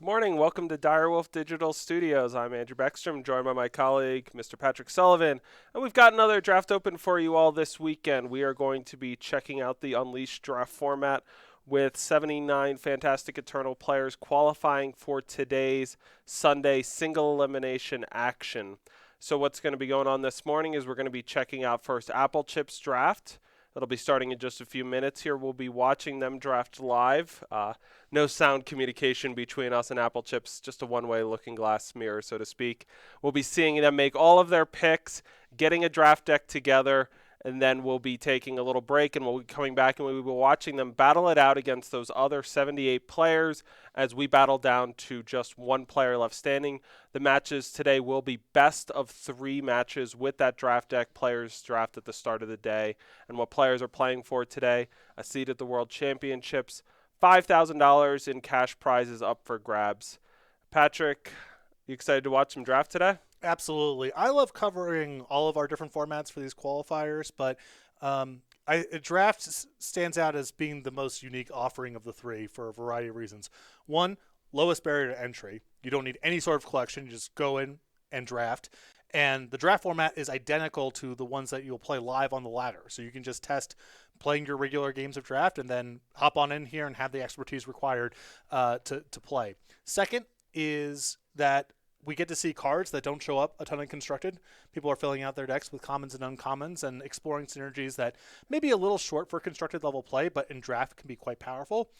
Good morning. Welcome to Direwolf Digital Studios. I'm Andrew Beckstrom, joined by my colleague, Mr. Patrick Sullivan. And we've got another draft open for you all this weekend. We are going to be checking out the Unleashed draft format with 79 Fantastic Eternal players qualifying for today's Sunday single elimination action. So what's going to be going on this morning is we're going to be checking out first Apple Chip's draft. That'll be starting in just a few minutes here. We'll be watching them draft live. No sound communication between us and Apple Chips, just a one-way looking glass mirror, so to speak. We'll be seeing them make all of their picks, getting a draft deck together, and then we'll be taking a little break, and we'll be coming back, and we'll be watching them battle it out against those other 78 players as we battle down to just one player left standing. The matches today will be best of 3 matches with that draft deck players draft at the start of the day. And what players are playing for today: a seat at the World Championships, $5,000 in cash prizes up for grabs. Patrick, you excited to watch some draft today? Absolutely. I love covering all of our different formats for these qualifiers, but draft stands out as being the most unique offering of the 3 for a variety of reasons. One, lowest barrier to entry. You don't need any sort of collection. You just go in and draft. And the draft format is identical to the ones that you'll play live on the ladder. So you can just test playing your regular games of draft and then hop on in here and have the expertise required to play. Second is that we get to see cards that don't show up a ton in Constructed. People are filling out their decks with commons and uncommons and exploring synergies that may be a little short for Constructed level play, but in draft can be quite powerful.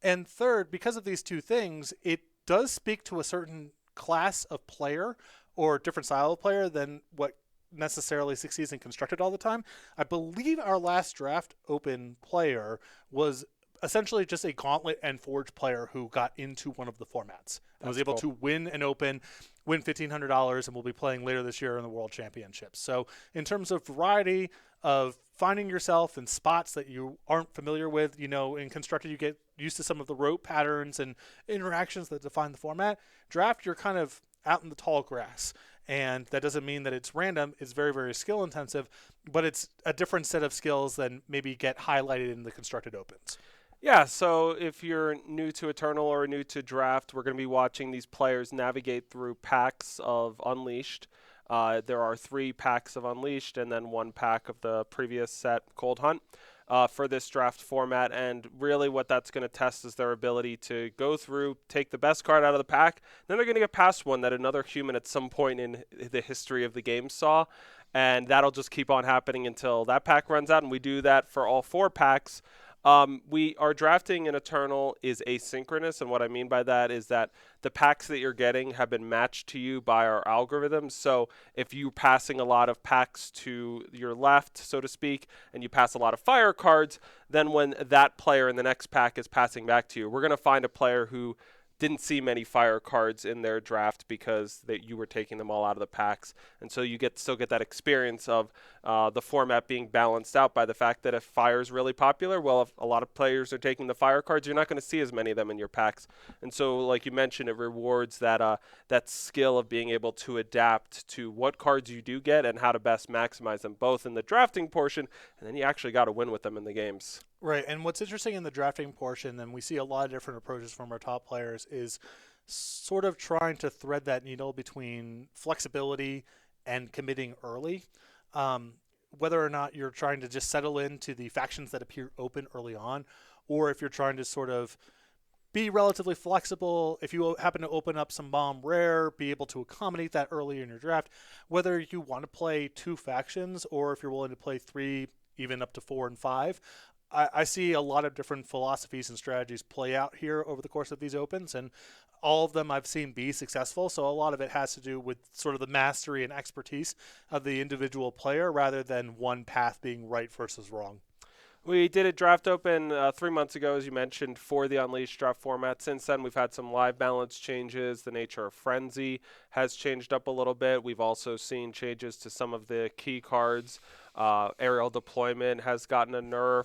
And third, because of these two things, it does speak to a certain class of player or different style of player than what necessarily succeeds in Constructed all the time. I believe our last draft open player was essentially just a Gauntlet and Forge player who got into one of the formats and was able to win an open, win $1,500, and will be playing later this year in the World Championships. So in terms of variety of finding yourself in spots that you aren't familiar with, in Constructed you get used to some of the rote patterns and interactions that define the format. Draft, you're kind of out in the tall grass. And that doesn't mean that it's random. It's very, very skill intensive, but it's a different set of skills than maybe get highlighted in the Constructed Opens. Yeah, so if you're new to Eternal or new to Draft, we're going to be watching these players navigate through packs of Unleashed. There are 3 packs of Unleashed and then 1 pack of the previous set, Cold Hunt, for this draft format. And really what that's going to test is their ability to go through, take the best card out of the pack. Then they're going to get past one that another human at some point in the history of the game saw. And that'll just keep on happening until that pack runs out. And we do that for all 4 packs. We are drafting in Eternal is asynchronous, and what I mean by that is that the packs that you're getting have been matched to you by our algorithms. So if you're passing a lot of packs to your left, so to speak, and you pass a lot of fire cards, then when that player in the next pack is passing back to you, we're going to find a player who didn't see many fire cards in their draft because you were taking them all out of the packs. And so you still get that experience of the format being balanced out by the fact that if fire is really popular, well, if a lot of players are taking the fire cards, you're not going to see as many of them in your packs. And so, like you mentioned, it rewards that skill of being able to adapt to what cards you do get and how to best maximize them, both in the drafting portion, and then you actually got to win with them in the games. Right, and what's interesting in the drafting portion, and we see a lot of different approaches from our top players, is sort of trying to thread that needle between flexibility and committing early. Whether or not you're trying to just settle into the factions that appear open early on, or if you're trying to sort of be relatively flexible. If you happen to open up some bomb rare, be able to accommodate that early in your draft, whether you want to play 2 factions or if you're willing to play 3, even up to 4 and 5. I see a lot of different philosophies and strategies play out here over the course of these opens, and all of them I've seen be successful. So a lot of it has to do with sort of the mastery and expertise of the individual player rather than one path being right versus wrong. We did a draft open 3 months ago, as you mentioned, for the Unleashed draft format. Since then, we've had some live balance changes. The nature of Frenzy has changed up a little bit. We've also seen changes to some of the key cards. Aerial Deployment has gotten a nerf.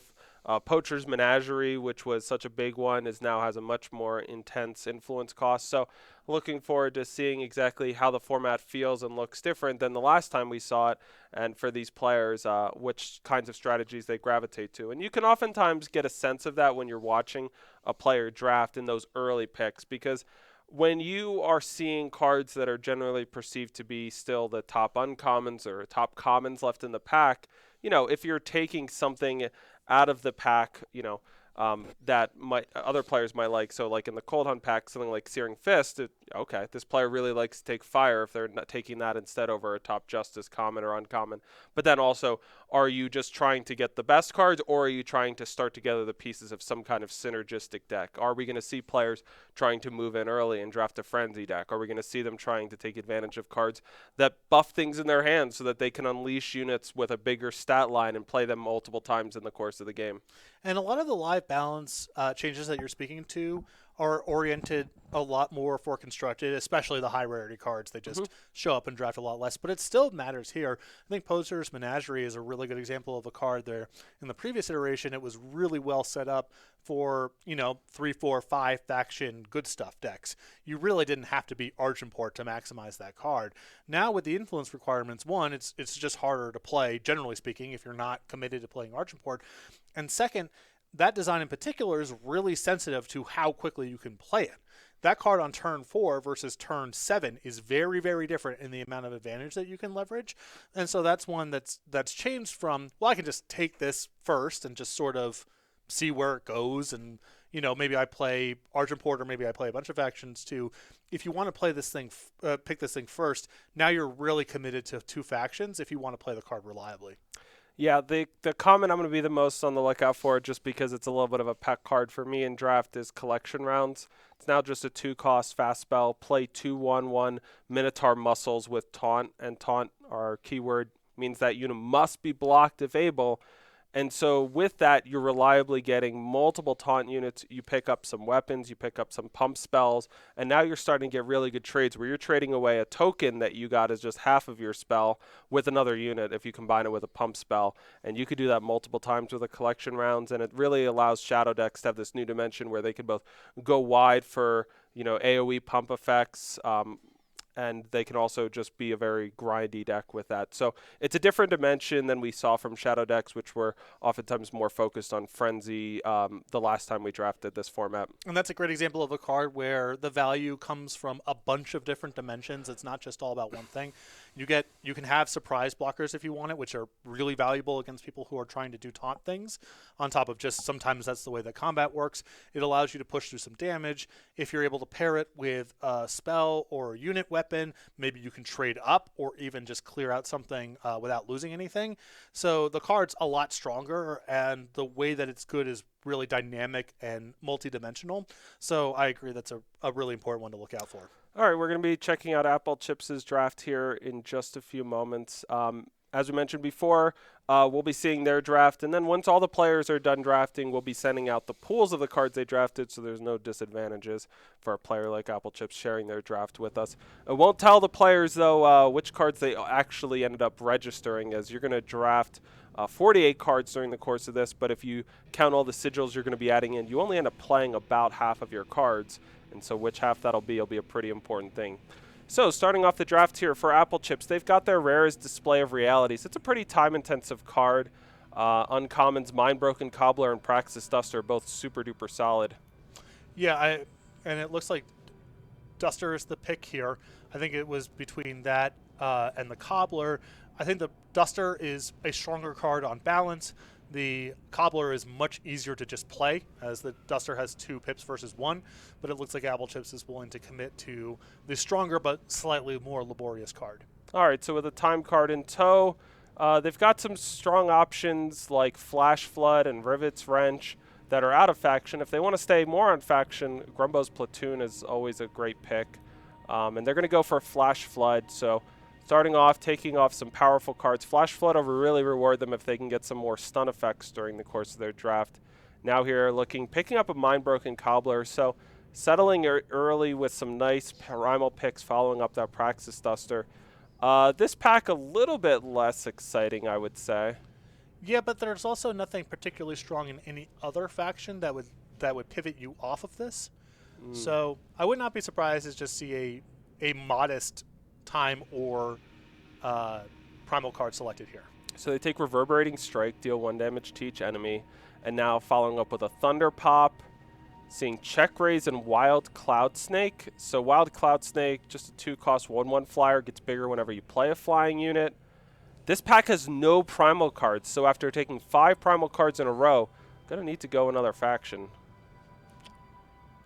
Poacher's Menagerie, which was such a big one, now has a much more intense influence cost. So looking forward to seeing exactly how the format feels and looks different than the last time we saw it, and for these players, which kinds of strategies they gravitate to. And you can oftentimes get a sense of that when you're watching a player draft in those early picks, because when you are seeing cards that are generally perceived to be still the top uncommons or top commons left in the pack, if you're taking something out of the pack, that other players might like. So, like in the Cold Hunt pack, something like Searing Fist. Okay, this player really likes to take fire if they're not taking that instead over a top Justice common or uncommon. But then also, are you just trying to get the best cards, or are you trying to start together the pieces of some kind of synergistic deck? Are we going to see players trying to move in early and draft a frenzy deck? Are we going to see them trying to take advantage of cards that buff things in their hands so that they can unleash units with a bigger stat line and play them multiple times in the course of the game? And a lot of the live balance changes that you're speaking to are oriented a lot more for constructed, especially the high rarity cards. They just show up and draft a lot less, but it still matters here. I think Poser's Menagerie is a really good example of a card there. In the previous iteration, it was really well set up for, 3, 4, 5 faction good stuff decks. You really didn't have to be Argentport to maximize that card. Now with the influence requirements, one, it's just harder to play, generally speaking, if you're not committed to playing Argentport. And second, that design in particular is really sensitive to how quickly you can play it. That card on turn 4 versus turn 7 is very, very different in the amount of advantage that you can leverage. And so that's one that's changed from, well, I can just take this first and just sort of see where it goes, and maybe I play Argentport or maybe I play a bunch of factions too. If you want to play this thing, pick this thing first, now you're really committed to 2 factions if you want to play the card reliably. Yeah, the comment I'm going to be the most on the lookout for, just because it's a little bit of a pet card for me in draft, is Collection Rounds. It's now just a 2-cost fast spell. Play 2/1/1 Minotaur Muscles with Taunt, and Taunt, our keyword, means that unit must be blocked if able. And so with that, you're reliably getting multiple taunt units. You pick up some weapons, you pick up some pump spells, and now you're starting to get really good trades where you're trading away a token that you got as just half of your spell with another unit if you combine it with a pump spell. And you could do that multiple times with a Collection Rounds, and it really allows Shadow decks to have this new dimension where they can both go wide for AoE pump effects, and they can also just be a very grindy deck with that. So it's a different dimension than we saw from Shadow decks, which were oftentimes more focused on Frenzy the last time we drafted this format. And that's a great example of a card where the value comes from a bunch of different dimensions. It's not just all about one thing. You can have surprise blockers if you want it, which are really valuable against people who are trying to do taunt things, on top of just sometimes that's the way that combat works. It allows you to push through some damage. If you're able to pair it with a spell or a unit weapon, maybe you can trade up or even just clear out something without losing anything. So the card's a lot stronger, and the way that it's good is really dynamic and multi-dimensional. So I agree that's a really important one to look out for. All right, we're going to be checking out Apple Chips' draft here in just a few moments. As we mentioned before, we'll be seeing their draft, and then once all the players are done drafting, we'll be sending out the pools of the cards they drafted, so there's no disadvantages for a player like Apple Chips sharing their draft with us. It won't tell the players, though, which cards they actually ended up registering, as you're going to draft 48 cards during the course of this, but if you count all the sigils you're going to be adding in, you only end up playing about half of your cards, and so which half that'll be will be a pretty important thing. So starting off the draft here for Apple Chips, they've got their rarest Display of Realities. It's a pretty time-intensive card. Uncommons, Mindbroken Cobbler and Praxis Duster are both super duper solid. Yeah, and it looks like Duster is the pick here. I think it was between that and the Cobbler. I think the Duster is a stronger card on balance. The Cobbler is much easier to just play, as the Duster has 2 pips versus 1, but it looks like Apple Chips is willing to commit to the stronger but slightly more laborious card. All right, so with a time card in tow, they've got some strong options like Flash Flood and Rivet's Wrench that are out of faction. If they want to stay more on faction, Grumbo's Platoon is always a great pick. And they're going to go for Flash Flood, so starting off, taking off some powerful cards. Flash Flood will really reward them if they can get some more stun effects during the course of their draft. Now here picking up a Mindbroken Cobbler, so settling early with some nice primal picks following up that Praxis Duster. This pack a little bit less exciting, I would say. Yeah, but there's also nothing particularly strong in any other faction that would pivot you off of this. So I would not be surprised to just see a modest time or primal card selected here. So they take Reverberating Strike, deal 1 damage to each enemy, and now following up with a Thunder Pop, Seeing Check Raise and Wild Cloud Snake. So Wild Cloud Snake, just a 2-cost 1/1 flyer, gets bigger whenever you play a flying unit. This pack has no primal cards, so after taking 5 primal cards in a row, gonna need to go another faction.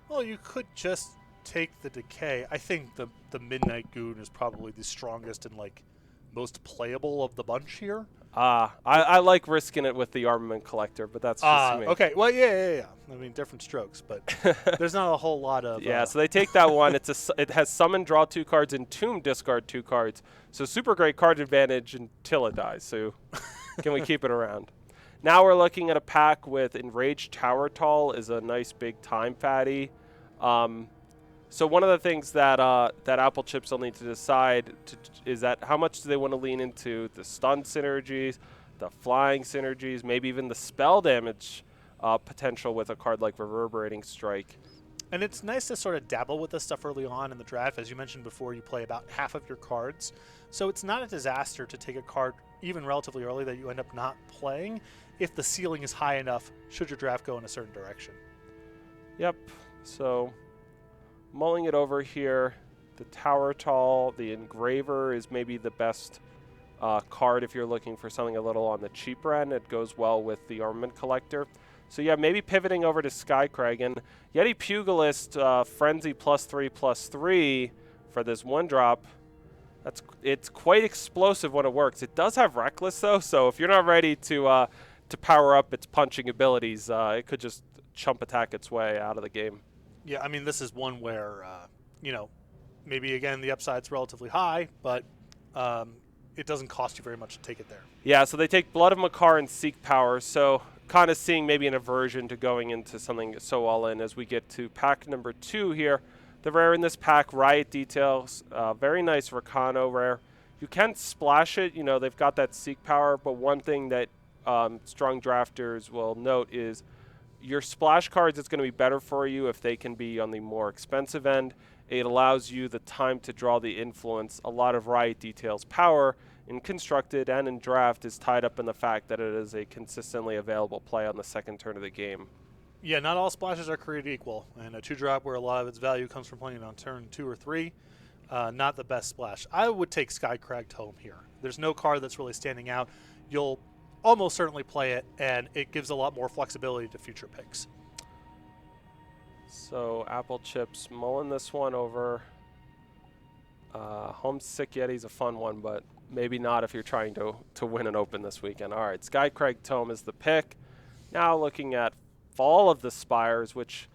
Well, you could just take the Decay. I think the Midnight Goon is probably the strongest and like most playable of the bunch here. I like risking it with the Armament Collector, but that's just me. Okay. Well, yeah. I mean, different strokes, but there's not a whole lot of. Yeah, so they take that one. It has summon, draw 2 cards, and tomb, discard 2 cards. So super great card advantage until it dies. So can we keep it around? Now we're looking at a pack with Enraged Tower Tall is a nice big time fatty. So one of the things that that Apple Chips will need to decide is that how much do they want to lean into the stun synergies, the flying synergies, maybe even the spell damage potential with a card like Reverberating Strike. And it's nice to sort of dabble with this stuff early on in the draft. As you mentioned before, you play about half of your cards. So it's not a disaster to take a card even relatively early that you end up not playing if the ceiling is high enough should your draft go in a certain direction. Yep. So mulling it over here, the Tower Tall, the Engraver is maybe the best card if you're looking for something a little on the cheaper end. It goes well with the Armament Collector. So yeah, maybe pivoting over to Skycrag. And Yeti Pugilist, Frenzy +3/+3 for this 1-drop. It's quite explosive when it works. It does have Reckless though, so if you're not ready to power up its punching abilities, it could just chump attack its way out of the game. Yeah, I mean, this is one where, maybe, again, the upside's relatively high, but it doesn't cost you very much to take it there. Yeah, so they take Blood of Makar and Seek Power, so kind of seeing maybe an aversion to going into something so all-in as we get to pack number 2 here. The rare in this pack, Riot Details, very nice Rakano rare. You can splash it, they've got that Seek Power, but one thing that strong drafters will note is your splash cards, it's going to be better for you if they can be on the more expensive end. It allows you the time to draw the influence. A lot of Riot Details power in Constructed and in Draft is tied up in the fact that it is a consistently available play on the second turn of the game. Yeah, not all splashes are created equal, and a 2-drop where a lot of its value comes from playing on turn 2 or 3, not the best splash. I would take Skycrag Tome here. There's no card that's really standing out. You'll almost certainly play it, and it gives a lot more flexibility to future picks. So Apple Chips mulling this one over. Homesick Yeti's a fun one, but maybe not if you're trying to win an open this weekend. All right, Skycrag Tome is the pick. Now looking at Fall of the Spires, which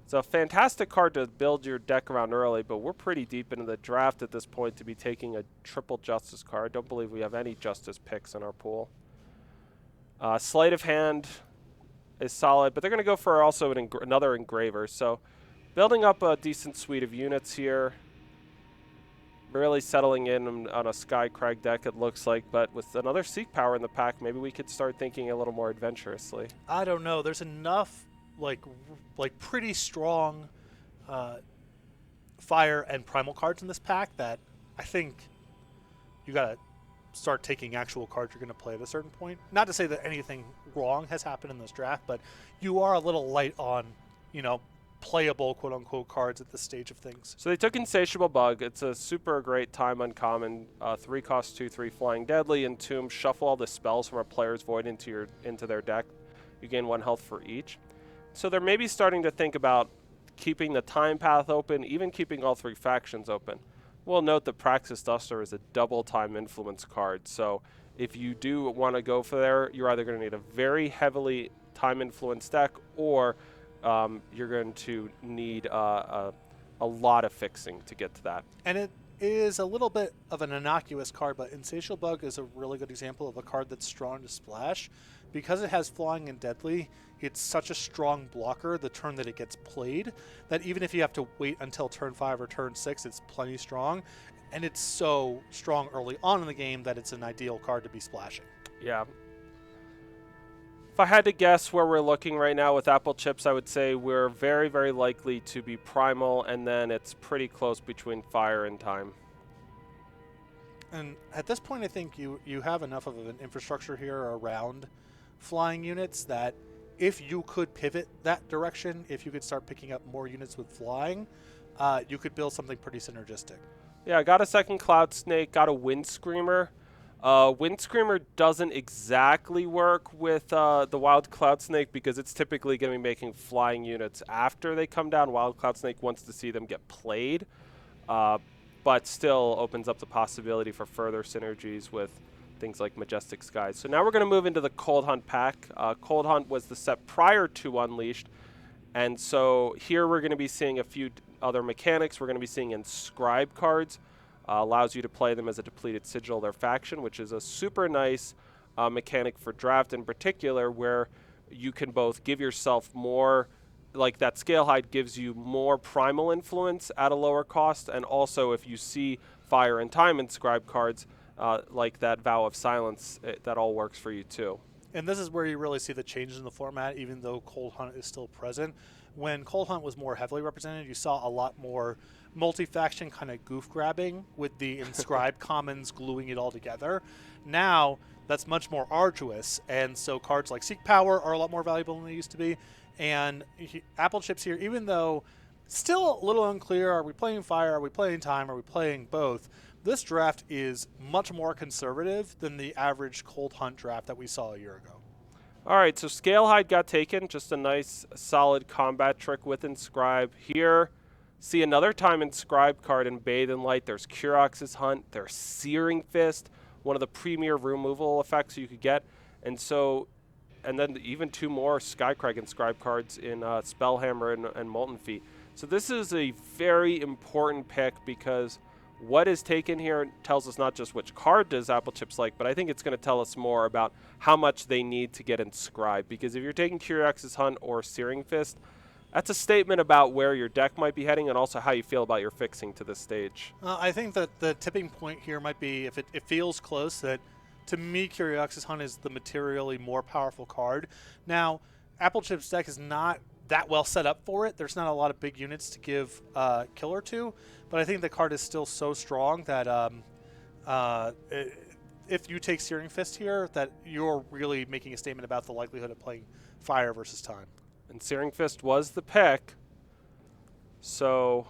is a fantastic card to build your deck around early, but we're pretty deep into the draft at this point to be taking a triple Justice card. I don't believe we have any Justice picks in our pool. Sleight of Hand is solid, but they're going to go for also another Engraver. So building up a decent suite of units here. Really settling in on a Skycrag deck, it looks like. But with another Seek Power in the pack, maybe we could start thinking a little more adventurously. I don't know. There's enough, like pretty strong fire and primal cards in this pack that I think you got to start taking actual cards you're going to play at a certain point. Not to say that anything wrong has happened in this draft, but you are a little light on, playable quote-unquote cards at this stage of things. So they took Insatiable Bug. It's a super great time uncommon. 3 cost 2/3 Flying Deadly, and Tomb. Shuffle all the spells from a player's void into their deck. You gain 1 health for each. So they're maybe starting to think about keeping the time path open, even keeping all 3 factions open. We'll note that Praxis Duster is a double time influence card, so if you do want to go for there, you're either going to need a very heavily time influence deck, or you're going to need a lot of fixing to get to that. And it is a little bit of an innocuous card, but Insatiable Bug is a really good example of a card that's strong to splash. Because it has Flying and Deadly, it's such a strong blocker the turn that it gets played that even if you have to wait until turn 5 or turn 6, it's plenty strong. And it's so strong early on in the game that it's an ideal card to be splashing. Yeah. If I had to guess where we're looking right now with Apple Chips, I would say we're very, very likely to be Primal, and then it's pretty close between Fire and Time. And at this point, I think you have enough of an infrastructure here around flying units that if you could pivot that direction, if you could start picking up more units with flying, you could build something pretty synergistic. Yeah, I got a second Cloud Snake, got a Wind Screamer. Wind Screamer doesn't exactly work with the Wild Cloud Snake because it's typically going to be making flying units after they come down. Wild Cloud Snake wants to see them get played, uh, but still opens up the possibility for further synergies with things like Majestic Skies. So now we're going to move into the Cold Hunt pack. Cold Hunt was the set prior to Unleashed. And so here we're going to be seeing a few other mechanics. We're going to be seeing inscribe cards. Allows you to play them as a depleted sigil of their faction, which is a super nice mechanic for draft in particular, where you can both give yourself more, like that scale hide gives you more primal influence at a lower cost, and also if you see fire and time inscribe cards, like that Vow of Silence, that all works for you too. And this is where you really see the changes in the format, even though Cold Hunt is still present. When Cold Hunt was more heavily represented, you saw a lot more multi-faction kind of goof grabbing with the inscribed commons gluing it all together. Now, that's much more arduous, and so cards like Seek Power are a lot more valuable than they used to be. And Apple Chips here, even though still a little unclear, are we playing Fire, are we playing Time, are we playing both? This draft is much more conservative than the average Cold Hunt draft that we saw a year ago. All right, so Scale Hide got taken. Just a nice, solid combat trick with Inscribe. Here, see another time Inscribe card in Bathe in Light. There's Kurox's Hunt. There's Searing Fist, one of the premier removal effects you could get. And then even two more Skycrag Inscribe cards in Spellhammer and Molten Feet. So this is a very important pick because what is taken here tells us not just which card does Apple Chips like, but I think it's going to tell us more about how much they need to get inscribed. Because if you're taking Kurox's Hunt or Searing Fist, that's a statement about where your deck might be heading and also how you feel about your fixing to this stage. I think that the tipping point here might be if it feels close that, to me, Kurox's Hunt is the materially more powerful card. Now, Apple Chips deck is not that well set up for it. There's not a lot of big units to give killer to, but I think the card is still so strong that if you take Searing Fist here, that you're really making a statement about the likelihood of playing Fire versus Time. And Searing Fist was the pick. So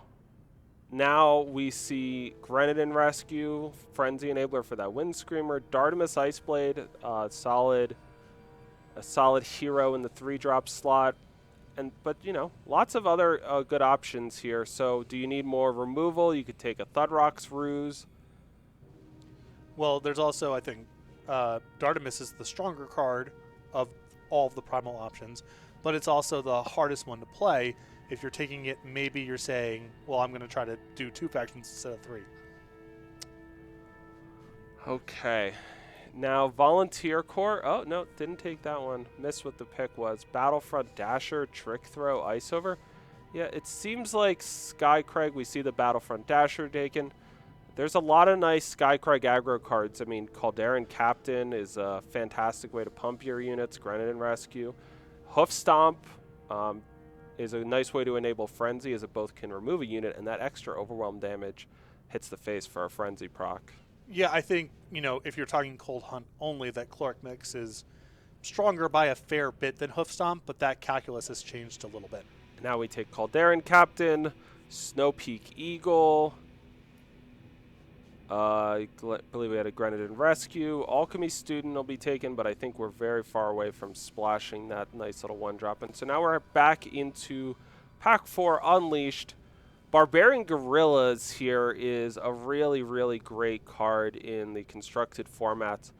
now we see Grenadin Rescue, Frenzy Enabler for that Wind Screamer, Dardamus Iceblade, a solid hero in the 3-drop slot. But lots of other good options here. So do you need more removal? You could take a Thudrock's Ruse. Well, there's also, I think, Dardamus is the stronger card of all of the primal options, but it's also the hardest one to play. If you're taking it, maybe you're saying, well, I'm going to try to do 2 factions instead of 3. Okay. Now, Volunteer Corps. Oh, no, didn't take that one. Missed what the pick was. Battlefront Dasher, Trick Throw, Iceover. Yeah, it seems like Skycrag, we see the Battlefront Dasher taken. There's a lot of nice Skycrag aggro cards. I mean, Calderan Captain is a fantastic way to pump your units. Grenadin Rescue. Hoof Stomp is a nice way to enable Frenzy, as it both can remove a unit, and that extra Overwhelm damage hits the face for a Frenzy proc. Yeah, I think, if you're talking Cold Hunt only, that Cleric Mix is stronger by a fair bit than Hoof Stomp, but that calculus has changed a little bit. Now we take Calderan Captain, Snow Peak Eagle. I believe we had a Grenadin Rescue. Alchemy Student will be taken, but I think we're very far away from splashing that nice little 1-drop. And so now we're back into Pack 4 Unleashed. Barbarian Guerrillas here is a really, really great card in the constructed formats.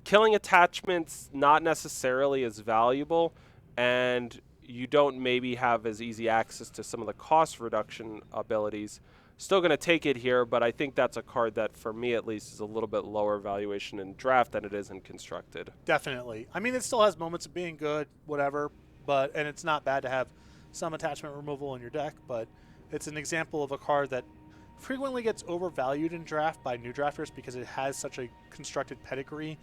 Killing attachments, not necessarily as valuable, and you don't maybe have as easy access to some of the cost reduction abilities. Still going to take it here, but I think that's a card that, for me at least, is a little bit lower valuation in draft than it is in constructed. Definitely. I mean, it still has moments of being good, whatever, and it's not bad to have some attachment removal in your deck, but it's an example of a card that frequently gets overvalued in draft by new drafters because it has such a constructed pedigree,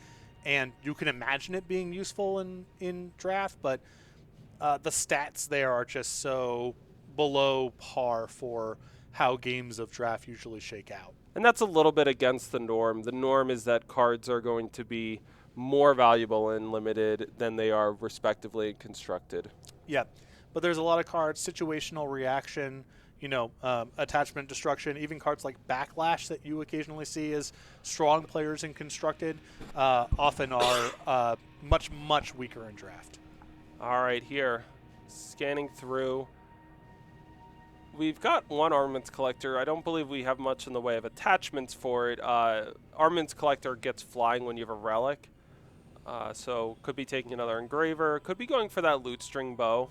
and you can imagine it being useful in draft, but the stats there are just so below par for how games of draft usually shake out. And that's a little bit against the norm. The norm is that cards are going to be more valuable in limited than they are respectively in constructed. Yeah, but there's a lot of cards, situational reaction, attachment destruction, even cards like backlash that you occasionally see as strong players in constructed often are much, much weaker in draft. All right, here, scanning through. We've got one Armaments Collector. I don't believe we have much in the way of attachments for it. Armaments Collector gets flying when you have a relic. So could be taking another Engraver. Could be going for that Loot String Bow.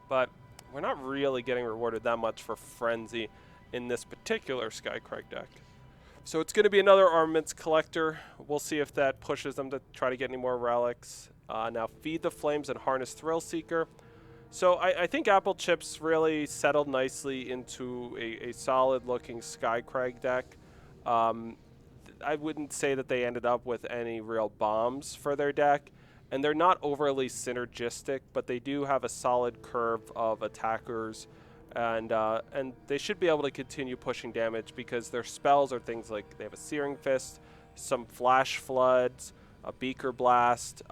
But we're not really getting rewarded that much for Frenzy in this particular Skycrag deck. So it's going to be another Armaments Collector. We'll see if that pushes them to try to get any more relics. Now Feed the Flames and Harness Thrill Seeker. So I think Apple Chips really settled nicely into a solid-looking Skycrag deck. I wouldn't say that they ended up with any real bombs for their deck, and they're not overly synergistic, but they do have a solid curve of attackers, and they should be able to continue pushing damage because their spells are things like they have a Searing Fist, some Flash Floods, a Beaker Blast.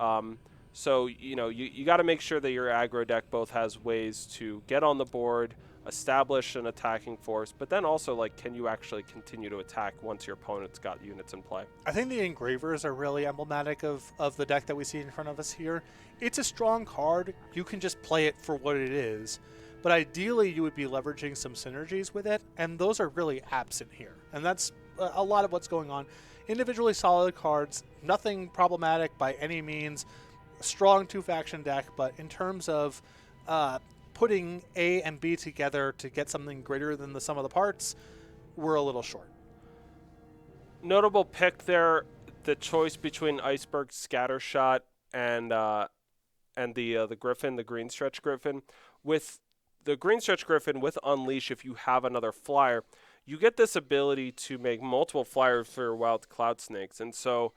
So, you got to make sure that your aggro deck both has ways to get on the board, establish an attacking force, but then also, can you actually continue to attack once your opponent's got units in play? I think the Engravers are really emblematic of the deck that we see in front of us here. It's a strong card. You can just play it for what it is. But ideally, you would be leveraging some synergies with it, and those are really absent here. And that's a lot of what's going on. Individually solid cards, nothing problematic by any means. Strong two-faction deck, but in terms of putting A and B together to get something greater than the sum of the parts, we're a little short. Notable pick there, the choice between Iceberg Scattershot and the Griffin, the Green Stretch Griffin. With the Green Stretch Griffin with Unleash, if you have another flyer, you get this ability to make multiple flyers for your Wild Cloud Snakes, and so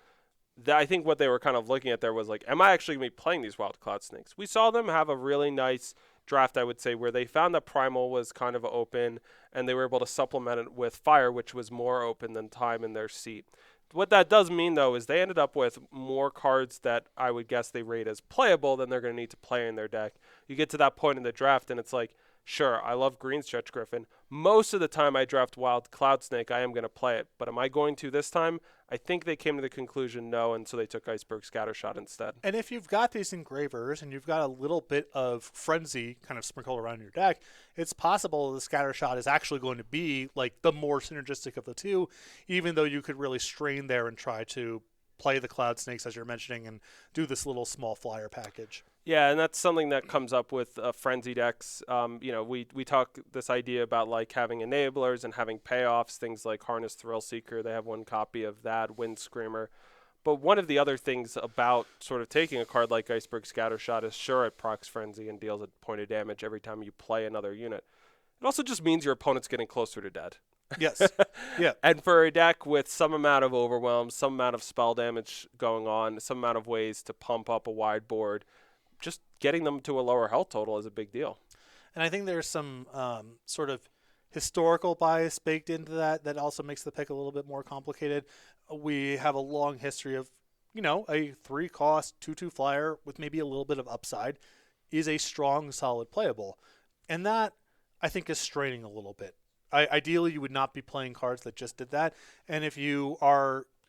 I think what they were kind of looking at there was am I actually going to be playing these Wild Cloud Snakes? We saw them have a really nice draft, I would say, where they found that Primal was kind of open, and they were able to supplement it with Fire, which was more open than Time in their seat. What that does mean, though, is they ended up with more cards that I would guess they rate as playable than they're going to need to play in their deck. You get to that point in the draft, and it's sure, I love Green Stretch Griffin. Most of the time I draft Wild Cloud Snake, I am going to play it. But am I going to this time? I think they came to the conclusion no, and so they took Iceberg Scattershot instead. And if you've got these Engravers and you've got a little bit of Frenzy kind of sprinkled around your deck, it's possible the Scattershot is actually going to be the more synergistic of the two, even though you could really strain there and try to play the Cloud Snakes, as you're mentioning, and do this little small flyer package. Yeah, and that's something that comes up with frenzy decks. We talk this idea about having enablers and having payoffs, things like Harness Thrill Seeker. They have one copy of that, Wind Screamer. But one of the other things about sort of taking a card like Iceberg Scattershot is sure it procs Frenzy and deals a point of damage every time you play another unit. It also just means your opponent's getting closer to dead. Yes. Yeah. And for a deck with some amount of overwhelm, some amount of spell damage going on, some amount of ways to pump up a wide board, just getting them to a lower health total is a big deal. And I think there's some sort of historical bias baked into that also makes the pick a little bit more complicated. We have a long history of, a 3-cost 2/2 flyer with maybe a little bit of upside is a strong, solid playable. And that, I think, is straining a little bit. Ideally, you would not be playing cards that just did that. And if you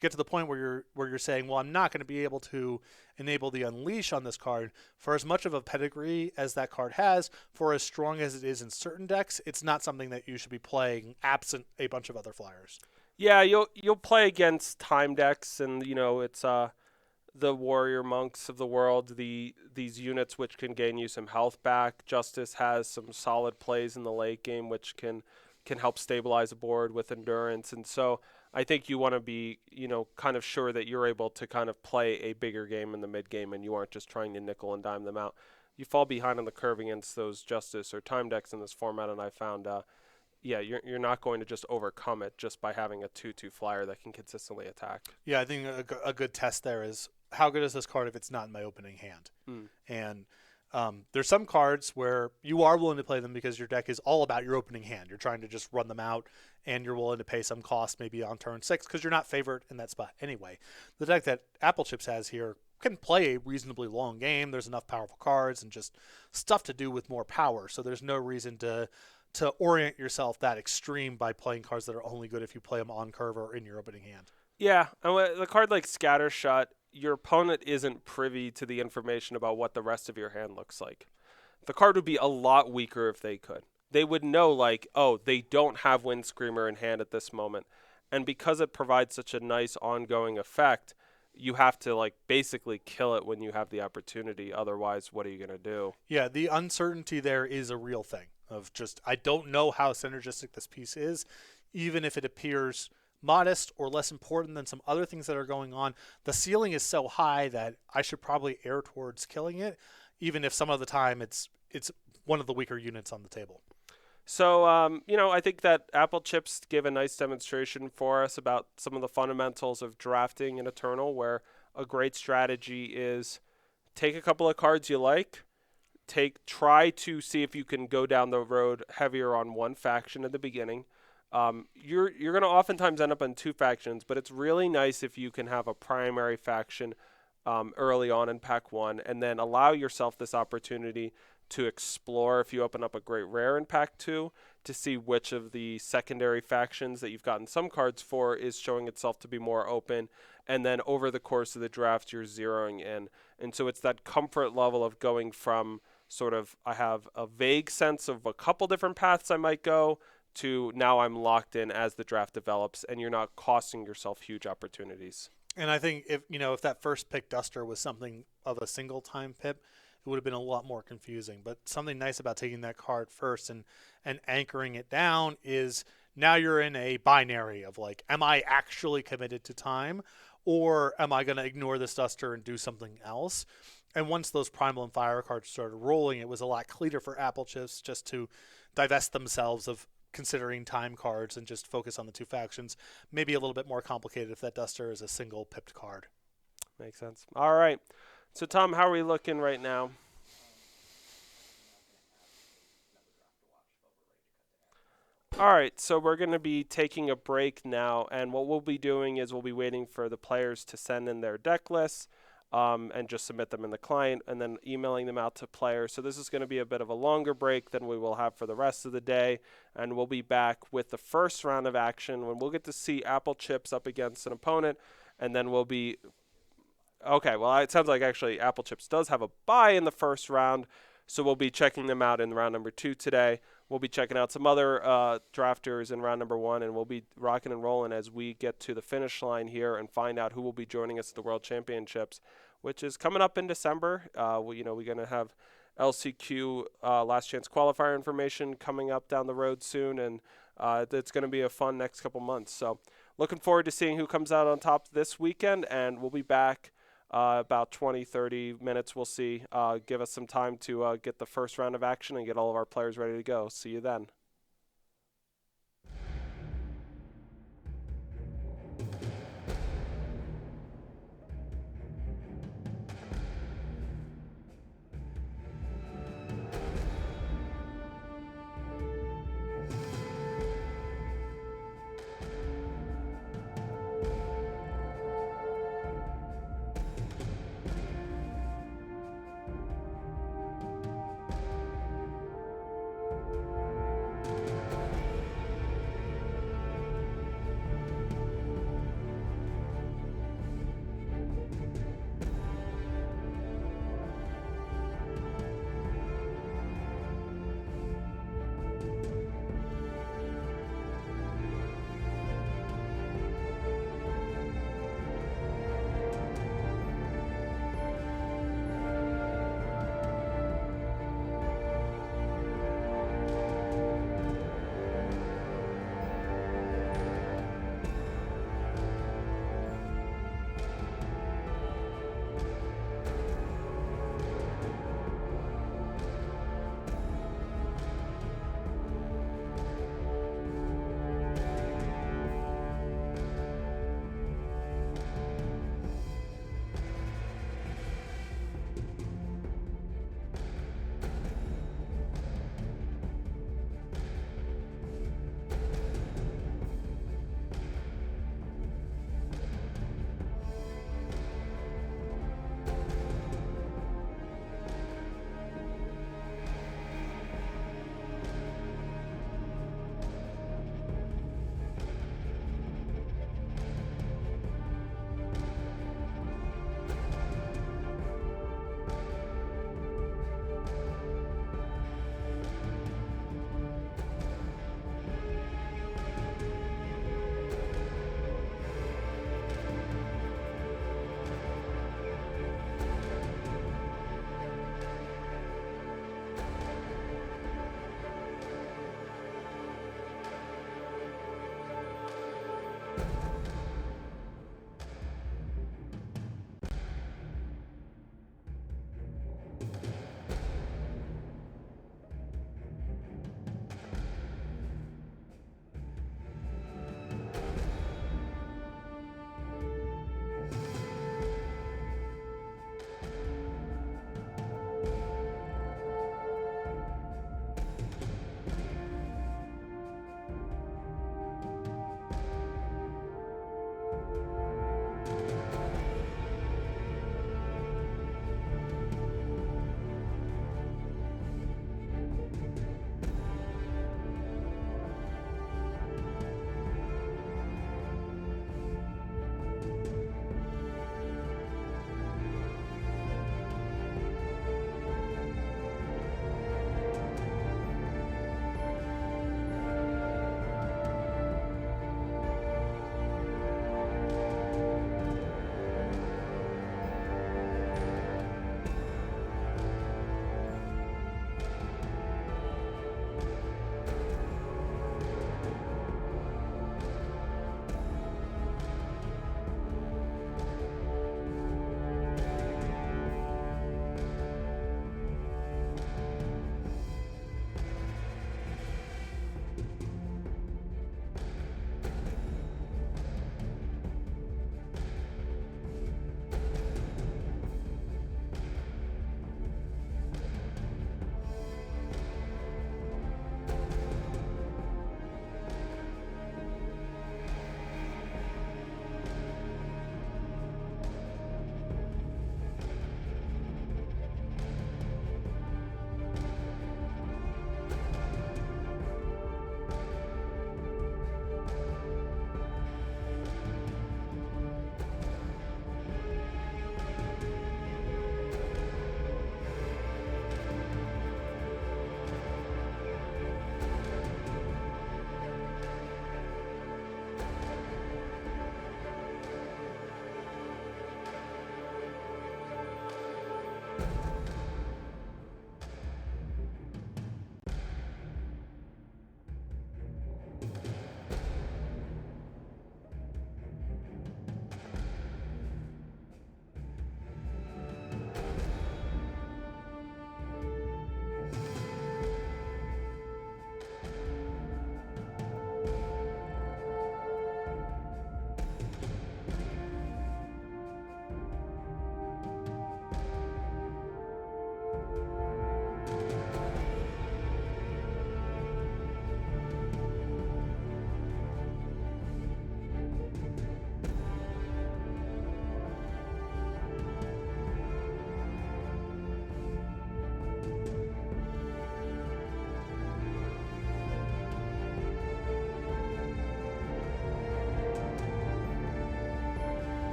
get to the point where you're saying, well, I'm not going to be able to enable the Unleash on this card, for as much of a pedigree as that card has, for as strong as it is in certain decks, it's not something that you should be playing absent a bunch of other flyers. Yeah, you'll play against time decks, and it's the warrior monks of the world, these units which can gain you some health back. Justice has some solid plays in the late game which can help stabilize a board with endurance, and so I think you want to be, kind of sure that you're able to kind of play a bigger game in the mid game and you aren't just trying to nickel and dime them out. You fall behind on the curve against those Justice or Time decks in this format, and I found, you're not going to just overcome it just by having a 2/2 flyer that can consistently attack. Yeah, I think a good test there is how good is this card if it's not in my opening hand? And There's some cards where you are willing to play them because your deck is all about your opening hand. You're trying to just run them out, and you're willing to pay some cost maybe on turn 6 because you're not favored in that spot anyway. The deck that Apple Chips has here can play a reasonably long game. There's enough powerful cards and just stuff to do with more power, so there's no reason to orient yourself that extreme by playing cards that are only good if you play them on curve or in your opening hand. Yeah, and the card like Scattershot, your opponent isn't privy to the information about what the rest of your hand looks like. The card would be a lot weaker if they could. They would know, like, oh, they don't have Windscreamer in hand at this moment. And because it provides such a nice ongoing effect, you have to, like, basically kill it when you have the opportunity. Otherwise, what are you going to do? Yeah, the uncertainty there is a real thing of just, I don't know how synergistic this piece is, even if it appears modest or less important than some other things that are going on. The ceiling is so high that I should probably err towards killing it, even if some of the time it's one of the weaker units on the table. So, I think that Apple Chips gave a nice demonstration for us about some of the fundamentals of drafting in Eternal, where a great strategy is take a couple of cards you like, try to see if you can go down the road heavier on one faction at the beginning. You're going to oftentimes end up on two factions, but it's really nice if you can have a primary faction early on in pack 1, and then allow yourself this opportunity to explore if you open up a great rare in pack 2 to see which of the secondary factions that you've gotten some cards for is showing itself to be more open, and then over the course of the draft you're zeroing in. And so it's that comfort level of going from sort of I have a vague sense of a couple different paths I might go to now I'm locked in as the draft develops, and you're not costing yourself huge opportunities. And I think if that first pick Duster was something of a single time pip, it would have been a lot more confusing. But something nice about taking that card first and anchoring it down is now you're in a binary of like, am I actually committed to time, or am I going to ignore this Duster and do something else? And once those Primal and Fire cards started rolling, it was a lot cleaner for Apple Chips just to divest themselves of considering time cards and just focus on the two factions. Maybe a little bit more complicated if that Duster is a single pipped card. Makes sense. All right. So, Tom, how are we looking right now? All right, so we're going to be taking a break now, and what we'll be doing is we'll be waiting for the players to send in their deck lists and just submit them in the client, and then emailing them out to players. So this is going to be a bit of a longer break than we will have for the rest of the day, and we'll be back with the first round of action when we'll get to see Apple Chips up against an opponent, and then we'll be okay. Well, it sounds like actually Apple Chips does have a bye in the first round, so we'll be checking them out in round number 2 today. We'll be checking out some other drafters in round number 1, and we'll be rocking and rolling as we get to the finish line here and find out who will be joining us at the World Championships, which is coming up in December. We're going to have LCQ last chance qualifier information coming up down the road soon, and it's going to be a fun next couple months. So looking forward to seeing who comes out on top this weekend, and we'll be back about 20, 30 minutes, we'll see. Give us some time to get the first round of action and get all of our players ready to go. See you then.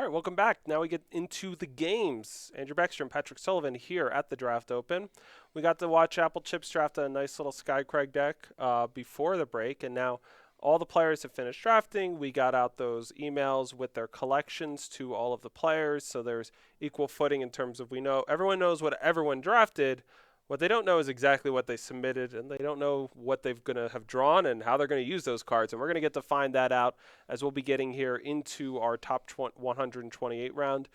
right, welcome back. Now we get into the games. Andrew Beckstrom, Patrick Sullivan here at the Draft Open. We got to watch Apple Chips draft a nice little Skycrag deck before the break, and now all the players have finished drafting. We got out those emails with their collections to all of the players, so there's equal footing in terms of everyone knows what everyone drafted. What they don't know is exactly what they submitted, and they don't know what they're going to have drawn and how they're going to use those cards. And we're going to get to find that out as we'll be getting here into our top 128 round.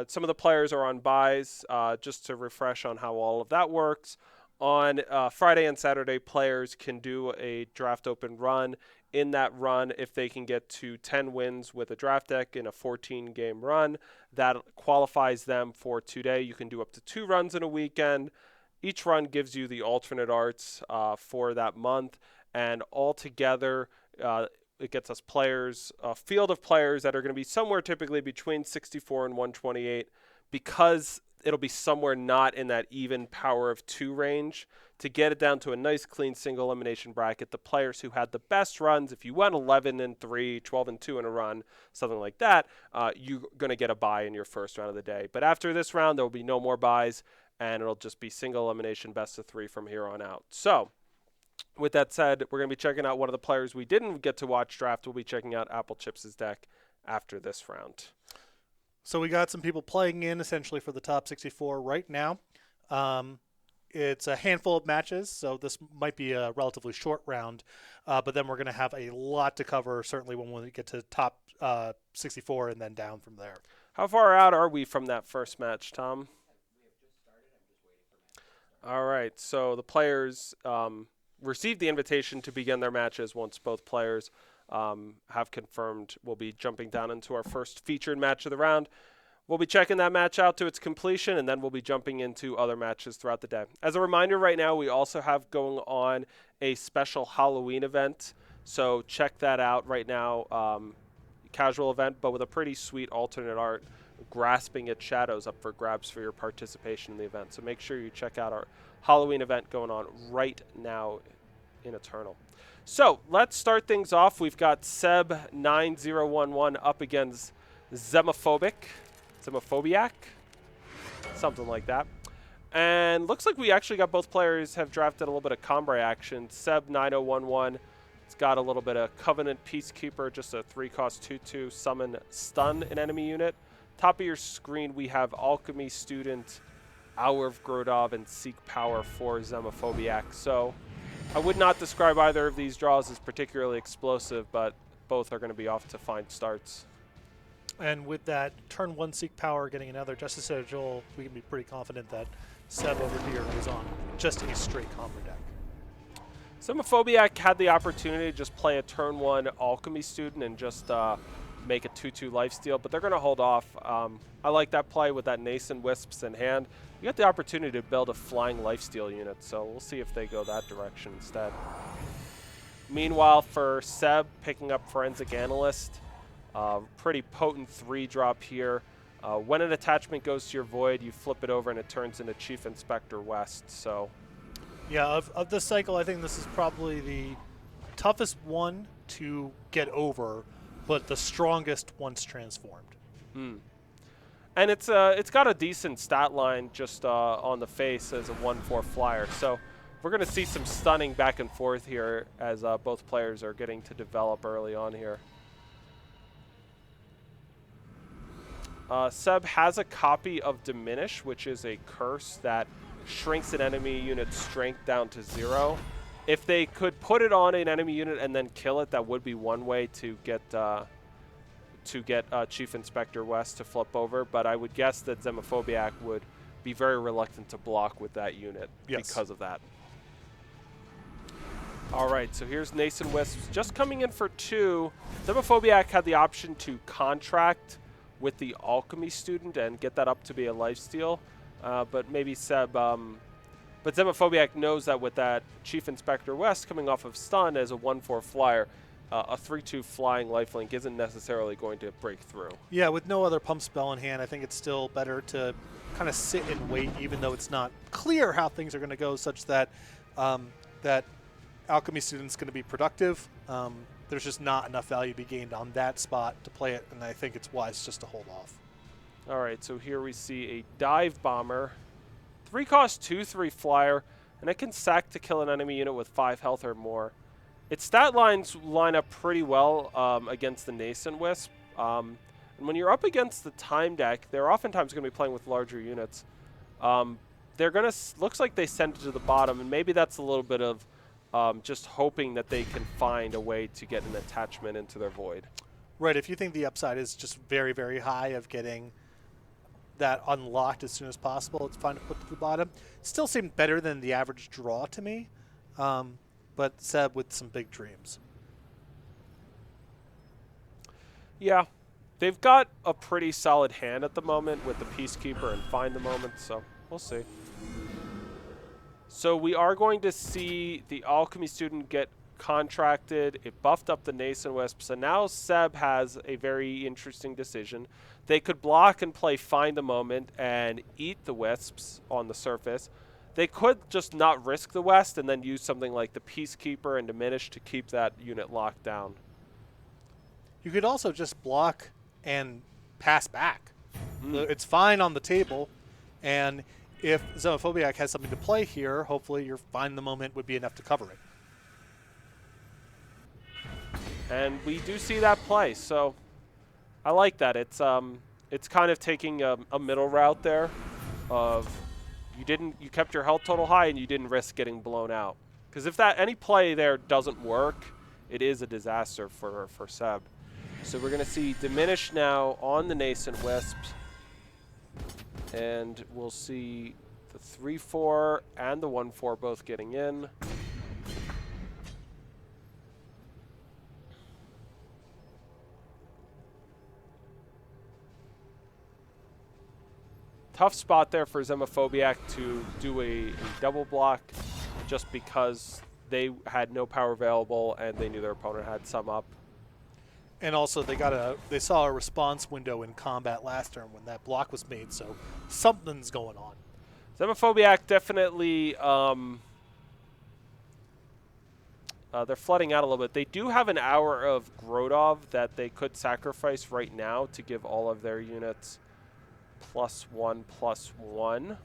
Some of the players are on buys, just to refresh on how all of that works. On Friday and Saturday, players can do a draft open run. In that run, if they can get to 10 wins with a draft deck in a 14-game run, that qualifies them for today. You can do up to 2 runs in a weekend. Each run gives you the alternate arts for that month, and altogether it gets us players, a field of players that are going to be somewhere typically between 64 and 128, because it'll be somewhere not in that even power of 2 range. To get it down to a nice clean single elimination bracket, the players who had the best runs, if you went 11-3, 12-2 in a run, something like that, you're going to get a bye in your first round of the day. But after this round, there will be no more buys, and it'll just be single elimination best of 3 from here on out. So with that said, we're going to be checking out one of the players we didn't get to watch draft. We'll be checking out Apple Chips' deck after this round. So we got some people playing in essentially for the top 64 right now. It's a handful of matches, so this might be a relatively short round, but then we're going to have a lot to cover, certainly when we get to top 64 and then down from there. How far out are we from that first match, Tom? All right, so the players received the invitation to begin their matches once both players have confirmed. We'll be jumping down into our first featured match of the round. We'll be checking that match out to its completion, and then we'll be jumping into other matches throughout the day. As a reminder, right now we also have going on a special Halloween event, so check that out right now. Casual event, but with a pretty sweet alternate art, Grasping at Shadows, up for grabs for your participation in the event. So make sure you check out our Halloween event going on right now in Eternal. So let's start things off. We've got Seb9011 up against Zemophobiac, something like that. And looks like we actually got both players have drafted a little bit of Combray action. Seb9011, it's got a little bit of Covenant Peacekeeper, just a 3-cost 2/2 summon stun an enemy unit. Top of your screen, we have Alchemy Student, Hour of Grodov, and Seek Power for Zemophobiac. So I would not describe either of these draws as particularly explosive, but both are going to be off to fine starts. And with that turn 1 Seek Power getting another Justice Sigil, we can be pretty confident that Seb over here is on just a straight combo deck. Zemophobiac had the opportunity to just play a turn 1 Alchemy Student and just make a 2/2 lifesteal, but they're going to hold off. I like that play with that Nascent Wisps in hand. You got the opportunity to build a flying lifesteal unit, so we'll see if they go that direction instead. Meanwhile, for Seb, picking up Forensic Analyst, pretty potent 3-drop here. When an attachment goes to your void, you flip it over and it turns into Chief Inspector West. So, yeah, of this cycle, I think this is probably the toughest one to get over, but the strongest once transformed. And it's got a decent stat line just on the face as a 1/4 flyer. So we're going to see some stunning back and forth here as both players are getting to develop early on here. Seb has a copy of Diminish, which is a curse that shrinks an enemy unit's strength down to 0. If they could put it on an enemy unit and then kill it, that would be one way to get Chief Inspector West to flip over. But I would guess that Zemophobiac would be very reluctant to block with that unit because of that. All right, so here's Nascent Wisps just coming in for 2. Zemophobiac had the option to contract with the Alchemy Student and get that up to be a lifesteal, but maybe Seb. But Zemophobiac knows that with that Chief Inspector West coming off of stun as a 1/4 flyer, a 3/2 flying lifelink isn't necessarily going to break through. Yeah, with no other pump spell in hand, I think it's still better to kind of sit and wait, even though it's not clear how things are going to go, such that that Alchemy Student's going to be productive. there's just not enough value to be gained on that spot to play it, and I think it's wise just to hold off. All right, so here we see a dive bomber. 3 cost 2/3 flyer, and it can sack to kill an enemy unit with 5 health or more. Its stat lines line up pretty well against the Nascent Wisp. And when you're up against the time deck, they're oftentimes going to be playing with larger units. They're going to looks like they send it to the bottom, and maybe that's a little bit of just hoping that they can find a way to get an attachment into their void. Right, if you think the upside is just very, very high of getting that unlocked as soon as possible, it's fine to put to the bottom. Still seemed better than the average draw to me, but Seb with some big dreams. Yeah, they've got a pretty solid hand at the moment with the Peacekeeper and Find the Moment, so we'll see. So we are going to see the Alchemy student get contracted. It buffed up the Nascent Wisp, so now Seb has a very interesting decision. They could block and play Find the Moment and eat the Wisps on the surface. They could just not risk the West and then use something like the Peacekeeper and Diminish to keep that unit locked down. You could also just block and pass back. It's fine on the table, and if Xenophobiac has something to play here, hopefully your Find the Moment would be enough to cover it. And we do see that play, so I like that. It's kind of taking a middle route there of you kept your health total high and you didn't risk getting blown out. Because if any play there doesn't work, it is a disaster for Seb. So we're going to see Diminish now on the Nascent Wisps. And we'll see the 3/4 and the 1/4 both getting in. Tough spot there for Xenophobiac to do a double block just because they had no power available and they knew their opponent had some up. And also they saw a response window in combat last turn when that block was made, so something's going on. Xenophobiac definitely they're flooding out a little bit. They do have an hour of Grodov that they could sacrifice right now to give all of their units +1/+1.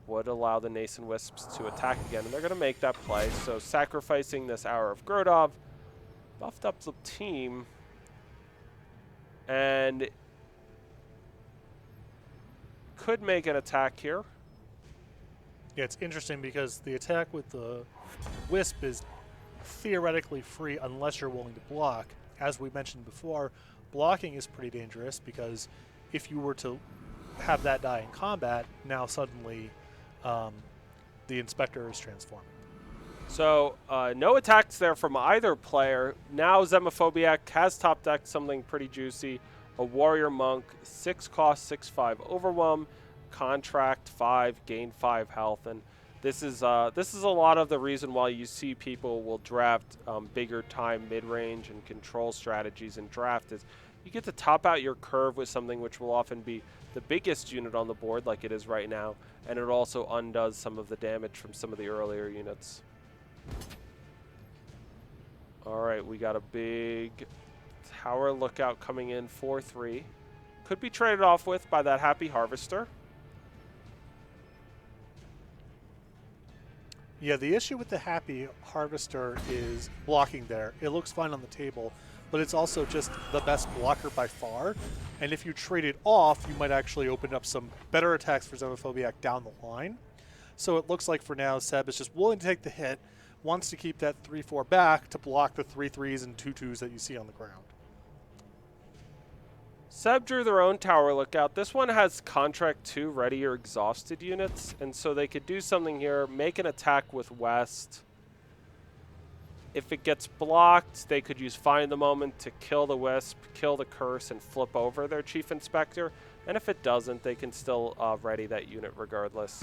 Would allow the Nascent Wisps to attack again, and they're going to make that play. So sacrificing this hour of Grodov buffed up the team, and could make an attack here. Yeah, it's interesting because the attack with the Wisp is theoretically free unless you're willing to block. As we mentioned before, blocking is pretty dangerous because if you were to have that die in combat, now suddenly the Inspector is transforming. So no attacks there from either player. Now Xenophobiac has top decked something pretty juicy. A Warrior Monk, 6 cost, 6/5 Overwhelm, Contract 5, gain 5 health. And this is a lot of the reason why you see people will draft bigger time mid-range and control strategies in draft is you get to top out your curve with something which will often be the biggest unit on the board like it is right now, and it also undoes some of the damage from some of the earlier units. All right, we got a big Tower Lookout coming in 4/3. Could be traded off with by that Happy Harvester. Yeah, the issue with the Happy Harvester is blocking there. It looks fine on the table, but it's also just the best blocker by far. And if you trade it off, you might actually open up some better attacks for Xenophobiac down the line. So it looks like for now, Seb is just willing to take the hit, wants to keep that 3/4 back to block the 3/3s and 2/2s that you see on the ground. Seb drew their own Tower Lookout. This one has Contract 2 ready or exhausted units, and so they could do something here, make an attack with West. If it gets blocked, they could use Find the Moment to kill the Wisp, kill the Curse, and flip over their Chief Inspector. And if it doesn't, they can still ready that unit regardless.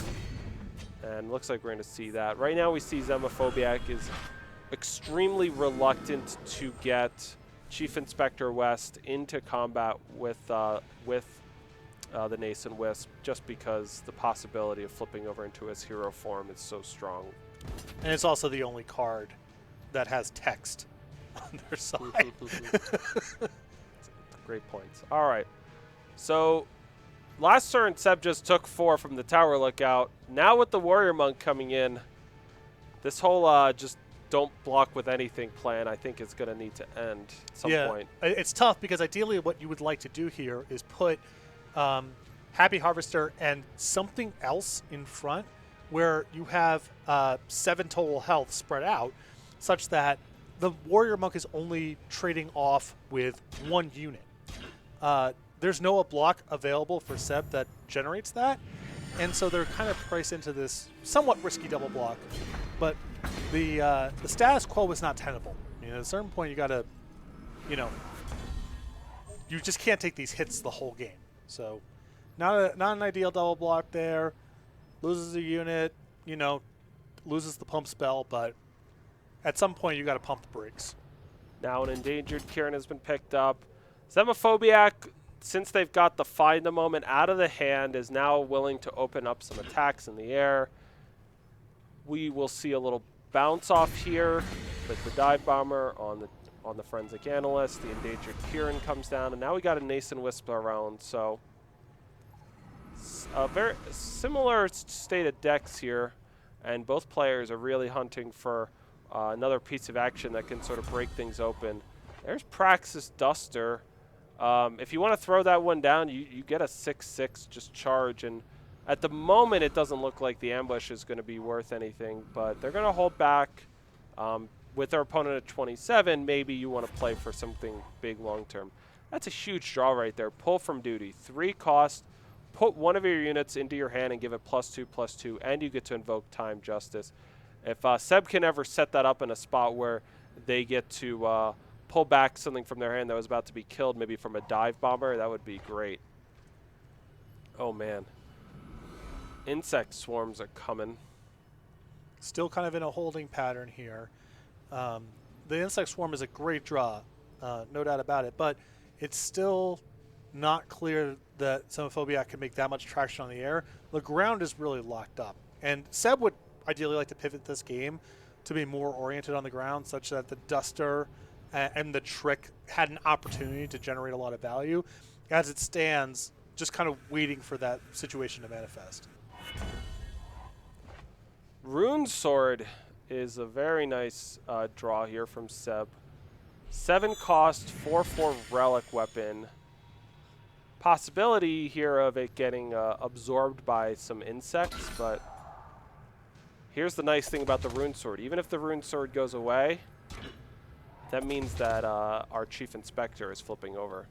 And looks like we're going to see that. Right now we see Xenophobiac is extremely reluctant to get Chief Inspector West into combat with the Nascent Wisp, just because the possibility of flipping over into his hero form is so strong. And it's also the only card that has text on their side. Great points. All right. So last turn, Seb just took 4 from the tower lookout. Now with the Warrior Monk coming in, this whole just don't block with anything plan, I think, is going to need to end at some point. It's tough because ideally what you would like to do here is put Happy Harvester and something else in front where you have 7 total health spread out such that the Warrior Monk is only trading off with 1 unit. There's no block available for Seb that generates that, and so they're kind of priced into this somewhat risky double block. But the status quo was not tenable. I mean, at a certain point, you got to, you just can't take these hits the whole game. So, not an ideal double block there. Loses a unit, loses the pump spell, but at some point you got to pump the brakes. Now an endangered Kieran has been picked up. Zemophobiac, since they've got the Find a Moment out of the hand, is now willing to open up some attacks in the air. We will see a little bounce off here with the Dive Bomber on the Forensic Analyst. The endangered Kieran comes down, and now we got a Nascent Wisp around, so a very similar state of decks here, and both players are really hunting for another piece of action that can sort of break things open. There's Praxis Duster. If you want to throw that one down, you get a 6/6 just charge, and at the moment it doesn't look like the ambush is going to be worth anything, but they're going to hold back. With their opponent at 27, maybe you want to play for something big long term. That's a huge draw right there. Pull from duty. 3 cost. Put one of your units into your hand and give it +2/+2, and you get to invoke Time Justice. If Seb can ever set that up in a spot where they get to pull back something from their hand that was about to be killed, maybe from a Dive Bomber, that would be great. Oh, man. Insect swarms are coming. Still kind of in a holding pattern here. The Insect Swarm is a great draw, no doubt about it, but it's still not clear that Xenophobia can make that much traction on the air. The ground is really locked up, and Seb would ideally like to pivot this game to be more oriented on the ground, such that the Duster and the Trick had an opportunity to generate a lot of value. As it stands, just kind of waiting for that situation to manifest. Rune Sword is a very nice draw here from Seb. 7 cost, 4/4 relic weapon. Possibility here of it getting absorbed by some insects, but here's the nice thing about the Rune Sword. Even if the Rune Sword goes away, that means that our Chief Inspector is flipping over.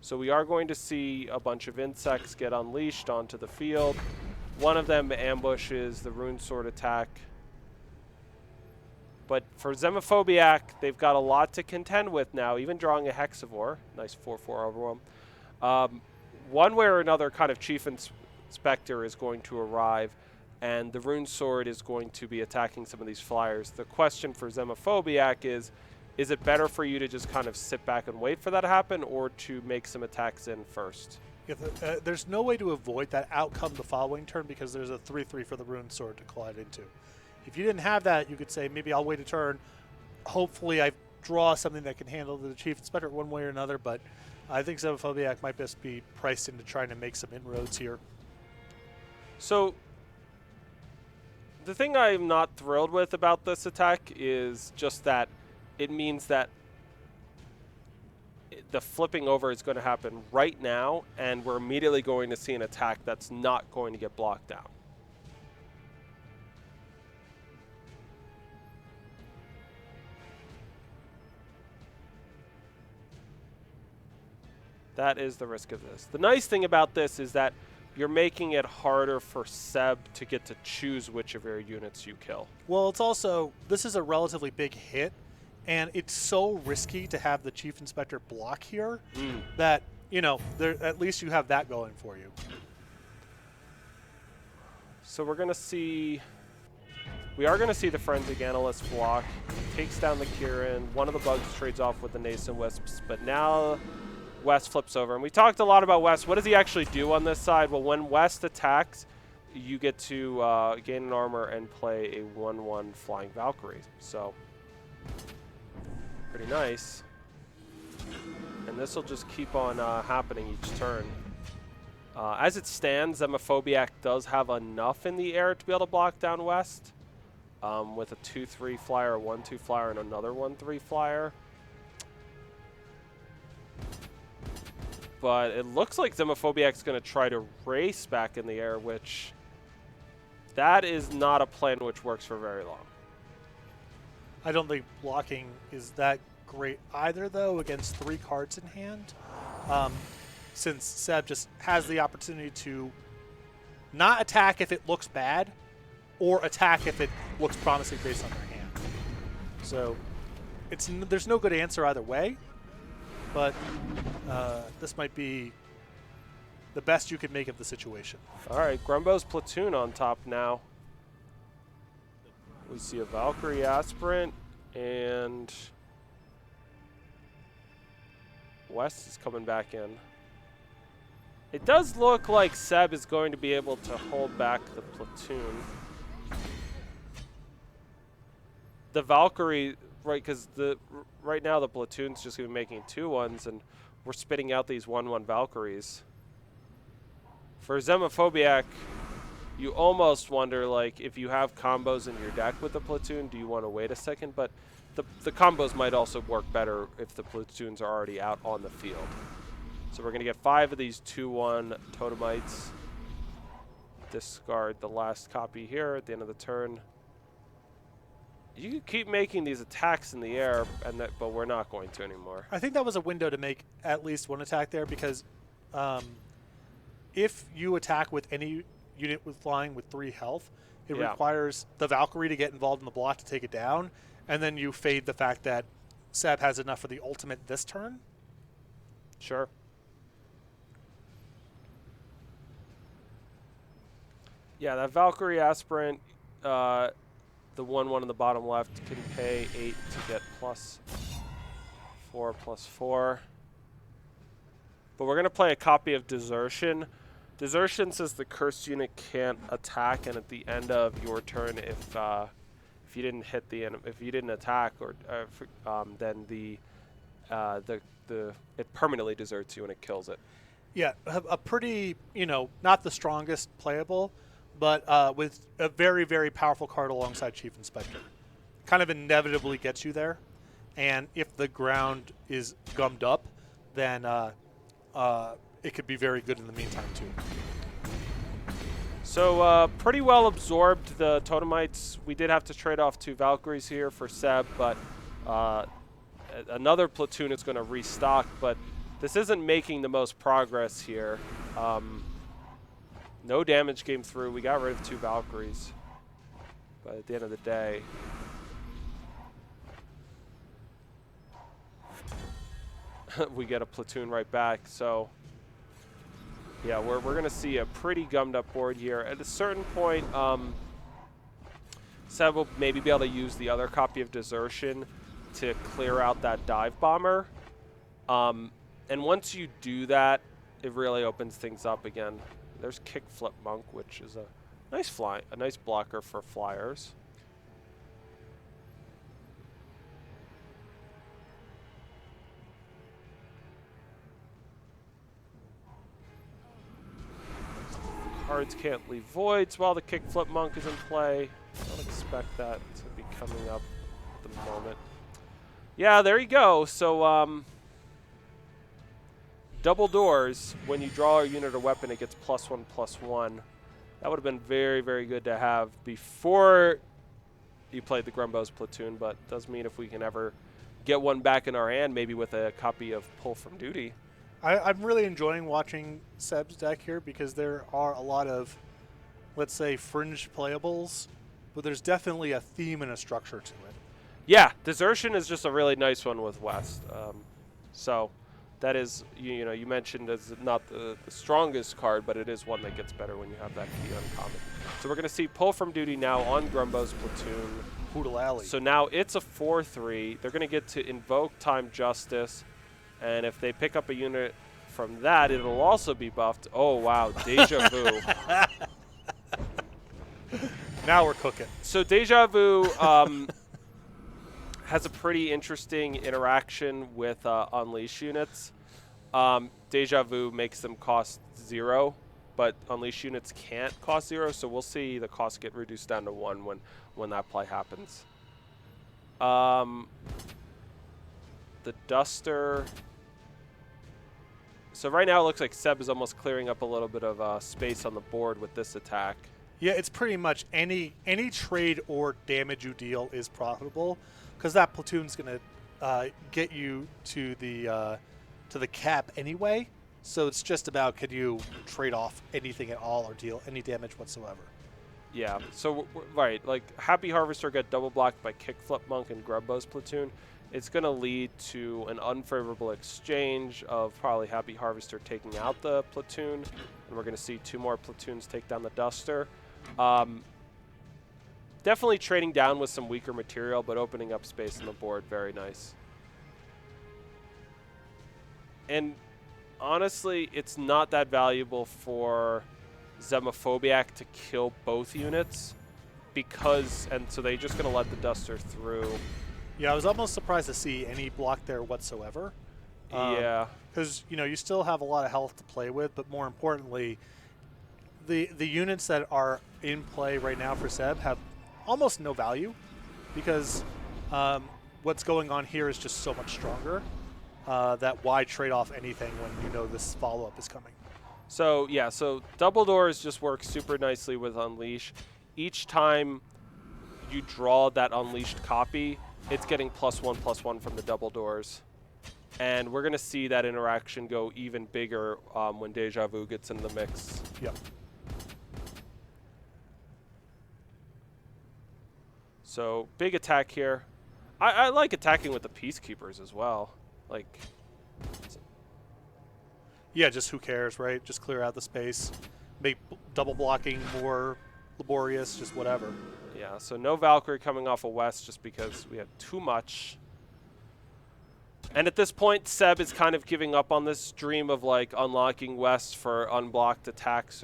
So we are going to see a bunch of insects get unleashed onto the field. One of them ambushes the Rune Sword attack. But for Xenophobiac, they've got a lot to contend with now, even drawing a Hexivore. Nice 4/4 overwhelm. One way or another kind of Chief Inspector is going to arrive, and the Rune Sword is going to be attacking some of these flyers. The question for Xenophobiac is it better for you to just kind of sit back and wait for that to happen, or to make some attacks in first? There's no way to avoid that outcome the following turn because there's a 3/3 for the Rune Sword to collide into. If you didn't have that, you could say, maybe I'll wait a turn. Hopefully I draw something that can handle the Chief Inspector one way or another, but I think Xenophobiac might best be priced into trying to make some inroads here. So the thing I'm not thrilled with about this attack is just that it means that the flipping over is going to happen right now, and we're immediately going to see an attack that's not going to get blocked down. That is the risk of this. The nice thing about this is that you're making it harder for Seb to get to choose which of your units you kill. Well, it's also, this is a relatively big hit, and it's so risky to have the Chief Inspector block here that, at least you have that going for you. So we are going to see the Forensic Analyst block. Takes down the Kieran. One of the bugs trades off with the Nascent Wisps, but now West flips over. And we talked a lot about West. What does he actually do on this side? Well, when West attacks, you get to gain an armor and play a 1/1 Flying Valkyrie. So Pretty nice. And this will just keep on happening each turn. As it stands, Zemophobiac does have enough in the air to be able to block down West with a 2-3 flyer, a 1-2 flyer, and another 1-3 flyer. But it looks like Zemophobiac's going to try to race back in the air, which that is not a plan which works for very long. I don't think blocking is that great either, though, against 3 cards in hand. Since Seb just has the opportunity to not attack if it looks bad, or attack if it looks promising based on their hand. So there's no good answer either way, but this might be the best you could make of the situation. All right, Grumbo's platoon on top now. We see a Valkyrie Aspirant, and West is coming back in. It does look like Seb is going to be able to hold back the platoon. The Valkyrie, right, because right now the platoon's just going to be making 2-1s, and we're spitting out these 1-1 Valkyries. For Zemophobiac, you almost wonder, like, if you have combos in your deck with the platoon, do you want to wait a second? But the combos might also work better if the platoons are already out on the field. So we're going to get 5 of these 2-1 Totemites. Discard the last copy here at the end of the turn. You can keep making these attacks in the air, but we're not going to anymore. I think that was a window to make at least one attack there, because if you attack with any unit with flying with 3 health, it requires the Valkyrie to get involved in the block to take it down, and then you fade the fact that Seb has enough for the ultimate this turn. Sure. Yeah, that Valkyrie Aspirant, the 1-1 in the bottom left, can pay 8 to get +4/+4. But we're going to play a copy of Desertion. Desertion says the cursed unit can't attack, and at the end of your turn, if you didn't hit the if you didn't attack, or then it permanently deserts you and it kills it. Yeah, a pretty, not the strongest playable, but with a very, very powerful card alongside Chief Inspector. Kind of inevitably gets you there, and if the ground is gummed up, then it could be very good in the meantime too. So pretty well absorbed the Totemites. We did have to trade off 2 Valkyries here for Seb, but another platoon is going to restock, but this isn't making the most progress here. No damage came through. We got rid of 2 Valkyries. But at the end of the day, we get a platoon right back. So yeah, we're going to see a pretty gummed up board here. At a certain point, Seb will maybe be able to use the other copy of Desertion to clear out that dive bomber. And once you do that, it really opens things up again. There's Kickflip Monk, which is a nice blocker for flyers. Cards can't leave voids while the Kickflip Monk is in play. I don't expect that to be coming up at the moment. Yeah, there you go. So, double doors. When you draw a unit or weapon, it gets +1/+1. That would have been very, very good to have before you played the Grumbo's platoon, but does mean if we can ever get one back in our hand, maybe with a copy of Pull from Duty. I'm really enjoying watching Seb's deck here, because there are a lot of, let's say, fringe playables, but there's definitely a theme and a structure to it. Yeah, Desertion is just a really nice one with West. So that is, you mentioned as not the strongest card, but it is one that gets better when you have that key uncommon. So we're going to see Pull from Duty now on Grumbo's platoon. Poodle Alley. So now it's a 4/3. They're going to get to invoke Time Justice, and if they pick up a unit from that, it'll also be buffed. Oh, wow, Deja Vu. Now we're cooking. So Deja Vu has a pretty interesting interaction with Unleash units. Deja Vu makes them cost 0, but Unleash units can't cost 0, so we'll see the cost get reduced down to 1 when that play happens. The Duster. So right now it looks like Seb is almost clearing up a little bit of space on the board with this attack. Yeah, it's pretty much any trade or damage you deal is profitable, because that platoon's going to get you to the cap anyway. So it's just about, can you trade off anything at all or deal any damage whatsoever. Yeah, so right, like Happy Harvester got double blocked by Kickflip Monk and Grubbo's platoon. It's going to lead to an unfavorable exchange of probably Happy Harvester taking out the platoon, and we're going to see 2 more platoons take down the Duster. Definitely trading down with some weaker material, but opening up space on the board, very nice. And honestly, it's not that valuable for Xenophobiac to kill both units, because, and so they're just going to let the Duster through. Yeah, I was almost surprised to see any block there whatsoever. Yeah. Because, you still have a lot of health to play with, but more importantly, the units that are in play right now for Seb have almost no value, because what's going on here is just so much stronger that why trade off anything when this follow-up is coming. So, yeah, so Double Doors just works super nicely with Unleash. Each time you draw that Unleashed copy, it's getting +1/+1 from the Double Doors. And we're going to see that interaction go even bigger when Deja Vu gets in the mix. Yep. So, big attack here. I like attacking with the Peacekeepers as well. Like, yeah, just who cares, right? Just clear out the space. Make double blocking more laborious, just whatever. yeah, so no Valkyrie coming off of West just because we had too much. And at this point, Seb is kind of giving up on this dream of like unlocking West for unblocked attacks,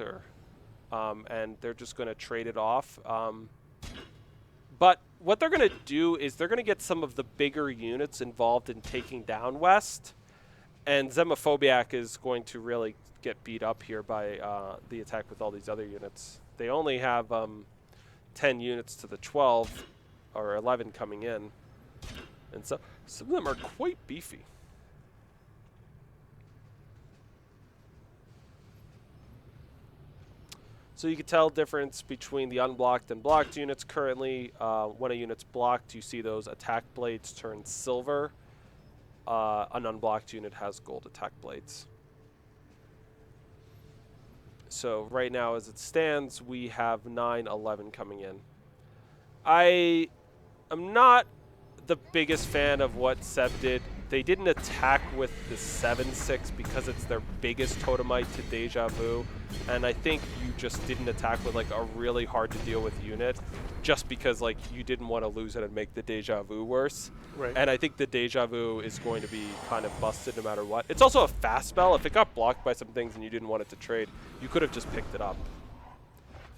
and they're just going to trade it off. But what they're going to do is they're going to get some of the bigger units involved in taking down West, and Xenophobiac is going to really get beat up here by the attack with all these other units. They only have 10 units to the 12 or 11 coming in, and so some of them are quite beefy. So you can tell difference between the unblocked and blocked units currently. When a unit's blocked, you see those attack blades turn silver. An unblocked unit has gold attack blades. So right now as it stands, we have 9/11 coming in. I am not the biggest fan of what Seb did. They didn't attack with the 7/6 because it's their biggest totemite to Deja Vu, and I think you just didn't attack with like a really hard to deal with unit just because like you didn't want to lose it and make the Deja Vu worse. Right. And I think the Deja Vu is going to be kind of busted no matter what. It's also a fast spell. If it got blocked by some things and you didn't want it to trade, you could have just picked it up.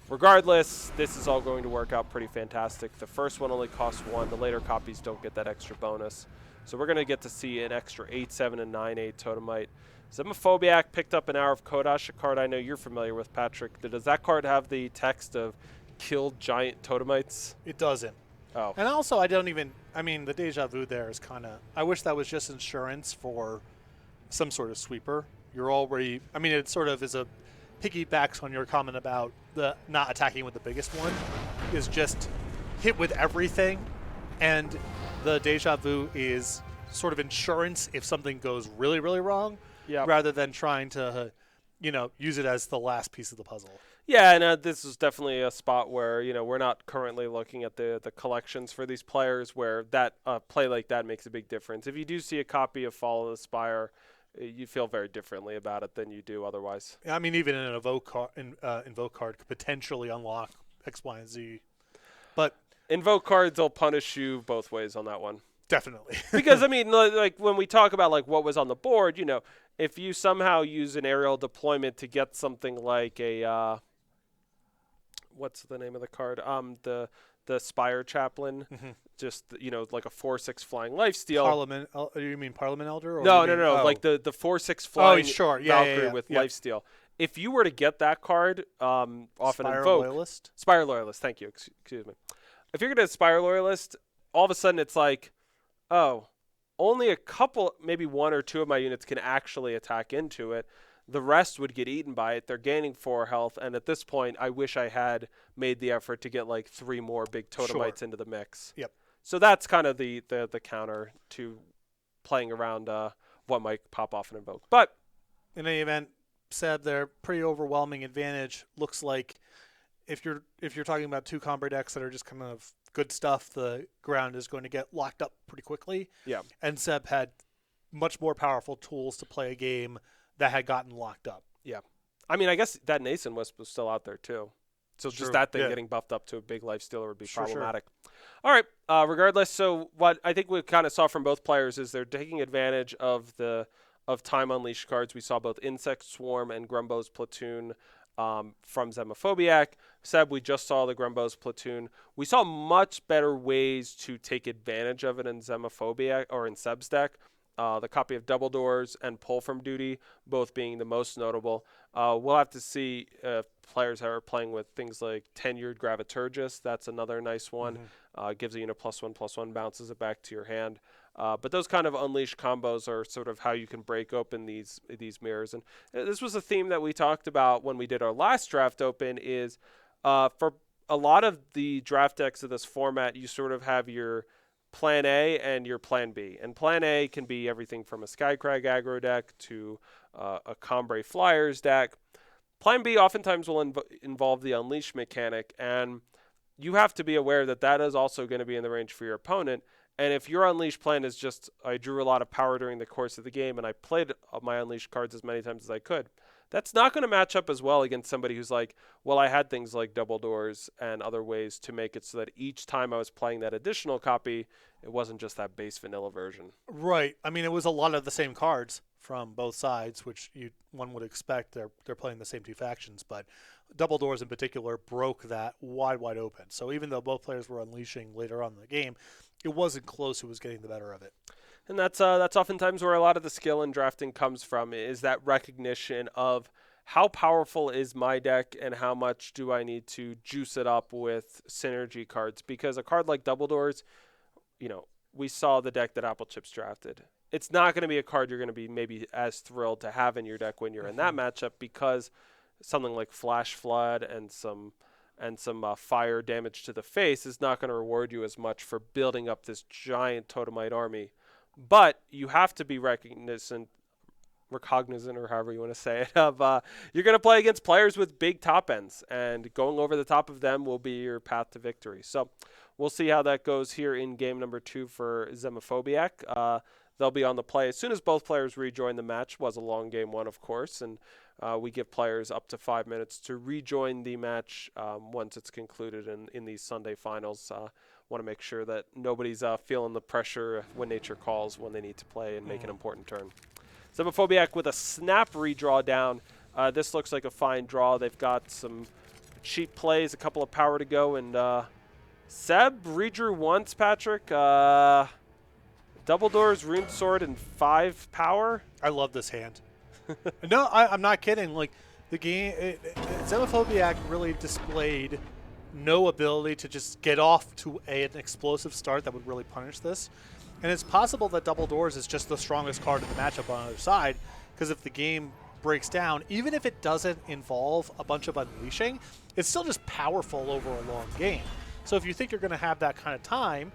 Regardless, this is all going to work out pretty fantastic. The first one only costs 1. The later copies don't get that extra bonus. So we're going to get to see an extra 8/7 and 9/8 Totemite. Xenophobiac picked up an Hour of Kodash, a card I know you're familiar with, Patrick. Does that card have the text of killed giant Totemites? It doesn't. Oh. And also, the Deja Vu there is kind of, I wish that was just insurance for some sort of sweeper. You're already, it sort of is a piggybacks on your comment about the not attacking with the biggest one, is just hit with everything, and the Deja Vu is sort of insurance if something goes really, really wrong, rather than trying to, use it as the last piece of the puzzle. Yeah, and this is definitely a spot where, we're not currently looking at the collections for these players where that play like that makes a big difference. If you do see a copy of Follow the Spire, you feel very differently about it than you do otherwise. Even an invoke card could potentially unlock X, Y, and Z. But invoke cards will punish you both ways on that one. Definitely. Because, like when we talk about like what was on the board, if you somehow use an aerial deployment to get something like a what's the name of the card? the Spire Chaplain, Mm-hmm. just like a 4/6 flying lifesteal. Parliament? You mean Parliament Elder? Or No, you no, mean, no, oh. like the 4/6 Oh, flying sure. Yeah, Valkyrie with Yep. lifesteal. If you were to get that card, often Spire invoke Loyalist? Spire Loyalist. Thank you. Excuse me. If you're going to Spire Loyalist, all of a sudden it's like, oh, only a couple, maybe one or two of my units can actually attack into it. The rest would get eaten by it. They're gaining 4 health, and at this point, I wish I had made the effort to get like 3 more big Totemites into the mix. Yep. So that's kind of the counter to playing around what might pop off and invoke. But in any event, Seb, their pretty overwhelming advantage looks like if you're talking about 2 combo decks that are just kind of good stuff, the ground is going to get locked up pretty quickly. Yeah. And Seb had much more powerful tools to play a game that had gotten locked up. Yeah. I mean, I guess that Nason Wisp was still out there too. So just that thing getting buffed up to a big life stealer would be problematic. All right. Regardless, so what I think we kind of saw from both players is they're taking advantage of Time Unleashed cards. We saw both Insect Swarm and Grumbo's Platoon from Xenophobiac. Seb, we just saw the Grumbo's Platoon. We saw much better ways to take advantage of it in Xenophobiac or in Seb's deck. The copy of Double Doors and Pull from Duty, both being the most notable. We'll have to see if players are playing with things like Tenured Graviturgist. That's another nice one. Gives a unit +1/+1, bounces it back to your hand. But those kind of unleashed combos are sort of how you can break open these mirrors. And this was a theme that we talked about when we did our last draft open is for a lot of the draft decks of this format, you sort of have your Plan A and your Plan B. And Plan A can be everything from a Skycrag aggro deck to a Combray Flyers deck. Plan B oftentimes will involve the Unleash mechanic, and you have to be aware that that is also going to be in the range for your opponent. And if your Unleash plan is just, I drew a lot of power during the course of the game and I played my Unleash cards as many times as I could, that's not going to match up as well against somebody who's like, well, I had things like Double Doors and other ways to make it so that each time I was playing that additional copy, it wasn't just that base vanilla version. Right. I mean, it was a lot of the same cards from both sides, which one would expect. They're playing the same 2 factions, but Double Doors in particular broke that wide open. So even though both players were unleashing later on in the game, it wasn't close who was getting the better of it. And that's oftentimes where a lot of the skill in drafting comes from, is that recognition of how powerful is my deck and how much do I need to juice it up with synergy cards. Because a card like Double Doors, we saw the deck that Apple Chips drafted. It's not going to be a card you're going to be maybe as thrilled to have in your deck when you're in that matchup, because something like Flash Flood and some fire damage to the face is not going to reward you as much for building up this giant Totemite army. But you have to be recognizant, or however you want to say it, of you're going to play against players with big top ends, and going over the top of them will be your path to victory. So we'll see how that goes here in game number 2 for Xenophobiac. They'll be on the play as soon as both players rejoin the match. It was a long game 1, of course, and we give players up to 5 minutes to rejoin the match once it's concluded in these Sunday finals. Want to make sure that nobody's feeling the pressure when nature calls when they need to play and make an important turn. Xenophobiac with a snap redraw down. This looks like a fine draw. They've got some cheap plays, a couple of power to go, and Seb redrew once, Patrick. Double Doors, Rune Sword, and 5 power. I love this hand. No, I'm not kidding. Like, the game, Xenophobiac really displayed no ability to just get off to an explosive start that would really punish this. And it's possible that Double Doors is just the strongest card in the matchup on the other side, because if the game breaks down, even if it doesn't involve a bunch of unleashing, it's still just powerful over a long game. So if you think you're going to have that kind of time,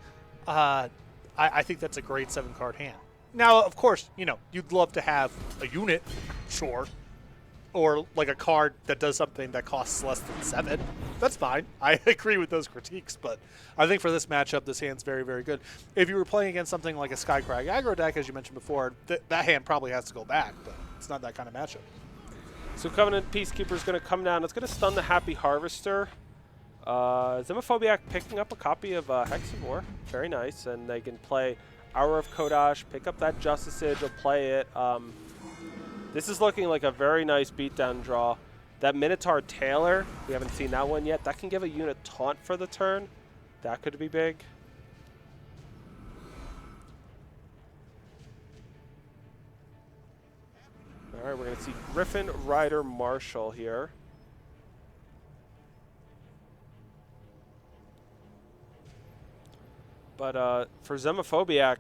I think that's a great 7-card hand. Now, of course, you'd love to have a unit, sure, or like a card that does something that costs less than 7. That's fine. I agree with those critiques, but I think for this matchup, this hand's very, very good. If you were playing against something like a Skycrag aggro deck, as you mentioned before, that hand probably has to go back, but it's not that kind of matchup. So Covenant Peacekeeper is going to come down. It's going to stun the Happy Harvester. Xenophobiac picking up a copy of Hexivore. Very nice. And they can play Hour of Kodash, pick up that Justice Age, will play it. This is looking like a very nice beatdown draw. That Minotaur Tailor, we haven't seen that one yet. That can give a unit taunt for the turn. That could be big. All right, we're going to see Griffin, Ryder, Marshall here. But for Xenophobiac,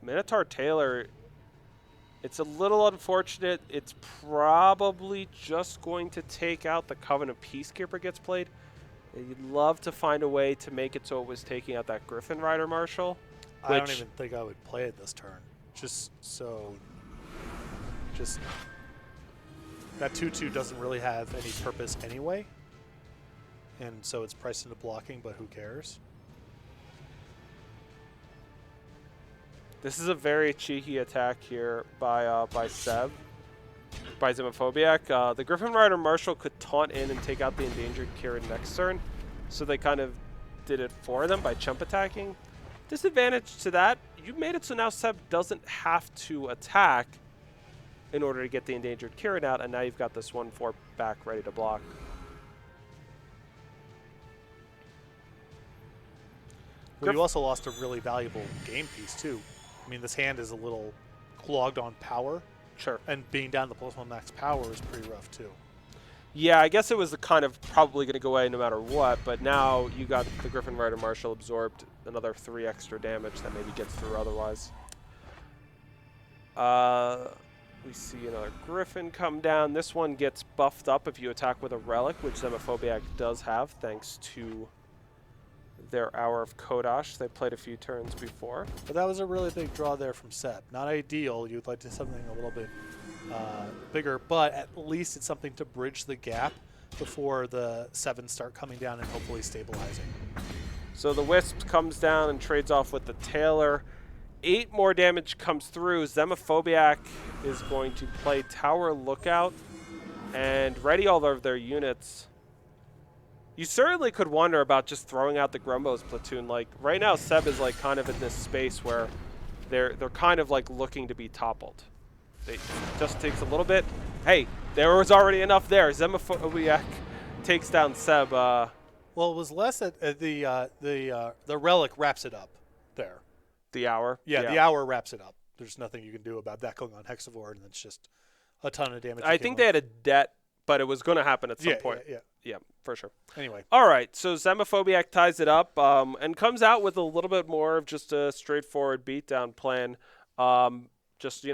Minotaur Taylor, it's a little unfortunate. It's probably just going to take out the Covenant Peacekeeper gets played. You'd love to find a way to make it so it was taking out that Griffin Rider Marshall. I don't even think I would play it this turn. Just that 2/2 doesn't really have any purpose anyway. And so it's priced into blocking, but who cares? This is a very cheeky attack here by Seb, by Xenophobiac. The Griffin Rider Marshall could taunt in and take out the endangered Kieran next turn, so they kind of did it for them by chump attacking. Disadvantage to that, you made it so now Seb doesn't have to attack in order to get the endangered Kieran out, and now you've got this 1/4 back ready to block. Well, you also lost a really valuable game piece too. I mean, this hand is a little clogged on power. Sure. And being down to +1 max power is pretty rough too. Yeah, I guess it was kind of probably going to go away no matter what, but now you got the Griffin Rider Marshall absorbed another 3 extra damage that maybe gets through otherwise. We see another Griffin come down. This one gets buffed up if you attack with a relic, which Xenophobiac does have thanks to their Hour of Kodash. They played a few turns before. But that was a really big draw there from Seb. Not ideal. You'd like to something a little bit bigger, but at least it's something to bridge the gap before the 7s start coming down and hopefully stabilizing. So the Wisp comes down and trades off with the Taylor. 8 more damage comes through. Xenophobiac is going to play Tower Lookout and ready all of their units. You certainly could wonder about just throwing out the Grumbo's platoon. Like right now, Seb is like kind of in this space where they're kind of like looking to be toppled. It just takes a little bit. Hey, there was already enough there. Xenophobiac takes down Seb. Well, it was less that the relic wraps it up there. The hour. Yeah, the hour wraps it up. There's nothing you can do about that going on Hexavore, and it's just a ton of damage. I think they had a debt, but it was going to happen at some point. Yeah, for sure. Anyway. All right, so Xenophobiac ties it up and comes out with a little bit more of just a straightforward beatdown plan. Just,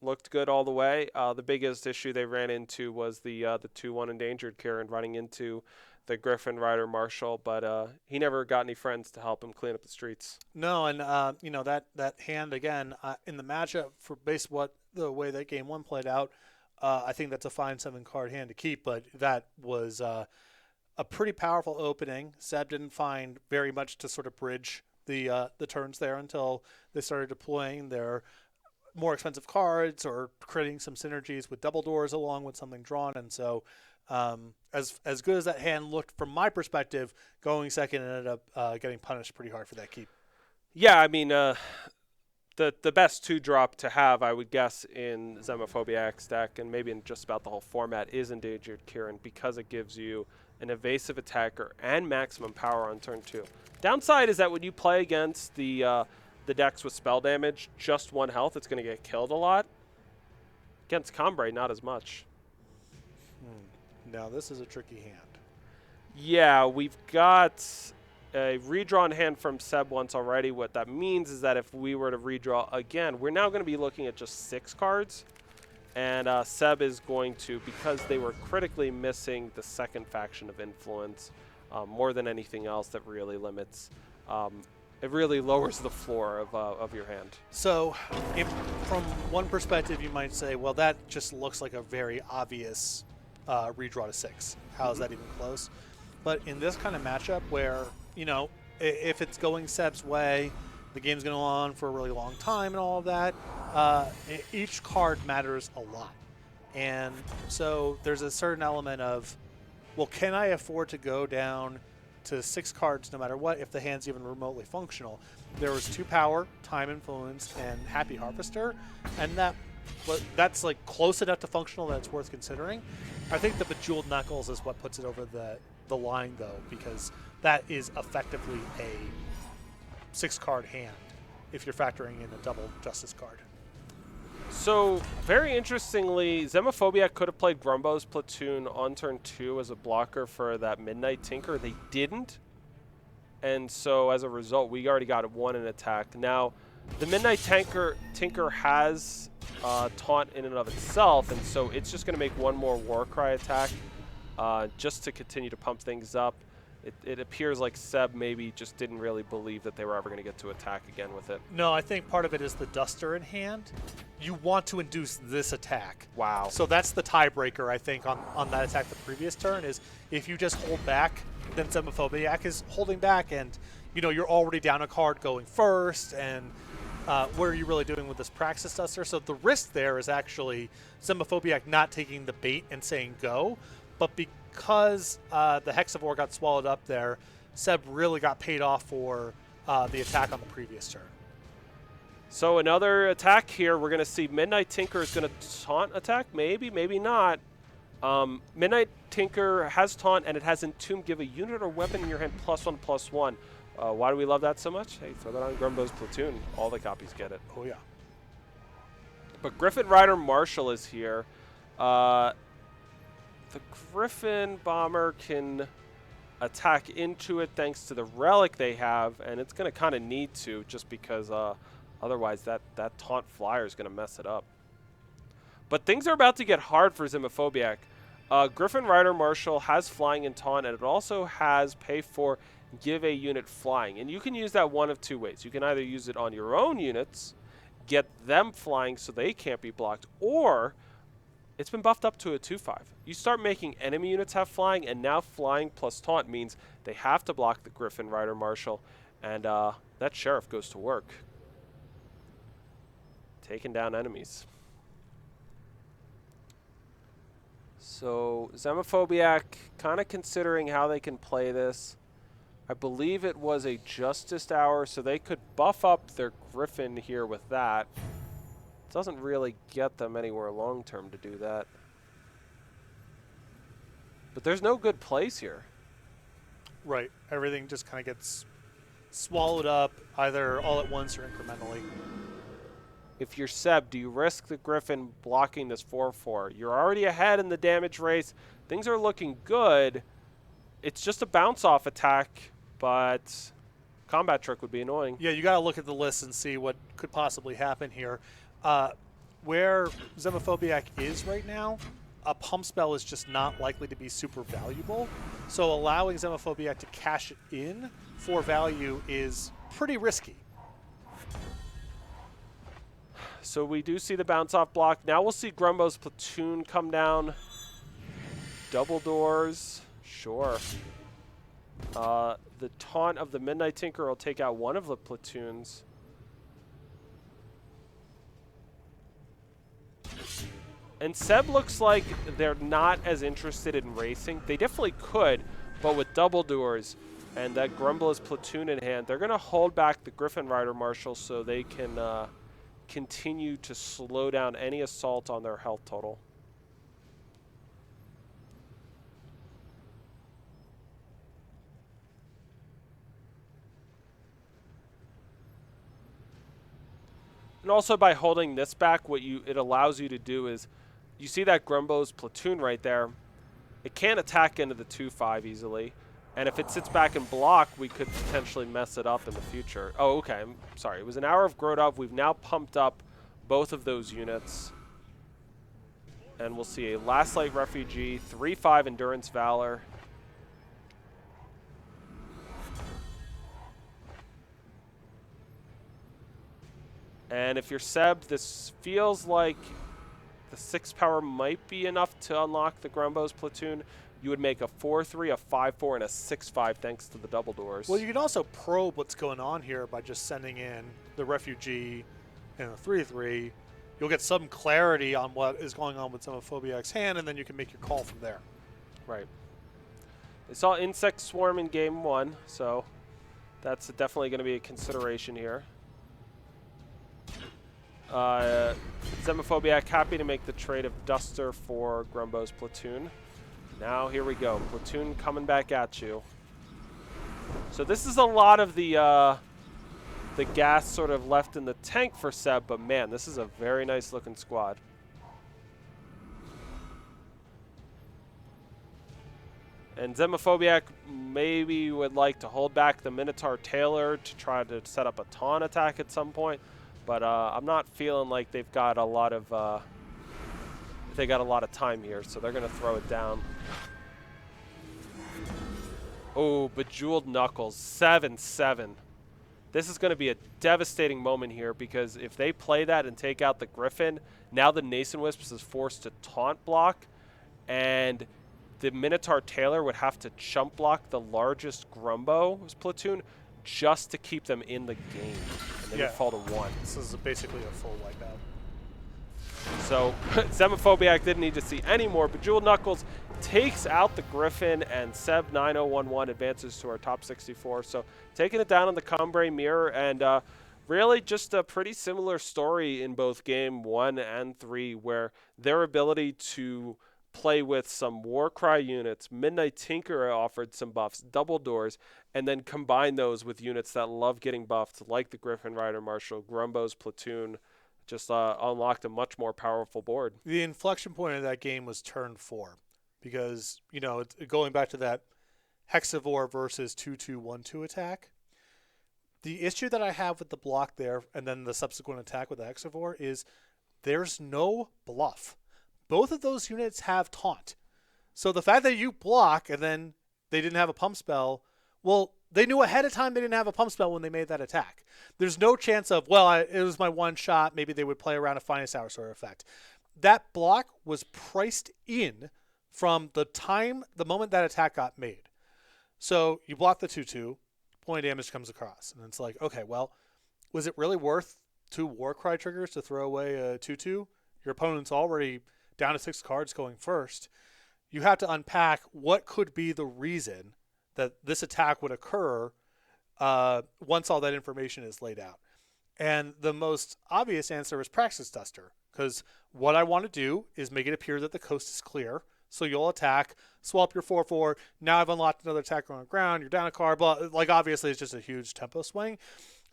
looked good all the way. The biggest issue they ran into was the 2/1 endangered Kieran running into the Griffin Rider Marshall, but he never got any friends to help him clean up the streets. No, and that hand again in the matchup for based the way that game 1 played out, I think that's a fine 7-card hand to keep. But that was a pretty powerful opening. Seb didn't find very much to sort of bridge the turns there until they started deploying their more expensive cards or creating some synergies with double doors along with something drawn, and so. As good as that hand looked from my perspective, going second ended up getting punished pretty hard for that keep. Yeah, I mean, the best 2-drop to have, I would guess, in Xenophobiac's deck, and maybe in just about the whole format, is Endangered Kieran, because it gives you an evasive attacker and maximum power on turn 2. Downside is that when you play against the decks with spell damage, just 1 health, it's going to get killed a lot. Against Cambrai, not as much. Now this is a tricky hand. Yeah, we've got a redrawn hand from Seb once already. What that means is that if we were to redraw again, we're now going to be looking at just 6 cards. And Seb is going to, because they were critically missing the second faction of influence, more than anything else that really limits, it really lowers the floor of your hand. So if from one perspective you might say, well, that just looks like a very obvious redraw to 6. How is that even close? But in this kind of matchup where, if it's going Seb's way, the game's going to go on for a really long time and all of that, each card matters a lot. And so there's a certain element of, well, can I afford to go down to 6 cards no matter what if the hand's even remotely functional? There was 2 power, Time Influence, and Happy Harvester, and that but that's like close enough to functional that it's worth considering. I think the Bejeweled Knuckles is what puts it over the line, though, because that is effectively a 6-card hand if you're factoring in a double Justice card. So, very interestingly, Xenophobia could have played Grumbo's Platoon on turn 2 as a blocker for that Midnight Tinker. They didn't. And so, as a result, we already got 1 in attack. Now, the Midnight Tinker has taunt in and of itself, and so it's just going to make 1 more Warcry attack just to continue to pump things up. It appears like Seb maybe just didn't really believe that they were ever going to get to attack again with it. No, I think part of it is the Duster in hand. You want to induce this attack. Wow. So that's the tiebreaker, I think, on that attack the previous turn, is if you just hold back, then Xenophobiac is holding back, and you're already down a card going first, and what are you really doing with this Praxis Duster? So the risk there is actually Xenophobiac not taking the bait and saying go, but because the Hexavore got swallowed up there, Seb really got paid off for the attack on the previous turn. So another attack here. We're going to see Midnight Tinker is going to taunt attack. Maybe, maybe not. Midnight Tinker has taunt, and it has Entomb. Give a unit or weapon in your hand +1/+1. Why do we love that so much? Hey, throw that on Grumbo's Platoon. All the copies get it. Oh, yeah. But Griffin Rider Marshal is here. The Griffin Bomber can attack into it thanks to the relic they have, and it's going to kind of need to just because otherwise that taunt flyer is going to mess it up. But things are about to get hard for Xenophobiac. Griffin Rider Marshal has flying and taunt, and it also has pay for give a unit flying. And you can use that one of 2 ways. You can either use it on your own units, get them flying so they can't be blocked, or it's been buffed up to a 2/5. You start making enemy units have flying, and now flying plus taunt means they have to block the Griffin Rider Marshal, and that Sheriff goes to work. Taking down enemies. So Xenophobiac kind of considering how they can play this. I believe it was a Justice Hour, so they could buff up their Griffin here with that. Doesn't really get them anywhere long term to do that. But there's no good place here. Right. Everything just kind of gets swallowed up either all at once or incrementally. If you're Seb, do you risk the Griffin blocking this 4/4? You're already ahead in the damage race. Things are looking good. It's just a bounce-off attack, but combat trick would be annoying. Yeah, you got to look at the list and see what could possibly happen here. Where Xenophobiac is right now, a pump spell is just not likely to be super valuable. So allowing Xenophobiac to cash it in for value is pretty risky. So we do see the bounce-off block. Now we'll see Grumbo's Platoon come down. Double doors. Sure. The taunt of the Midnight Tinker will take out one of the platoons. And Seb looks like they're not as interested in racing. They definitely could, but with double doors and that Grumbo's Platoon in hand, they're going to hold back the Griffin Rider Marshal so they can continue to slow down any assault on their health total. And also by holding this back, it allows you to do is, you see that Grumbo's Platoon right there. It can't attack into the 2/5 easily. And if it sits back and block, we could potentially mess it up in the future. Oh, okay. I'm sorry. It was an hour of Grodov. We've now pumped up both of those units. And we'll see a Last Light Refugee, 3/5 Endurance Valor. And if you're Seb, this feels like the 6 power might be enough to unlock the Grumbo's Platoon. You would make a 4/3, a 5/4, and a 6/5 thanks to the double doors. Well, you can also probe what's going on here by just sending in the Refugee and the 3/3. You'll get some clarity on what is going on with Xenophobiac's hand, and then you can make your call from there. Right. They saw Insect Swarm in game 1, so that's definitely going to be a consideration here. Uh, Zemophobiac happy to make the trade of Duster for Grumbo's Platoon. Now here we go. Platoon coming back at you. So this is a lot of the gas sort of left in the tank for Seb, but man, this is a very nice looking squad. And Zemophobiac maybe would like to hold back the Minotaur Taylor to try to set up a taunt attack at some point, but I'm not feeling like they've got a lot of time here, so they're gonna throw it down. Oh, Bejeweled Knuckles, 7-7. This is going to be a devastating moment here because if they play that and take out the Griffin, now the Nason Wisps is forced to taunt block, and the Minotaur Taylor would have to chump block the largest Grumbo's platoon just to keep them in the game, and they would fall to 1. This is basically a full wipeout. So Zemophobiac didn't need to see any more. Bejeweled Knuckles takes out the Griffin, and Seb 9011 advances to our top 64. So taking it down on the Cambrai Mirror, and really just a pretty similar story in both game 1 and 3, where their ability to play with some Warcry units, Midnight Tinker offered some buffs, Double Doors, and then combine those with units that love getting buffed, like the Griffin Rider Marshal, Grumbo's Platoon, just unlocked a much more powerful board. The inflection point of that game was turn 4 because, going back to that Hexavore versus 2-2-1-2 attack, the issue that I have with the block there and then the subsequent attack with the Hexavore is there's no bluff. Both of those units have taunt. So the fact that you block and then they didn't have a pump spell, well, they knew ahead of time they didn't have a pump spell when they made that attack. There's no chance of, it was my one shot, maybe they would play around a Finest Hour sort of effect. That block was priced in from the moment that attack got made. So you block the 2-2, point of damage comes across. And it's like, okay, well, was it really worth 2 Warcry triggers to throw away a 2-2? Your opponent's already down to 6 cards going first. You have to unpack what could be the reason that this attack would occur once all that information is laid out. And the most obvious answer is Praxis Duster, because what I want to do is make it appear that the coast is clear. So you'll attack, swap your 4-4. Now I've unlocked another attack on the ground. You're down a card. But obviously, it's just a huge tempo swing.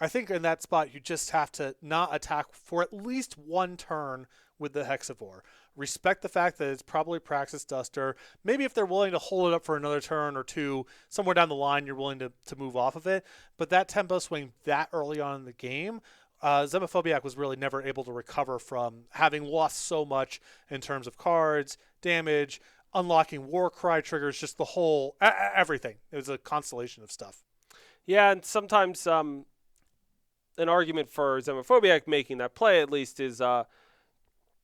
I think in that spot, you just have to not attack for at least one turn with the Hexavore. Respect the fact that it's probably Praxis Duster. Maybe if they're willing to hold it up for another turn or two, somewhere down the line, you're willing to move off of it. But that tempo swing that early on in the game, Zemophobiac was really never able to recover from having lost so much in terms of cards, damage, unlocking Warcry triggers, just the whole, everything. It was a constellation of stuff. Yeah, and sometimes an argument for Zemophobiac making that play, at least, is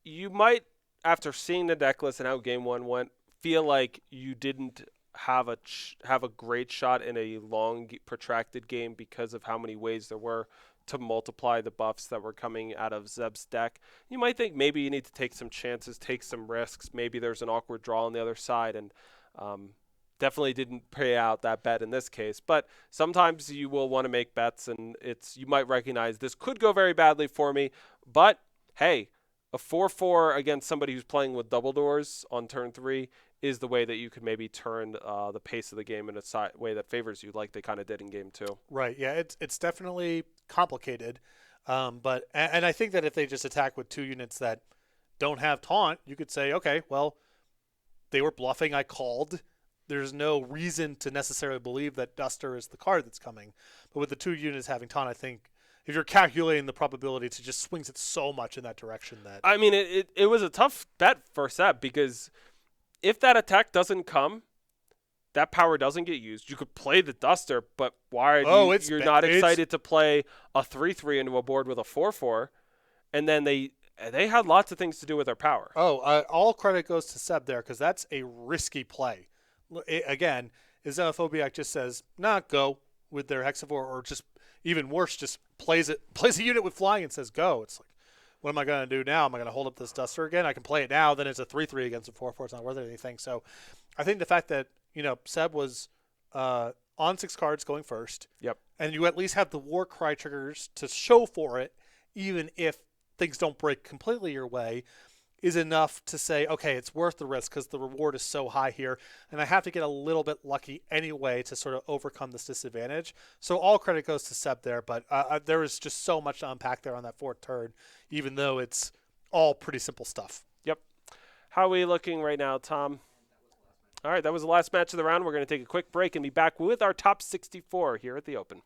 you might, after seeing the deck list and how game 1 went, feel like you didn't have a great shot in a long, protracted game because of how many ways there were to multiply the buffs that were coming out of Zeb's deck. You might think maybe you need to take some chances, take some risks. Maybe there's an awkward draw on the other side, and definitely didn't pay out that bet in this case. But sometimes you will want to make bets, and you might recognize this could go very badly for me. But hey, a 4-4 against somebody who's playing with double doors on turn 3 is the way that you could maybe turn the pace of the game in a way that favors you, like they kind of did in game 2. Right. Yeah. It's definitely complicated, but I think that if they just attack with 2 units that don't have taunt, you could say, okay, well, they were bluffing. I called. There's no reason to necessarily believe that Duster is the card that's coming. But with the 2 units having taunt, I think if you're calculating the probability, it just swings it so much in that direction that. I mean, it was a tough bet for Seb because if that attack doesn't come, that power doesn't get used. You could play the Duster, but why are you're not excited to play a 3-3 into a board with a 4-4? And then they had lots of things to do with their power. All credit goes to Seb there because that's a risky play. Again, Zemophobiac just says, go with their Hexavore, or just even worse, just plays a unit with flying and says go. It's like, what am I going to do now? Am I going to hold up this Duster again? I can play it now. Then it's a 3-3 against a 4-4. It's not worth anything. So I think the fact that, Seb was on 6 cards going first. Yep. And you at least have the Warcry triggers to show for it, even if things don't break completely your way, is enough to say, okay, it's worth the risk because the reward is so high here, and I have to get a little bit lucky anyway to sort of overcome this disadvantage. So all credit goes to Seb there, but there is just so much to unpack there on that fourth turn, even though it's all pretty simple stuff. Yep. How are we looking right now, Tom? All right, that was the last match of the round. We're going to take a quick break and be back with our top 64 here at the Open.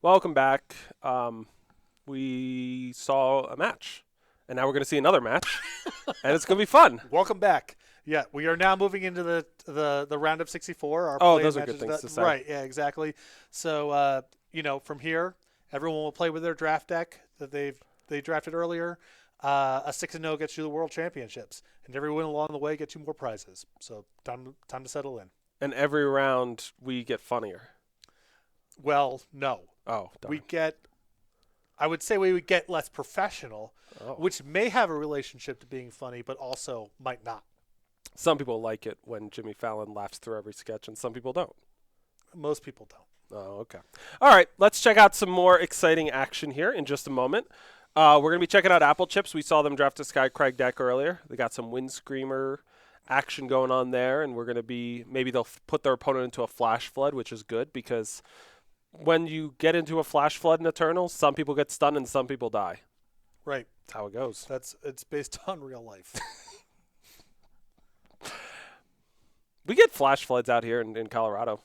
Welcome back. We saw a match, and now we're going to see another match, and it's going to be fun. Welcome back. Yeah, we are now moving into the round of 64. Our Oh, play those are matches good things to say. Right, yeah, exactly. So, from here, everyone will play with their draft deck that they drafted earlier. A 6-0 gets you the World Championships, and everyone along the way gets you more prizes. So, time to settle in. And every round, we get funnier. Well, no. Oh, darn. I would say we would get less professional, Oh. which may have a relationship to being funny, but also might not. Some people like it when Jimmy Fallon laughs through every sketch, and some people don't. Most people don't. Oh, okay. All right, let's check out some more exciting action here in just a moment. We're going to be checking out Apple Chips. We saw them draft a Sky Craig deck earlier. They got some Wind Screamer action going on there, and we're going to be, maybe they'll put their opponent into a Flash Flood, which is good because when you get into a Flash Flood in Eternals, some people get stunned and some people die. Right. That's how it goes. It's based on real life. We get Flash Floods out here in Colorado.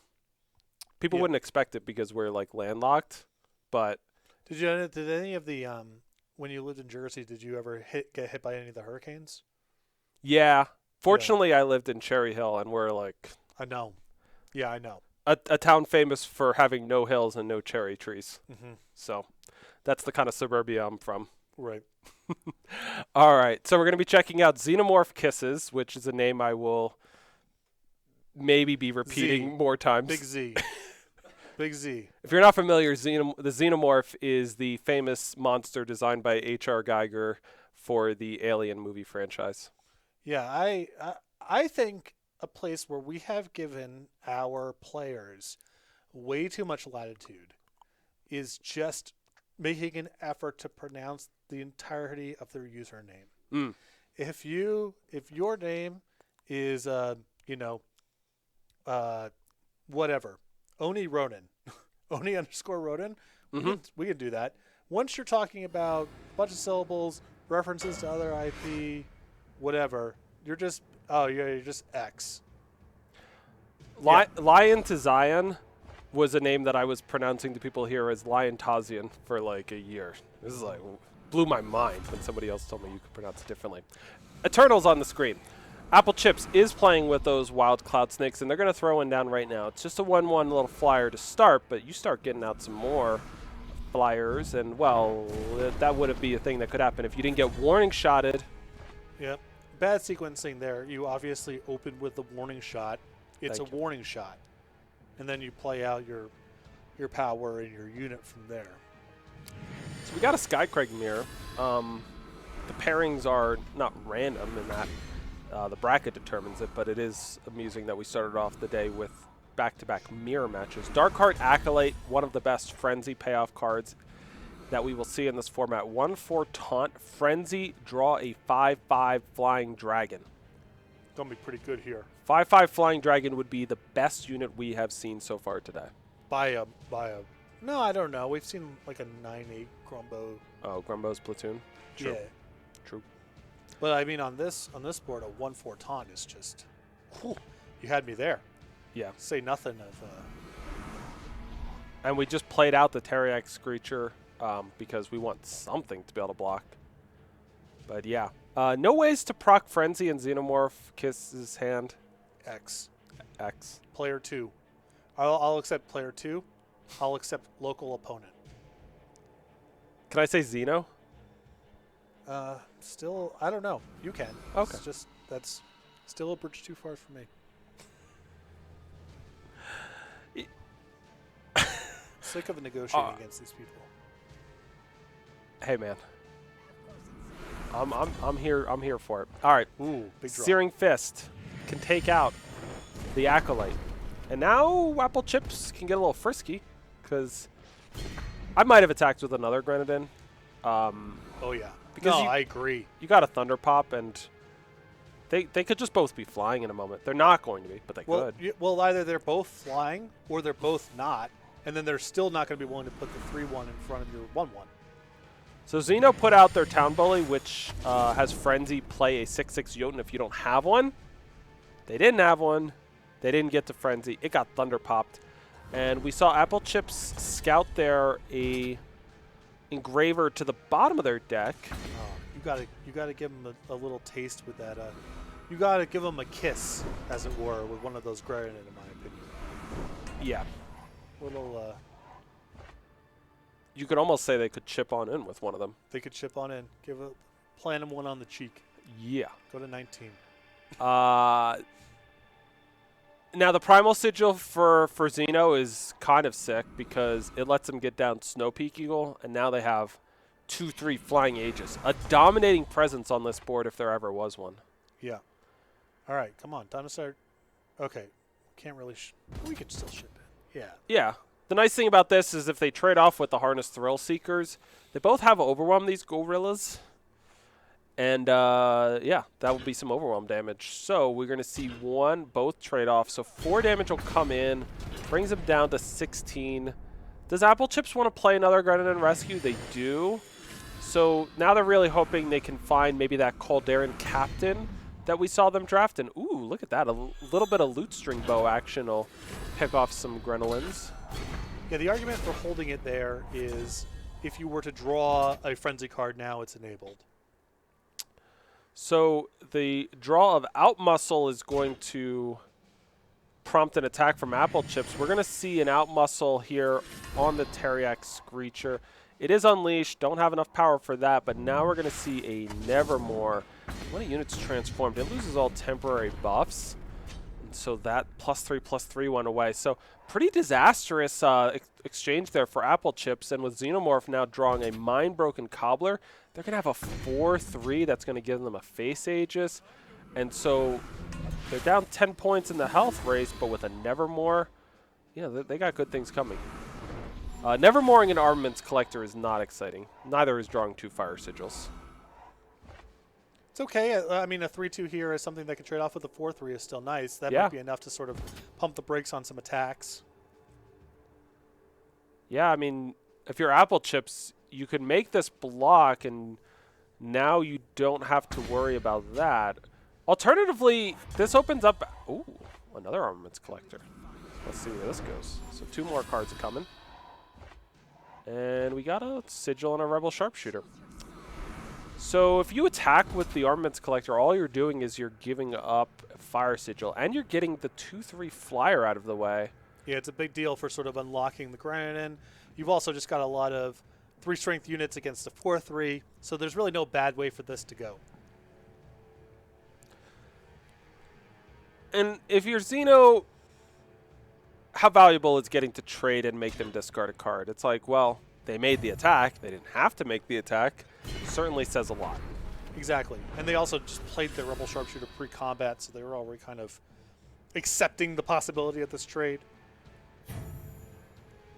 People Yeah. wouldn't expect it because we're like landlocked, but Did any of the when you lived in Jersey, did you ever get hit by any of the hurricanes? yeah. Fortunately, I lived in Cherry Hill, and we're like I know. Yeah, I know. a town famous for having no hills and no cherry trees. Mm-hmm. So that's the kind of suburbia I'm from. Right. All right. So we're going to be checking out Xenomorph Kisses, which is a name I will maybe be repeating Z. more times. Big Z. Big Z. If you're not familiar, the Xenomorph is the famous monster designed by H.R. Geiger for the Alien movie franchise. Yeah, I think a place where we have given our players way too much latitude is just making an effort to pronounce the entirety of their username. Mm. If your name is whatever, Oni Ronin, Oni _Ronin, we can do that. Once you're talking about a bunch of syllables, references to other IP, whatever, you're just X. Lion to Zion was a name that I was pronouncing to people here as Lion Tazian for like a year. This is like blew my mind when somebody else told me you could pronounce it differently. Eternals on the screen. Apple Chips is playing with those wild cloud snakes, and they're going to throw one down right now. It's just a 1-1 little flyer to start, but you start getting out some more flyers, and, well, that would be a thing that could happen if you didn't get warning shotted. Yep. Bad sequencing there. You obviously opened with the warning shot. It's Thank a warning shot. And then you play out your power and your unit from there. So we got a Sky Craig mirror. The pairings are not random in that the bracket determines it, but it is amusing that we started off the day with back-to-back mirror matches. Darkheart Acolyte, one of the best Frenzy payoff cards that we will see in this format. 1/4 Taunt. Frenzy, draw a 5/5 Flying Dragon. Gonna be pretty good here. 5/5 Flying Dragon would be the best unit we have seen so far today. By a no, I don't know. We've seen like a 9/8 Grumbo. Oh, Grumbo's platoon? True. Yeah. True. But I mean on this board a 1/4 taunt is just whew, you had me there. Yeah. Say nothing of And we just played out the Teriak Screecher because we want something to be able to block. But yeah. No ways to proc Frenzy and Xenomorph Kiss's hand. X. X. Player 2. I'll accept player 2. I'll accept local opponent. Can I say Xeno? Still, I don't know. You can. Okay. It's just that's still a bridge too far for me. Sick of negotiating against these people. Hey man. I'm here for it. All right. Ooh, big draw. Searing Fist can take out the Acolyte. And now Apple Chips can get a little frisky because I might have attacked with another Grenadin. Oh yeah. Because I agree. You got a Thunder Pop, and they could just both be flying in a moment. They're not going to be, but they could. Well, either they're both flying or they're both not, and then they're still not going to be willing to put the 3/1 in front of your 1/1. So Xeno put out their Town Bully, which has Frenzy play a 6/6 Jotun if you don't have one. They didn't have one. They didn't get to Frenzy. It got Thunder Popped. And we saw Apple Chips scout there a engraver to the bottom of their deck. You gotta give them a little taste with that. You gotta give them a kiss, as it were, with one of those Granite, in my opinion. Yeah. Little. You could almost say they could chip on in with one of them. They could chip on in. Plant them one on the cheek. Yeah. Go to 19. Now the Primal Sigil for Xeno is kind of sick because it lets them get down Snow Peak Eagle, and now they have 2/3 Flying Aegis. A dominating presence on this board if there ever was one. Yeah. All right, come on. Time to start. Okay. Can't really. We could still ship it. Yeah. Yeah. The nice thing about this is if they trade off with the Harness Thrill Seekers, they both have Overwhelm, these gorillas. And, yeah, that will be some Overwhelm damage. So we're going to see both trade off. So 4 damage will come in, brings them down to 16. Does Apple Chips want to play another Grenadin and Rescue? They do. So now they're really hoping they can find maybe that Calderan Captain that we saw them draft. And, ooh, look at that. A little bit of Loot String Bow action will pick off some Grenolins. Yeah, the argument for holding it there is if you were to draw a Frenzy card now, it's enabled. So the draw of Outmuscle is going to prompt an attack from Apple Chips. We're going to see an Outmuscle here on the Teriak Screecher. It is unleashed. Don't have enough power for that, but now we're going to see a Nevermore. When a unit's transformed, it loses all temporary buffs. And so that +3/+3 went away. So pretty disastrous exchange there for Apple Chips. And with Xenomorph now drawing a Mind-Broken Cobbler, they're going to have a 4/3 that's going to give them a Face Aegis. And so they're down 10 points in the health race, but with a Nevermore, yeah, they got good things coming. Nevermoring an Armaments Collector is not exciting. Neither is drawing 2 Fire Sigils. It's okay. I mean, a 3/2 here is something that can trade off with a 4/3 is still nice. That Yeah. might be enough to sort of pump the brakes on some attacks. Yeah, I mean, if you're Apple Chips, you could make this block, and now you don't have to worry about that. Alternatively, this opens up... Ooh, another Armaments Collector. Let's see where this goes. So 2 more cards are coming. And we got a Sigil and a Rebel Sharpshooter. So if you attack with the Armaments Collector, all you're doing is you're giving up Fire Sigil, and you're getting the 2/3 Flyer out of the way. Yeah, it's a big deal for sort of unlocking the Granadin. You've also just got a lot of 3 strength units against a 4/3, so there's really no bad way for this to go. And if you're Xeno, how valuable is getting to trade and make them discard a card? It's like, well, they made the attack. They didn't have to make the attack. Certainly says a lot. Exactly. And they also just played their Rebel Sharpshooter pre-combat, so they were already kind of accepting the possibility of this trade.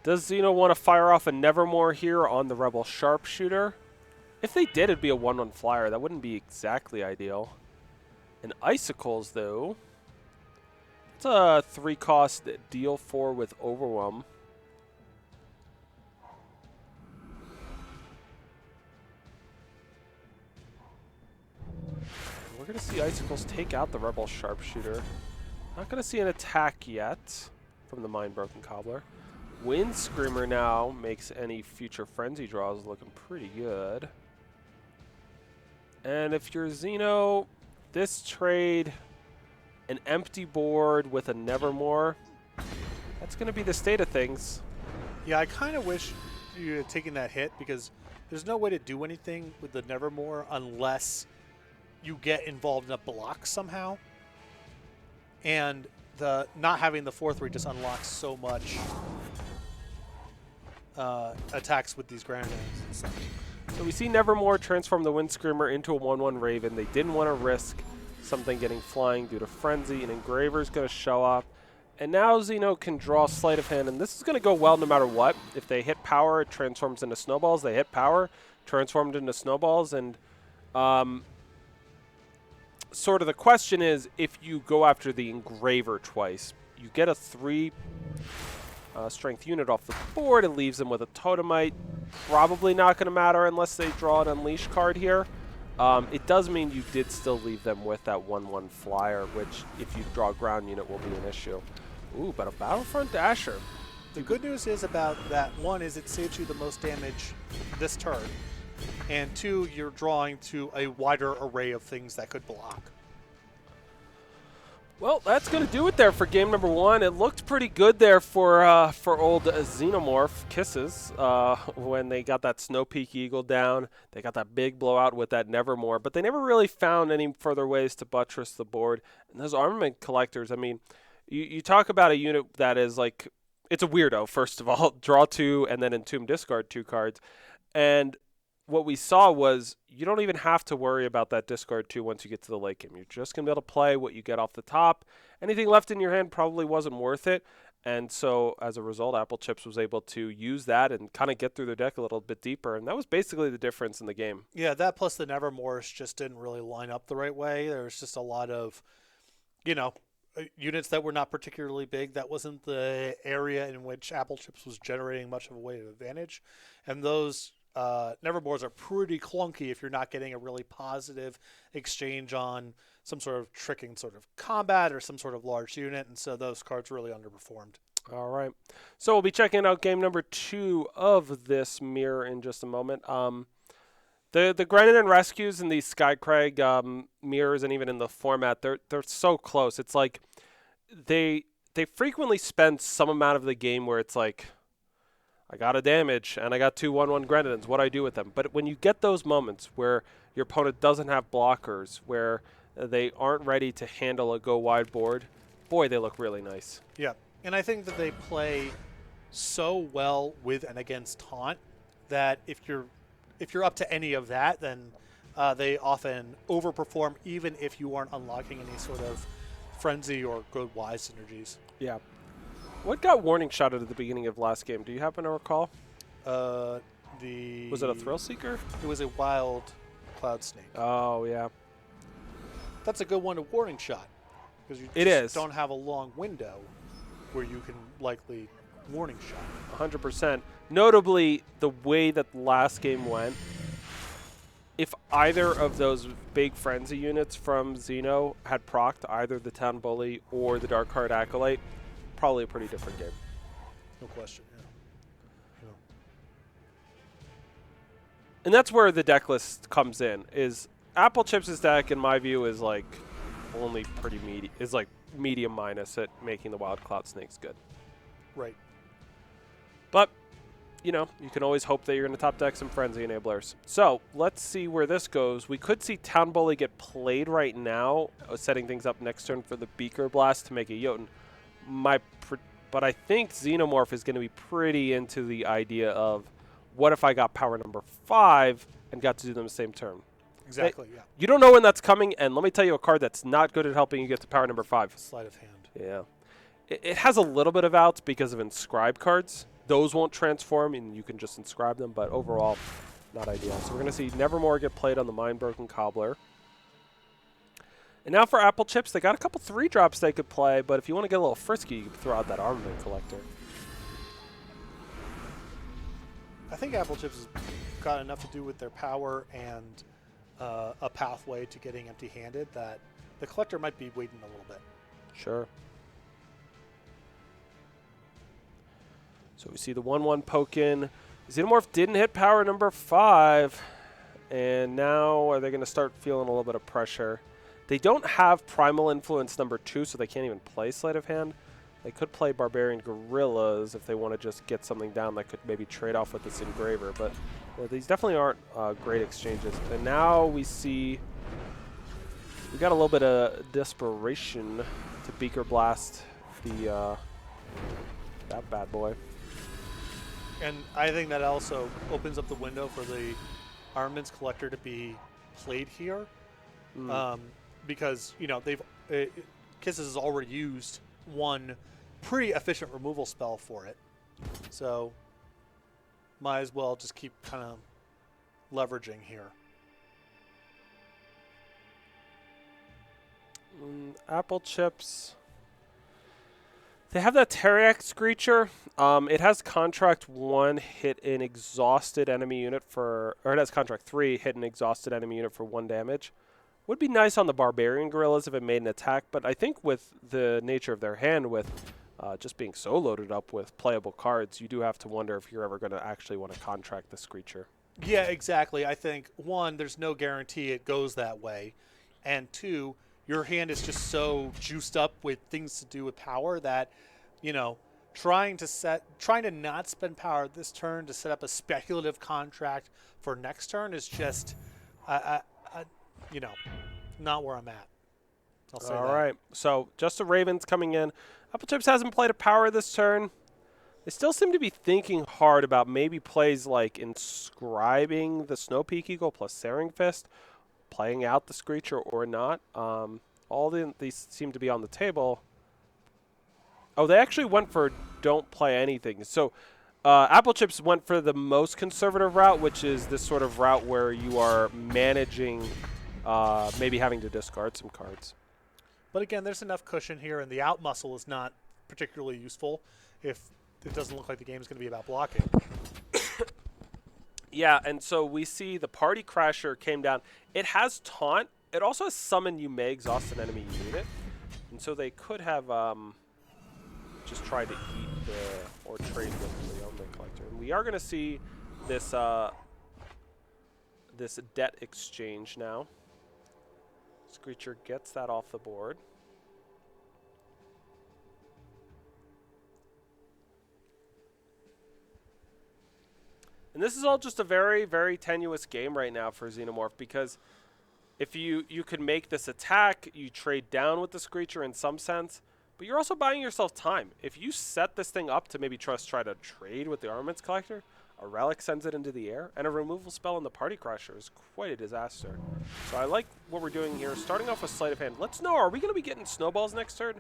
Does Xeno want to fire off a Nevermore here on the Rebel Sharpshooter? If they did, it'd be a 1/1 flyer. That wouldn't be exactly ideal. And Icicles, though. It's a 3-cost deal 4 with Overwhelm. We're going to see Icicles take out the Rebel Sharpshooter. Not going to see an attack yet from the Mind-Broken Cobbler. Wind Screamer now makes any future Frenzy draws looking pretty good. And if you're Xeno, this trade, an empty board with a Nevermore, that's going to be the state of things. Yeah, I kind of wish you had taken that hit because there's no way to do anything with the Nevermore unless you get involved in a block somehow. And the not having the 4/3 just unlocks so much attacks with these Granadins and such. So we see Nevermore transform the Wind Screamer into a 1/1 Raven. They didn't want to risk something getting flying due to Frenzy. An Engraver's going to show up. And now Xeno can draw Sleight of Hand, and this is going to go well no matter what. If they hit power, it transforms into snowballs. They hit power, transformed into snowballs. And sort of the question is, if you go after the Engraver twice, you get a 3 strength unit off the board. It leaves them with a Totemite. Probably not going to matter unless they draw an Unleash card here. It does mean you did still leave them with that 1/1 flyer, which if you draw a ground unit will be an issue. Ooh, but a Battlefront Dasher. The good news is about that, one is it saves you the most damage this turn, and two, you're drawing to a wider array of things that could block. Well, that's going to do it there for game number 1. It looked pretty good there for old Xenomorph Kisses when they got that Snow Peak Eagle down. They got that big blowout with that Nevermore, but they never really found any further ways to buttress the board. And those armament collectors, I mean, you talk about a unit that is like, it's a weirdo, first of all. Draw 2 and then Entomb discard 2 cards. And what we saw was you don't even have to worry about that discard 2 once you get to the late game. You're just going to be able to play what you get off the top. Anything left in your hand probably wasn't worth it. And so as a result, Apple Chips was able to use that and kind of get through their deck a little bit deeper. And that was basically the difference in the game. Yeah, that plus the Nevermores just didn't really line up the right way. There was just a lot of, units that were not particularly big. That wasn't the area in which Apple Chips was generating much of a weight of advantage. And those Nevermores are pretty clunky if you're not getting a really positive exchange on some sort of tricking sort of combat or some sort of large unit, and so those cards really underperformed. All right. So we'll be checking out game number 2 of this mirror in just a moment. The Grenin Rescues and the Skycrag mirrors, and even in the format, they're so close. It's like they frequently spend some amount of the game where it's like, I got a damage, and I got 2 1/1 Grenadins. What do I do with them? But when you get those moments where your opponent doesn't have blockers, where they aren't ready to handle a go-wide board, boy, they look really nice. Yeah, and I think that they play so well with and against Taunt that if you're up to any of that, then they often overperform, even if you aren't unlocking any sort of Frenzy or Good Wise synergies. Yeah. What got warning shot at the beginning of last game? Do you happen to recall? Was Was it a Thrill Seeker? It was a wild Cloud Snake. Oh, yeah. That's a good one to warning shot, because you don't have a long window where you can likely warning shot. 100%. Notably, the way that last game went, if either of those big Frenzy units from Xeno had procced either the Town Bully or the Dark Heart Acolyte, probably a pretty different game. No question, yeah. And that's where the deck list comes in, is Apple Chips' deck, in my view, is like only pretty medium minus at making the Wild Cloud Snakes good. Right. But, you can always hope that you're going to top deck some Frenzy Enablers. So, let's see where this goes. We could see Town Bully get played right now, setting things up next turn for the Beaker Blast to make a Jotun. But I think Xenomorph is going to be pretty into the idea of, what if I got power number 5 and got to do them the same turn? Exactly, yeah. You don't know when that's coming, and let me tell you a card that's not good at helping you get to power number 5. Sleight of hand. Yeah. It has a little bit of outs because of inscribe cards. Those won't transform, and you can just inscribe them, but overall, not ideal. So we're going to see Nevermore get played on the Mind-Broken Cobbler. And now for Apple Chips, they got a couple 3-drops they could play, but if you want to get a little frisky, you can throw out that Armament Collector. I think Apple Chips has got enough to do with their power and a pathway to getting empty-handed that the Collector might be waiting a little bit. Sure. So we see the 1/1 poke in. Xenomorph didn't hit power number 5, and now are they going to start feeling a little bit of pressure? They don't have Primal Influence number 2, so they can't even play Sleight of Hand. They could play Barbarian Gorillas if they want to just get something down that could maybe trade off with this Engraver, but these definitely aren't great exchanges. And now we got a little bit of desperation to Beaker Blast that bad boy. And I think that also opens up the window for the Armaments Collector to be played here. Because, Kisses has already used one pretty efficient removal spell for it. So, might as well just keep kind of leveraging here. Apple Chips. They have that Teriak Screecher. It has Contract 1, hit an exhausted enemy unit or it has Contract 3, hit an exhausted enemy unit for 1 damage. Would be nice on the Barbarian Gorillas if it made an attack, but I think with the nature of their hand with just being so loaded up with playable cards, you do have to wonder if you're ever going to actually want to contract this creature. Yeah, exactly. I think, one, there's no guarantee it goes that way. And two, your hand is just so juiced up with things to do with power that, you know, trying to not spend power this turn to set up a speculative contract for next turn is just, I you know, not where I'm at. I'll say All that. right, so just the Ravens coming in. Apple Chips hasn't played a power this turn. They still seem to be thinking hard about maybe plays like inscribing the Snow Peak Eagle plus Searing Fist, playing out the Screecher or not. These seem to be on the table. Oh, they actually went for don't play anything. So Apple Chips went for the most conservative route, which is this sort of route where you are managing maybe having to discard some cards. But again, there's enough cushion here, and the out muscle is not particularly useful if it doesn't look like the game is going to be about blocking. Yeah, and so we see the Party Crasher came down. It has Taunt. It also has Summon You May Exhaust an Enemy Unit. And so they could have just tried to eat or trade with the Element Collector. And we are going to see this this debt exchange now. Screecher gets that off the board. And this is all just a very, very tenuous game right now for Xenomorph, because if you could make this attack, you trade down with the Screecher in some sense, but you're also buying yourself time. If you set this thing up to maybe try to trade with the Armaments Collector, a Relic sends it into the air, and a removal spell in the Party Crasher is quite a disaster. So I like what we're doing here. Starting off with Sleight of Hand. Let's know, are we going to be getting Snowballs next turn?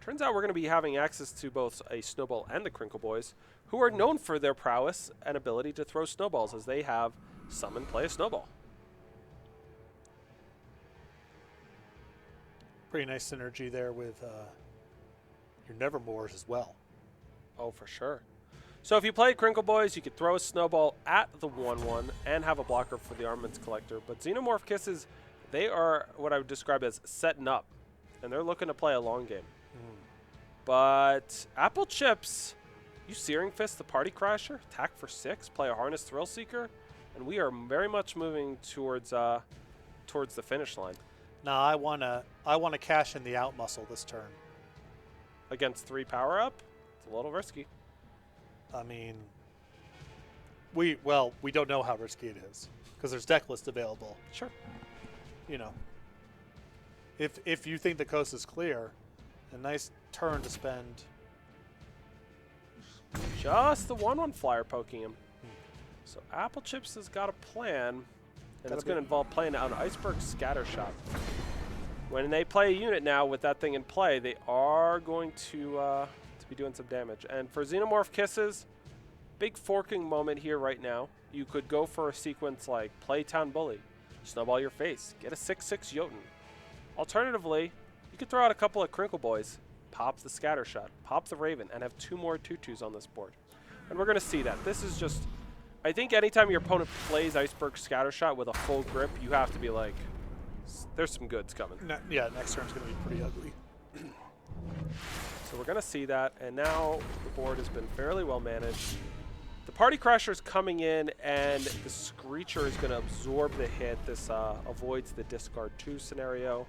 Turns out we're going to be having access to both a Snowball and the Crinkle Boys, who are known for their prowess and ability to throw snowballs, as they have Summon, play a Snowball. Pretty nice synergy there with your Nevermores as well. Oh, for sure. So if you play Crinkle Boys, you could throw a Snowball at the 1/1 and have a blocker for the Armaments Collector. But Xenomorph Kisses, they are what I would describe as setting up, and they're looking to play a long game. But Apple Chips, you Searing Fist the Party Crasher, attack for 6, play a Harness Thrill Seeker, and we are very much moving towards the finish line. Now I wanna cash in the out muscle this turn. Against 3 power up, it's a little risky. I mean, we don't know how risky it is because there's deck list available. Sure. You know, if you think the coast is clear, a nice turn to spend. Just the 1/1 flyer poking him. So Apple Chips has got a plan, and it's going to involve playing an Iceberg Scattershot. When they play a unit now with that thing in play, they are going to be doing some damage. And for Xenomorph Kisses, big forking moment here right now. You could go for a sequence like play Town Bully, Snowball your face, get a 6/6 Jotun. Alternatively, you could throw out a couple of Crinkle Boys, pop the Scattershot, pop the Raven, and have 2 more 2/2s on this board. And we're going to see that. This is just, I think anytime your opponent plays Iceberg Scattershot with a full grip, you have to be like, there's some goods coming. Yeah, next turn's going to be pretty ugly. So we're going to see that, and now the board has been fairly well managed. The Party Crasher is coming in, and the Screecher is going to absorb the hit. This avoids the discard 2 scenario,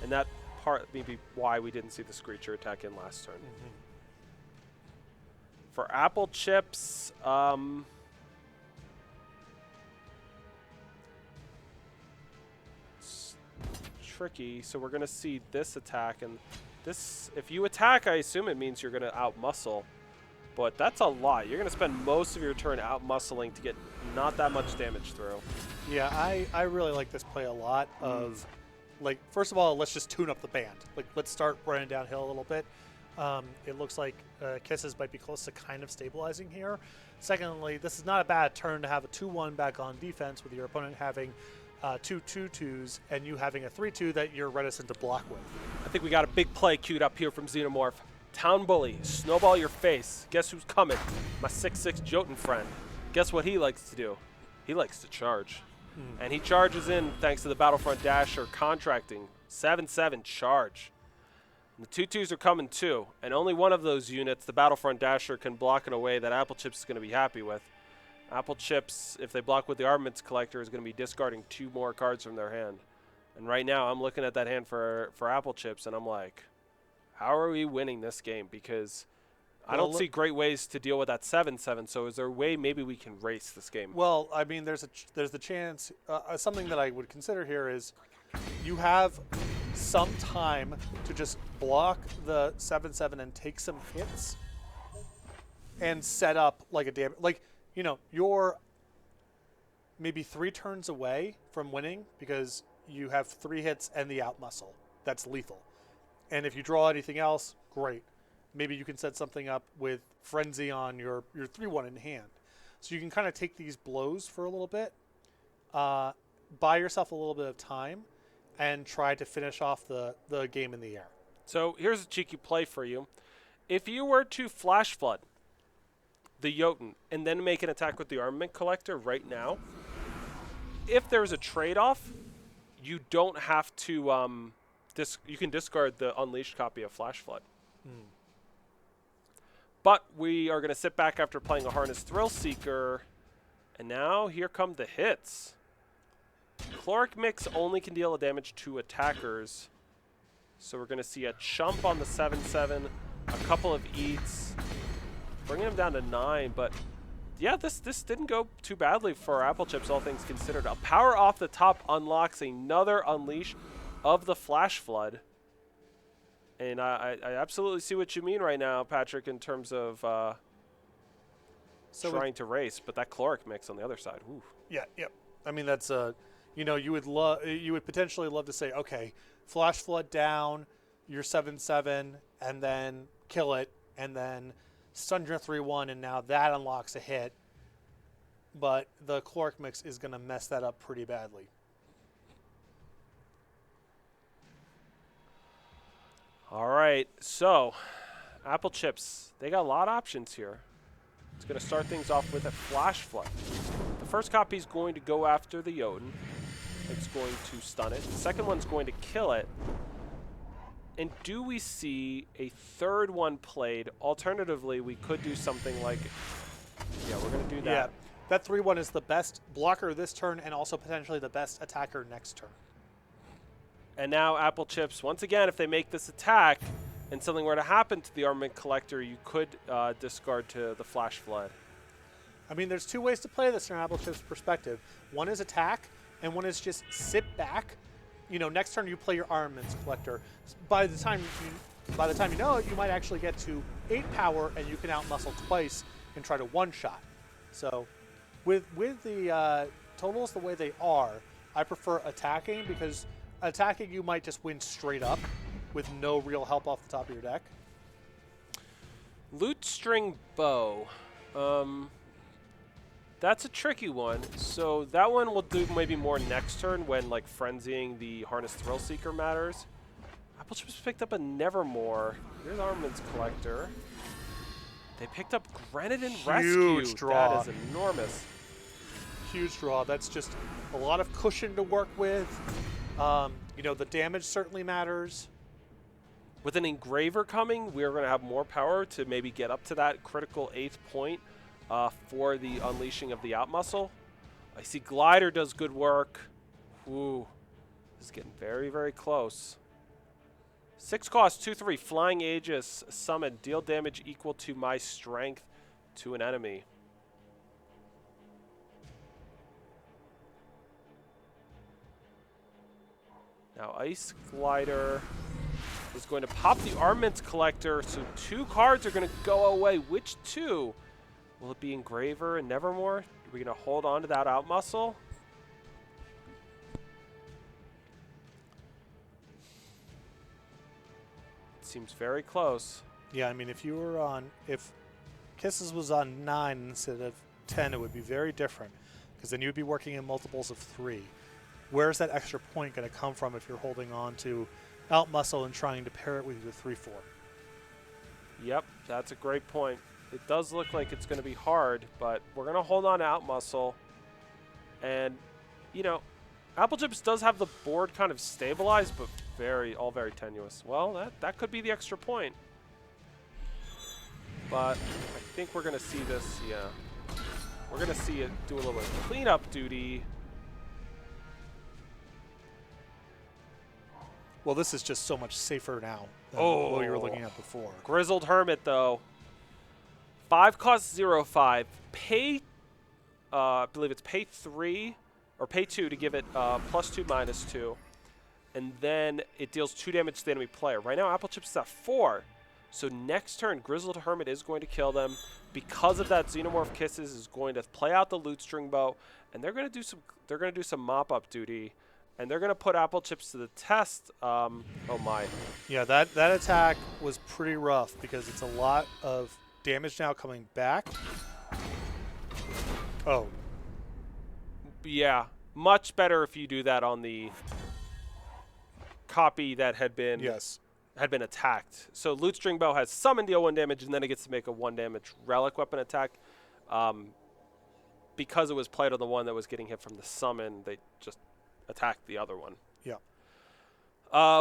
and that part maybe why we didn't see the Screecher attack in last turn. For Apple Chips, it's tricky. So we're going to see this attack, and this, if you attack, I assume it means you're going to out-muscle, but that's a lot. You're going to spend most of your turn out-muscling to get not that much damage through. Yeah, I really like this play a lot of, like, first of all, let's just tune up the band. Like, let's start running downhill a little bit. It looks like Kisses might be close to kind of stabilizing here. Secondly, this is not a bad turn to have a 2/1 back on defense with your opponent having 2 2/2s and you having a 3/2 that you're reticent to block with. I think we got a big play queued up here from Xenomorph. Town Bully, Snowball your face. Guess who's coming? My 6/6 Jotun friend. Guess what he likes to do? He likes to charge. And he charges in thanks to the Battlefront Dash or contracting. 7/7 charge. The 2/2s are coming too, and only one of those units, the Battlefront Dasher, can block in a way that Apple Chips is going to be happy with. Apple Chips, if they block with the Armaments Collector, is going to be discarding 2 more cards from their hand. And right now, I'm looking at that hand for Apple Chips, and I'm like, how are we winning this game? Because I don't see great ways to deal with that 7/7. So is there a way maybe we can race this game? Well, I mean, there's the chance. Something that I would consider here is you have some time to just block the 7/7 and take some hits and set up like a damage. Like, you know, you're maybe 3 turns away from winning because you have 3 hits and the out muscle. That's lethal. And if you draw anything else, great. Maybe you can set something up with Frenzy on your 3/1 in hand. So you can kind of take these blows for a little bit, buy yourself a little bit of time, and try to finish off the game in the air. So here's a cheeky play for you. If you were to Flash Flood the Jotun and then make an attack with the Armament Collector right now, if there's a trade-off, you don't have to you can discard the Unleashed copy of Flash Flood. But we are going to sit back after playing a Harness Thrill Seeker, and now here come the hits. Chloric Mix only can deal damage to attackers, so we're going to see a chump on the 7/7, a couple of eats, bringing him down to 9, but yeah, this didn't go too badly for Apple Chips, all things considered. A power off the top unlocks another Unleash of the Flash Flood. And I absolutely see what you mean right now, Patrick, in terms of trying to race. But that Chloric Mix on the other side, whew. Yeah, yep. I mean, that's you know, you would potentially love to say, okay, Flash Flood down, your 7/7, and then kill it, and then stun your 3/1, and now that unlocks a hit. But the Chloric Mix is going to mess that up pretty badly. All right, so Apple Chips, they got a lot of options here. It's going to start things off with a Flash Flood. The first copy is going to go after the Jotun. It's going to stun it. The second one's going to kill it. And do we see a third one played? Alternatively, we could do something like, yeah, we're going to do that. Yeah, that 3/1 is the best blocker this turn and also potentially the best attacker next turn. And now Apple Chips, once again, if they make this attack and something were to happen to the Armament Collector, you could discard to the Flash Flood. I mean, there's 2 ways to play this from Apple Chips' perspective. One is attack, and one is just sit back. You know, next turn you play your Armaments Collector. By the time you know it, you might actually get to 8 power, and you can outmuscle twice and try to one-shot. So, with the totals the way they are, I prefer attacking because attacking you might just win straight up with no real help off the top of your deck. Loot String Bow. That's a tricky one. So that one we'll do maybe more next turn when like frenzying the Harness Thrill Seeker matters. Apple Chips picked up a Nevermore. Here's Armaments Collector. They picked up Granite and Rescue. Huge draw. That is enormous. Huge draw. That's just a lot of cushion to work with. You know, the damage certainly matters. With an Engraver coming, we're going to have more power to maybe get up to that critical 8th point for the unleashing of the outmuscle. I see Glider does good work. Ooh, this is getting very, very close. 6 cost, 2/3, Flying Aegis, summon, deal damage equal to my strength to an enemy. Now Ice Glider is going to pop the Armaments Collector, so 2 cards are going to go away. Which 2? Will it be Engraver and Nevermore? Are we going to hold on to that outmuscle? It seems very close. Yeah, I mean, if Kisses was on 9 instead of 10, it would be very different because then you'd be working in multiples of 3. Where's that extra point going to come from if you're holding on to outmuscle and trying to pair it with your 3/4? Yep, that's a great point. It does look like it's going to be hard, but we're going to hold on to outmuscle. And, you know, Apple Chips does have the board kind of stabilized, but all very tenuous. Well, that could be the extra point. But I think we're going to see this, yeah. We're going to see it do a little bit of cleanup duty. Well, this is just so much safer now than what you were looking at before. Grizzled Hermit, though. 5 cost 0-5. Pay, I believe it's pay 3 or pay 2 to give it +2, -2. And then it deals 2 damage to the enemy player. Right now, Apple Chips is at 4. So next turn, Grizzled Hermit is going to kill them. Because of that, Xenomorph Kisses is going to play out the Loot String Bow, and they're going to do some mop-up duty, and they're going to put Apple Chips to the test. Oh my! Yeah, that attack was pretty rough because it's a lot of damage now coming back. Oh. Yeah, much better if you do that on the copy that had been attacked. So Loot String Bow has summon, deal 1 damage, and then it gets to make a 1 damage relic weapon attack. Because it was played on the one that was getting hit from the summon, they just attacked the other one. Yeah.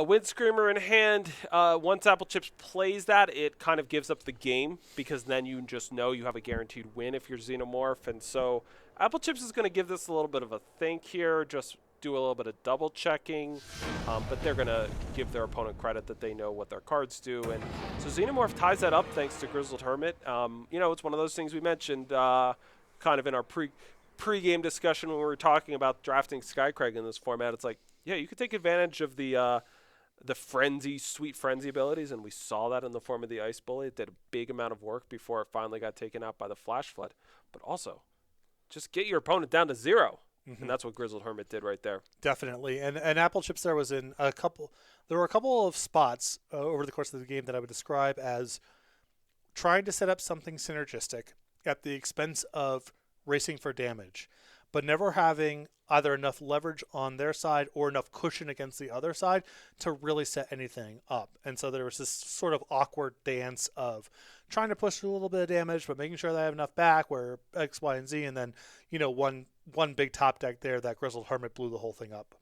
Wind Screamer in hand. Once Apple Chips plays that, it kind of gives up the game because then you just know you have a guaranteed win if you're Xenomorph. And so Apple Chips is going to give this a little bit of a think here, just do a little bit of double checking, but they're going to give their opponent credit that they know what their cards do. And so Xenomorph ties that up thanks to Grizzled Hermit. It's one of those things we mentioned kind of in our pre-game discussion when we were talking about drafting Skycraig in this format. It's like, yeah, you could take advantage of the sweet frenzy abilities, and we saw that in the form of the Ice Bully. It did a big amount of work before it finally got taken out by the Flash Flood. But also, just get your opponent down to 0. And that's what Grizzled Hermit did right there. Definitely. And Apple Chips there was in a couple. There were a couple of spots over the course of the game that I would describe as trying to set up something synergistic at the expense of racing for damage, but never having either enough leverage on their side or enough cushion against the other side to really set anything up. And so there was this sort of awkward dance of trying to push a little bit of damage, but making sure they have enough back where X, Y, and Z, and then, one big top deck there that Grizzled Hermit blew the whole thing up.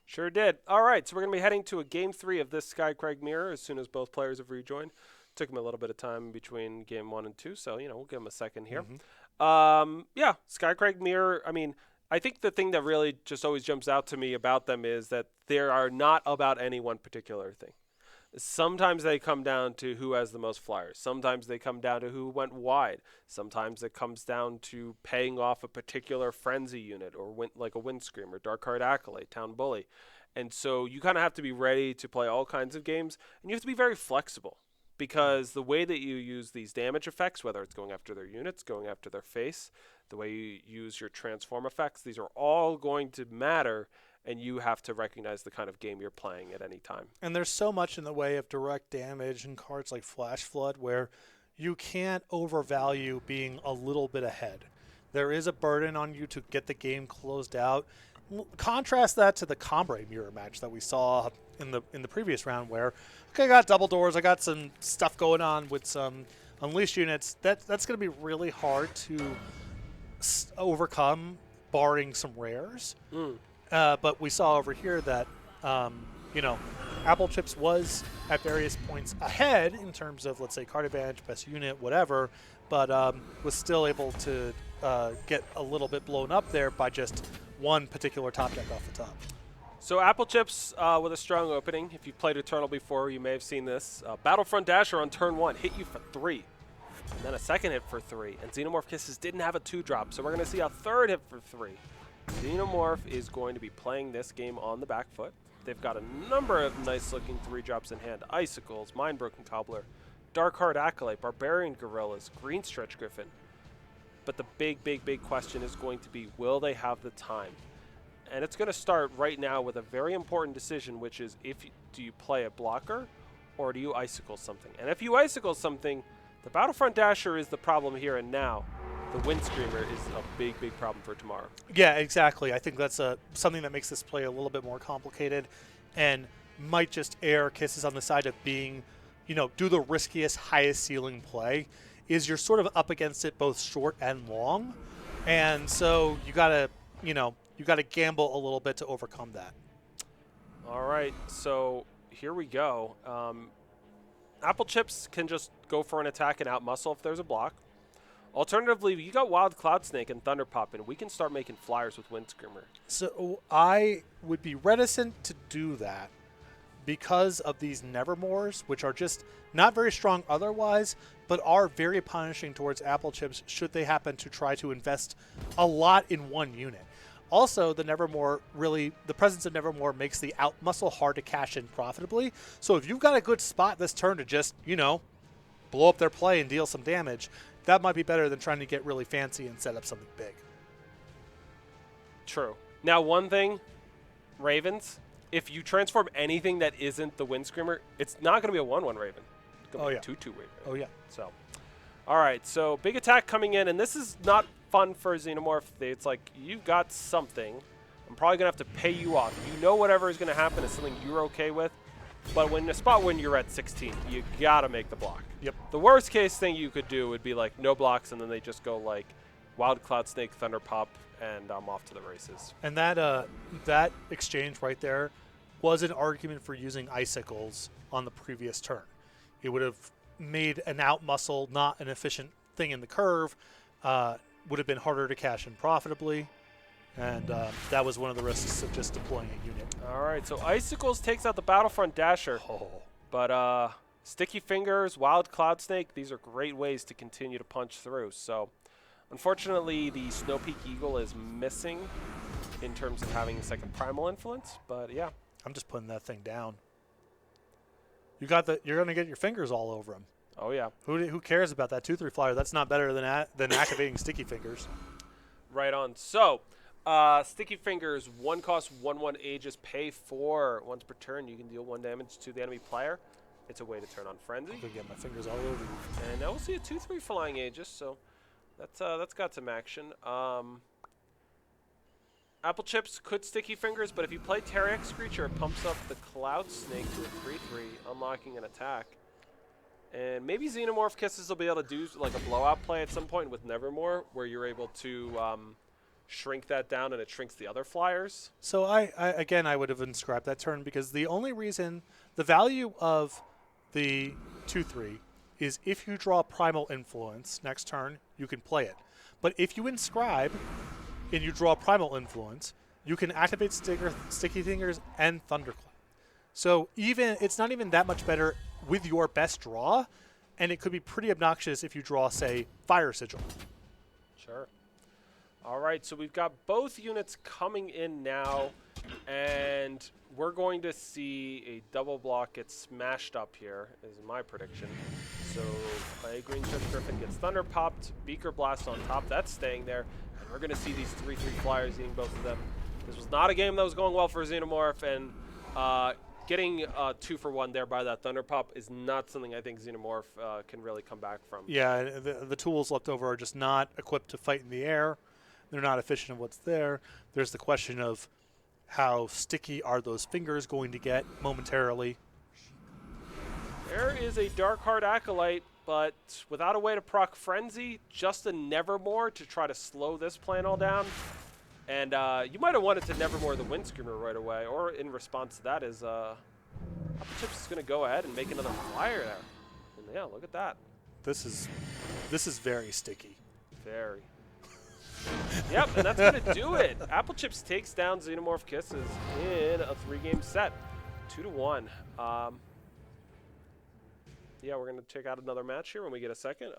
Sure did. All right, so we're going to be heading to a Game 3 of this Skycraig Mirror as soon as both players have rejoined. Took them a little bit of time between Game 1 and 2, so, we'll give them a second here. Skycraig Mirror, I think the thing that really just always jumps out to me about them is that they are not about any one particular thing. Sometimes they come down to who has the most flyers. Sometimes they come down to who went wide. Sometimes it comes down to paying off a particular frenzy unit or like a Wind Screamer, Dark Card Acolyte, Town Bully. And so you kind of have to be ready to play all kinds of games, and you have to be very flexible because the way that you use these damage effects, whether it's going after their units, going after their face, the way you use your transform effects, these are all going to matter, and you have to recognize the kind of game you're playing at any time. And there's so much in the way of direct damage in cards like Flash Flood where you can't overvalue being a little bit ahead. There is a burden on you to get the game closed out. Contrast that to the Combre Mirror match that we saw in the previous round where, okay, I got double doors, I got some stuff going on with some Unleashed units. That's going to be really hard to overcome, barring some rares. But we saw over here that, Apple Chips was at various points ahead in terms of, let's say, card advantage, best unit, whatever, but was still able to get a little bit blown up there by just one particular top deck off the top. So Apple Chips with a strong opening. If you've played Eternal before, you may have seen this. Battlefront Dasher on turn 1 hit you for 3. And then a second hit for 3. And Xenomorph Kisses didn't have a 2-drop, so we're going to see a third hit for 3. Xenomorph is going to be playing this game on the back foot. They've got a number of nice-looking 3-drops in hand. Icicles, Mindbroken Cobbler, Dark Heart Acolyte, Barbarian Gorillas, Green Stretch Griffin. But the big question is going to be, will they have the time? And it's going to start right now with a very important decision, which is do you play a blocker or do you icicle something? And if you icicle something, the Battlefront Dasher is the problem here and now. The Wind Screamer is a big problem for tomorrow. Yeah, exactly. I think that's something that makes this play a little bit more complicated and might just err Kisses on the side of being, do the riskiest, highest ceiling play, is you're sort of up against it both short and long. And so you got to gamble a little bit to overcome that. All right, so here we go. Apple Chips can just go for an attack and outmuscle if there's a block. Alternatively, you got Wild Cloud Snake and Thunder Pop, and we can start making flyers with Wind Screamer. So I would be reticent to do that because of these Nevermores, which are just not very strong otherwise, but are very punishing towards Apple Chips should they happen to try to invest a lot in one unit. Also, the presence of Nevermore makes the out muscle hard to cash in profitably. So if you've got a good spot this turn to just, blow up their play and deal some damage, that might be better than trying to get really fancy and set up something big. True. Now, one thing, Ravens, if you transform anything that isn't the Wind Screamer, it's not going to be a 1-1 Raven. It's going to be a 2-2 Raven. Oh, yeah. So, all right. So, big attack coming in, and this is not fun for Xenomorph. It's like, you've got something. I'm probably going to have to pay you off. You know whatever is going to happen is something you're okay with. But when you're at 16, you got to make the block. Yep. The worst case thing you could do would be like no blocks, and then they just go like Wild Cloud Snake, Thunder Pop, and I'm off to the races. And that exchange right there was an argument for using icicles on the previous turn. It would have made an out muscle not an efficient thing in the curve, would have been harder to cash in profitably, and that was one of the risks of just deploying a unit. All right, so Icicles takes out the Battlefront Dasher, but Sticky Fingers, Wild Cloud Snake, these are great ways to continue to punch through. So unfortunately, the Snow Peak Eagle is missing in terms of having a second Primal Influence, but yeah. I'm just putting that thing down. You're going to get your fingers all over him. Oh, yeah. Who cares about that 2/3 flyer? That's not better than activating Sticky Fingers. Right on. So, Sticky Fingers, 1 cost, 1/1 Aegis, pay 4. Once per turn, you can deal 1 damage to the enemy player. It's a way to turn on Frenzy. I'm going to get my fingers all over you. And now we'll see a 2/3 flying Aegis, so that's got some action. Apple Chips could Sticky Fingers, but if you play Terrex Screecher, it pumps up the Cloud Snake to a 3/3, unlocking an attack. And maybe Xenomorph Kisses will be able to do like a blowout play at some point with Nevermore, where you're able to shrink that down and it shrinks the other flyers. So I would have inscribed that turn because the value of the 2/3 is if you draw Primal Influence next turn, you can play it. But if you inscribe and you draw Primal Influence, you can activate Sticky Fingers and Thunderclap. So it's not even that much better with your best draw, and it could be pretty obnoxious if you draw, say, Fire Sigil. Sure. All right, so we've got both units coming in now, and we're going to see a double block get smashed up here, is my prediction. So a Green Chip Griffin gets Thunder Popped, Beaker Blast on top, that's staying there, and we're going to see these 3/3 flyers eating both of them. This was not a game that was going well for Xenomorph, and getting 2-for-1 there by that Thunder Pop is not something I think Xenomorph can really come back from. Yeah, the tools left over are just not equipped to fight in the air. They're not efficient of what's there. There's the question of how sticky are those fingers going to get momentarily. There is a Dark Heart Acolyte, but without a way to proc Frenzy, just a Nevermore to try to slow this plan all down. And you might have wanted to Nevermore the Wind Screamer right away, or in response to that is Apple Chips is going to go ahead and make another flyer there. And yeah, look at that. This is very sticky. Very. Yep, and that's going to do it. Apple Chips takes down Xenomorph Kisses in a 3-game set, 2-1. Yeah, we're going to check out another match here when we get a second.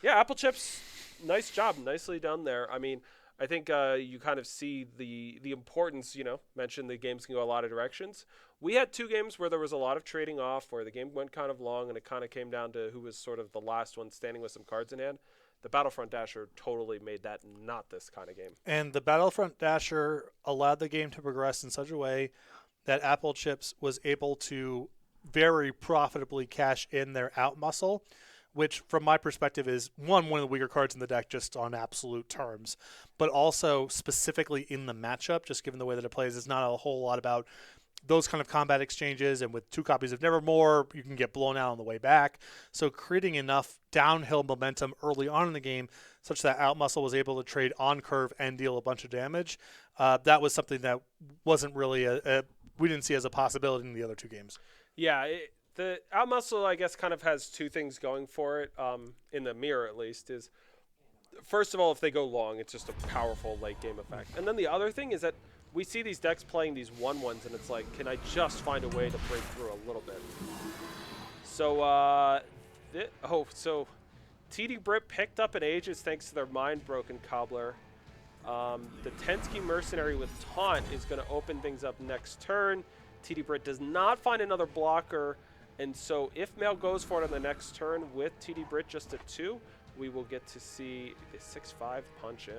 Yeah, Apple Chips, nice job, nicely done there. I mean, I think you kind of see the importance, mentioned the games can go a lot of directions. We had 2 games where there was a lot of trading off, where the game went kind of long, and it kind of came down to who was sort of the last one standing with some cards in hand. The Battlefront Dasher totally made that not this kind of game. And the Battlefront Dasher allowed the game to progress in such a way that Apple Chips was able to very profitably cash in their out muscle, which from my perspective is one of the weaker cards in the deck just on absolute terms, but also specifically in the matchup, just given the way that it plays, it's not a whole lot about those kind of combat exchanges, and with 2 copies of Nevermore, you can get blown out on the way back. So creating enough downhill momentum early on in the game such that Outmuscle was able to trade on curve and deal a bunch of damage, that was something that wasn't really we didn't see as a possibility in the other two games. Yeah, the Out Muscle, I guess, kind of has two things going for it, in the mirror at least, is first of all, if they go long, it's just a powerful late game effect. And then the other thing is that we see these decks playing these 1/1s, and it's like, can I just find a way to break through a little bit? So, so TD Brit picked up an Aegis thanks to their Mind Broken Cobbler. The Tensky Mercenary with Taunt is going to open things up next turn. TD Brit does not find another blocker, and so if Mail goes for it on the next turn with TD Brit just at 2, we will get to see the 6/5 punch in.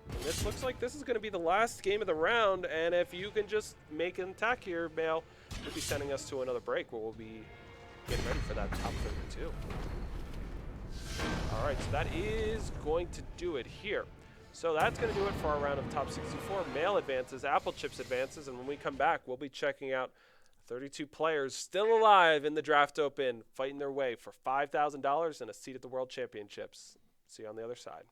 And this looks like this is going to be the last game of the round, and if you can just make an attack here, Mail, you'll be sending us to another break where we'll be getting ready for that top 32. All right, so that is going to do it here. So that's going to do it for our round of top 64. Mail advances, Apple Chips advances, and when we come back, we'll be checking out 32 players still alive in the Draft Open, fighting their way for $5,000 and a seat at the World Championships. See you on the other side.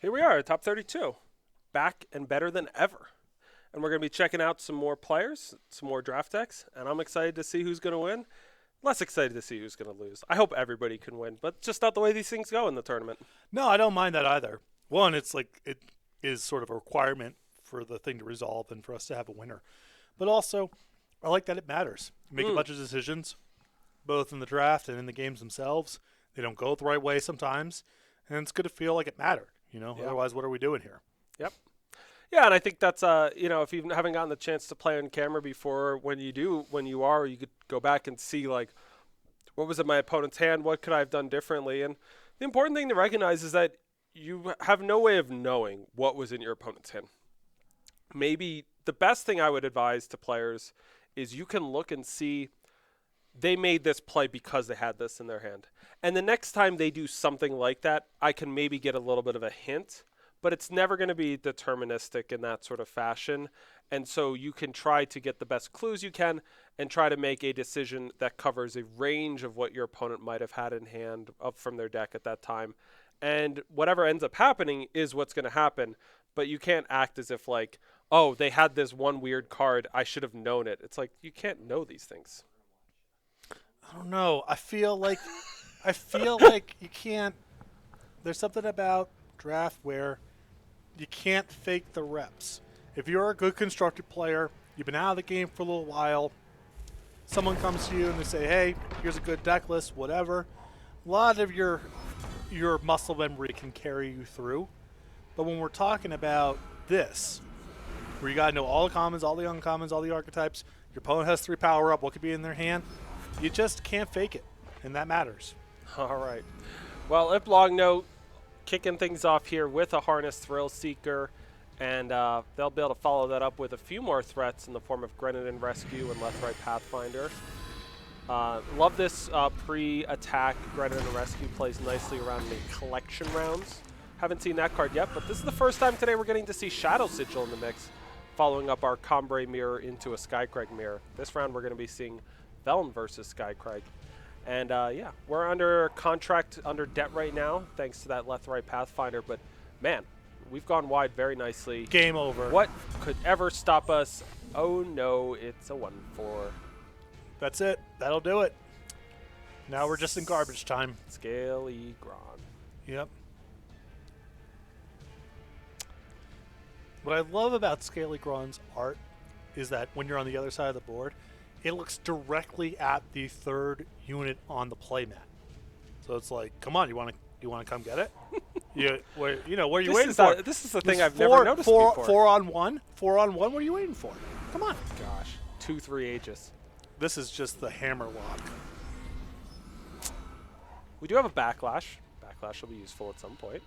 Here we are, top 32. Back and better than ever. And we're going to be checking out some more players, some more draft decks, and I'm excited to see who's going to win. Less excited to see who's going to lose. I hope everybody can win, but just not the way these things go in the tournament. No, I don't mind that either. One, it's like it is sort of a requirement for the thing to resolve and for us to have a winner. But also, I like that it matters. You make a bunch of decisions, both in the draft and in the games themselves. They don't go the right way sometimes, and it's good to feel like it mattered. Yeah. Otherwise, what are we doing here? Yep. Yeah, and I think that's if you haven't gotten the chance to play on camera before, when you are, you could go back and see like, what was in my opponent's hand? What could I have done differently? And the important thing to recognize is that you have no way of knowing what was in your opponent's hand. Maybe the best thing I would advise to players is you can look and see they made this play because they had this in their hand. And the next time they do something like that, I can maybe get a little bit of a hint, but it's never going to be deterministic in that sort of fashion. And so you can try to get the best clues you can and try to make a decision that covers a range of what your opponent might have had in hand up from their deck at that time. And whatever ends up happening is what's going to happen, but you can't act as if like, oh, they had this one weird card, I should have known it. It's like, you can't know these things. I don't know. I feel like you can't. There's something about draft where you can't fake the reps. If you're a good constructed player, you've been out of the game for a little while, someone comes to you and they say, hey, here's a good deck list, whatever. A lot of your muscle memory can carry you through. But when we're talking about this, where you got to know all the commons, all the uncommons, all the archetypes, your opponent has 3 power up, what could be in their hand, you just can't fake it, and that matters. All right. Well, Ip Longnote kicking things off here with a Harness Thrill Seeker, and they'll be able to follow that up with a few more threats in the form of Grenadin Rescue and Left Right Pathfinder. Love this pre-attack. Grenadin Rescue plays nicely around the collection rounds. Haven't seen that card yet, but this is the first time today we're getting to see Shadow Sigil in the mix, following up our Cambrai Mirror into a Skycrag Mirror. This round we're going to be seeing Velen versus Skycrag. And yeah, we're under contract, under debt right now, thanks to that Left-Right Pathfinder. But man, we've gone wide very nicely. Game over. What could ever stop us? Oh no, it's a 1-4. That's it. That'll do it. Now we're just in garbage time. Scaly Gron. Yep. What I love about Scaly Gron's art is that when you're on the other side of the board, it looks directly at the 3rd unit on the playmat. So it's like, come on, you want to come get it? Where are you waiting for? This is the thing I've never noticed before. 4 on 1. 4 on 1. What are you waiting for? Come on. Gosh, 2-3 Aegis. This is just the hammer lock. We do have a Backlash. Backlash will be useful at some point.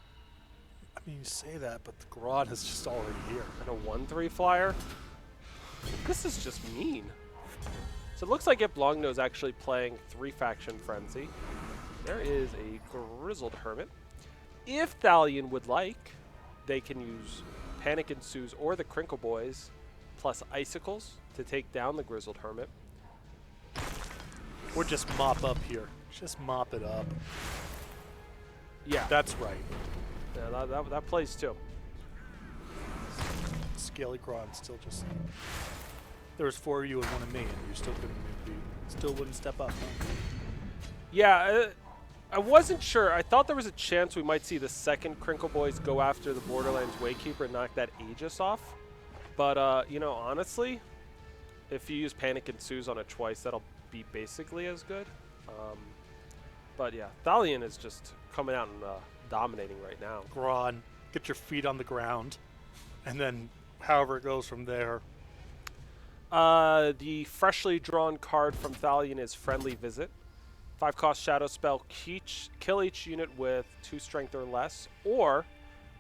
I mean, you say that, but the Gron is just already here. And a 1-3 flyer. This is just mean. So it looks like Ip Longno's actually playing 3-faction Frenzy. There is a Grizzled Hermit. If Thalion would like, they can use Panic Ensues or the Crinkle Boys plus Icicles to take down the Grizzled Hermit. Or just mop up here. Just mop it up. Yeah. That's right. Yeah, that plays too. Scaly Gron still just... There was 4 of you and 1 of me, and you still wouldn't step up. Huh? Yeah, I wasn't sure. I thought there was a chance we might see the second Crinkle Boys go after the Borderlands Waykeeper and knock that Aegis off. But, honestly, if you use Panic Ensues on it twice, that'll be basically as good. But, yeah, Thalion is just coming out and dominating right now. Gron, get your feet on the ground, and then however it goes from there. The freshly drawn card from Thalion is Friendly Visit. 5-cost shadow spell, kill each unit with 2 strength or less, or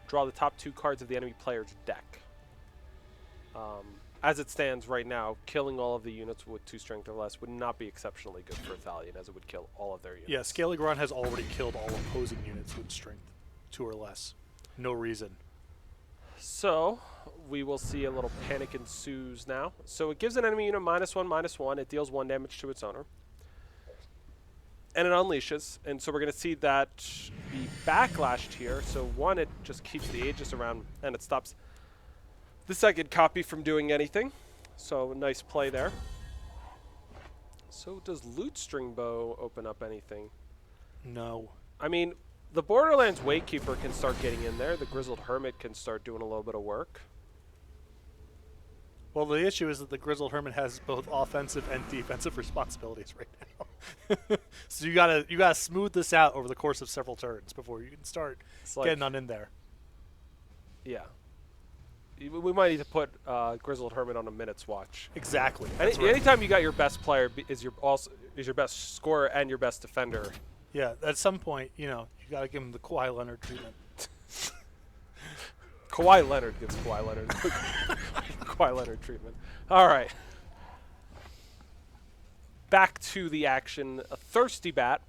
draw the top 2 cards of the enemy player's deck. As it stands right now, killing all of the units with 2 strength or less would not be exceptionally good for Thalion, as it would kill all of their units. Yeah, Scaly Gron has already killed all opposing units with strength 2 or less. No reason. So, we will see a little Panic Ensues now. So it gives an enemy unit -1/-1. It deals 1 damage to its owner. and it unleashes. And so we're going to see that be backlashed here. So one, it just keeps the Aegis around, and it stops the second copy from doing anything. So nice play there. So does Loot String Bow open up anything? No. I mean, the Borderlands Wakekeeper can start getting in there. The Grizzled Hermit can start doing a little bit of work. Well, the issue is that the Grizzled Hermit has both offensive and defensive responsibilities right now. So you gotta smooth this out over the course of several turns before you can start getting on in there. Yeah. We might need to put Grizzled Hermit on a minutes watch. Exactly. Anytime you got your best player is your best scorer and your best defender. Yeah, at some point, you got to give him the Kawhi Leonard treatment. Kawhi Leonard gets Kawhi Leonard. Kawhi Leonard treatment. All right. Back to the action. A Thirsty Bat.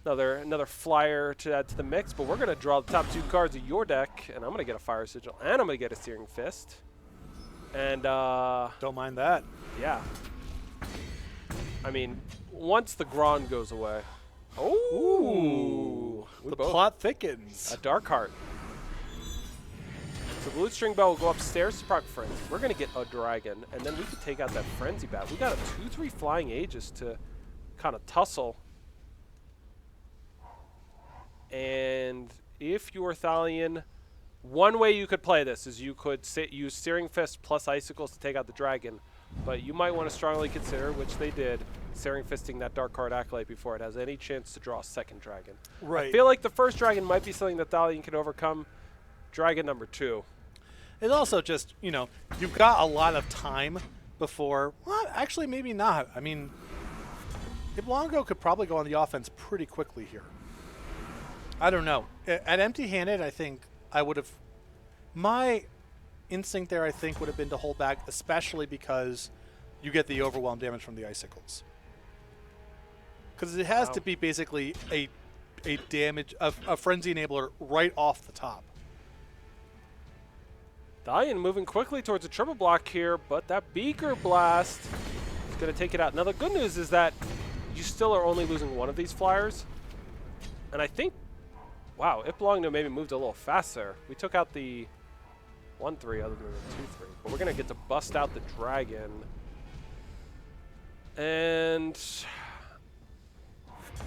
Another flyer to add to the mix, but we're going to draw the top two cards of your deck, and I'm going to get a Fire Sigil, and I'm going to get a Searing Fist. And, don't mind that. Yeah. I mean, once the Gron goes away. Oh! The plot thickens. A Dark Heart. So the Loot String Bow will go upstairs to proc Frenzy. We're going to get a Dragon, and then we can take out that Frenzy Bat. We got a 2-3 Flying Aegis to kind of tussle. And if you're Thalion, one way you could play this is you could use Searing Fist plus Icicles to take out the Dragon. But you might want to strongly consider, which they did, Searing Fisting that Dark Card Acolyte before it has any chance to draw a second Dragon. Right. I feel like the first Dragon might be something that Thalion can overcome. Dragon number 2. It's also just, you've got a lot of time before. Well, actually, maybe not. I mean, Iblango could probably go on the offense pretty quickly here. I don't know. At empty-handed, I think I would have... My instinct there, I think, would have been to hold back, especially because you get the overwhelm damage from the Icicles. Because it has to be basically a Frenzy Enabler right off the top. Thalion moving quickly towards a triple block here, but that Beaker Blast is going to take it out. Now, the good news is that you still are only losing one of these flyers. And I think... Wow, Iplongno maybe moved a little faster. We took out the 1-3 other than the 2-3. But we're going to get to bust out the Dragon. And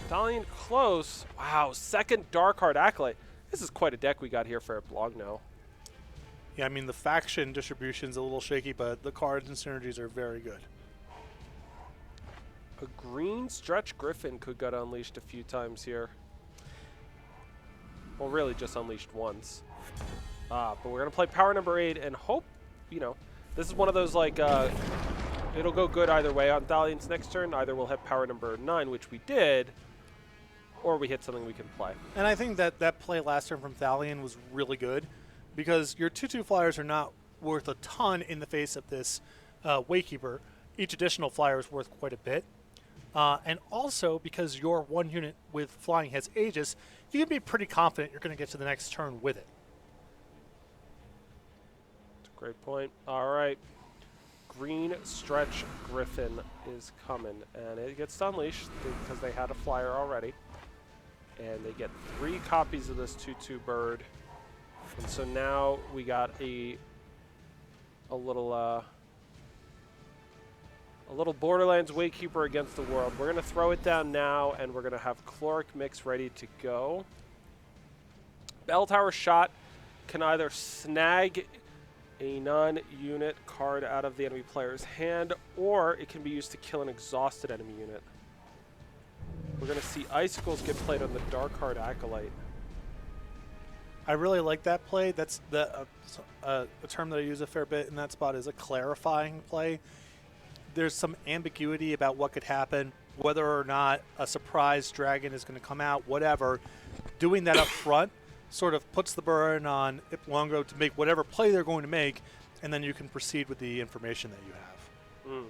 Thalion close. Wow, second Dark Heart Acolyte. This is quite a deck we got here for Iplongno. Yeah, I mean, the faction distribution's a little shaky, but the cards and synergies are very good. A green Stretch Griffin could get unleashed a few times here. Well, really just unleashed once. But we're going to play power number 8 and hope, this is one of those, like, it'll go good either way on Thalion's next turn. Either we'll have power number 9, which we did, or we hit something we can play. And I think that play last turn from Thalion was really good because your 2/2 flyers are not worth a ton in the face of this Wakekeeper. Each additional flyer is worth quite a bit. And also, because your one unit with flying has Aegis, you can be pretty confident you're going to get to the next turn with it. That's a great point. All right. Green Stretch Griffin is coming, and it gets unleashed because they had a flyer already. And they get 3 copies of this 2/2 bird. And so now we got a little Borderlands Wakekeeper against the world. We're going to throw it down now, and we're going to have Chloric Mix ready to go. Bell Tower Shot can either snag a non-unit card out of the enemy player's hand, or it can be used to kill an exhausted enemy unit. We're going to see Icicles get played on the Dark Heart Acolyte. I really like that play. That's a term that I use a fair bit in that spot is a clarifying play. There's some ambiguity about what could happen, whether or not a surprise dragon is going to come out, whatever. Doing that up front sort of puts the burden on Iplongo to make whatever play they're going to make, and then you can proceed with the information that you have.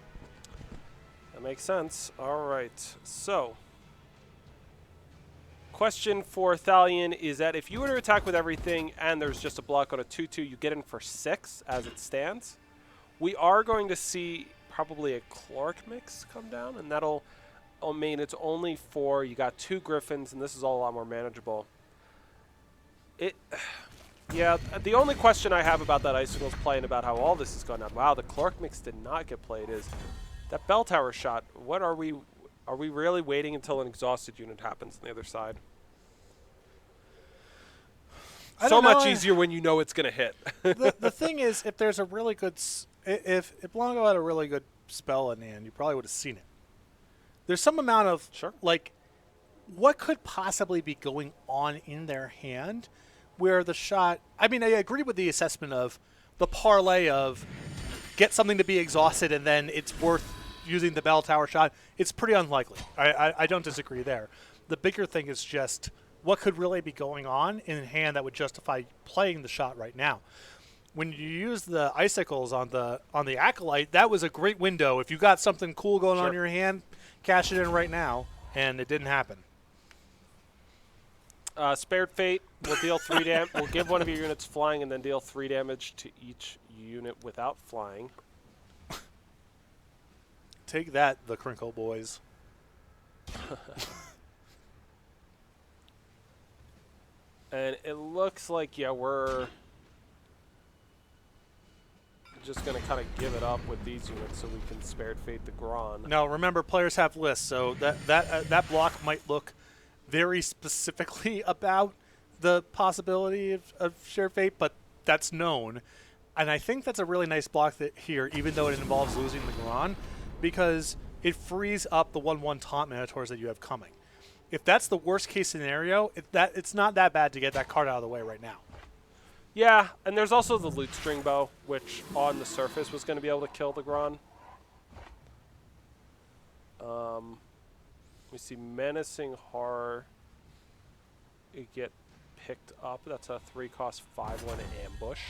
That makes sense. All right. So, question for Thalion is that if you were to attack with everything and there's just a block on a 2/2, you get in for 6 as it stands. We are going to see probably a Clark mix come down, and that'll. I mean, it's only 4. You got 2 Griffins, and this is all a lot more manageable. It. Yeah, the only question I have about that Icicles play and about how all this is going on, wow, the Clark mix did not get played, is that bell tower shot. What are we really waiting until an exhausted unit happens on the other side? So much easier when you know it's going to hit. The thing is, if there's a really good, if Blanco had a really good spell in hand, you probably would have seen it. There's some amount of, like, what could possibly be going on in their hand where the shot, I mean, I agree with the assessment of the parlay of get something to be exhausted and then it's worth using the bell tower shot. It's pretty unlikely. I don't disagree there. The bigger thing is just what could really be going on in hand that would justify playing the shot right now. When you use the Icicles on the Acolyte, that was a great window. If you got something cool going on in your hand, cash it in right now, and it didn't happen. Spared Fate will deal 3 damage. Will give one of your units flying and then deal 3 damage to each unit without flying. Take that, the Crinkle Boys. And it looks like, yeah, we're just going to kind of give it up with these units so we can Spared Fate the Gron. Now, remember, players have lists, so that block might look very specifically about the possibility of Shared Fate, but that's known. And I think that's a really nice block here, even though it involves losing the Gron, because it frees up the 1/1 Taunt Minotaurs that you have coming. If that's the worst case scenario, it's not that bad to get that card out of the way right now. Yeah, and there's also the Loot String Bow, which on the surface was going to be able to kill the Gron. We see Menacing Horror get picked up. That's a 3-cost 5/1 ambush.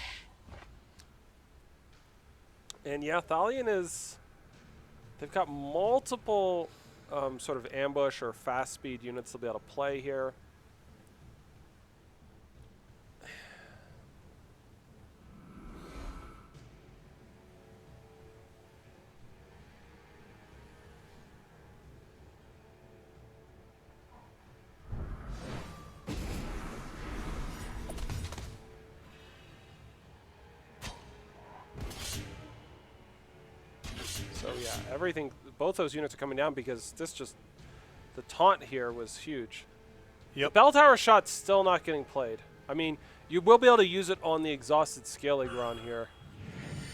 And yeah, Thalion is... They've got multiple sort of ambush or fast speed units they'll be able to play here. So yeah, everything, both those units are coming down because this just, the taunt here was huge. Yep. The bell tower shot's still not getting played. I mean, you will be able to use it on the exhausted Scaligron here,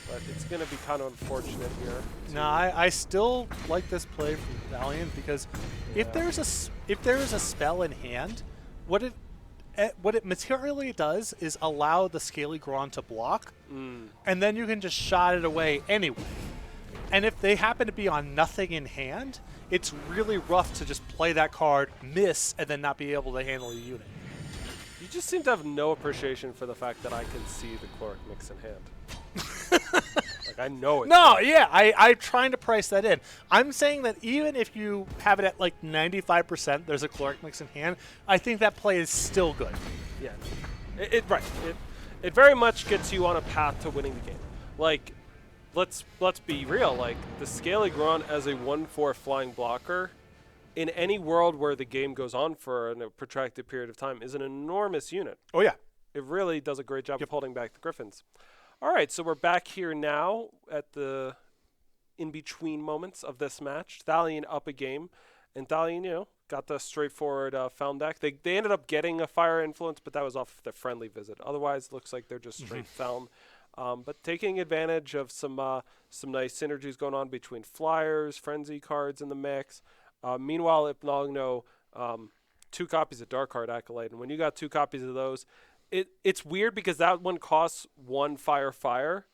but it's going to be kind of unfortunate here. No, I still like this play from Valiant because if there is a spell in hand, what it materially does is allow the Scaligron to block, and then you can just shot it away anyway. And if they happen to be on nothing in hand, it's really rough to just play that card, miss, and then not be able to handle a unit. You just seem to have no appreciation for the fact that I can see the Chloric Mix in hand. Like, I know it. No, yeah, I'm trying to price that in. I'm saying that even if you have it at like 95%, there's a Chloric Mix in hand, I think that play is still good. Yeah, right. It very much gets you on a path to winning the game. Like, let's be real. Like, the Scaligron as a 1/4 flying blocker in any world where the game goes on for a protracted period of time is an enormous unit. Oh yeah, it really does a great job of holding back the Griffins. All right, so we're back here now at the in-between moments of this match. Thalion up a game, and Thalion, you know, got the straightforward Felm deck. They ended up getting a Fire Influence, but that was off the friendly visit. Otherwise, it looks like they're just straight Felm. But taking advantage of some nice synergies going on between Flyers, Frenzy cards in the mix. Meanwhile, Ipnogno, 2 copies of Dark Card Acolyte, and when you got 2 copies of those, it's weird because that one costs 1 fire,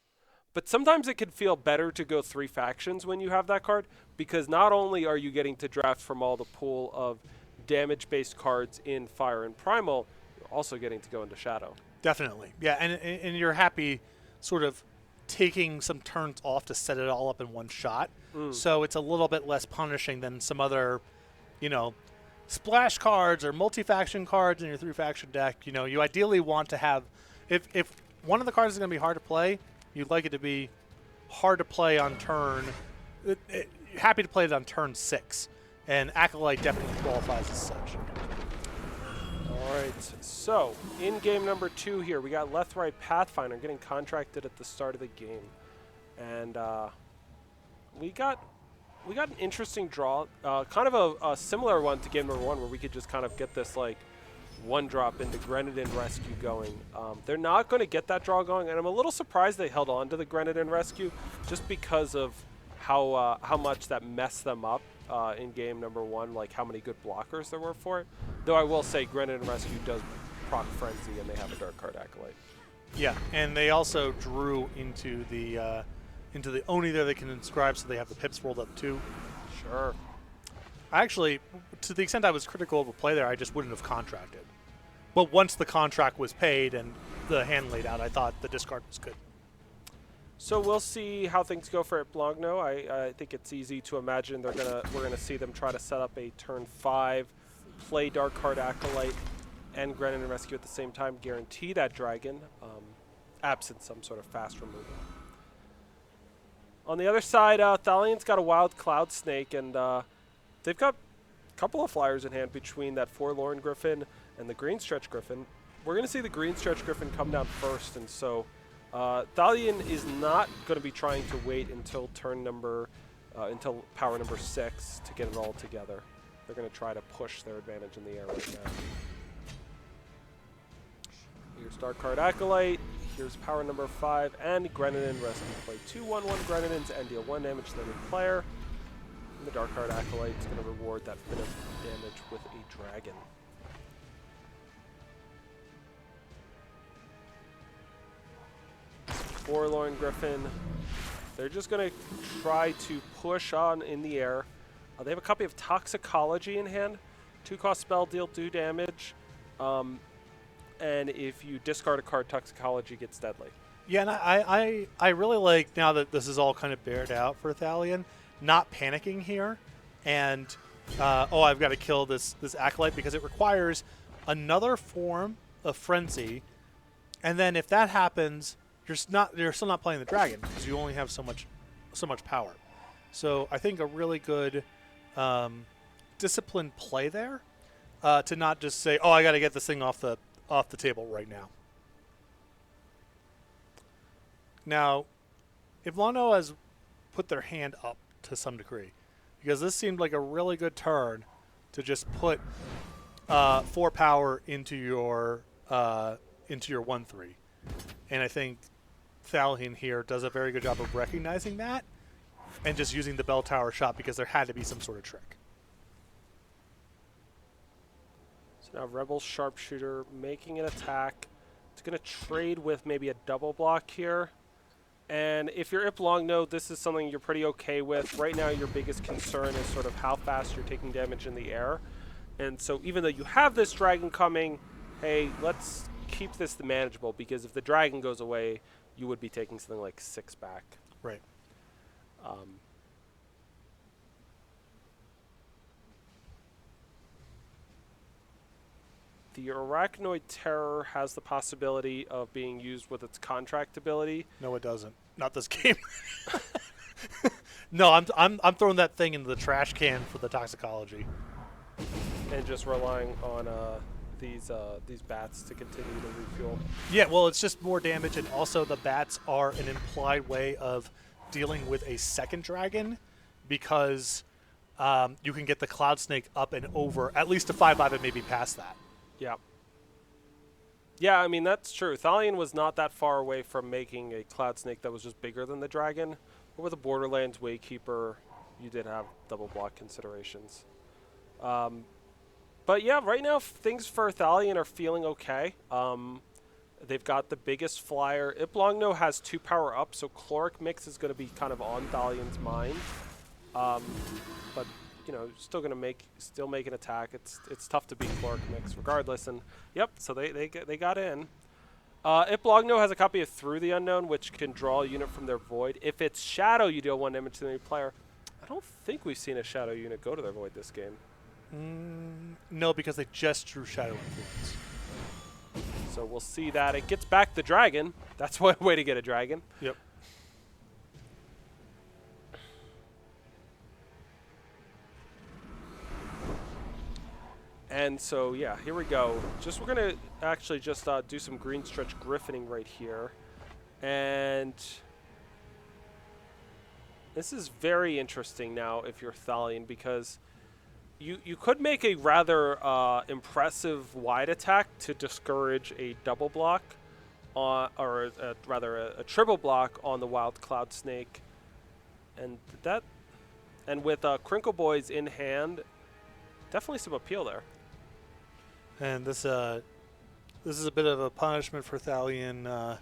but sometimes it can feel better to go 3 factions when you have that card, because not only are you getting to draft from all the pool of damage-based cards in Fire and Primal, you're also getting to go into Shadow. Definitely, yeah, and you're happy sort of taking some turns off to set it all up in one shot, so it's a little bit less punishing than some other, you know, splash cards or multi-faction cards in your 3-faction deck. You know, you ideally want to have, if one of the cards is going to be hard to play, you'd like it to be hard to play on turn happy to play it on turn 6, and Acolyte definitely qualifies as such. All right, so in game number 2 here, we got Left-Right Pathfinder getting contracted at the start of the game. And we got an interesting draw, kind of a similar one to game number 1, where we could just kind of get this like one drop into Grenadin Rescue going. They're not going to get that draw going, and I'm a little surprised they held on to the Grenadin Rescue just because of how much that messed them up in game number 1, like how many good blockers there were for it. Though I will say Grenadin Rescue does proc Frenzy, and they have a Dark Card Acolyte. Yeah, and they also drew into the Oni there they can inscribe, so they have the pips rolled up too. Sure. Actually, to the extent I was critical of a play there, I just wouldn't have contracted. But once the contract was paid and the hand laid out, I thought the discard was good. So we'll see how things go for Blogno. I think it's easy to imagine we're gonna see them try to set up a turn 5, play Dark Card Acolyte and Grenadin Rescue at the same time, guarantee that dragon, absent some sort of fast removal. On the other side, Thalion's got a Wild Cloud Snake, and they've got a couple of flyers in hand between that Forlorn Griffin and the Green Stretch Griffin. We're going to see the Green Stretch Griffin come down first, and so Thalion is not going to be trying to wait until until power number 6 to get it all together. They're going to try to push their advantage in the air right now. Here's Dark Card Acolyte. Here's power number 5 and Grenadin Rescue. Play 2/1/1 Grenadins and deal 1 damage to the enemy player. And the Dark Card Acolyte is going to reward that bit of damage with a dragon. Forlorn Griffin. They're just going to try to push on in the air. They have a copy of Toxicology in hand. 2-cost spell, deal 2 damage. And if you discard a card, Toxicology gets deadly. Yeah, and I really like, now that this is all kind of bared out for Thalion, not panicking here and, I've got to kill this Acolyte, because it requires another form of Frenzy, and then if that happens, you're still not playing the dragon, because you only have so much power. So I think a really good disciplined play there, to not just say, I got to get this thing off the table right now. Now, Ivlano has put their hand up to some degree, because this seemed like a really good turn to just put 4 power into your 1/3, and I think Thalion here does a very good job of recognizing that and just using the bell tower shot, because there had to be some sort of trick. So now Rebel Sharpshooter making an attack. It's going to trade with maybe a double block here. And if you're Iplongno, this is something you're pretty okay with. Right now, your biggest concern is sort of how fast you're taking damage in the air. And so even though you have this dragon coming, hey, let's keep this manageable, because if the dragon goes away, you would be taking something like 6 back. Right. The Arachnoid Terror has the possibility of being used with its contract ability. No, it doesn't. Not this game. No, I'm throwing that thing into the trash can for the Toxicology. And just relying on these bats to continue to refuel. Yeah, well, it's just more damage, and also the bats are an implied way of dealing with a second dragon, because you can get the Cloud Snake up and over, at least to 5/5 and maybe past that. Yeah. Yeah, I mean, that's true. Thalion was not that far away from making a Cloud Snake that was just bigger than the dragon. But with a Borderlands Waykeeper, you did have double block considerations. But yeah, right now things for Thalion are feeling okay. They've got the biggest flyer. Iplongno has 2 power up, so Chloric Mix is going to be kind of on Thalion's mind. But you know, still make an attack. It's tough to beat Chloric Mix regardless. And yep, so they got in. Iplogno has a copy of Through the Unknown, which can draw a unit from their void. If it's Shadow, you deal 1 damage to the enemy player. I don't think we've seen a Shadow unit go to their void this game. No, because they just drew Shadow Influence. So we'll see that. It gets back the dragon. That's one way to get a dragon. Yep. And so, yeah, here we go. We're going to actually just do some green stretch griffining right here. And this is very interesting now if you're Thalion, because you could make a rather impressive wide attack to discourage a double block, or rather a triple block on the Wild Cloud Snake. And with Crinkle Boys in hand, definitely some appeal there. And this is a bit of a punishment for Thalion,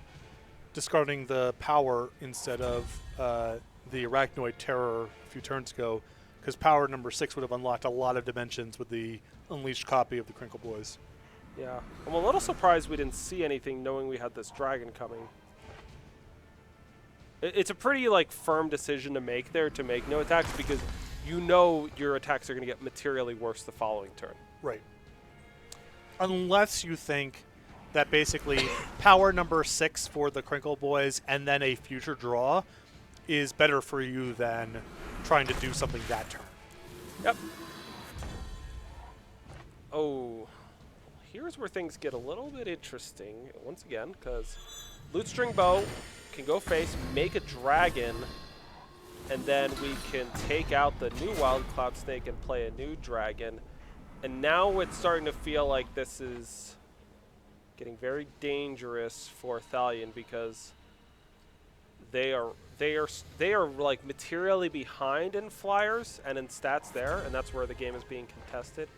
discarding the power instead of the Arachnoid Terror a few turns ago, because power number 6 would have unlocked a lot of dimensions with the unleashed copy of the Crinkle Boys. Yeah, I'm a little surprised we didn't see anything, knowing we had this dragon coming. It's a pretty firm decision to make there, to make no attacks, because you know your attacks are going to get materially worse the following turn. Right. Unless you think that basically power number 6 for the Crinkle Boys and then a future draw is better for you than trying to do something that turn. Yep. Oh, here's where things get a little bit interesting once again, because Loot String Bow can go face, make a dragon, and then we can take out the new Wild Cloud Snake and play a new dragon. And now it's starting to feel like this is getting very dangerous for Thalion, because they are materially behind in flyers and in stats there, and that's where the game is being contested.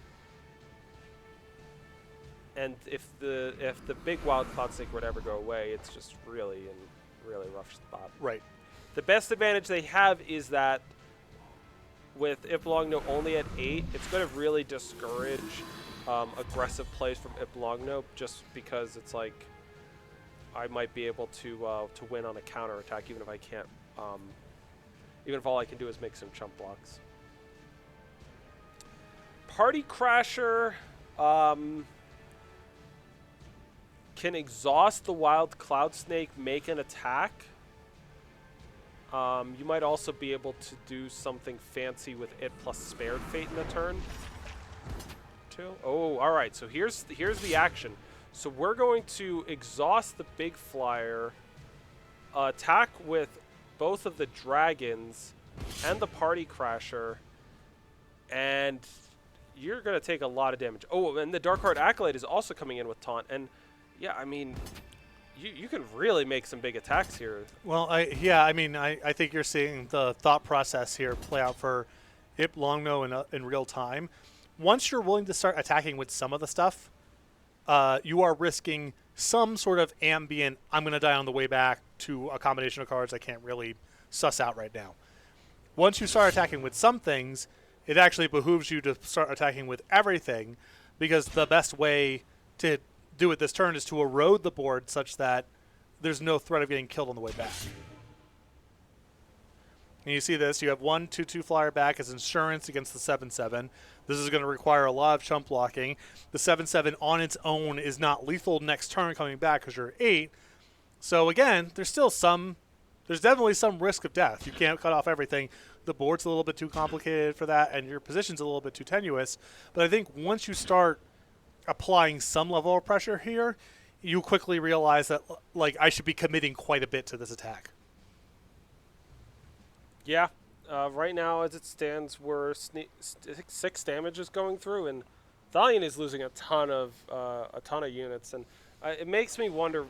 And if the big Wild Cloud Snake would ever go away, it's just really in really rough spot. Right. The best advantage they have is that with Ipologno only at 8, it's going to really discourage aggressive plays from Ipologno, just because it's like I might be able to win on a counter attack, even if I can't, even if all I can do is make some chump blocks. Party Crasher can exhaust the Wild Cloud Snake, make an attack. You might also be able to do something fancy with it plus Spared Fate in the turn. Oh, all right. So here's the action. So we're going to exhaust the big flyer, attack with both of the dragons and the Party Crasher, and you're going to take a lot of damage. Oh, and the Dark Heart Acolyte is also coming in with taunt. And yeah, I mean, you can really make some big attacks here. Well, I think you're seeing the thought process here play out for Ipologno in real time. Once you're willing to start attacking with some of the stuff, you are risking some sort of ambient, I'm going to die on the way back, to a combination of cards I can't really suss out right now. Once you start attacking with some things, it actually behooves you to start attacking with everything, because the best way to do it this turn is to erode the board such that there's no threat of getting killed on the way back. And you see this, you have 1/2/2 flyer back as insurance against the 7/7. This is going to require a lot of chump blocking. The 7/7 on its own is not lethal next turn coming back because you're 8. So again, there's definitely some risk of death. You can't cut off everything. The board's a little bit too complicated for that, and your position's a little bit too tenuous. But I think once you start applying some level of pressure here, you quickly realize that I should be committing quite a bit to this attack. Yeah, right now as it stands, we're 6 damage is going through, and Thalion is losing a ton of units, and it makes me wonder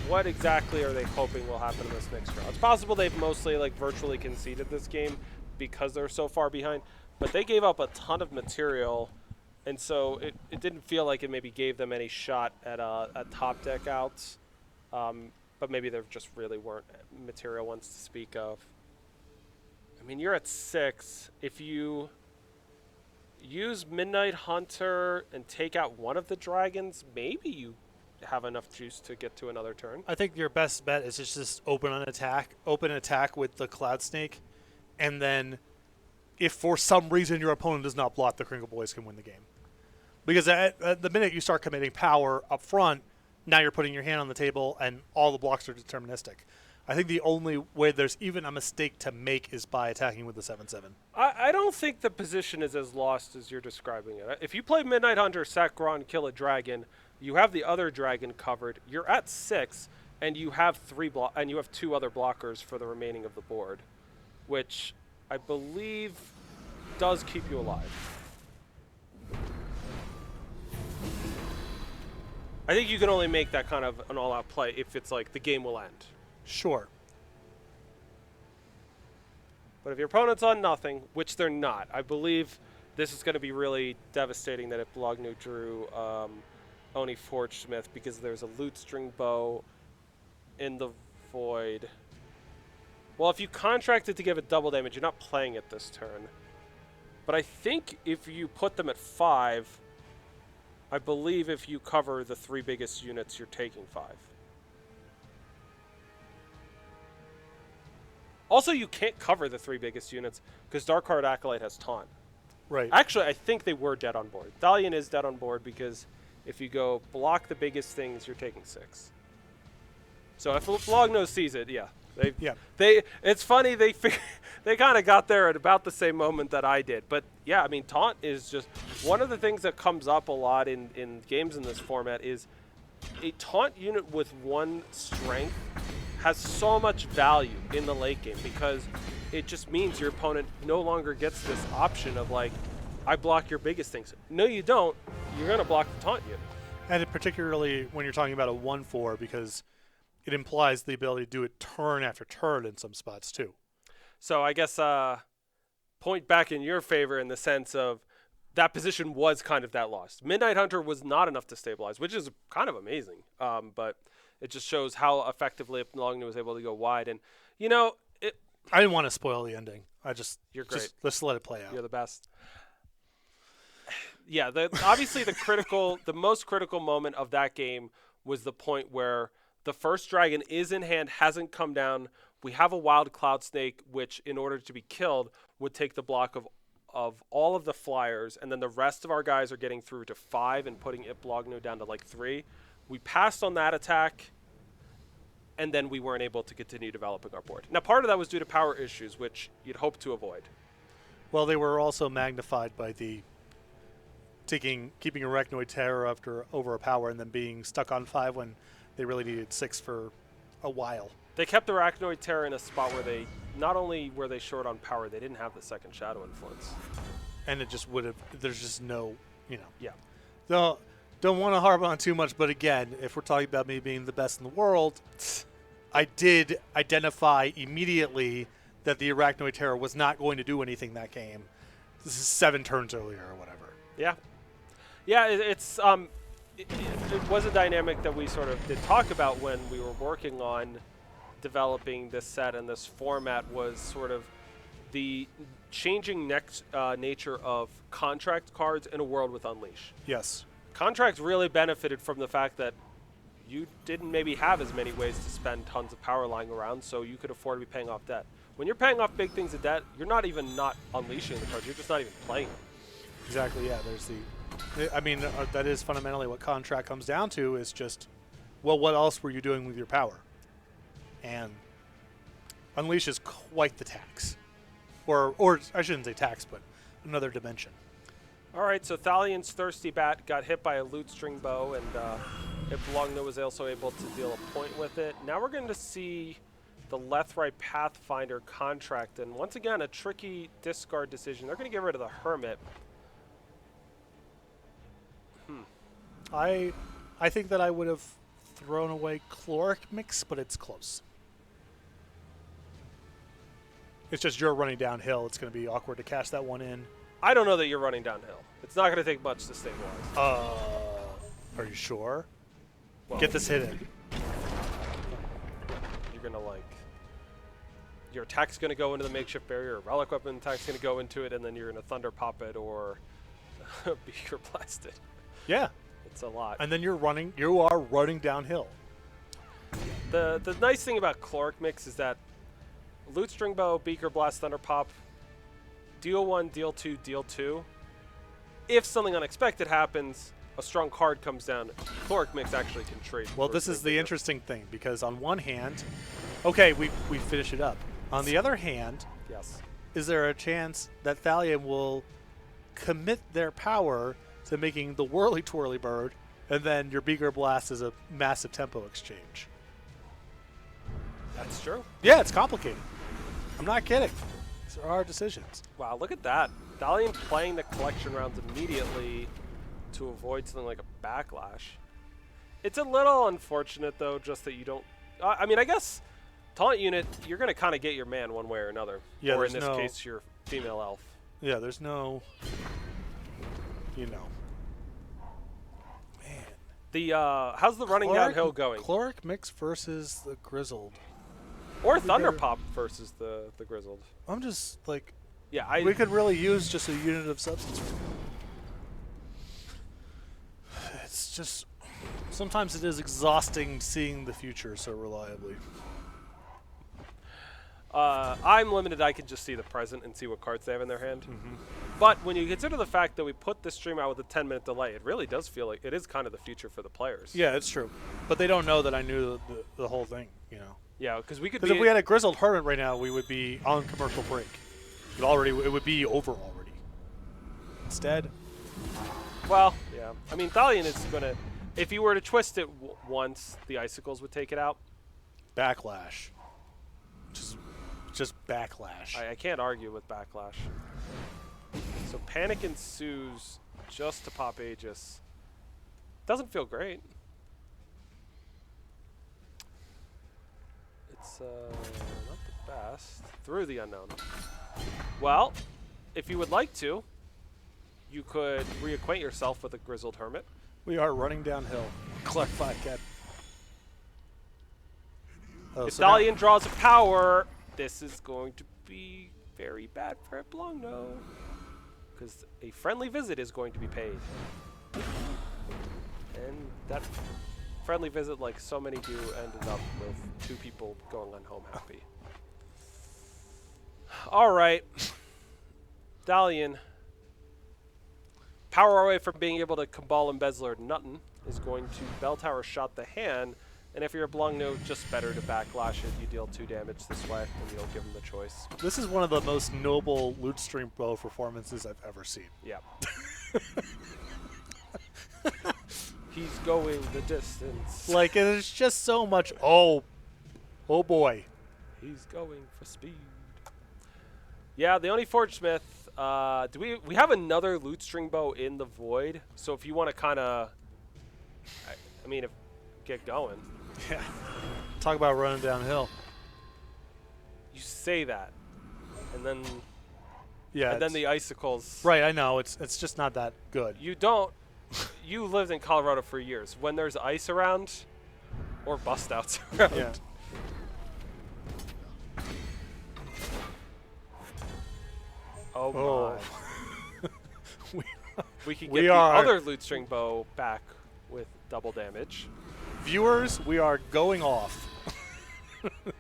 what exactly are they hoping will happen in this next draw. It's possible they've mostly virtually conceded this game because they're so far behind, but they gave up a ton of material. And so it didn't feel like it maybe gave them any shot at top deck outs, but maybe there just really weren't material ones to speak of. I mean, you're at 6. If you use Midnight Hunter and take out one of the dragons, maybe you have enough juice to get to another turn. I think your best bet is just open attack with the Cloud Snake, and then if for some reason your opponent does not block, the Crinkle Boys can win the game. Because at the minute you start committing power up front, now you're putting your hand on the table and all the blocks are deterministic. I think the only way there's even a mistake to make is by attacking with the 7/7. I don't think the position is as lost as you're describing it. If you play Midnight Hunter, sack Gron, kill a dragon, you have the other dragon covered. You're at 6, and you have and you have 2 other blockers for the remaining of the board, which I believe does keep you alive. I think you can only make that kind of an all-out play if it's like the game will end. Sure. But if your opponent's on nothing, which they're not, I believe this is going to be really devastating that if Blognu drew Oni Forge Smith, because there's a Loot String Bow in the Void. Well, if you contracted to give it double damage, you're not playing it this turn. But I think if you put them at 5, I believe if you cover the 3 biggest units, you're taking 5. Also, you can't cover the 3 biggest units because Darkheart Acolyte has Taunt. Right. Actually, I think they were dead on board. Thalion is dead on board because if you go block the biggest things, you're taking 6. So if Logno sees it, yeah. It's funny, they kind of got there at about the same moment that I did. But yeah, I mean, Taunt is just one of the things that comes up a lot in games in this format is a Taunt unit with 1 strength has so much value in the late game because it just means your opponent no longer gets this option of like, I block your biggest things. No, you don't. You're going to block the Taunt unit. And particularly when you're talking about a 1/4 because it implies the ability to do it turn after turn in some spots too. So I guess point back in your favor in the sense of that position was kind of that lost. Midnight Hunter was not enough to stabilize, which is kind of amazing. But it just shows how effectively Longnu was able to go wide. And, you know, I didn't want to spoil the ending. You're great. Let's let it play out. You're the best. Yeah, obviously the most critical moment of that game was the point where the first dragon is in hand, hasn't come down. We have a wild cloud snake, which in order to be killed would take the block of all of the flyers, and then the rest of our guys are getting through to 5 and putting Blogno down to like 3. We passed on that attack, and then we weren't able to continue developing our board. Now, part of that was due to power issues, which you'd hope to avoid. Well, they were also magnified by the keeping Arachnoid Terror over a power and then being stuck on 5 when they really needed 6 for a while. They kept Arachnoid Terror in a spot where not only were they short on power, they didn't have the second Shadow Influence. And it just would have, there's just no, Yeah. Don't want to harp on too much, but again, if we're talking about me being the best in the world, I did identify immediately that the Arachnoid Terror was not going to do anything that game. This is 7 turns earlier or whatever. Yeah. Yeah, it was a dynamic that we sort of did talk about when we were working on developing this set and this format was sort of the changing nature of contract cards in a world with Unleash. Yes. Contracts really benefited from the fact that you didn't maybe have as many ways to spend tons of power lying around, so you could afford to be paying off debt. When you're paying off big things of debt, you're not even not unleashing the cards, you're just not even playing them. Exactly, yeah. That is fundamentally what contract comes down to is just, well, what else were you doing with your power? And Unleash is quite the tax. Or I shouldn't say tax, but another dimension. All right, so Thalion's Thirsty Bat got hit by a Loot String Bow, and Longno was also able to deal a point with it. Now we're going to see the Lethrai Pathfinder contract, and once again, a tricky discard decision. They're going to get rid of the Hermit. I think that I would have thrown away Chloric Mix, but it's close. It's just you're running downhill. It's going to be awkward to cash that one in. I don't know that you're running downhill. It's not going to take much to stabilize. Are you sure? Well, get this hit in. You're going to your attack's going to go into the makeshift barrier, or relic weapon attack's going to go into it, and then you're going to thunder pop it or beaker blast it. Yeah. It's a lot. And then you are running downhill. The nice thing about Chloric Mix is that Loot String Bow, Beaker Blast, Thunder Pop, deal 1, deal 2, deal 2. If something unexpected happens, a strong card comes down, Chloric Mix actually can trade. Well, this is the interesting thing, because on one hand, Okay, we finish it up. On the other hand, Yes. is there a chance that Thalion will commit their power to making the Whirly Twirly Bird, and then your Beaker Blast is a massive tempo exchange? That's true. Yeah, it's complicated. I'm not kidding. These are hard decisions. Wow, look at that. Dalian playing the collection rounds immediately to avoid something like a backlash. It's a little unfortunate, though, just that you don't... I mean, I guess Taunt Unit, you're going to kind of get your man one way or another. Yeah, or in there's this no- case, your female elf. Yeah, there's no, you know. Man. The how's the running downhill going? Chloric Mix versus the Grizzled. Or we better- Thunderpop versus the Grizzled. I'm just like, Yeah, we could really use just a unit of substance. It's just, sometimes it is exhausting seeing the future so reliably. I'm limited. I can just see the present and see what cards they have in their hand. But when you consider the fact that we put this stream out with a 10-minute delay, it really does feel like it is kind of the future for the players. Yeah, it's true. But they don't know that I knew the whole thing, you know. Yeah, because we could Because be... if we had a Grizzled Hermit right now, we would be on commercial break. It would be over already. Instead, Well, yeah. I mean, Thalion is going to... If you were to twist it once, the Icicles would take it out. backlash. Just backlash. I can't argue with Backlash. So panic ensues just to pop Aegis. Doesn't feel great. It's not the best. Through the unknown. Well, if you would like to, you could reacquaint yourself with a Grizzled Hermit. We are running downhill. Clark 5 cat. Oh, If so now- Dalian draws a power, this is going to be very bad for Blongno. Because a friendly visit is going to be paid. And that friendly visit, like so many do, ended up with 2 people going on home happy. All right. Dalian. Power away from being able to Cabal Embezzler Nutton is going to Bell Tower Shot the hand. And if you're a Blongno, just better to backlash it. You deal 2 damage this way, and you don't give him the choice. This is one of the most noble Loot Stream Bow performances I've ever seen. Yeah. He's going the distance. Like, there's just so much. Oh boy. He's going for speed. Yeah, the only Forge Smith. Do we have another Loot String Bow in the Void? So if you want to kind of, I mean, get going. Yeah. Talk about running downhill. You say that, and then Yeah. and then the Icicles. Right, I know. It's just not that good. You don't. You lived in Colorado for years. When there's ice around, or bust outs around. Yeah. Oh my. we, We can We get the are- other Loot String Bow back with double damage. viewers, we are going off.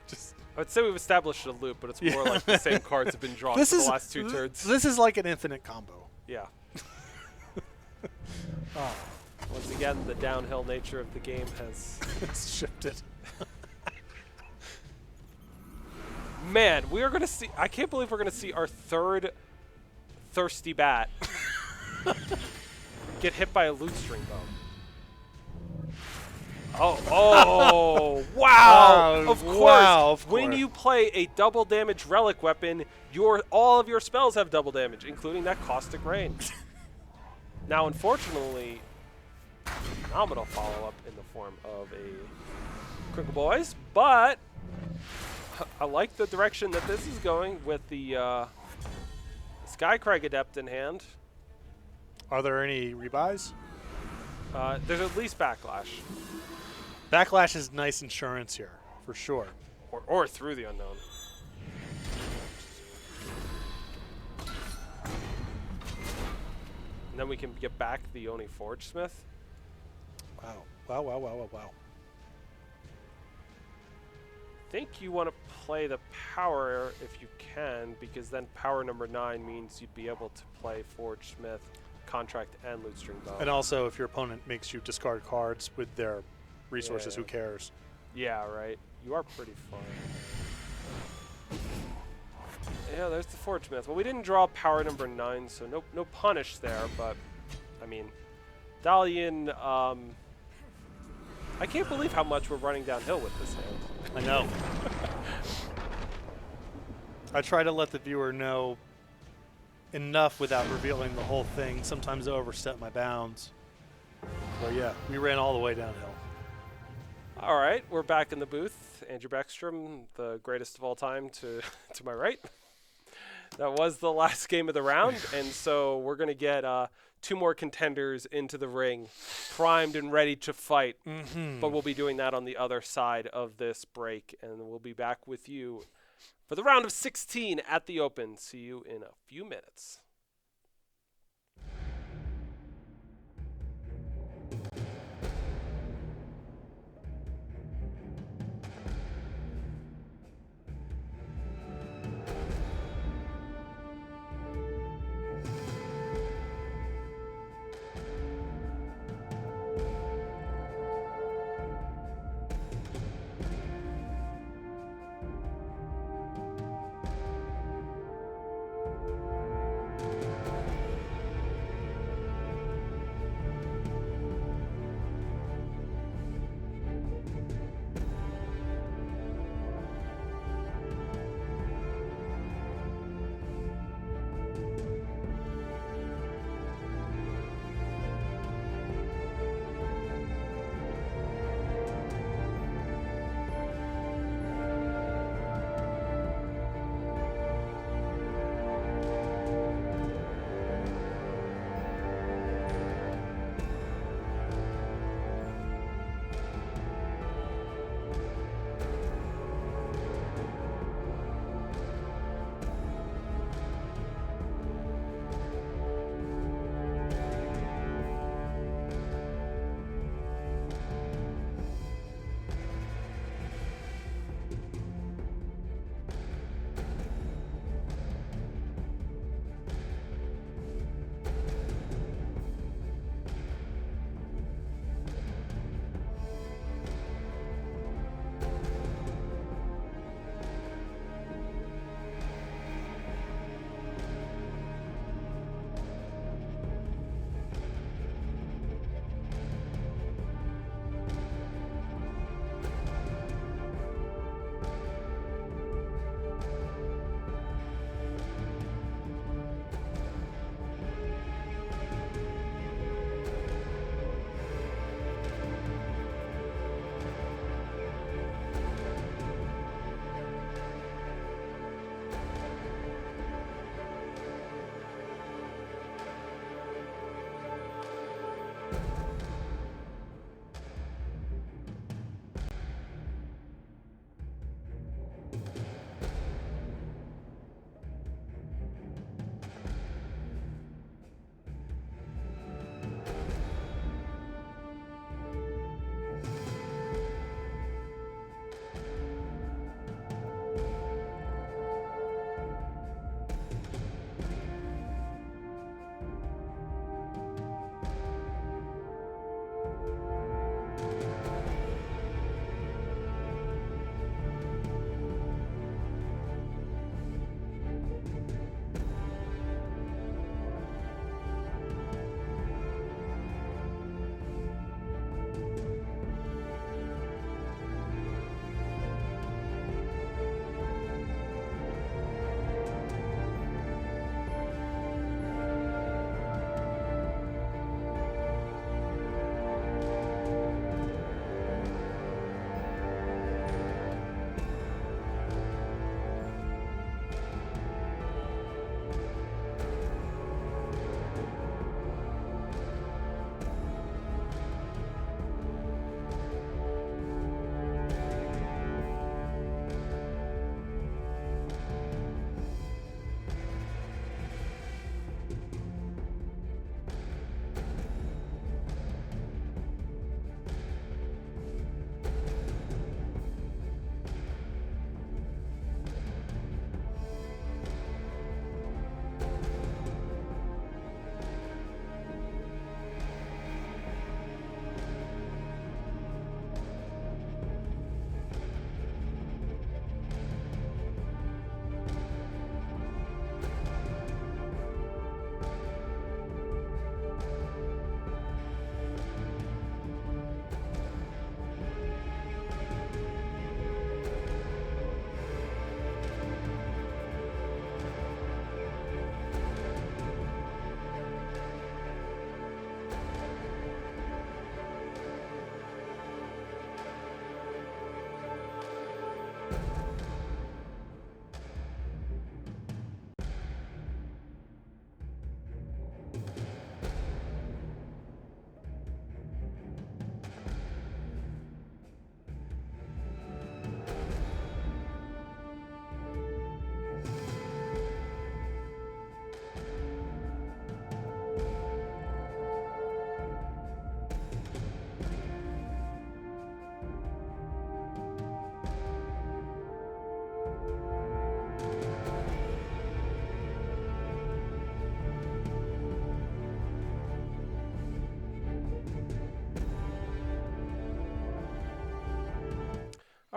Just I would say we've established a loop, but it's more Yeah. like the same cards have been drawn this for is the last 2 turns. This is like an infinite combo. Yeah. Oh, Once again, the downhill nature of the game has... it's shifted. Man, we are going to see... I can't believe we're going to see our 3rd Thirsty Bat get hit by a Loot String Bow. Oh, wow! Of course. Wow, of When course. you play a double damage relic weapon, all of your spells have double damage, including that Caustic Rain. Now, unfortunately, phenomenal follow-up in the form of a Crinkle Boys, but I like the direction that this is going with the Skycrag Adept in hand. Are there any rebuys? There's at least Backlash, Backlash is nice insurance here, for sure. or Through the Unknown. And then we can get back the Oni Forge Smith. Wow. Wow, wow, wow, wow, wow. I think you want to play the power if you can, because then power number 9 means you'd be able to play Forge Smith, Contract, and Loot String Bow. And also, if your opponent makes you discard cards with their resources, Yeah. who cares? Yeah, right. You are pretty far. Yeah, there's the Forge Myth. Well, we didn't draw power number 9, so no punish there, but, I mean, Dalian, I can't believe how much we're running downhill with this hand. I know. I try to let the viewer know enough without revealing the whole thing. Sometimes I overstep my bounds. But yeah, we ran all the way downhill. All right, we're back in the booth. Andrew Beckstrom, the greatest of all time, to my right. That was the last game of the round, and so we're going to get 2 more contenders into the ring, primed and ready to fight. But we'll be doing that on the other side of this break, and we'll be back with you for the round of 16 at the Open. See you in a few minutes.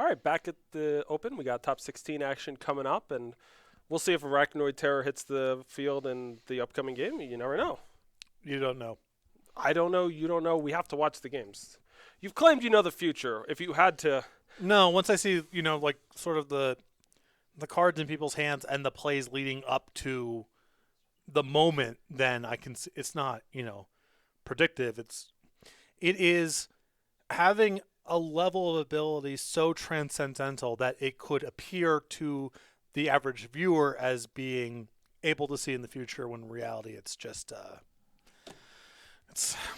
All right, back at the Open, we got top 16 action coming up, and we'll see if Arachnoid Terror hits the field in the upcoming game. You never know. You don't know. I don't know. You don't know. We have to watch the games. You've claimed you know the future. If you had to, No, once I see, like sort of the cards in people's hands and the plays leading up to the moment, then I can. It's not, predictive. It is having a level of ability so transcendental that it could appear to the average viewer as being able to see in the future, when in reality it's just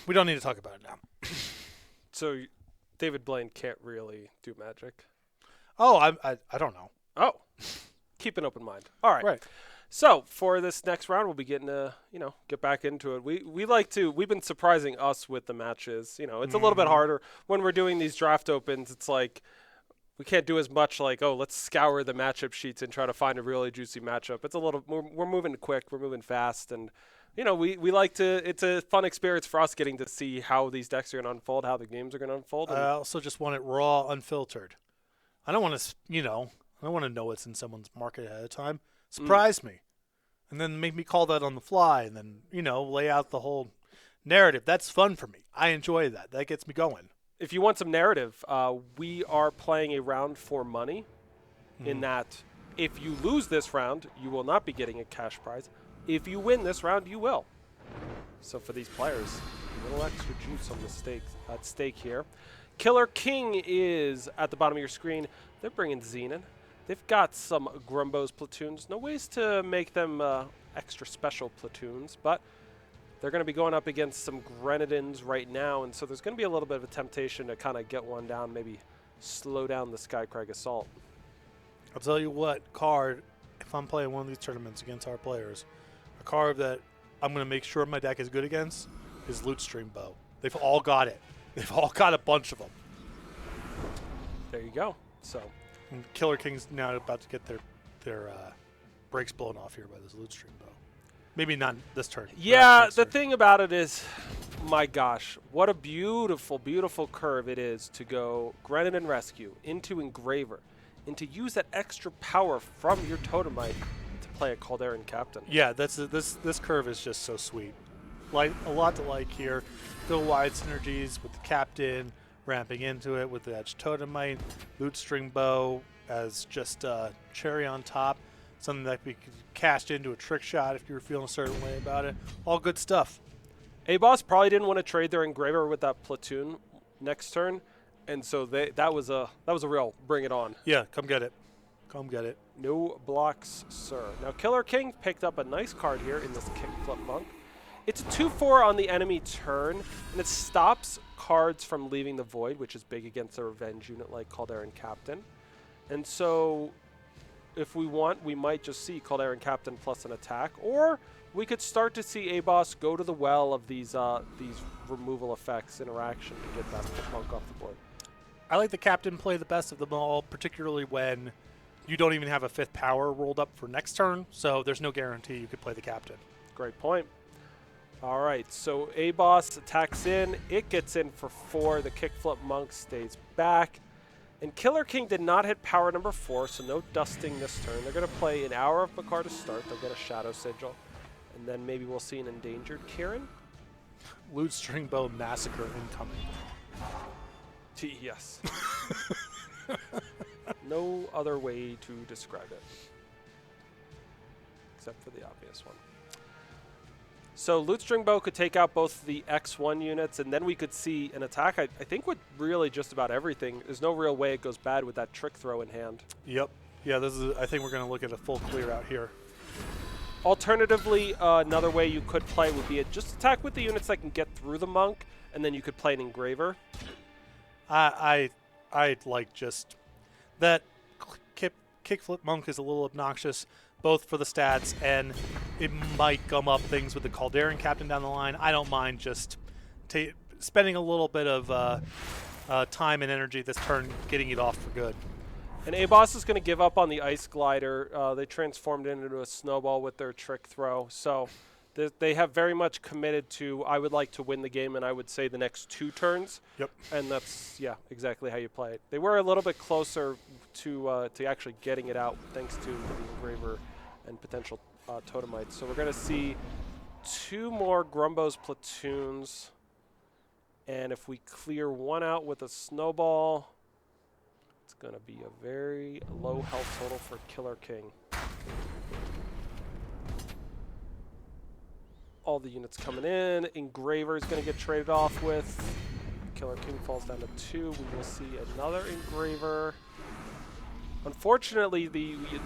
we don't need to talk about it now. so David Blaine can't really do magic. Oh, I don't know. Oh, keep an open mind. All right. Right. So for this next round, we'll be getting to, get back into it. We've been surprising us with the matches. It's a little bit harder when we're doing these draft opens. It's like we can't do as much like, oh, let's scour the matchup sheets and try to find a really juicy matchup. It's a little, we're moving quick, we're moving fast. And, we like to, it's a fun experience for us getting to see how these decks are going to unfold, how the games are going to unfold. I also just want it raw, unfiltered. I don't want to, I don't want to know what's in someone's market ahead of time. Surprise me. And then make me call that on the fly, and then, lay out the whole narrative. That's fun for me. I enjoy that. That gets me going. If you want some narrative, we are playing a round for money in that if you lose this round, you will not be getting a cash prize. If you win this round, you will. So for these players, a little extra juice on the at stake here. Killer King is at the bottom of your screen. They're bringing Xenon. They've got some Grumbo's platoons. No ways to make them extra special platoons, but they're going to be going up against some Grenadins right now, and so there's going to be a little bit of a temptation to kind of get one down, maybe slow down the Skycrag Assault. I'll tell you what, card, if I'm playing one of these tournaments against our players, a card that I'm going to make sure my deck is good against is Lootstream Bow. They've all got it. They've all got a bunch of them. There you go. So Killer King's now about to get their brakes blown off here by this Lootstream Bow. Maybe not this turn. Yeah, the thing about it is, my gosh, what a beautiful, beautiful curve it is to go Grenadin Rescue into Engraver, and to use that extra power from your Totemite to play a Calderan Captain. Yeah, this curve is just so sweet. Like a lot to like here. Go wide synergies with the Captain, ramping into it with the Edge Totemite, Lootstring Bow as just cherry on top. Something that we could cast into a trick shot if you were feeling a certain way about it. All good stuff. A-Boss probably didn't want to trade their Engraver with that platoon next turn, and so that was a real bring it on. Yeah, come get it. Come get it. No blocks, sir. Now Killer King picked up a nice card here in this Kickflip Monk. It's a 2/4 on the enemy turn, and it stops cards from leaving the void, which is big against a revenge unit like Calderan Captain. And so if we want, we might just see Calderan Captain plus an attack, or we could start to see A-Boss go to the well of these removal effects interaction to get that monk off the board. I like the Captain play the best of them all, particularly when you don't even have a 5th power rolled up for next turn, so there's no guarantee you could play the Captain. Great point. All right, so A-Boss attacks in. It gets in for 4. The Kickflip Monk stays back. And Killer King did not hit power number 4, so no dusting this turn. They're going to play an Hour of Bakar to start. They'll get a Shadow Sigil. And then maybe we'll see an Endangered Kieran. Lootstring Bow Massacre incoming. Yes. No other way to describe it. Except for the obvious one. So Lootstring Bow could take out both the X1 units, and then we could see an attack, I think, with really just about everything. There's no real way it goes bad with that Trick Throw in hand. Yep. Yeah, I think we're going to look at a full clear out here. Alternatively, another way you could play would be just attack with the units that can get through the Monk, and then you could play an Engraver. I like just that Kickflip Monk is a little obnoxious, both for the stats and it might gum up things with the Calderan Captain down the line. I don't mind just spending a little bit of time and energy this turn getting it off for good. And A-Boss is going to give up on the Ice Glider. They transformed it into a snowball with their Trick Throw. So They have very much committed to, I would like to win the game, and I would say the next 2 turns. Yep. And that's, yeah, exactly how you play it. They were a little bit closer to actually getting it out thanks to the Engraver and potential Totemites. So we're going to see 2 more Grumbo's platoons. And if we clear 1 out with a snowball, it's going to be a very low health total for Killer King. All the units coming in. Engraver is going to get traded off with. Killer King falls down to 2. We will see another Engraver. Unfortunately,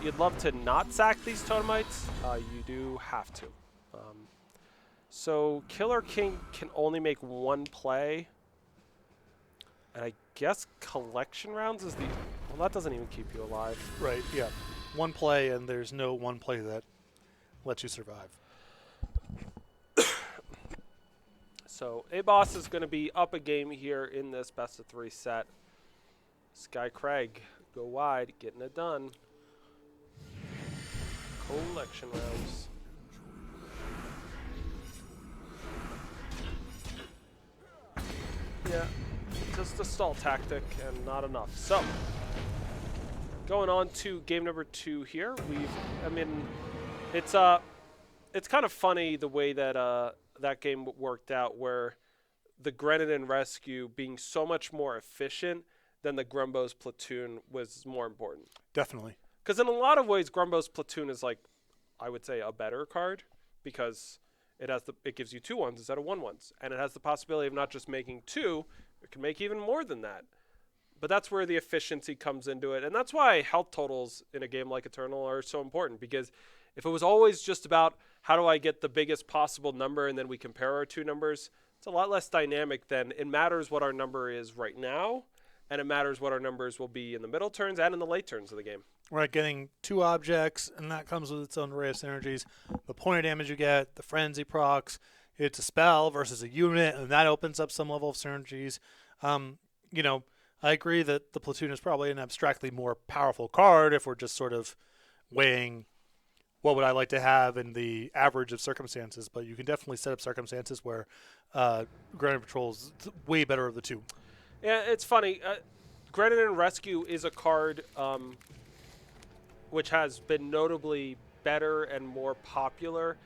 you'd love to not sack these Totemites. You do have to. So Killer King can only make 1 play. And I guess collection rounds is the... Well, that doesn't even keep you alive. Right, yeah. 1 play, and there's no 1 play that lets you survive. So A-Boss is going to be up a game here in this best-of-3 set. Sky Craig, go wide, getting it done. Collection rounds. Yeah, just a stall tactic and not enough. So, going on to game number 2 here. It's kind of funny the way that that game worked out, where the Grenadin Rescue being so much more efficient than the Grumbo's platoon was more important. Definitely. Because in a lot of ways, Grumbo's platoon is like, I would say, a better card because it gives you 2 ones instead of 1 ones, and it has the possibility of not just making 2, it can make even more than that. But that's where the efficiency comes into it, and that's why health totals in a game like Eternal are so important, because if it was always just about how do I get the biggest possible number and then we compare our 2 numbers, it's a lot less dynamic than it matters what our number is right now, and it matters what our numbers will be in the middle turns and in the late turns of the game. Right, getting 2 objects, and that comes with its own array of synergies. The point of damage you get, the frenzy procs, it's a spell versus a unit, and that opens up some level of synergies. I agree that the platoon is probably an abstractly more powerful card if we're just sort of weighing what would I like to have in the average of circumstances, but you can definitely set up circumstances where Grenadin Patrol is way better of the 2. Yeah, it's funny. Grenadin Rescue is a card which has been notably better and more popular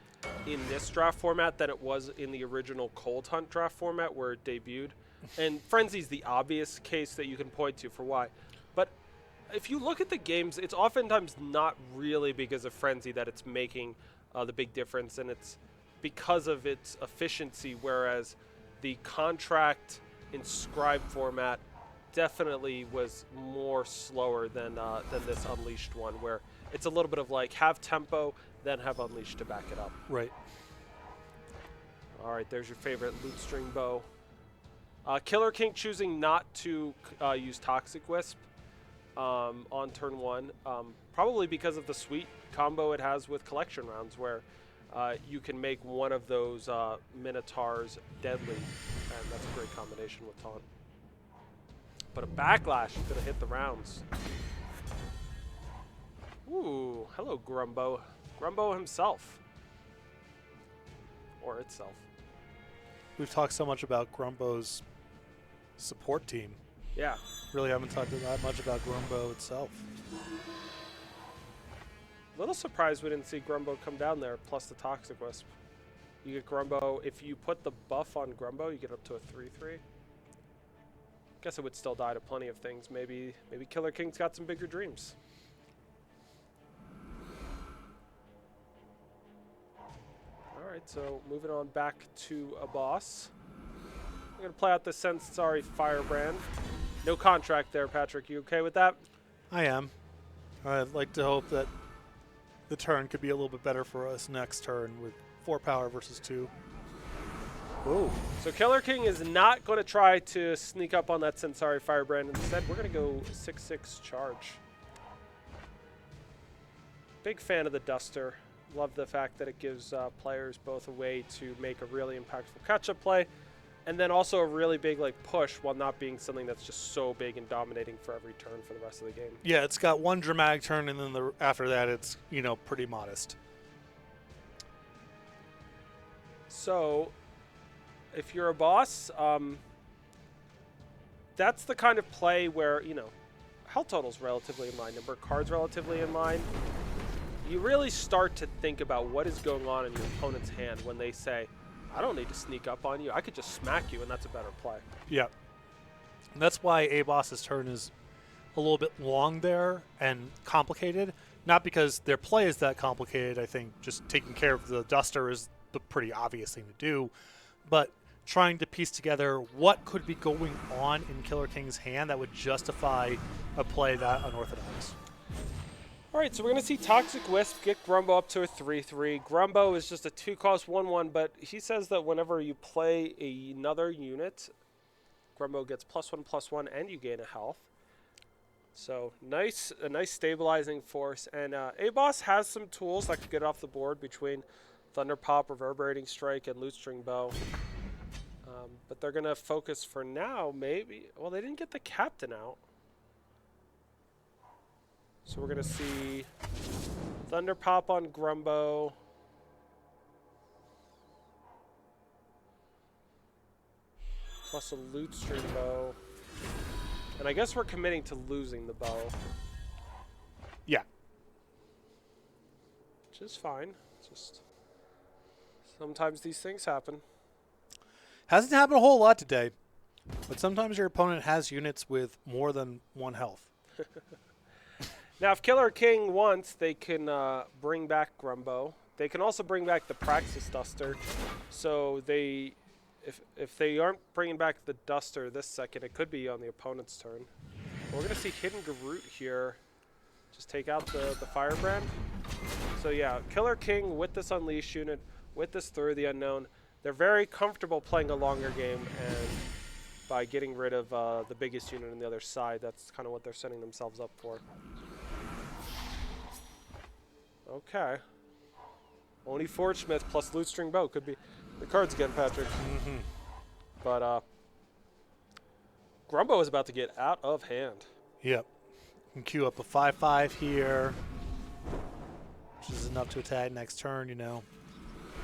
in this draft format than it was in the original Cold Hunt draft format where it debuted. And Frenzy's the obvious case that you can point to for why. But if you look at the games, it's oftentimes not really because of Frenzy that it's making the big difference, and it's because of its efficiency, whereas the contract inscribed format definitely was more slower than this Unleashed one, where it's a little bit of like have tempo, then have Unleashed to back it up. Right. All right, there's your favorite loot string bow. Killer King choosing not to use Toxic Wisp on turn 1, probably because of the sweet combo it has with collection rounds, where you can make one of those Minotaurs deadly, and that's a great combination with Taunt. But a Backlash is going to hit the rounds. Ooh, hello Grumbo. Grumbo himself. Or itself. We've talked so much about Grumbo's support team. Yeah. Really haven't talked that much about Grumbo itself. A little surprised we didn't see Grumbo come down there, plus the Toxic Wisp. You get Grumbo, if you put the buff on Grumbo, you get up to a 3/3. Guess it would still die to plenty of things. Maybe Killer King's got some bigger dreams. Alright, so moving on back to a boss. I'm going to play out the Sensari Firebrand. No contract there, Patrick. You okay with that? I am. I'd like to hope that the turn could be a little bit better for us next turn with 4 power versus 2. Ooh. So Killer King is not going to try to sneak up on that Sensari Firebrand. Instead, we're going to go 6/6 charge. Big fan of the Duster. Love the fact that it gives players both a way to make a really impactful catch-up play, and then also a really big push while not being something that's just so big and dominating for every turn for the rest of the game. Yeah, it's got one dramatic turn, and then after that, it's pretty modest. So, if you're a boss, that's the kind of play where, health total's relatively in line, number of cards relatively in line. You really start to think about what is going on in your opponent's hand when they say, I don't need to sneak up on you. I could just smack you, and that's a better play. Yeah. And that's why a boss's turn is a little bit long there and complicated. Not because their play is that complicated. I think just taking care of the duster is the pretty obvious thing to do. But trying to piece together what could be going on in Killer King's hand that would justify a play that unorthodox. All right, so we're going to see Toxic Wisp get Grumbo up to a 3-3. Grumbo is just a 2-cost 1-1, but he says that whenever you play another unit, Grumbo gets +1/+1, and you gain a health. So a nice stabilizing force. And A-Boss has some tools that could get off the board between Thunder Pop, Reverberating Strike, and Lutestring Bow. But they're going to focus for now, maybe. Well, they didn't get the Captain out. So we're going to see Thunder Pop on Grumbo. Plus a Lutestring Bow. And I guess we're committing to losing the bow. Yeah. Which is fine. Just sometimes these things happen. Hasn't happened a whole lot today, but sometimes your opponent has units with more than 1 health. Now, if Killer King wants, they can bring back Grumbo. They can also bring back the Praxis Duster. So if they aren't bringing back the Duster this second, it could be on the opponent's turn. But we're going to see Hidden Garroot here. Just take out the Firebrand. So yeah, Killer King with this Unleash unit, with this Through the Unknown, they're very comfortable playing a longer game, and by getting rid of the biggest unit on the other side, that's kind of what they're setting themselves up for. Okay. Only Forgesmith plus Lutestring Bow could be the cards again, Patrick. Mm-hmm. But Grumbo is about to get out of hand. Yep. You can queue up a 5/5 here, which is enough to attack next turn,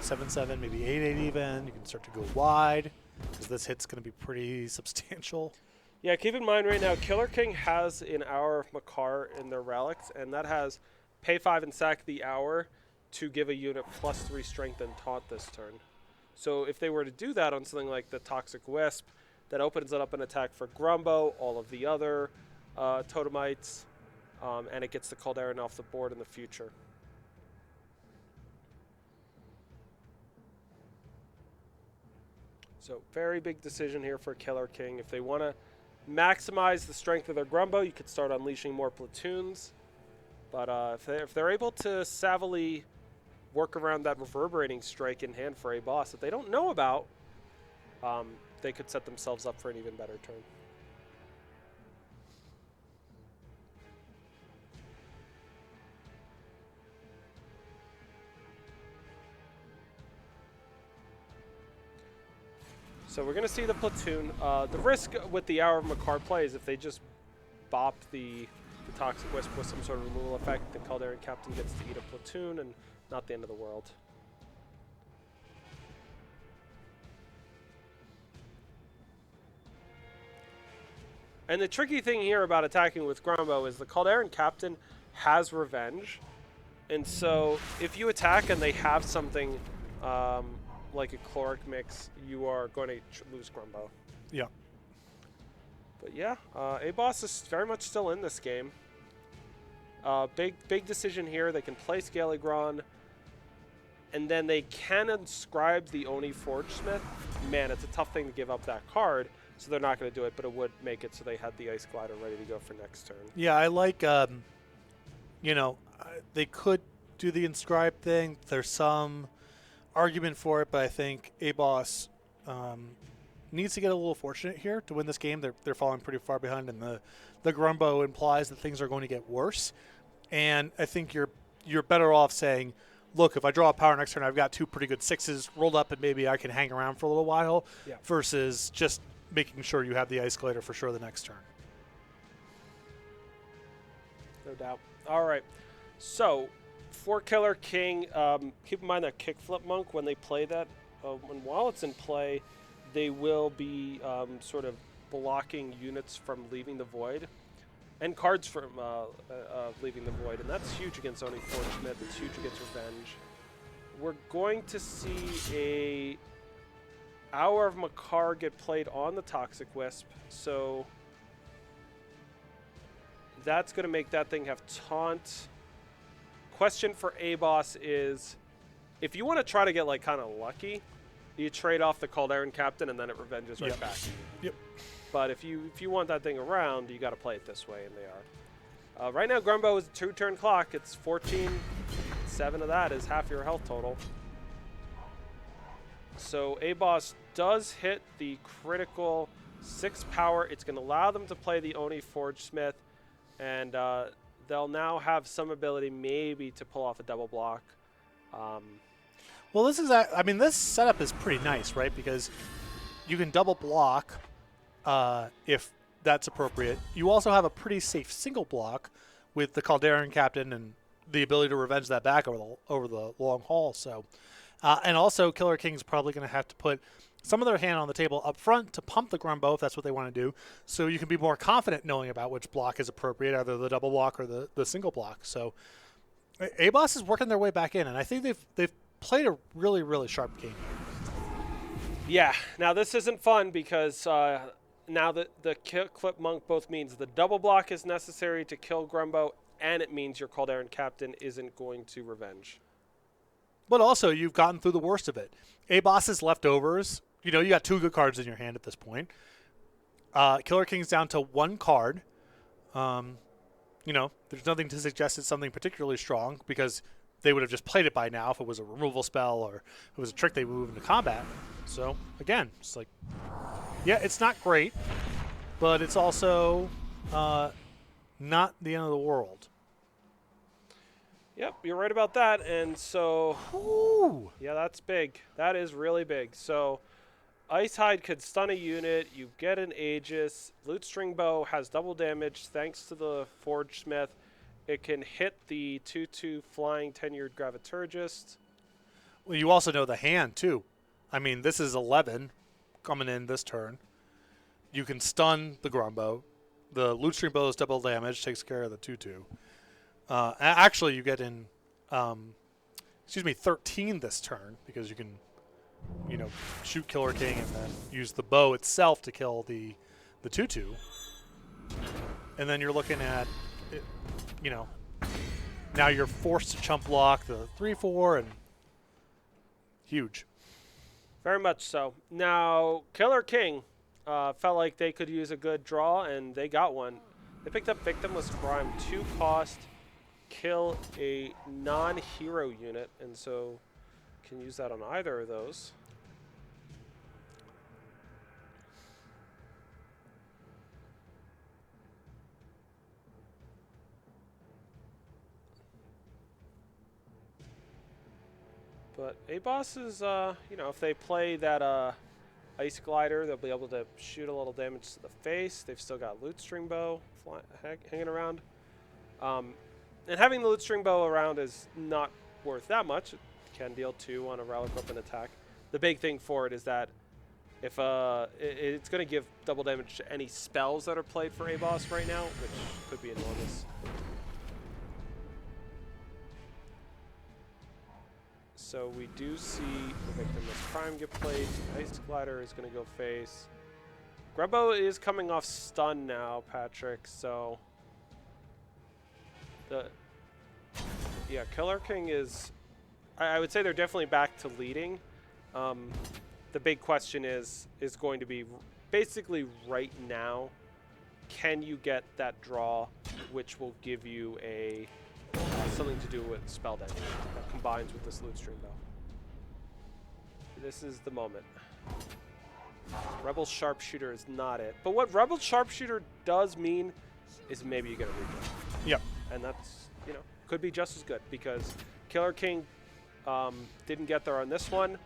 7/7, maybe 8/8 even. You can start to go wide, because this hit's going to be pretty substantial. Yeah, keep in mind right now, Killer King has an Hour of Makar in their relics, and that has pay 5 and sack the Hour to give a unit +3 strength and taunt this turn. So if they were to do that on something like the Toxic Wisp, that opens it up an attack for Grumbo, all of the other Totemites, and it gets the Calderon off the board in the future. So very big decision here for Killer King. If they want to maximize the strength of their Grumbo, you could start unleashing more platoons. But if they're able to savvily work around that Reverberating Strike in hand for a boss that they don't know about, they could set themselves up for an even better turn. So we're going to see the platoon. The risk with the Hour of Makar play is if they just bop the Toxic Wisp with some sort of removal effect, the Calderon Captain gets to eat a platoon, and not the end of the world. And the tricky thing here about attacking with Grumbo is the Calderon Captain has revenge. And so if you attack and they have something like a Chloric Mix, you are going to lose Grumbo. Yeah. But yeah, A-Boss is very much still in this game. Big decision here. They can play Scaligron, and then they can inscribe the Oni Forgesmith. Man, it's a tough thing to give up that card, so they're not going to do it, but it would make it so they had the Ice Glider ready to go for next turn. Yeah, I like, they could do the inscribe thing. There's some argument for it, but I think A-Boss needs to get a little fortunate here to win this game. They're falling pretty far behind, and the Grumbo implies that things are going to get worse. And I think you're better off saying, look, if I draw a power next turn, I've got 2 pretty good 6s rolled up, and maybe I can hang around for a little while, versus just making sure you have the Ice Glider for sure the next turn. No doubt. All right. So for Killer King, keep in mind that Kickflip Monk, when they play that, and while it's in play, they will be sort of blocking units from leaving the void, and cards from leaving the void, and that's huge against Oni Forge Smith. It's huge against Revenge. We're going to see a Hour of Makar get played on the Toxic Wisp, so that's going to make that thing have taunt. Question for A-Boss is, if you want to try to get like kind of lucky, you trade off the Calderon Captain and then it revenges right back. Yep. But if you want that thing around, you got to play it this way, and they are. Right now, Grumbo is a 2-turn clock. It's 14. 7 of that is half your health total. So A-Boss does hit the critical 6 power. It's going to allow them to play the Oni Forge Smith, and they'll now have some ability maybe to pull off a double block. Well, this is, I mean, this setup is pretty nice, right? Because you can double block if that's appropriate. You also have a pretty safe single block with the Calderon Captain and the ability to revenge that back over the long haul. So, and also Killer King's probably going to have to put some of their hand on the table up front to pump the Grumbo if that's what they want to do. So you can be more confident knowing about which block is appropriate, either the double block or the single block. So A-Boss is working their way back in, and I think they've played a really, really sharp game. Yeah. Now this isn't fun because now that the Clip Monk both means the double block is necessary to kill Grumbo, and it means your Calderon Captain isn't going to revenge. But also, you've gotten through the worst of it. A-Boss's leftovers, you know, you got 2 good cards in your hand at this point. Killer King's down to 1 card. You know, there's nothing to suggest it's something particularly strong because they would have just played it by now if it was a removal spell or it was a trick they move into combat. So, again, it's like, yeah, it's not great, but it's also not the end of the world. Yep, you're right about that. And so, Ooh. Yeah, that's big. That is really big. So, Ice Hide could stun a unit. You get an Aegis. Loot String Bow has double damage thanks to the Forge Smith. It can hit the 2/2 flying tenured Graviturgist. Well, you also know the hand, too. I mean, this is 11 coming in this turn. You can stun the Grumbo. The Loot String Bow is double damage, takes care of the 2/2. Actually, you get in, 13 this turn because you can, you know, shoot Killer King and then use the bow itself to kill the 2/2. And then you're looking at, you know, now you're forced to chump block the 3/4 and huge. Very much so. Now, Killer King felt like they could use a good draw, and they got one. They picked up Victimless Crime, 2 cost, kill a non-hero unit, and so can use that on either of those. But A-Boss is, you know, if they play that Ice Glider, they'll be able to shoot a little damage to the face. They've still got Loot String Bow hanging around. And having the Loot String Bow around is not worth that much. It can deal 2 on a Relic Weapon attack. The big thing for it is that if it's going to give double damage to any spells that are played for A-Boss right now, which could be enormous. So we do see the Victimless Prime get played. Ice Glider is going to go face. Grumbo is coming off stun now, Patrick, so Killer King is, I would say they're definitely back to leading. The big question is going to be basically right now, can you get that draw, which will give you a something to do with spell damage that combines with this Loot String Bow. This is the moment. Rebel Sharpshooter is not it. But what Rebel Sharpshooter does mean is maybe you get a redraw. Yep. And that's, you know, could be just as good because Killer King didn't get there on this one.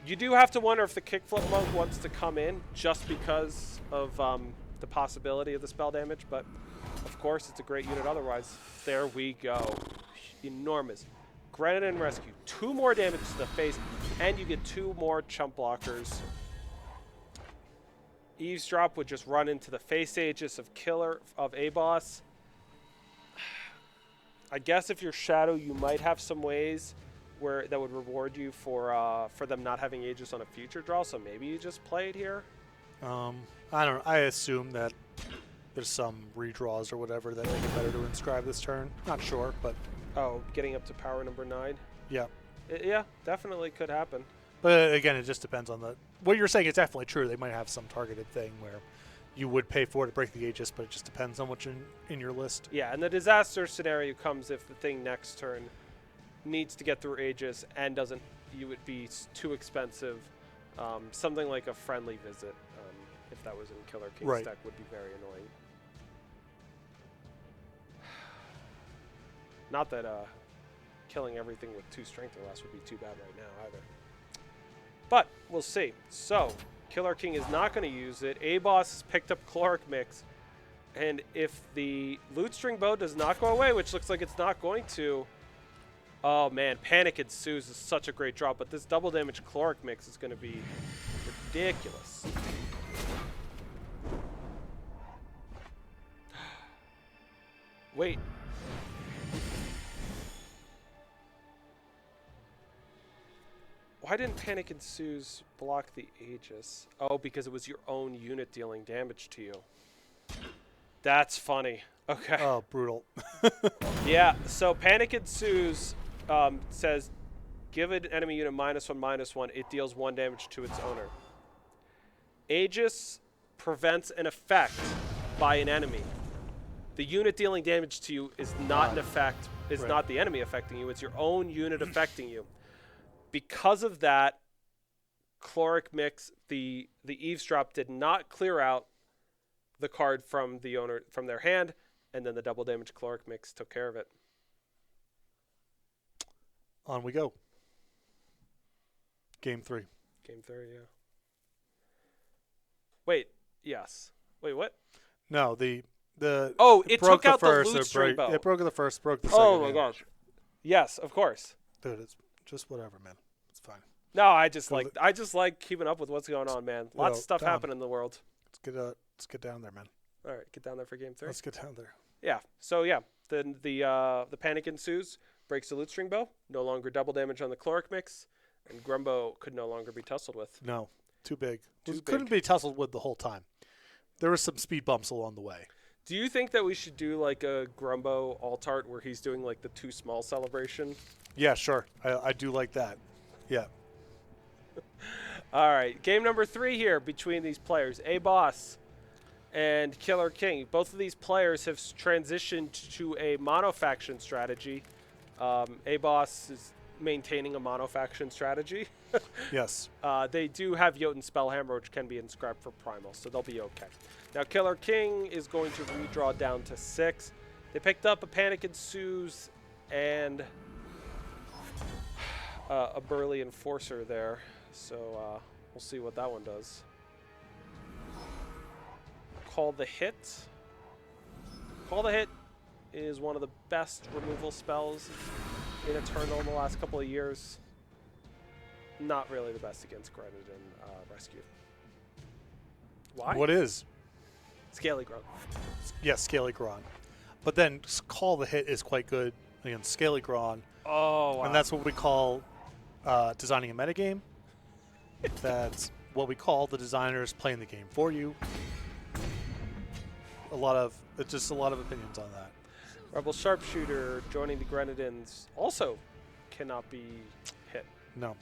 You do have to wonder if the Kickflip Monk wants to come in just because of the possibility of the spell damage, but of course it's a great unit otherwise. There we go. Enormous. Grenadin Rescue. 2 more damage to the face, and you get 2 more chump blockers. Eavesdrop would just run into the face Aegis of Killer of A-Boss. I guess if you're Shadow, you might have some ways where that would reward you for them not having Aegis on a future draw, so maybe you just play it here. I don't know. I assume that there's some redraws or whatever that make it better to inscribe this turn. Not sure, but Oh, getting up to power number 9? yeah. Yeah, definitely could happen. But again, it just depends on the... What you're saying is definitely true. They might have some targeted thing where you would pay for it to break the Aegis, but it just depends on what's in your list. Yeah, and the disaster scenario comes if the thing next turn needs to get through Aegis and doesn't, you would be too expensive. Something like a friendly visit, if that was in Killer King's Right. deck, would be very annoying. Not that killing everything with 2 strength or less would be too bad right now either. But we'll see. So, Killer King is not going to use it. A-Boss has picked up Caloric Mix. And if the Loot String Bow does not go away, which looks like it's not going to, oh man, Panic Ensues is such a great draw. But this double damage Caloric Mix is going to be ridiculous. Wait. Why didn't Panic Ensues block the Aegis? Oh, because it was your own unit dealing damage to you. That's funny. Okay. Oh, brutal. Yeah, so Panic Ensues says, give an enemy unit -1/-1. It deals 1 damage to its owner. Aegis prevents an effect by an enemy. The unit dealing damage to you is not an effect, is Right. not the enemy affecting you, it's your own unit affecting you. Because of that, Caloric Mix, the Eavesdrop did not clear out the card from the owner, from their hand, and then the double damage Caloric Mix took care of it. On we go. Game 3. Game 3, yeah. Wait, yes. Wait, what? No, the Oh, it broke took out the first, Loot String Bow. It broke the first, broke the second. Oh my yeah. gosh. Yes, of course. Dude, it's just whatever, man. It's fine. No, I just Well, like keeping up with what's going on, man. Lots Well, of stuff Tom. happening in the world. Let's get down there, man. All right, get down there for game 3. Let's get down there. Yeah. So yeah, the Panic Ensues, breaks the Loot String Bow, no longer double damage on the Caloric Mix, and Grumbo could no longer be tussled with. No, too big. Too Couldn't be tussled with the whole time. There was some speed bumps along the way. Do you think that we should do like a Grumbo alt art where he's doing like the too small celebration? Yeah, sure. I do like that. Yeah. All right, game number 3 here between these players, A-Boss and Killer King. Both of these players have transitioned to a mono-faction strategy. A-Boss is maintaining a mono-faction strategy. Yes. They do have Jotun Spellhammer, which can be inscribed for Primal, so they'll be okay. Now, Killer King is going to redraw down to 6. They picked up a Panic Ensues and a Burly Enforcer there, so we'll see what that one does. Call the Hit. Call the Hit is one of the best removal spells in Eternal in the last couple of years. Not really the best against Grenadin Rescue. Why? What is? Scaly Grunt. Yes, Scaly Gron. But then Call the Hit is quite good against Scaly Gron. Oh, wow. And that's what we call designing a metagame. That's what we call the designers playing the game for you. Just a lot of opinions on that. Rebel Sharpshooter joining the Grenadins also cannot be hit. No.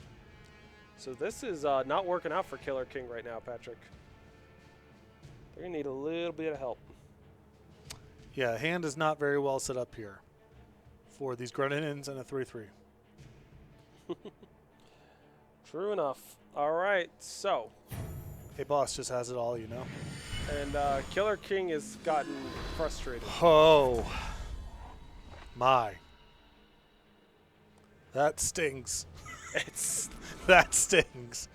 So this is not working out for Killer King right now, Patrick. They're going to need a little bit of help. Yeah, hand is not very well set up here for these Grenadins and a 3/3. True enough. All right, so. Hey, boss just has it all, you know. And Killer King has gotten frustrated. Oh, my. That stings. It's That stings.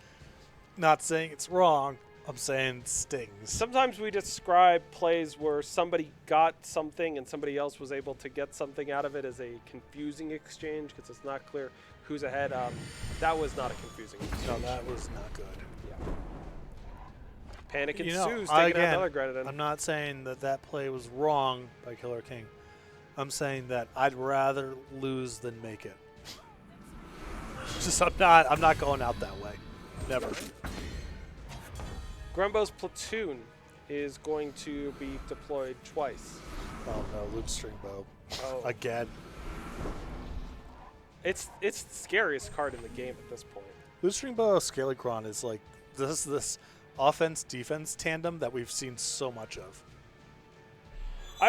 Not saying it's wrong, I'm saying stings. Sometimes we describe plays where somebody got something and somebody else was able to get something out of it as a confusing exchange because it's not clear who's ahead. That was not a confusing exchange. No, that was not good. Yeah. Panic You ensues, know, taking again, out another Grenadin. I'm not saying that that play was wrong by Killer King. I'm saying that I'd rather lose than make it. Just I'm not going out that way. Never. Grumbo's platoon is going to be deployed twice. Oh no, Luke Stringbow. Oh. Again. It's the scariest card in the game at this point. Luke Stringbow Scalicron is like this offense-defense tandem that we've seen so much of.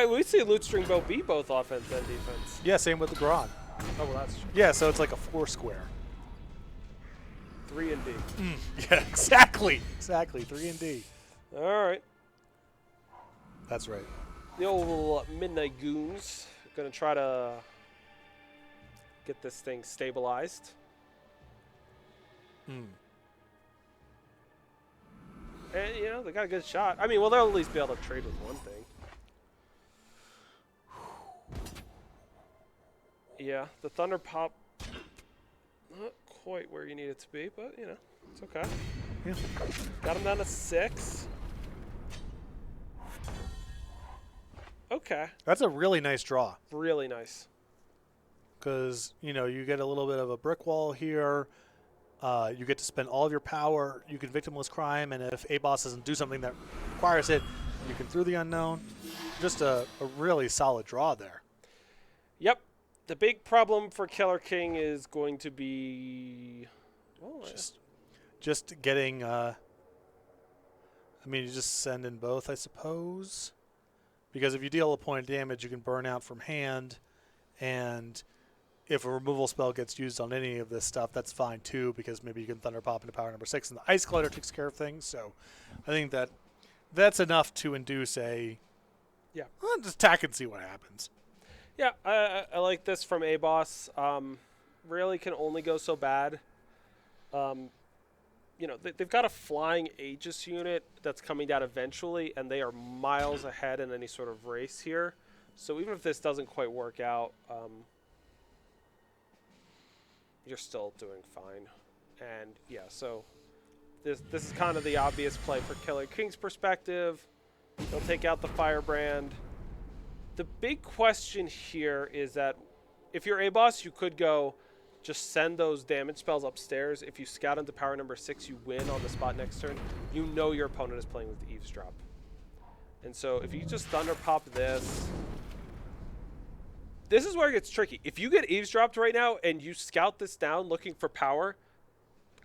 We see Loot Stringbow be both offense and defense. Yeah, same with the Gron. Oh, well, that's true. Yeah, so it's like a 4 square. 3 and D. Yeah, exactly. Exactly, 3 and D. All right. That's right. The old Midnight Goons going to try to get this thing stabilized. Mm. And, you know, they got a good shot. I mean, well, they'll at least be able to trade with one thing. Yeah, the Thunder Pop, not quite where you need it to be, but, you know, it's okay. Yeah. Got him down to 6. Okay. That's a really nice draw Really nice. because, you know, you get a little bit of a brick wall here. You get to spend all of your power. You can victimless crime, and if A-Boss doesn't do something that requires it, you can through the unknown. Just a really solid draw there. Yep. The big problem for Killer King is going to be... Oh, Just getting... I mean, you just send in both, I suppose. Because if you deal a point of damage, you can burn out from hand. And if a removal spell gets used on any of this stuff, that's fine too, because maybe you can Thunder Pop into power number 6, and the Ice Glider takes care of things. So I think that's enough to induce a... Yeah. Well, just attack and see what happens. Yeah, I like this from A-Boss. Really can only go so bad. You know, they've got a flying Aegis unit that's coming down eventually, and they are miles ahead in any sort of race here. So even if this doesn't quite work out, you're still doing fine. And yeah, so this is kind of the obvious play for Killer King's perspective. They'll take out the Firebrand. The big question here is that if you're A-Boss, you could go just send those damage spells upstairs. If you scout into power number 6, you win on the spot next turn. You know your opponent is playing with Eavesdrop. And so if you just Thunder Pop this is where it gets tricky. If you get Eavesdropped right now and you scout this down looking for power,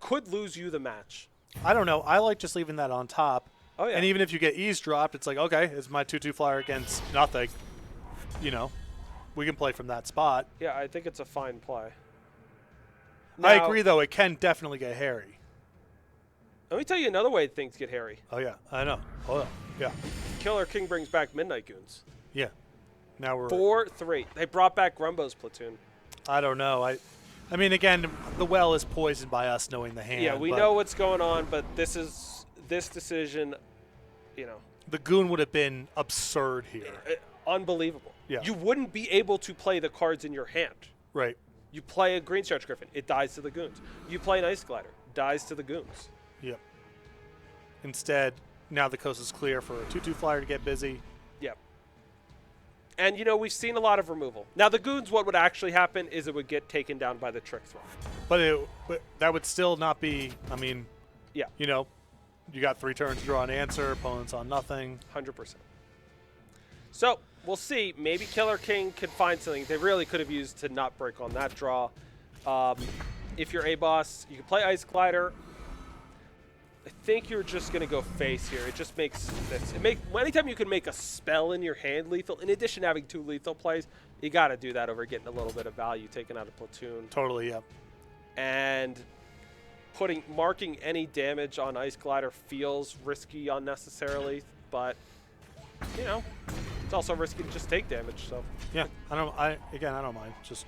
could lose you the match. I don't know. I like just leaving that on top. Oh, yeah. And even if you get eavesdropped, it's like, okay, it's my 2/2 flyer against nothing. You know, we can play from that spot. Yeah, I think it's a fine play. I Now, agree, though. It can definitely get hairy. let me tell you another way things get hairy. Oh, yeah. I know. Oh, yeah. Killer King brings back Midnight Goons. Yeah. Now we're... 4-3. They brought back Grumbo's platoon. I don't know. I mean, again, the well is poisoned by us knowing the hand. Yeah, we know what's going on, but this decision, you know. The Goon would have been absurd here. Unbelievable. Yeah. You wouldn't be able to play the cards in your hand. Right. You play a Green Stretch Griffin, it dies to the Goons. You play an Ice Glider, dies to the Goons. Yep. Instead, now the coast is clear for a 2/2 flyer to get busy. Yep. And, you know, we've seen a lot of removal. Now, the Goons, what would actually happen is it would get taken down by the Trick Throw. But that would still not be, I mean, Yeah. you know, you got 3 turns to draw an answer, opponent's on nothing. 100%. So, we'll see. Maybe Killer King could find something they really could have used to not break on that draw. If you're A-Boss, you can play Ice Glider. I think you're just going to go face here. It just makes this. Anytime you can make a spell in your hand lethal, in addition to having 2 lethal plays, you got to do that over getting a little bit of value, taking out a platoon. Totally, yeah. And marking any damage on Ice Glider feels risky unnecessarily, but, you know, it's also risky to just take damage. So Yeah, I don't mind. Just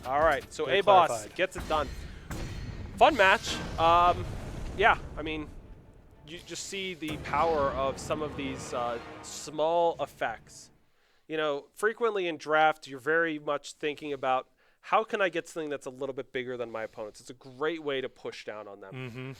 all right, so Very A-Boss clarified. gets it done. Fun match. Yeah, I mean, you just see the power of some of these small effects. You know, frequently in draft, you're very much thinking about how can I get something that's a little bit bigger than my opponents. It's a great way to push down on them. Mm-hmm.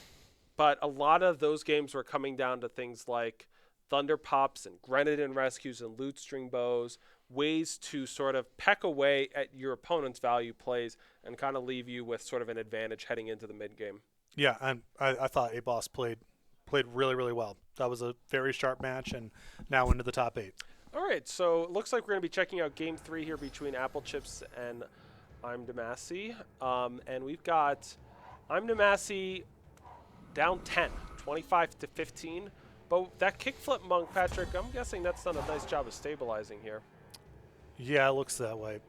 But a lot of those games were coming down to things like Thunder Pops and Grenadin Rescues and Loot String Bows, ways to sort of peck away at your opponent's value plays and kind of leave you with sort of an advantage heading into the mid game. Yeah, and I thought A-Boss played really, really well. That was a very sharp match, and now into the top 8. All right, so it looks like we're going to be checking out Game 3 here between Apple Chips and I'm Demacy. And we've got I'm Demacy down 10, 25-15. But that kickflip monk, Patrick, I'm guessing that's done a nice job of stabilizing here. Yeah, it looks that way.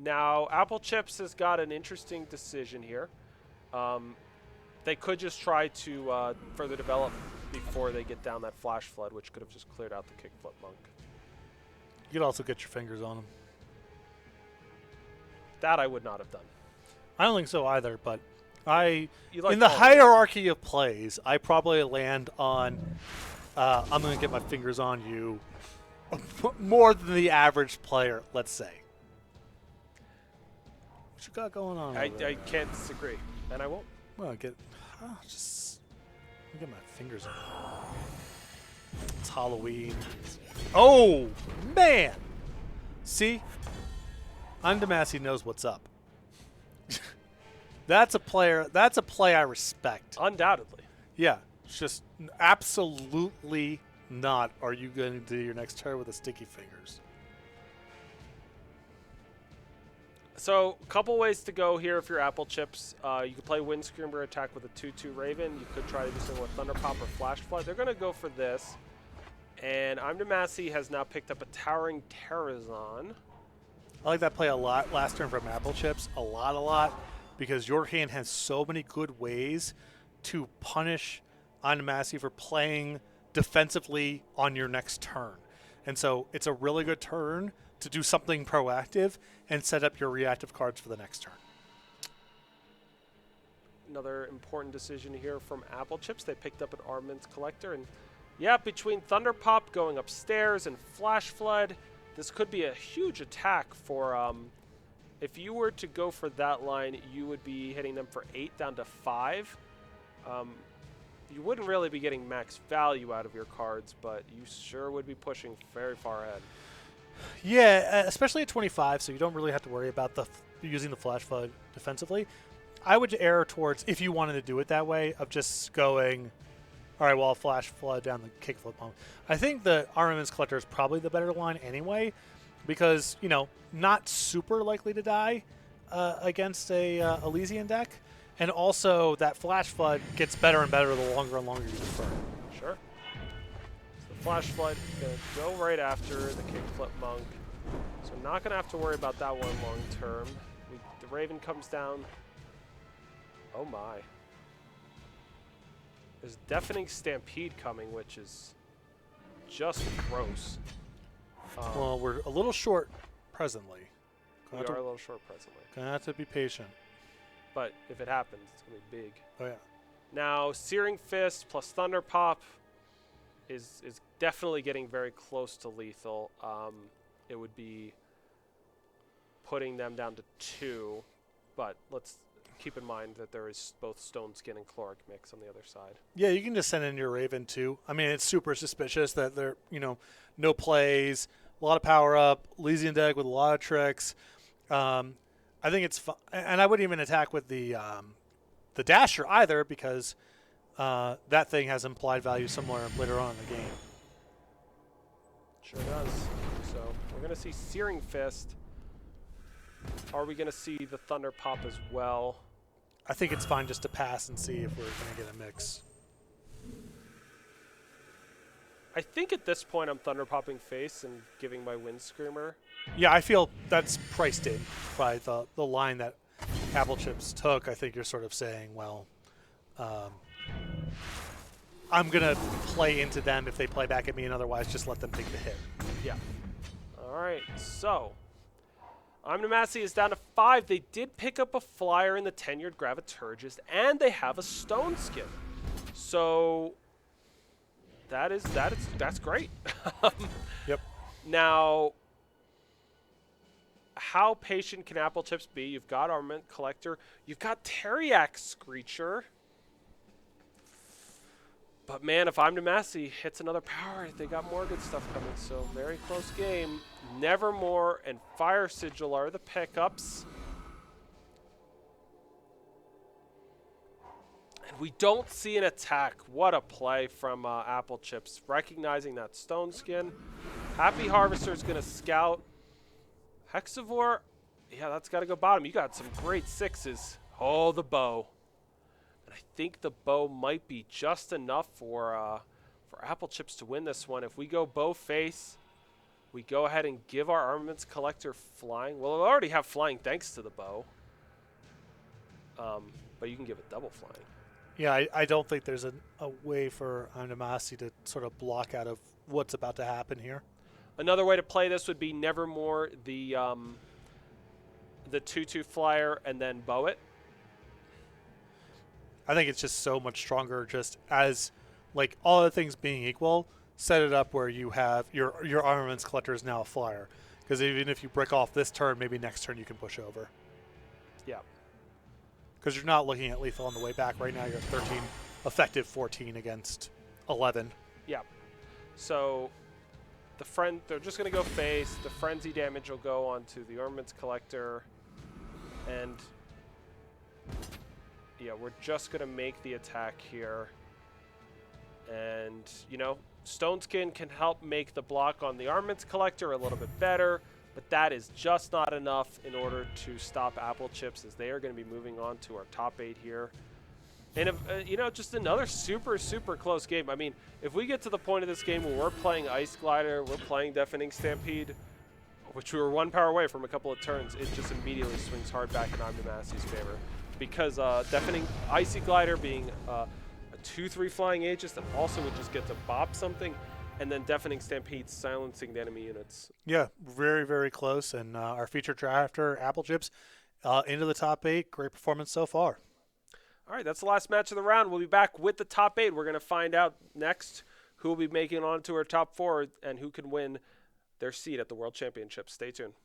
Now, Apple Chips has got an interesting decision here. They could just try to further develop before they get down that flash flood, which could have just cleared out the kickflip monk. You could also get your fingers on them. That I would not have done. I don't think so either, but Like in the hierarchy of plays, I probably land on I'm going to get my fingers on you more than the average player, let's say. What you got going on? I can't disagree, and I won't. Well, just let me get my fingers on it. It's Halloween. Oh man! See, Undemassy knows what's up. That's a player. That's a play I respect. Undoubtedly. Yeah, it's just absolutely not. Are you going to do your next turn with the sticky fingers? So, a couple ways to go here if you're Apple Chips. You could play Wind Screamer attack with a 2/2 Raven. You could try to do something with Thunder Pop or Flash Flood. They're going to go for this. And I'm Demacy has now picked up a Towering Terrazon. I like that play a lot last turn from Apple Chips. A lot. Because your hand has so many good ways to punish Undemassy for playing defensively on your next turn. And so it's a really good turn to do something proactive and set up your reactive cards for the next turn. Another important decision here from Apple Chips. They picked up an Armaments Collector. And yeah, between Thunder Pop going upstairs and Flash Flood, this could be a huge attack for... if you were to go for that line, you would be hitting them for 8 down to 5. You wouldn't really be getting max value out of your cards, but you sure would be pushing very far ahead. Yeah, especially at 25, so you don't really have to worry about using the Flash Flood defensively. I would err towards, if you wanted to do it that way, of just going, all right, well, I'll Flash Flood down the kickflip pump. I think the Armaments Collector is probably the better line anyway, because, you know, not super likely to die against a Elysian deck. And also, that Flash Flood gets better and better the longer and longer you defer. Sure. So the Flash Flood is going to go right after the Kickflip Monk. So not going to have to worry about that one long term. The Raven comes down. Oh my. There's Deafening Stampede coming, which is just gross. Well, we're a little short presently. We are a little short presently. Gonna have to be patient. But if it happens, it's going to be big. Oh, yeah. Now, Searing Fist plus Thunder Pop is definitely getting very close to lethal. It would be putting them down to 2, but let's keep in mind that there is both Stone Skin and Chloric Mix on the other side. Yeah, you can just send in your Raven, too. I mean, it's super suspicious that they're, no plays, a lot of power up, Elysian deck with a lot of tricks. I think it's fun, and I wouldn't even attack with the Dasher either, because that thing has implied value somewhere later on in the game. Sure does. So we're going to see Searing Fist. Are we going to see the Thunder Pop as well? I think it's fine just to pass and see if we're going to get a mix. I think at this point I'm Thunder Popping face and giving my Wind Screamer. Yeah, I feel that's priced in by the line that Apple Chips took. I think you're sort of saying, well, I'm going to play into them if they play back at me, and otherwise just let them take the hit. Yeah. All right, so Omnimacy is down to 5. They did pick up a flyer in the tenured Graviturgist, and they have a stone skin. So that's great. Yep. Now, how patient can Apple Chips be? You've got Armament Collector, you've got Teriak Screecher. But man, if Omnimacy hits another power, they got more good stuff coming. So very close game. Nevermore and Fire Sigil are the pickups. And we don't see an attack. What a play from Apple Chips. Recognizing that Stone Skin. Happy Harvester is going to scout. Hexivore, yeah, that's got to go bottom. You got some great 6s. Oh, the bow. And I think the bow might be just enough for Apple Chips to win this one. If we go bow face, we go ahead and give our Armaments Collector flying. Well, we'll already have flying thanks to the bow. But you can give it double flying. Yeah, I don't think there's a way for Omnimacy to sort of block out of what's about to happen here. Another way to play this would be Nevermore, the 2/2 flyer, and then bow it. I think it's just so much stronger just as, like, all other things being equal, set it up where you have your Armaments Collector is now a flyer. Because even if you break off this turn, maybe next turn you can push over. Yeah. Because you're not looking at lethal on the way back. Right now you're at 13, effective 14 against 11. Yeah. So they're just going to go face. The frenzy damage will go onto the Armaments Collector. And yeah, we're just going to make the attack here. And, you know, Stone Skin can help make the block on the Armaments Collector a little bit better. But that is just not enough in order to stop Apple Chips, as they are going to be moving on to our top 8 here. And, you know, just another super, super close game. I mean, if we get to the point of this game where we're playing Ice Glider, we're playing Deafening Stampede, which we were 1 power away from a couple of turns, it just immediately swings hard back in Omnimacy's favor. Because Deafening Icy Glider being a 2/3 flying Aegis that also would just get to bop something, and then Deafening Stampede silencing the enemy units. Yeah, very, very close. And our featured drafter, Apple Chips, into the top 8. Great performance so far. All right, that's the last match of the round. We'll be back with the top 8. We're going to find out next who will be making it on to our top 4 and who can win their seat at the World Championships. Stay tuned.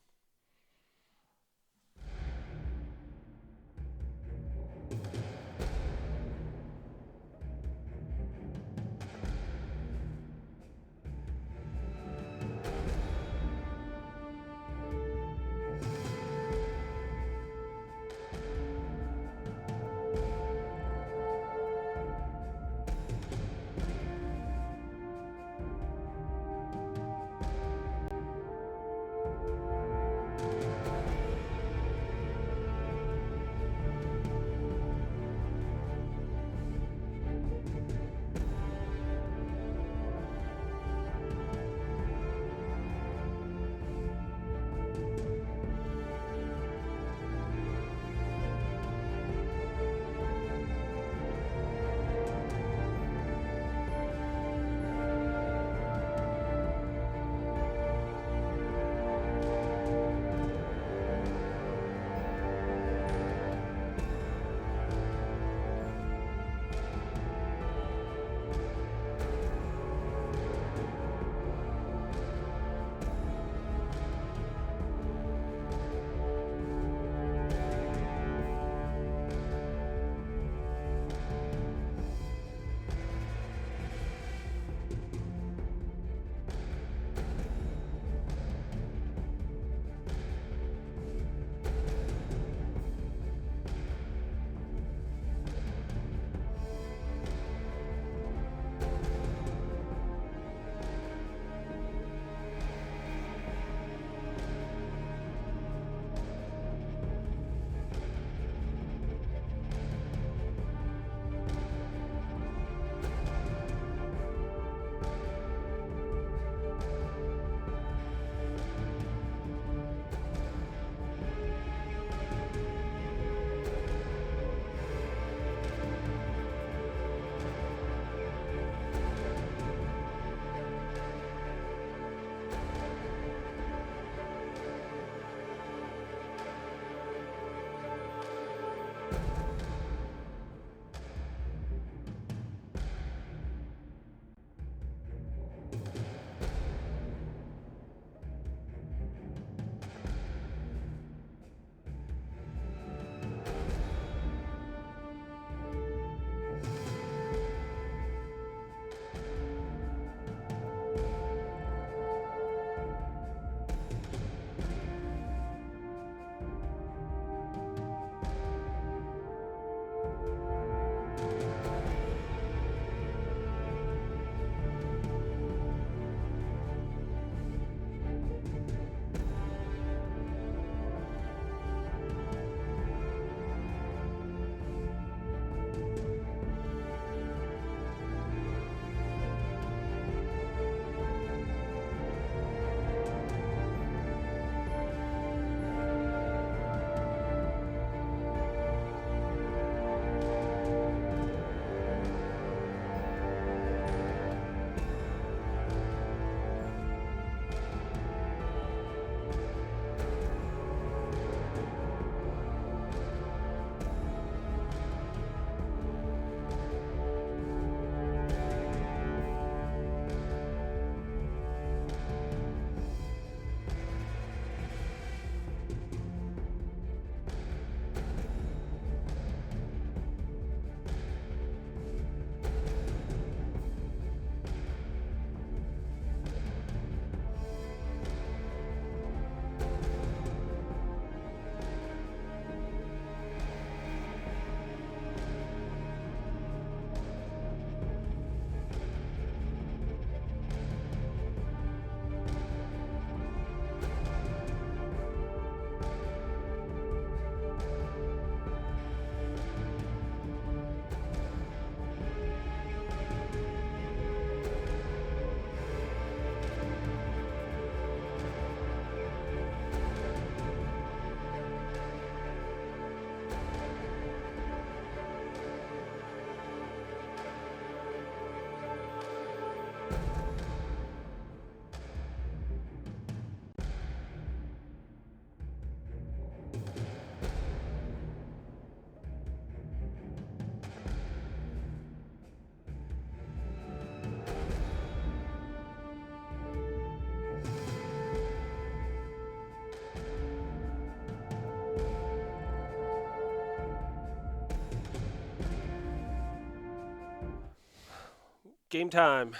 Game time.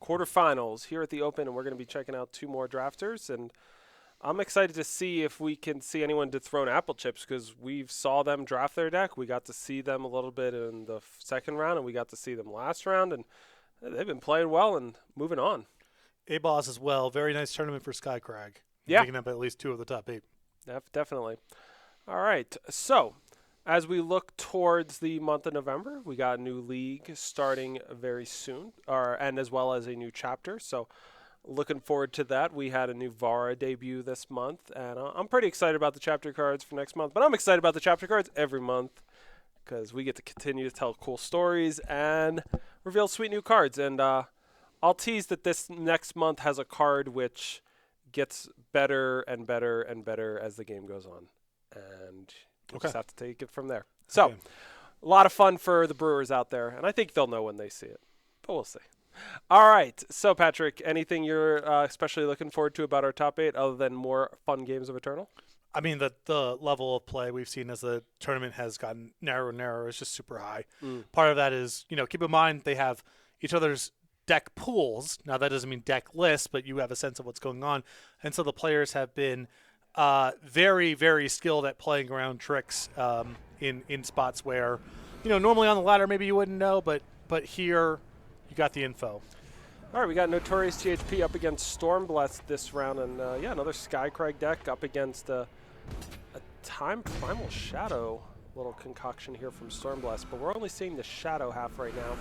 Quarterfinals here at the Open, and we're going to be checking out two more drafters. And I'm excited to see if we can see anyone dethrone Apple Chips because we saw them draft their deck. We got to see them a little bit in the second round, and we got to see them last round, and they've been playing well and moving on. A-Boss as well. Very nice tournament for Skycrag. Yeah, Picking up at least 2 of the top 8. definitely. All right, so as we look towards the month of November, we got a new league starting very soon, and as well as a new chapter. So looking forward to that. We had a new Vara debut this month, and I'm pretty excited about the chapter cards for next month. But I'm excited about the chapter cards every month because we get to continue to tell cool stories and reveal sweet new cards. And I'll tease that this next month has a card which gets better and better and better as the game goes on. And you just have to take it from there. So, a lot of fun for the Brewers out there, and I think they'll know when they see it. But we'll see. All right. So, Patrick, anything you're especially looking forward to about our top 8 other than more fun games of Eternal? I mean, the level of play we've seen as the tournament has gotten narrower and narrower is just super high. Part of that is, keep in mind they have each other's deck pools. Now, that doesn't mean deck lists, but you have a sense of what's going on. And so the players have been very, very skilled at playing around tricks in spots where, normally on the ladder maybe you wouldn't know, but here you got the info. All right, we got Notorious GHP up against Stormblessed this round, and another Skycrag deck up against a Time Primal Shadow little concoction here from Stormblessed, but we're only seeing the Shadow half right now.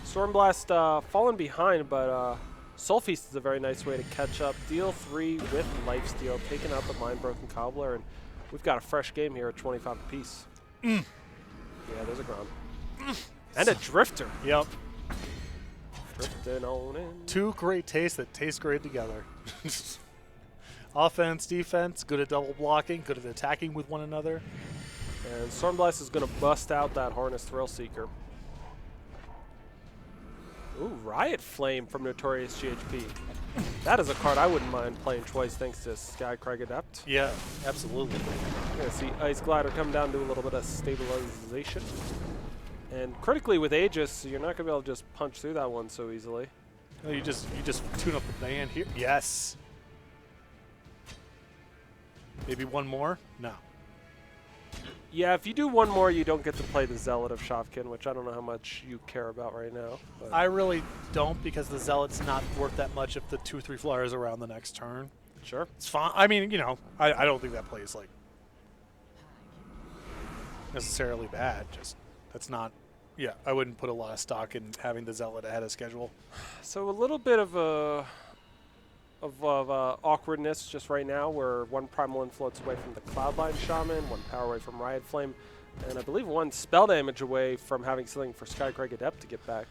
Stormblast falling behind, but Soul Feast is a very nice way to catch up. Deal 3 with Lifesteal, taking out the Mind Broken Cobbler, and we've got a fresh game here at 25 apiece. Yeah, there's a ground. And a Drifter. Yep. Drifting on in. 2 great tastes that taste great together. Offense, defense, good at double blocking, good at attacking with one another. And Stormblast is going to bust out that Harness Thrillseeker. Ooh, Riot Flame from Notorious GHP. That is a card I wouldn't mind playing twice thanks to Skycrag Adept. Yeah, absolutely. You're going to see Ice Glider come down, do a little bit of stabilization. And critically with Aegis, you're not going to be able to just punch through that one so easily. No, you just tune up the band here. Yes. Maybe one more? No. Yeah, if you do one more, you don't get to play the Zealot of Shavkin, which I don't know how much you care about right now. But I really don't, because the Zealot's not worth that much if the 2-3 flyers around the next turn. Sure. It's fine. I mean, I don't think that play is necessarily bad. Just that's not. Yeah, I wouldn't put a lot of stock in having the Zealot ahead of schedule. So a little bit of awkwardness just right now. We're 1 Primal Influence away from the Cloudline Shaman, 1 power away from Riot Flame, and I believe 1 spell damage away from having something for Skycrag Adept to get back.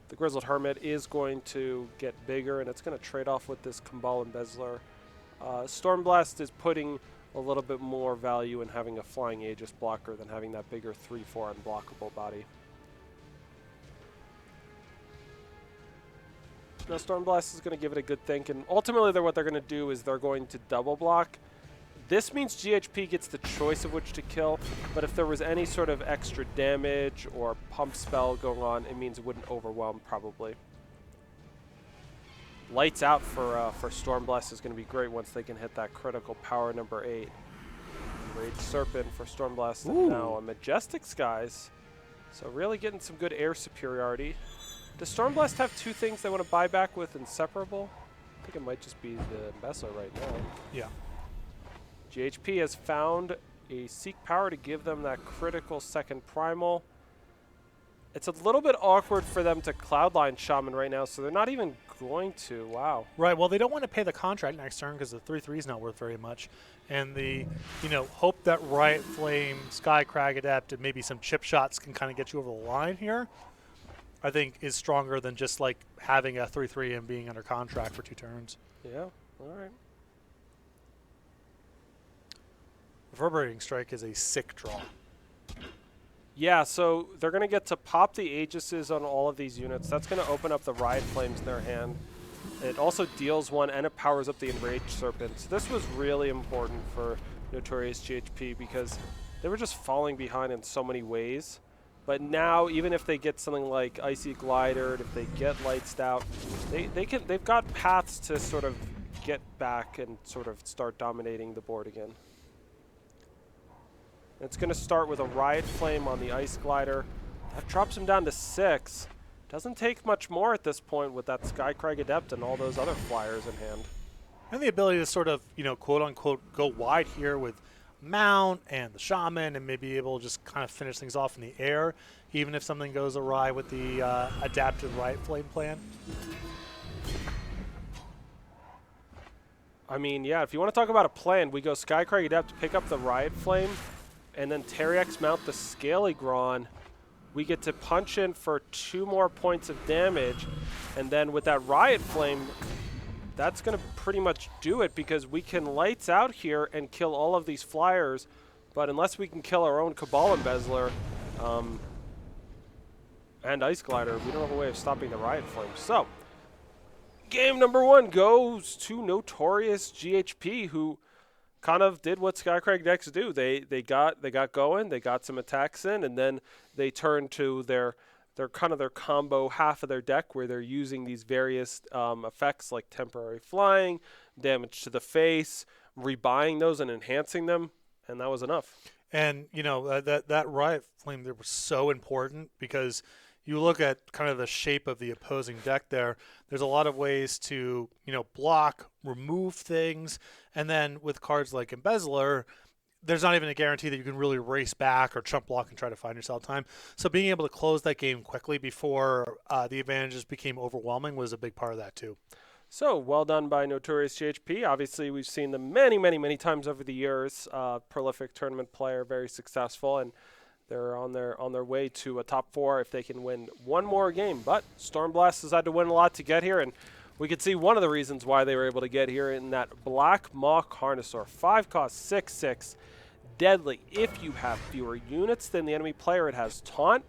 The Grizzled Hermit is going to get bigger, and it's going to trade off with this Kambal Embezzler. Stormblast is putting a little bit more value in having a Flying Aegis blocker than having that bigger 3/4 unblockable body. Now Stormblast is going to give it a good think, and ultimately what they're going to do is they're going to double block. This means GHP gets the choice of which to kill, but if there was any sort of extra damage or pump spell going on, it means it wouldn't overwhelm probably. Lights out for Stormblast is going to be great once they can hit that critical power number 8. Rage Serpent for Stormblast, and now a Majestic Skies. So really getting some good air superiority. Does Stormblast have 2 things they want to buy back with Inseparable? I think it might just be the Embezzler right now. Yeah. GHP has found a Seek Power to give them that critical second Primal. It's a little bit awkward for them to Cloudline Shaman right now, so they're not even going to. Wow. Right. Well, they don't want to pay the contract next turn because the 3/3 is not worth very much. And the, hope that Riot Flame, Skycrag Adept, and maybe some chip shots can kind of get you over the line here, I think is stronger than just having a 3/3 and being under contract for 2 turns. Yeah. All right. Reverberating Strike is a sick draw. Yeah, so they're going to get to pop the Aegises on all of these units. That's going to open up the Riot Flames in their hand. It also deals 1, and it powers up the Enraged Serpent. So this was really important for Notorious GHP because they were just falling behind in so many ways. But now, even if they get something like Icy Glider, if they get Lights Out, they've got paths to sort of get back and sort of start dominating the board again. It's going to start with a Riot Flame on the Ice Glider. That drops him down to 6. Doesn't take much more at this point with that Skycrag Adept and all those other flyers in hand. And the ability to sort of, quote unquote, go wide here with Mount and the Shaman and maybe able to just kind of finish things off in the air, even if something goes awry with the adaptive Riot Flame plan. I mean, yeah, if you want to talk about a plan, we go Skycrag Adept to pick up the Riot Flame, and then Terry-X mount the Scaly Gron. We get to punch in for 2 more points of damage, and then with that Riot Flame, that's going to pretty much do it because we can Lights Out here and kill all of these flyers, but unless we can kill our own Cabal Embezzler and Ice Glider, we don't have a way of stopping the Riot Flame. So, game number 1 goes to Notorious GHP, who kind of did what Skycrag decks do. They got going, they got some attacks in, and then they turned to their combo half of their deck where they're using these various effects like temporary flying, damage to the face, rebuying those and enhancing them, and that was enough. And that Riot Flame there was so important because you look at kind of the shape of the opposing deck there. There's a lot of ways to block, remove things, and then with cards like Embezzler, there's not even a guarantee that you can really race back or chump block and try to find yourself time. So being able to close that game quickly before the advantages became overwhelming was a big part of that too. So, well done by Notorious GHP. Obviously, we've seen them many, many, many times over the years. Prolific tournament player, very successful, and they're on their way to a top 4 if they can win one more game. But Stormblast has had to win a lot to get here, and we could see one of the reasons why they were able to get here in that Black Maw Carnosaur. 5-cost, 6/6, deadly. If you have fewer units than the enemy player, it has Taunt,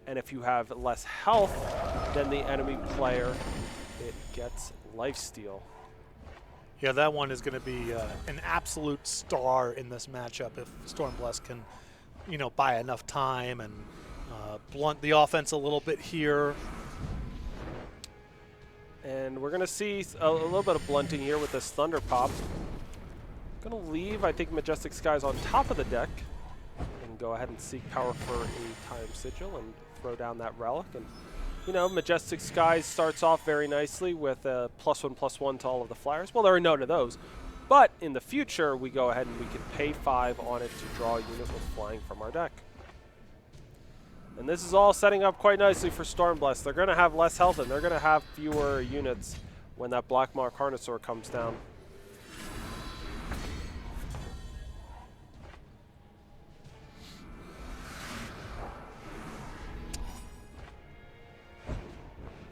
and if you have less health than the enemy player, it gets Lifesteal. Yeah, that one is going to be an absolute star in this matchup if Stormblast can, buy enough time and blunt the offense a little bit here. And we're going to see a little bit of blunting here with this Thunder Pop. Going to leave, I think, Majestic Skies on top of the deck and go ahead and seek power for a Time Sigil and throw down that Relic. And Majestic Skies starts off very nicely with a +1/+1 to all of the flyers. Well, there are none of those. But in the future, we go ahead and we can pay 5 on it to draw a unit with flying from our deck. And this is all setting up quite nicely for Stormblast. They're going to have less health and they're going to have fewer units when that Black Maw Carnosaur comes down.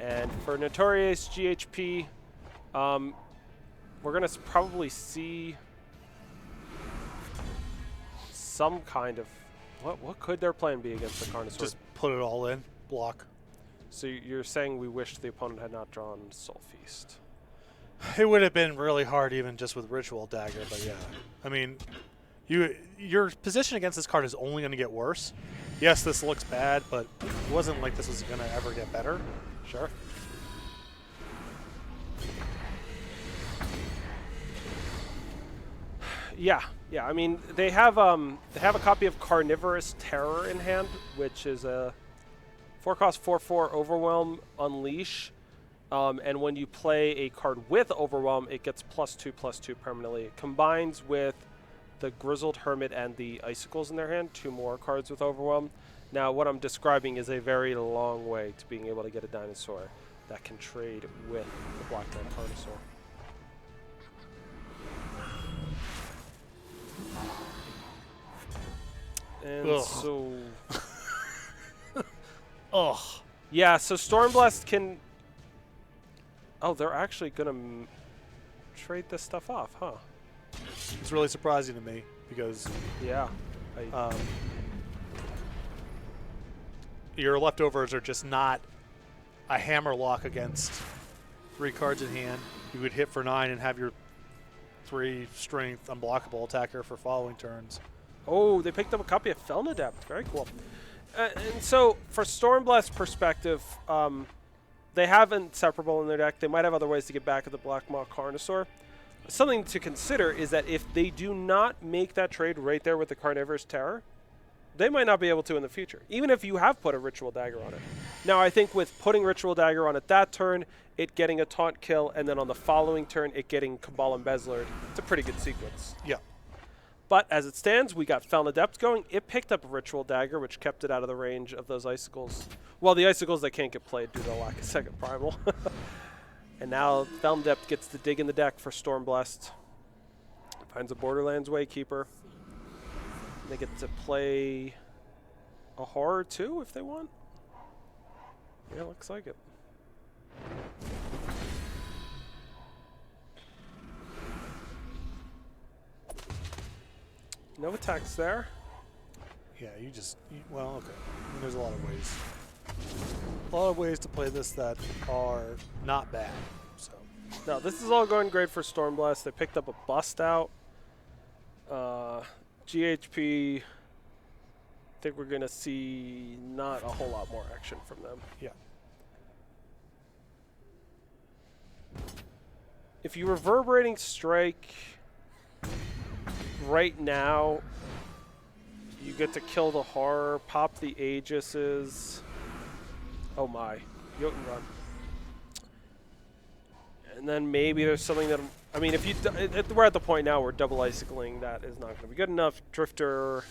And for Notorious GHP, we're going to probably see some kind of... What could their plan be against the Carnosaur? Just put it all in, block. So you're saying we wish the opponent had not drawn Soul Feast? It would have been really hard even just with Ritual Dagger, but yeah. I mean, your position against this card is only going to get worse. Yes, this looks bad, but it wasn't like this was going to ever get better. Sure. Yeah. I mean, they have a copy of Carnivorous Terror in hand, which is a 4-cost 4/4 Overwhelm Unleash. And when you play a card with Overwhelm, it gets +2/+2 permanently. It combines with the Grizzled Hermit and the Icicles in their hand, 2 more cards with Overwhelm. Now, what I'm describing is a very long way to being able to get a dinosaur that can trade with the Black Maw Carnosaur. And Ugh. so... Ugh. Yeah, so Stormblast can... Oh, they're actually going to trade this stuff off, huh? It's really surprising to me because... Yeah. Your leftovers are just not a hammerlock against 3 cards in hand. You would hit for 9 and have your 3 strength unblockable attacker for following turns. Oh, they picked up a copy of Felnadept. Very cool. And so for Stormblast's perspective, they have Inseparable in their deck. They might have other ways to get back at the Black Maw Carnosaur. Something to consider is that if they do not make that trade right there with the Carnivorous Terror, they might not be able to in the future, even if you have put a Ritual Dagger on it. Now, I think with putting Ritual Dagger on it that turn, it getting a taunt kill, and then on the following turn, it getting Cabal Embezzler, it's a pretty good sequence. Yeah. But as it stands, we got Felon Adept going. It picked up a Ritual Dagger, which kept it out of the range of those Icicles. Well, the Icicles that can't get played due to the lack of second Primal. And now Felon Adept gets to dig in the deck for Stormblast. Finds a Borderlands Waykeeper. They get to play a Horror too if they want. Yeah, looks like it. No attacks there. Yeah, well, okay. I mean, there's a lot of ways. A lot of ways to play this that are not bad. So No, this is all going great for Stormblast. They picked up a Bust Out. GHP, I think we're going to see not a whole lot more action from them. yeah. If you Reverberating Strike right now, you get to kill the Horror, pop the Aegises. Oh my, Jotun Run. And then maybe there's something that, I mean, if you, we're at the point now where double Icicling, that is not going to be good enough. Drifter,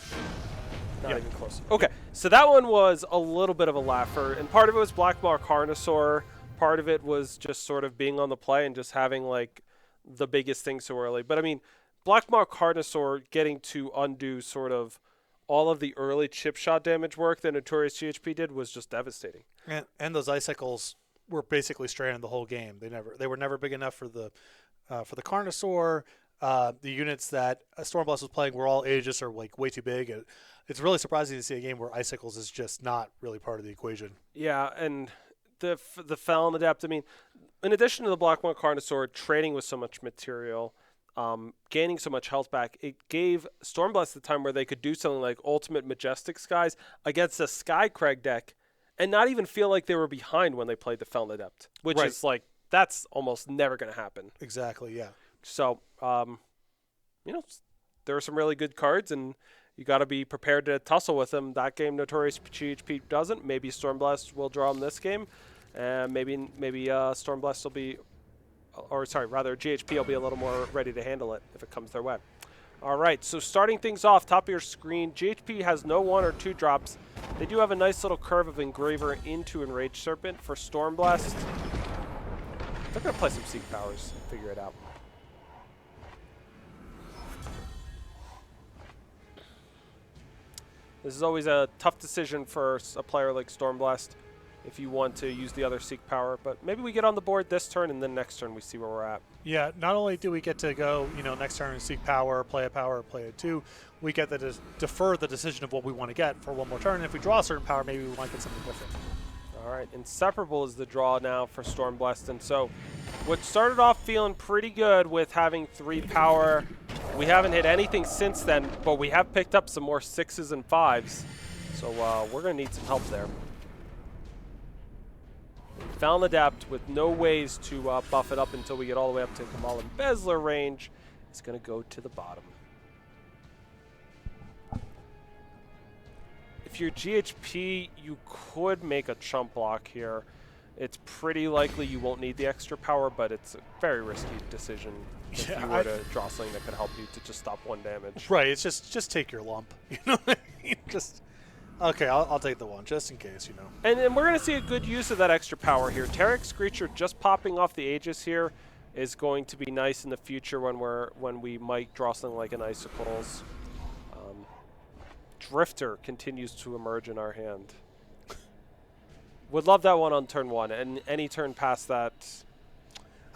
not even close. Okay, so that one was a little bit of a laugher, and part of it was Black Maw Carnosaur. Part of it was just sort of being on the play and just having, like, the biggest thing so early. But, I mean, Black Maw Carnosaur getting to undo sort of all of the early chip shot damage work that Notorious GHP did was just devastating. And those Icicles were basically stranded the whole game. They were never big enough for the Carnosaur. The units that Stormblast was playing were all Aegis or like way too big. It's really surprising to see a game where Icicles is just not really part of the equation. Yeah, and the Felon Adept, I mean, in addition to the Black Maw Carnosaur trading with so much material, gaining so much health back, it gave Stormblast the time where they could do something like Ultimate Majestic Skies against a Sky Crag deck and not even feel like they were behind when they played the Felon Adept, which is like, that's almost never going to happen. Exactly, yeah. So, you know, there are some really good cards, and you got to be prepared to tussle with them. That game, Notorious GHP doesn't. Maybe Stormblast will draw them this game, and maybe Stormblast will be, or sorry, rather GHP will be a little more ready to handle it if it comes their way. All right, so starting things off, top of your screen, GHP has no 1 or 2 drops. They do have a nice little curve of Engraver into Enraged Serpent for Stormblast. They're going to play some Seek Powers, figure it out. This is always a tough decision for a player like Stormblast if you want to use the other Seek Power, but maybe we get on the board this turn and then next turn we see where we're at. Yeah, not only do we get to go, next turn and seek power, play a 2, we get to defer the decision of what we want to get for one more turn. And if we draw a certain power, maybe we want to get something different. All right, Inseparable is the draw now for Stormblast, and so what started off feeling pretty good with having 3 power, we haven't hit anything since then, but we have picked up some more 6s and 5s, so we're going to need some help there. Felon Adept with no ways to buff it up until we get all the way up to Cabal Embezzler range. It's going to go to the bottom. If you're GHP, you could make a chump block here. It's pretty likely you won't need the extra power, but it's a very risky decision if you were to draw something that could help you to just stop 1 damage. Right, it's just take your lump. You know what I mean? Okay, I'll take the 1, just in case, And we're going to see a good use of that extra power here. Terek Screecher just popping off the Aegis here is going to be nice in the future when we might draw something like an Icicles. Drifter continues to emerge in our hand. Would love that one on turn 1, and any turn past that.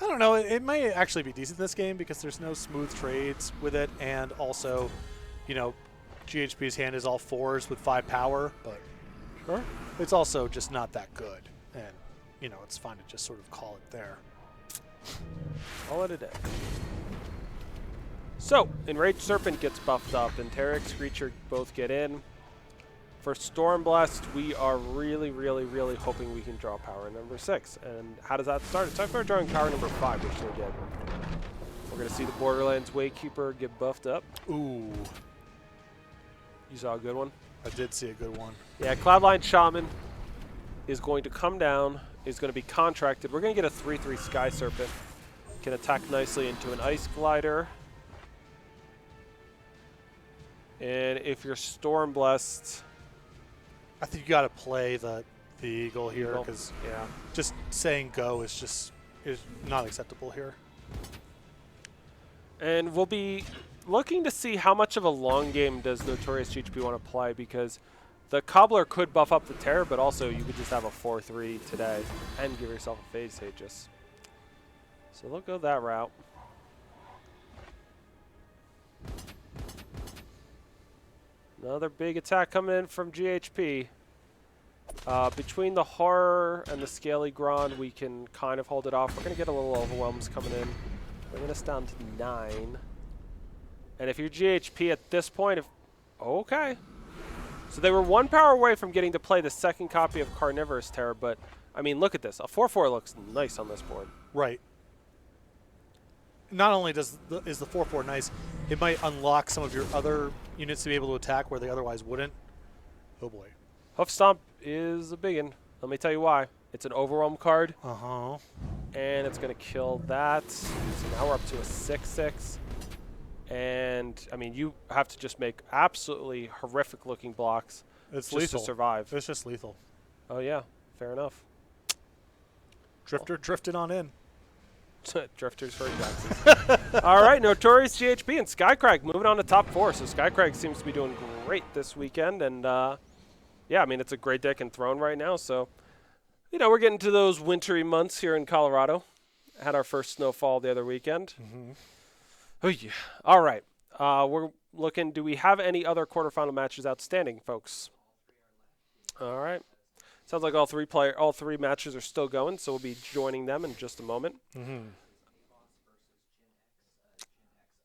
I don't know. It may actually be decent this game because there's no smooth trades with it, and also, GHP's hand is all 4s with 5 power, but Sure. It's also just not that good, and it's fine to just sort of call it there. Call it a day. So, Enraged Serpent gets buffed up, and Terek Screecher both get in. For For Stormblast, we are really, really, really hoping we can draw power number 6. And how does that start? It starts by drawing power number 5, which they did. We're going to see the Borderlands Waykeeper get buffed up. Ooh. You saw a good one? I did see a good one. Yeah, Cloudline Shaman is going to come down, is going to be contracted. We're going to get a 3/3 Sky Serpent. Can attack nicely into an Ice Glider. And if you're Stormblessed, I think you got to play the Eagle here because yeah, just saying go is not acceptable here. and we'll be looking to see how much of a long game does Notorious GHP want to play, because the Cobbler could buff up the Terror, but also you could just have a 4/3 today and give yourself a Phase Aegis. So they'll go that route. Another big attack coming in from GHP. Between the Horror and the Scaly Grand, we can kind of hold it off. We're going to get a little overwhelms coming in, bringing us down to 9. And if you're GHP at this point, okay. So they were 1 power away from getting to play the second copy of Carnivorous Terror, but, I mean, look at this. A 4/4 looks nice on this board. Right. Not only is the 4/4 nice, it might unlock some of your other units to be able to attack where they otherwise wouldn't. Oh boy. Hoof Stomp is a biggin. Let me tell you why. It's an Overwhelm card, Uh-huh. and it's going to kill that. So now we're up to a 6/6. And, I mean, you have to just make absolutely horrific-looking blocks It's just lethal. to survive. It's just lethal. Oh, yeah. Fair enough. Drifter drifted on in. Drifters for Jaxes. All right, Notorious GHP and Skycrag moving on to top 4. So Skycrag seems to be doing great this weekend. And, yeah, I mean, it's a great deck in Throne right now. So, you know, we're getting to those wintry months here in Colorado. Had our first snowfall the other weekend. Mm-hmm. Oh, yeah. All right. We're looking, do we have any other quarterfinal matches outstanding, folks? All right. Sounds like all three matches are still going, so we'll be joining them in just a moment. Mm-hmm.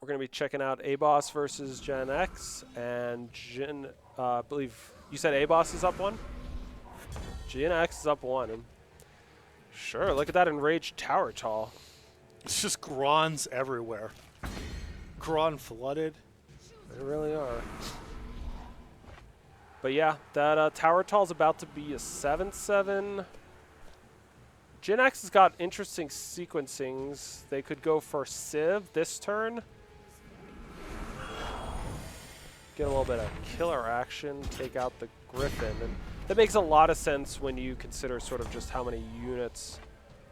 We're going to be checking out A-Boss versus Gen X, and I believe you said A-Boss is up 1? Gen X is up 1. And sure, look at that Enraged Tower Tall. It's just Grons everywhere. Gron flooded. They really are. But yeah, that Tower Tall is about to be a 7/7. Gen X has got interesting sequencings. They could go for Civ this turn. Get a little bit of killer action, take out the Griffin. And that makes a lot of sense when you consider sort of just how many units,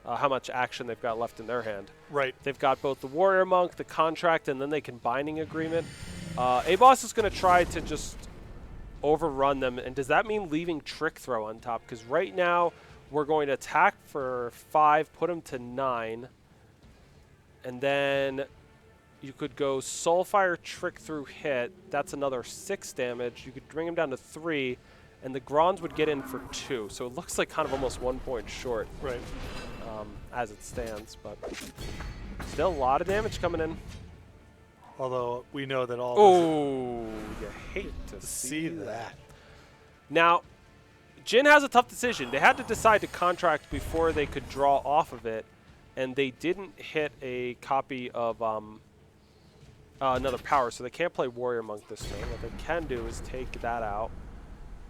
how much action they've got left in their hand. Right. They've got both the Warrior Monk, the Contract, and then they can Binding Agreement. A-Boss is going to try to just overrun them. And does that mean leaving Trick Throw on top? Because right now we're going to attack for 5, put them to 9. And then you could go Soulfire, Trick Through, hit. That's another 6 damage. You could bring him down to 3. And the Grons would get in for 2. So it looks like kind of almost 1 point short. Right. As it stands, but still a lot of damage coming in. Although we know that all Oh, you hate to see that. Now, Jin has a tough decision. They had to decide to contract before they could draw off of it, and they didn't hit a copy of another power, so they can't play Warrior Monk this turn. What they can do is take that out,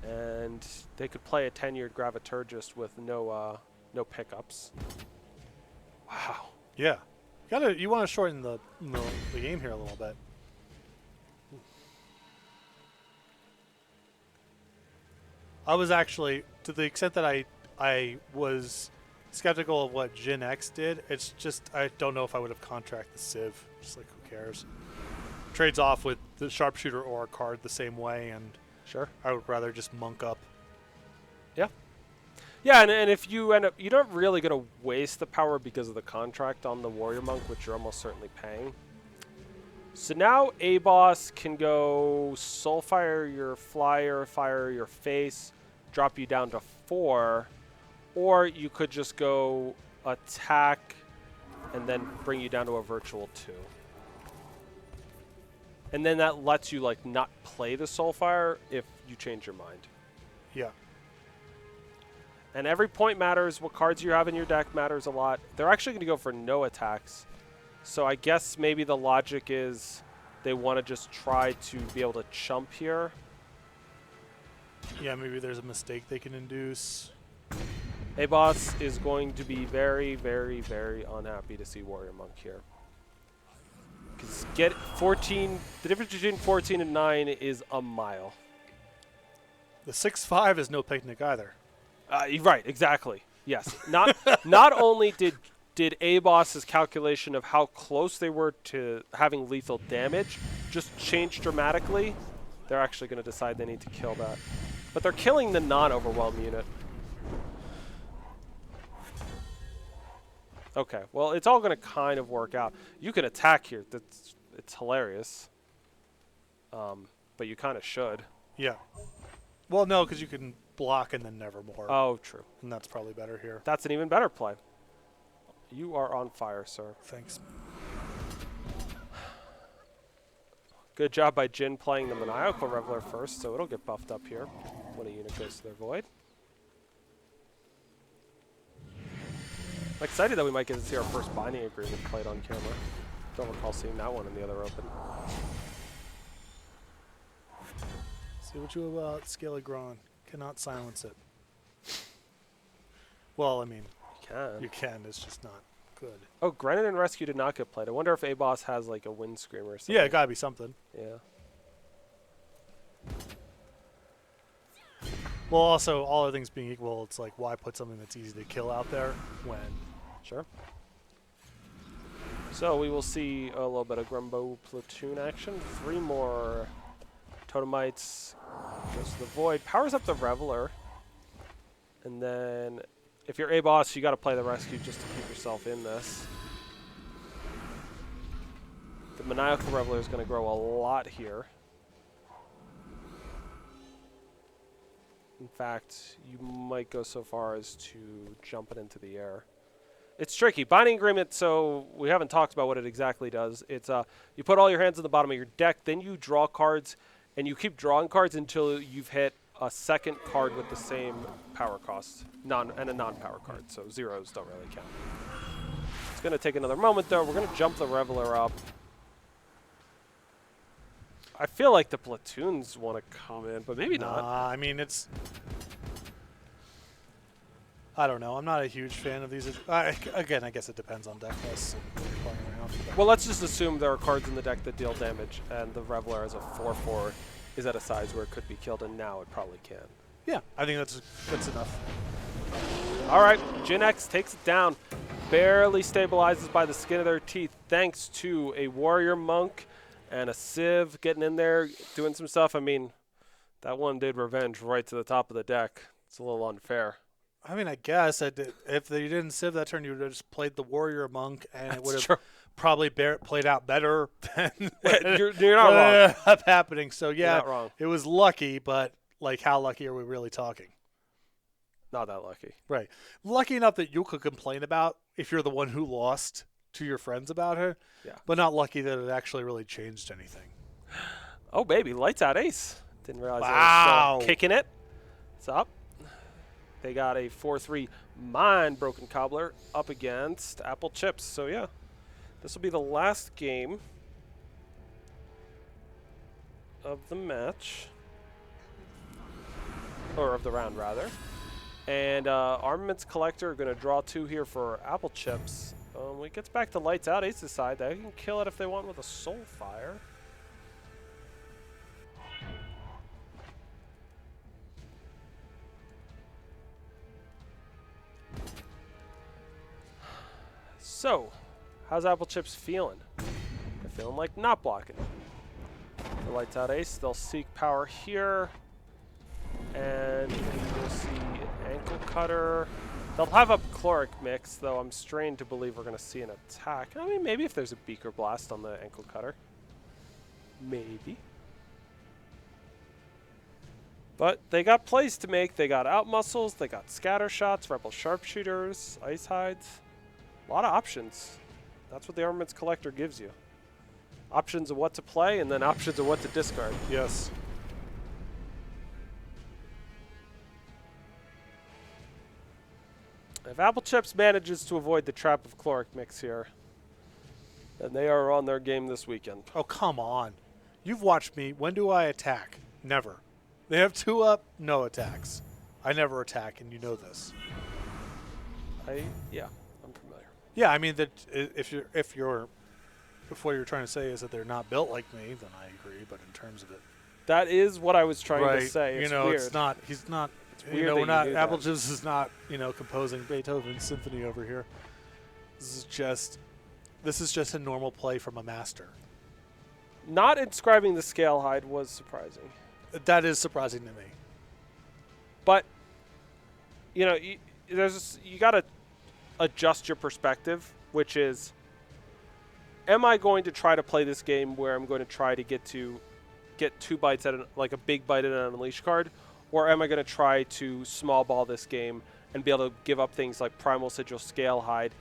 and they could play a 10-year Graviturgist with no pickups. Wow. Yeah. You want to shorten the game here a little bit. I was actually, to the extent that I was skeptical of what Gen X did, it's just, I don't know if I would have contracted the Civ. Just like, who cares? Trades off with the Sharpshooter Aura card the same way, and Sure. I would rather just monk up. Yeah. Yeah, and if you end up, you're not really going to waste the power because of the contract on the Warrior Monk, which you're almost certainly paying. So now A-Boss can go Soulfire your Flyer, fire your face, drop you down to 4, or you could just go attack and then bring you down to a virtual 2. And then that lets you like not play the Soulfire if you change your mind. Yeah. And every point matters. What cards you have in your deck matters a lot. They're actually going to go for no attacks. So I guess maybe the logic is they want to just try to be able to chump here. Yeah, maybe there's a mistake they can induce. A-Boss is going to be very, very, very unhappy to see Warrior Monk here. Because get 14, the difference between 14 and 9 is a mile. The 6-5 is no picnic either. Right, exactly. Yes. Not only did A-Boss's calculation of how close they were to having lethal damage just change dramatically, they're actually going to decide they need to kill that. But they're killing the non-overwhelm unit. Okay, well, it's all going to kind of work out. You can attack here. It's hilarious. But you kind of should. Yeah. Well, no, because you can block and then Nevermore. Oh, true. And that's probably better here. That's an even better play. You are on fire, sir. Thanks. Good job by Jin playing the Maniacal Reveler first, so it'll get buffed up here when a unit goes to their void. I'm excited that we might get to see our first binding agreement played on camera. Don't recall seeing that one in the other open. See what you about Scaly Gron. Cannot silence it. Well, I mean, you can. It's just not good. Oh, Granite and Rescue did not get played. I wonder if A-Boss has like a Wind Screamer or something. Yeah, it gotta be something. Yeah. Well, also, all other things being equal, it's like, why put something that's easy to kill out there when... Sure. So we will see a little bit of Grumbo platoon action. 3 more Totemites. Goes to the Void. Powers up the Reveler. And then if you're A-Boss, you got to play the Rescue just to keep yourself in this. The Maniacal Reveler is going to grow a lot here. In fact, you might go so far as to jump it into the air. It's tricky. Binding Agreement, so we haven't talked about what it exactly does. It's you put all your hands on the bottom of your deck, then you draw cards, and you keep drawing cards until you've hit a second card with the same power cost, and a non-power card, so zeros don't really count. It's going to take another moment, though. We're going to jump the Reveler up. I feel like the platoons want to come in, but maybe not. I mean, it's... I don't know. I'm not a huge fan of these. Again, I guess it depends on deck lists and what you're playing around. Well, let's just assume there are cards in the deck that deal damage, and the Reveler as a 4/4 is at a size where it could be killed, and now it probably can. Yeah, I think that's enough. All right, Jin X takes it down. Barely stabilizes by the skin of their teeth, thanks to a Warrior Monk and a Civ getting in there, doing some stuff. I mean, that one did revenge right to the top of the deck. It's a little unfair. I mean, I guess if they didn't Civ that turn, you would have just played the Warrior Monk, and it would have probably played out better than you're not wrong. Up happening. So yeah, you're not wrong. It was lucky, but like, how lucky are we really talking? Not that lucky. Right. Lucky enough that you could complain about if you're the one who lost to your friends about her. Yeah. But not lucky that it actually really changed anything. Oh baby, lights out ace. Didn't realize wow. It was kicking it. It's up. They got a 4/3 Mind Broken Cobbler up against Apple Chips. So yeah, this will be the last game of the match, or of the round rather. And Armaments Collector are going to draw 2 here for Apple Chips. When it gets back to lights out, Ace's side, they can kill it if they want with a Soulfire. So, how's Apple Chips feeling? They're feeling like not blocking. The lights out ace, they'll seek power here. And we'll see an ankle cutter. They'll have a caloric mix, though I'm strained to believe we're going to see an attack. I mean, maybe if there's a beaker blast on the ankle cutter. Maybe. But they got plays to make. They got out muscles, they got scatter shots, rebel sharpshooters, ice hides. A lot of options. That's what the Armaments Collector gives you. Options of what to play, and then options of what to discard. Yes. If Apple Chips manages to avoid the trap of Chloric Mix here, then they are on their game this weekend. Oh, come on. You've watched me. When do I attack? Never. They have 2 up, no attacks. I never attack, and you know this. Yeah, I'm familiar. Yeah, I mean that if what you're trying to say is that they're not built like me, then I agree. But in terms of it, That is what I was trying right? to say. It's weird. It's not. He's not. weird that We're you not. do Apple that. Chips is not. Composing Beethoven's symphony over here. This is just a normal play from a master. Not inscribing the scale hide was surprising. That is surprising to me. But you got to adjust your perspective, which is, am I going to try to play this game where I'm going to try to get 2 bites at like a big bite at an Unleash card, or am I going to try to small ball this game and be able to give up things like Primal Sigil, Scale Hide,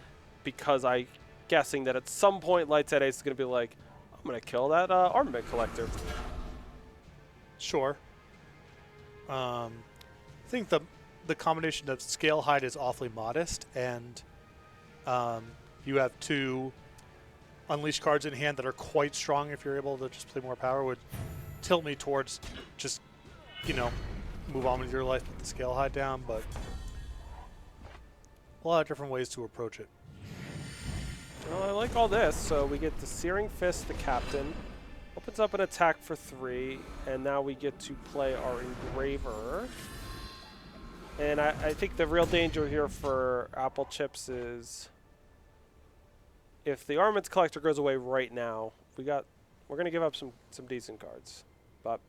because I'm guessing that at some point Lights Out Ace is going to be like, I'm going to kill that Armament Collector. Sure. I think the combination of Scale Hide is awfully modest, and you have 2 Unleash cards in hand that are quite strong. If you're able to just play more power, would tilt me towards just move on with your life, put the Scale Hide down. But a lot of different ways to approach it. Well, I like all this. So we get the Searing Fist, the Captain. Opens up an attack for 3, and now we get to play our Engraver. And I think the real danger here for Apple Chips is if the Armaments Collector goes away right now, we're going to give up some decent cards. But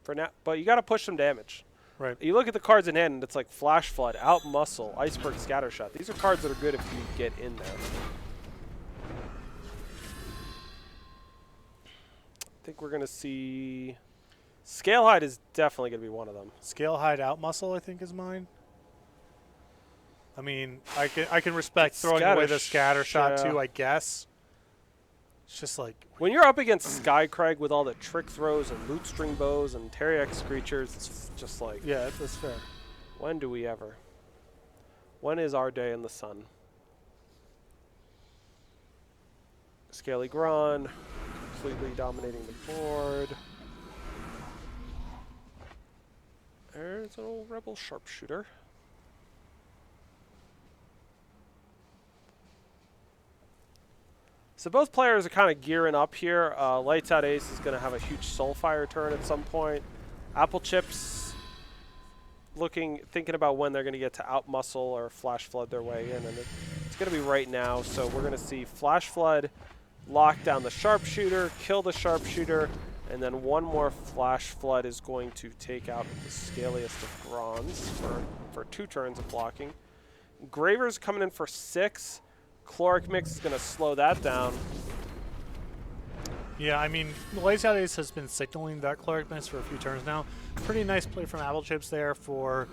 for now, you got to push some damage. Right. You look at the cards in hand, and it's like Flash Flood, Out Muscle, Iceberg Scattershot. These are cards that are good if you get in there. I think we're going to see Scale Hide is definitely going to be one of them. Scale Hide Out Muscle, I think, is mine. I mean, I can respect throwing away the scatter shot too, I guess. It's just like when you're up against Skycrag with all the trick throws and loot string bows and Terry-X creatures, it's just like, yeah, that's fair. When do we ever? When is our day in the sun? Scaly Gron, completely dominating the board. There's an old Rebel Sharpshooter. So both players are kind of gearing up here. Lights Out Ace is going to have a huge Soulfire turn at some point. Apple Chips thinking about when they're going to get to Outmuscle or Flash Flood their way in, and it's going to be right now. So we're going to see Flash Flood lock down the Sharpshooter, kill the Sharpshooter, and then one more Flash Flood is going to take out the scaliest of Grons for 2 turns of blocking. Graver's coming in for 6. Chloric Mix is going to slow that down. Yeah, I mean, Lights Out Ace has been signaling that Chloric Mix for a few turns now. Pretty nice play from Apple Chips there for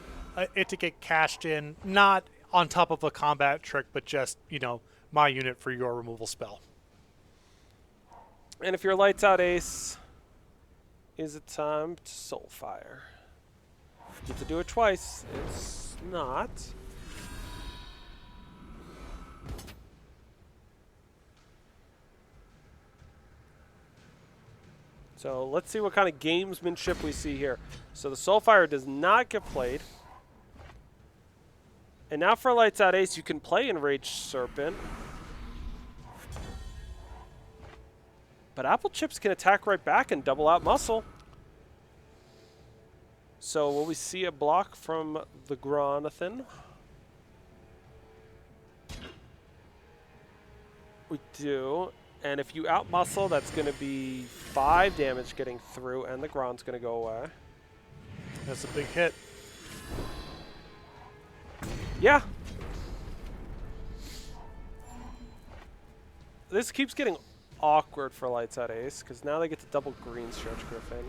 it to get cashed in, not on top of a combat trick, but just, my unit for your removal spell. And if you're Lights Out Ace, is it time to Soulfire? You get to do it twice. It's not. So let's see what kind of gamesmanship we see here. So the Soulfire does not get played. And now for Lights Out Ace, you can play Enraged Serpent. But Apple Chips can attack right back and double out muscle. So will we see a block from the Gronathan? We do. And if you outmuscle, that's going to be 5 damage getting through, and the Gron's going to go away. That's a big hit. Yeah. This keeps getting awkward for Lights Out Ace, because now they get to double green Stretch Griffin.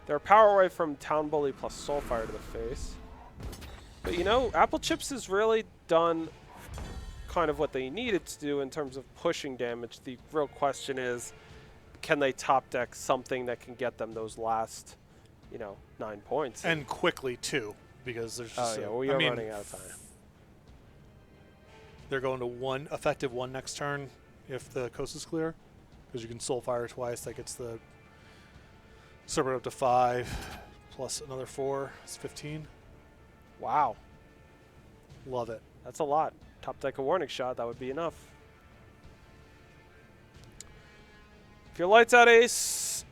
They're power away from Town Bully plus Soulfire to the face. But Apple Chips has really done kind of what they needed to do in terms of pushing damage. The real question is, can they top deck something that can get them those last, 9 points? And quickly, too, because there's just... we are running out of time. They're going to one effective one next turn if the coast is clear, because you can soul fire twice. That gets the serpent up to 5 plus another 4. It's 15. Wow, Love it. that's a lot. Top deck a warning shot, that would be enough. If your lights out ace,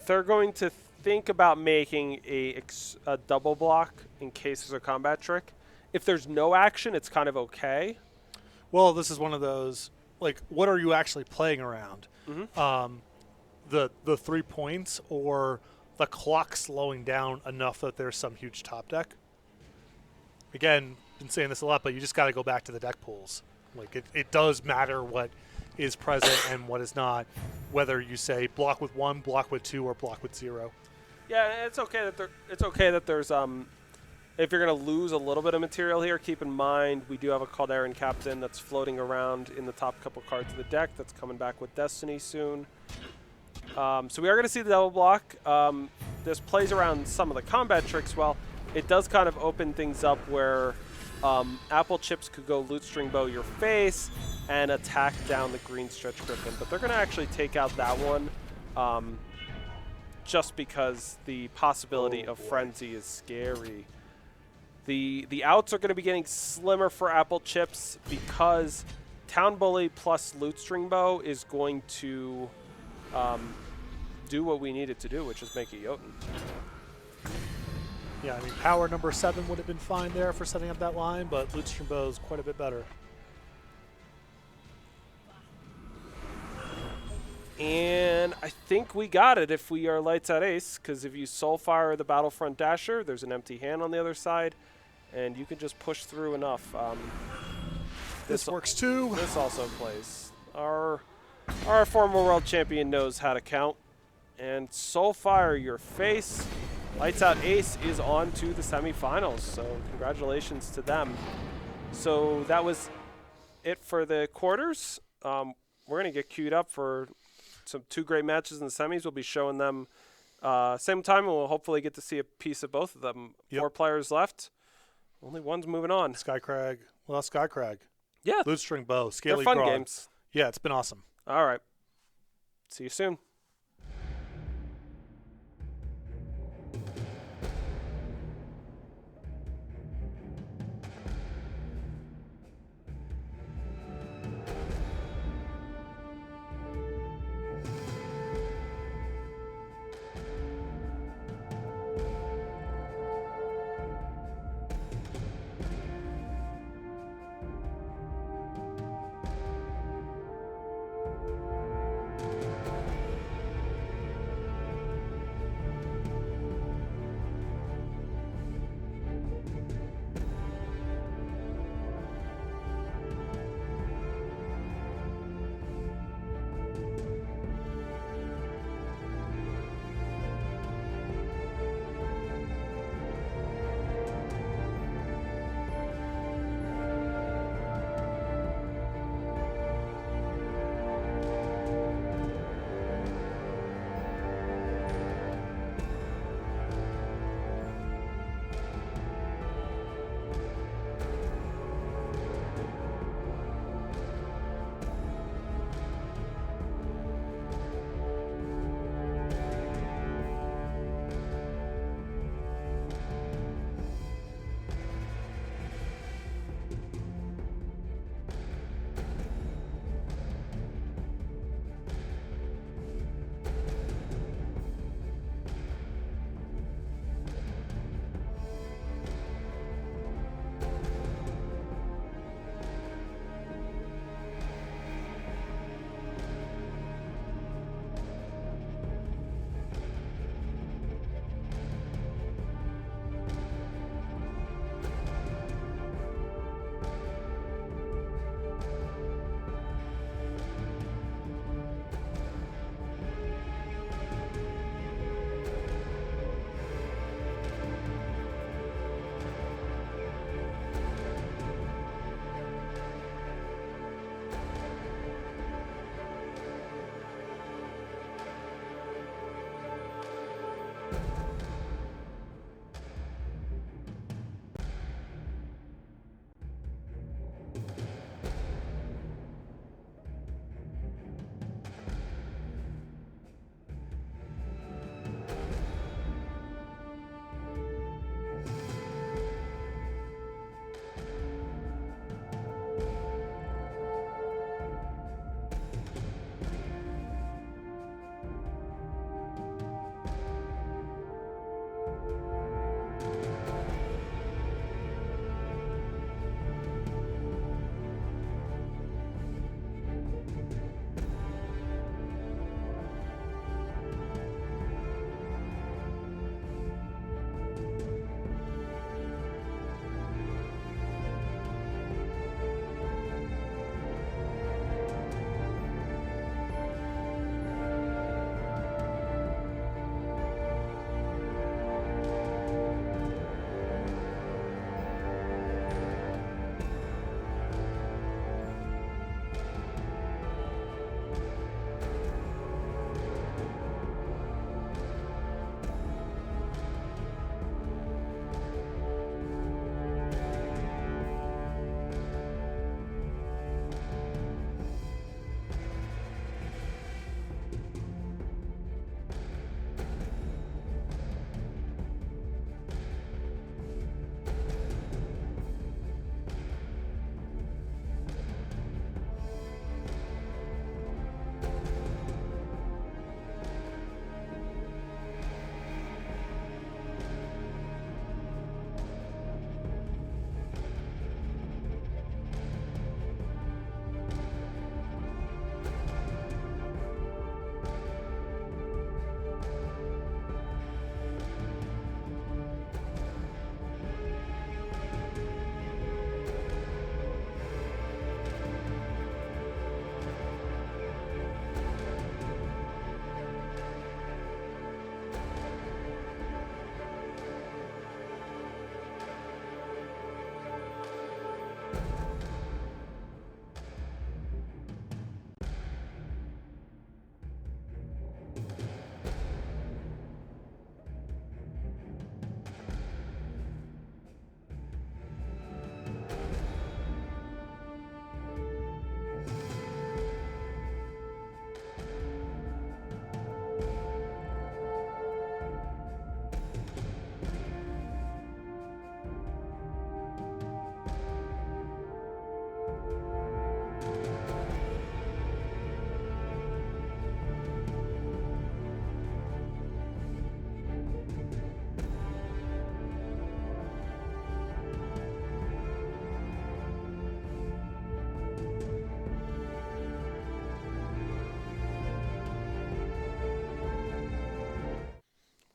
they're going to think about making a double block in case there's a combat trick. If there's no action, it's kind of okay. Well, this is one of those, like, what are you actually playing around? Mm-hmm. The 3 points or the clock slowing down enough that there's some huge top deck? Again, been saying this a lot, but you just got to go back to the deck pools. Like, it does matter what is present and what is not, whether you say block with 1, block with 2, or block with 0. Yeah, it's okay that there's if you're gonna lose a little bit of material here, keep in mind we do have a Caldera Captain that's floating around in the top couple cards of the deck that's coming back with Destiny soon. So we are gonna see the double block. This plays around some of the combat tricks. Well, it does kind of open things up where Apple Chips could go Loot String Bow your face and attack down the Green Stretch Griffin, but they're gonna actually take out that one. Just because the possibility of Frenzy is scary. The outs are going to be getting slimmer for Apple Chips because Town Bully plus Loot String Bow is going to do what we need it to do, which is make a Jotun. Yeah, I mean, power number 7 would have been fine there for setting up that line, but Loot String Bow is quite a bit better. And I think we got it if we are lights out ace, because if you Soulfire the Battlefront Dasher, there's an empty hand on the other side, and you can just push through enough. This works too. This also plays. Our former world champion knows how to count. And Soulfire your face. Lights out ace is on to the semifinals, so congratulations to them. So that was it for the quarters. We're going to get queued up for some 2 great matches in the semis. We'll be showing them same time, and we'll hopefully get to see a piece of both of them. Yep. 4 players left. Only one's moving on. Skycrag. Well, Skycrag. Yeah. Loot String Bow. They're Scaly fun Grog. games. Yeah, it's been awesome. All right. See you soon.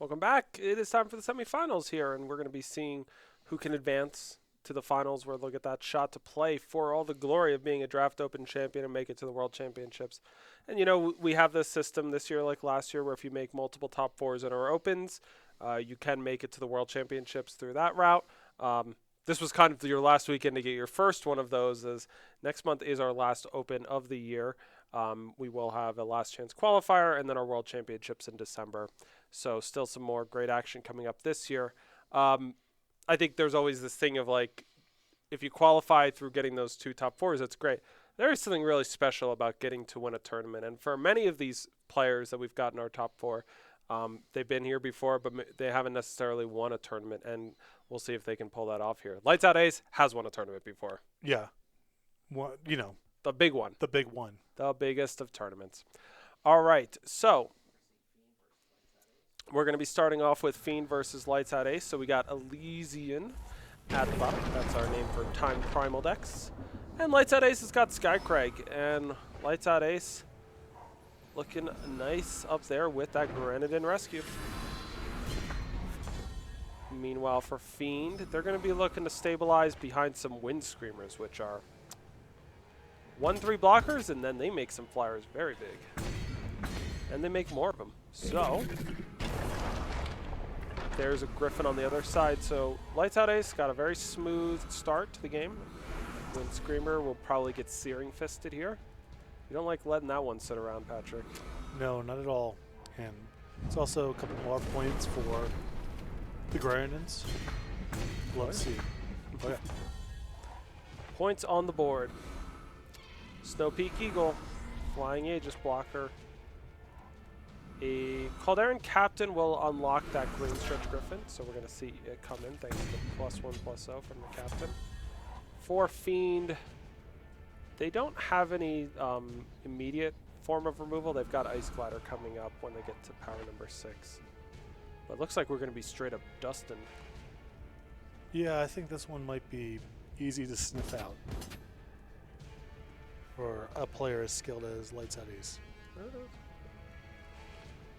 Welcome back. It is time for the semifinals here, and we're going to be seeing who can advance to the finals where they'll get that shot to play for all the glory of being a draft open champion and make it to the world championships. And, we have this system this year like last year where if you make multiple top fours in our opens, you can make it to the world championships through that route. This was kind of your last weekend to get your first one of those, as next month is our last open of the year. We will have a last chance qualifier and then our world championships in December. So still some more great action coming up this year. I think there's always this thing of like, if you qualify through getting those two top fours, that's great. There is something really special about getting to win a tournament. And for many of these players that we've got in our top four, they've been here before, but they haven't necessarily won a tournament. And we'll see if they can pull that off here. Lights Out Ace has won a tournament before. Yeah. Well, the big one. The big one. The biggest of tournaments. All right. So we're going to be starting off with Fiend versus Lights Out Ace. So we got Elysian at the bottom. That's our name for Time Primal decks. And Lights Out Ace has got Skycrag. And Lights Out Ace looking nice up there with that Granadin Rescue. Meanwhile, for Fiend, they're going to be looking to stabilize behind some Wind Screamers, which are 1/3 blockers, and then they make some flyers very big. And they make more of them. So there's a Griffin on the other side. So Lights Out Ace got a very smooth start to the game. Wind Screamer will probably get Searing Fisted here. You don't like letting that one sit around, Patrick. No, not at all. And it's also a couple more points for the Granadins. Love to see. Oh, yeah. Points on the board. Snow Peak Eagle, Flying Aegis blocker. A Calderon Captain will unlock that Green Stretch Griffin, so we're going to see it come in thanks to +1/+0 from the Captain. For Fiend, they don't have any immediate form of removal. They've got Ice Glider coming up when they get to power number 6. But it looks like we're going to be straight up dusting. Yeah, I think this one might be easy to sniff out for a player as skilled as Lights Out Ace.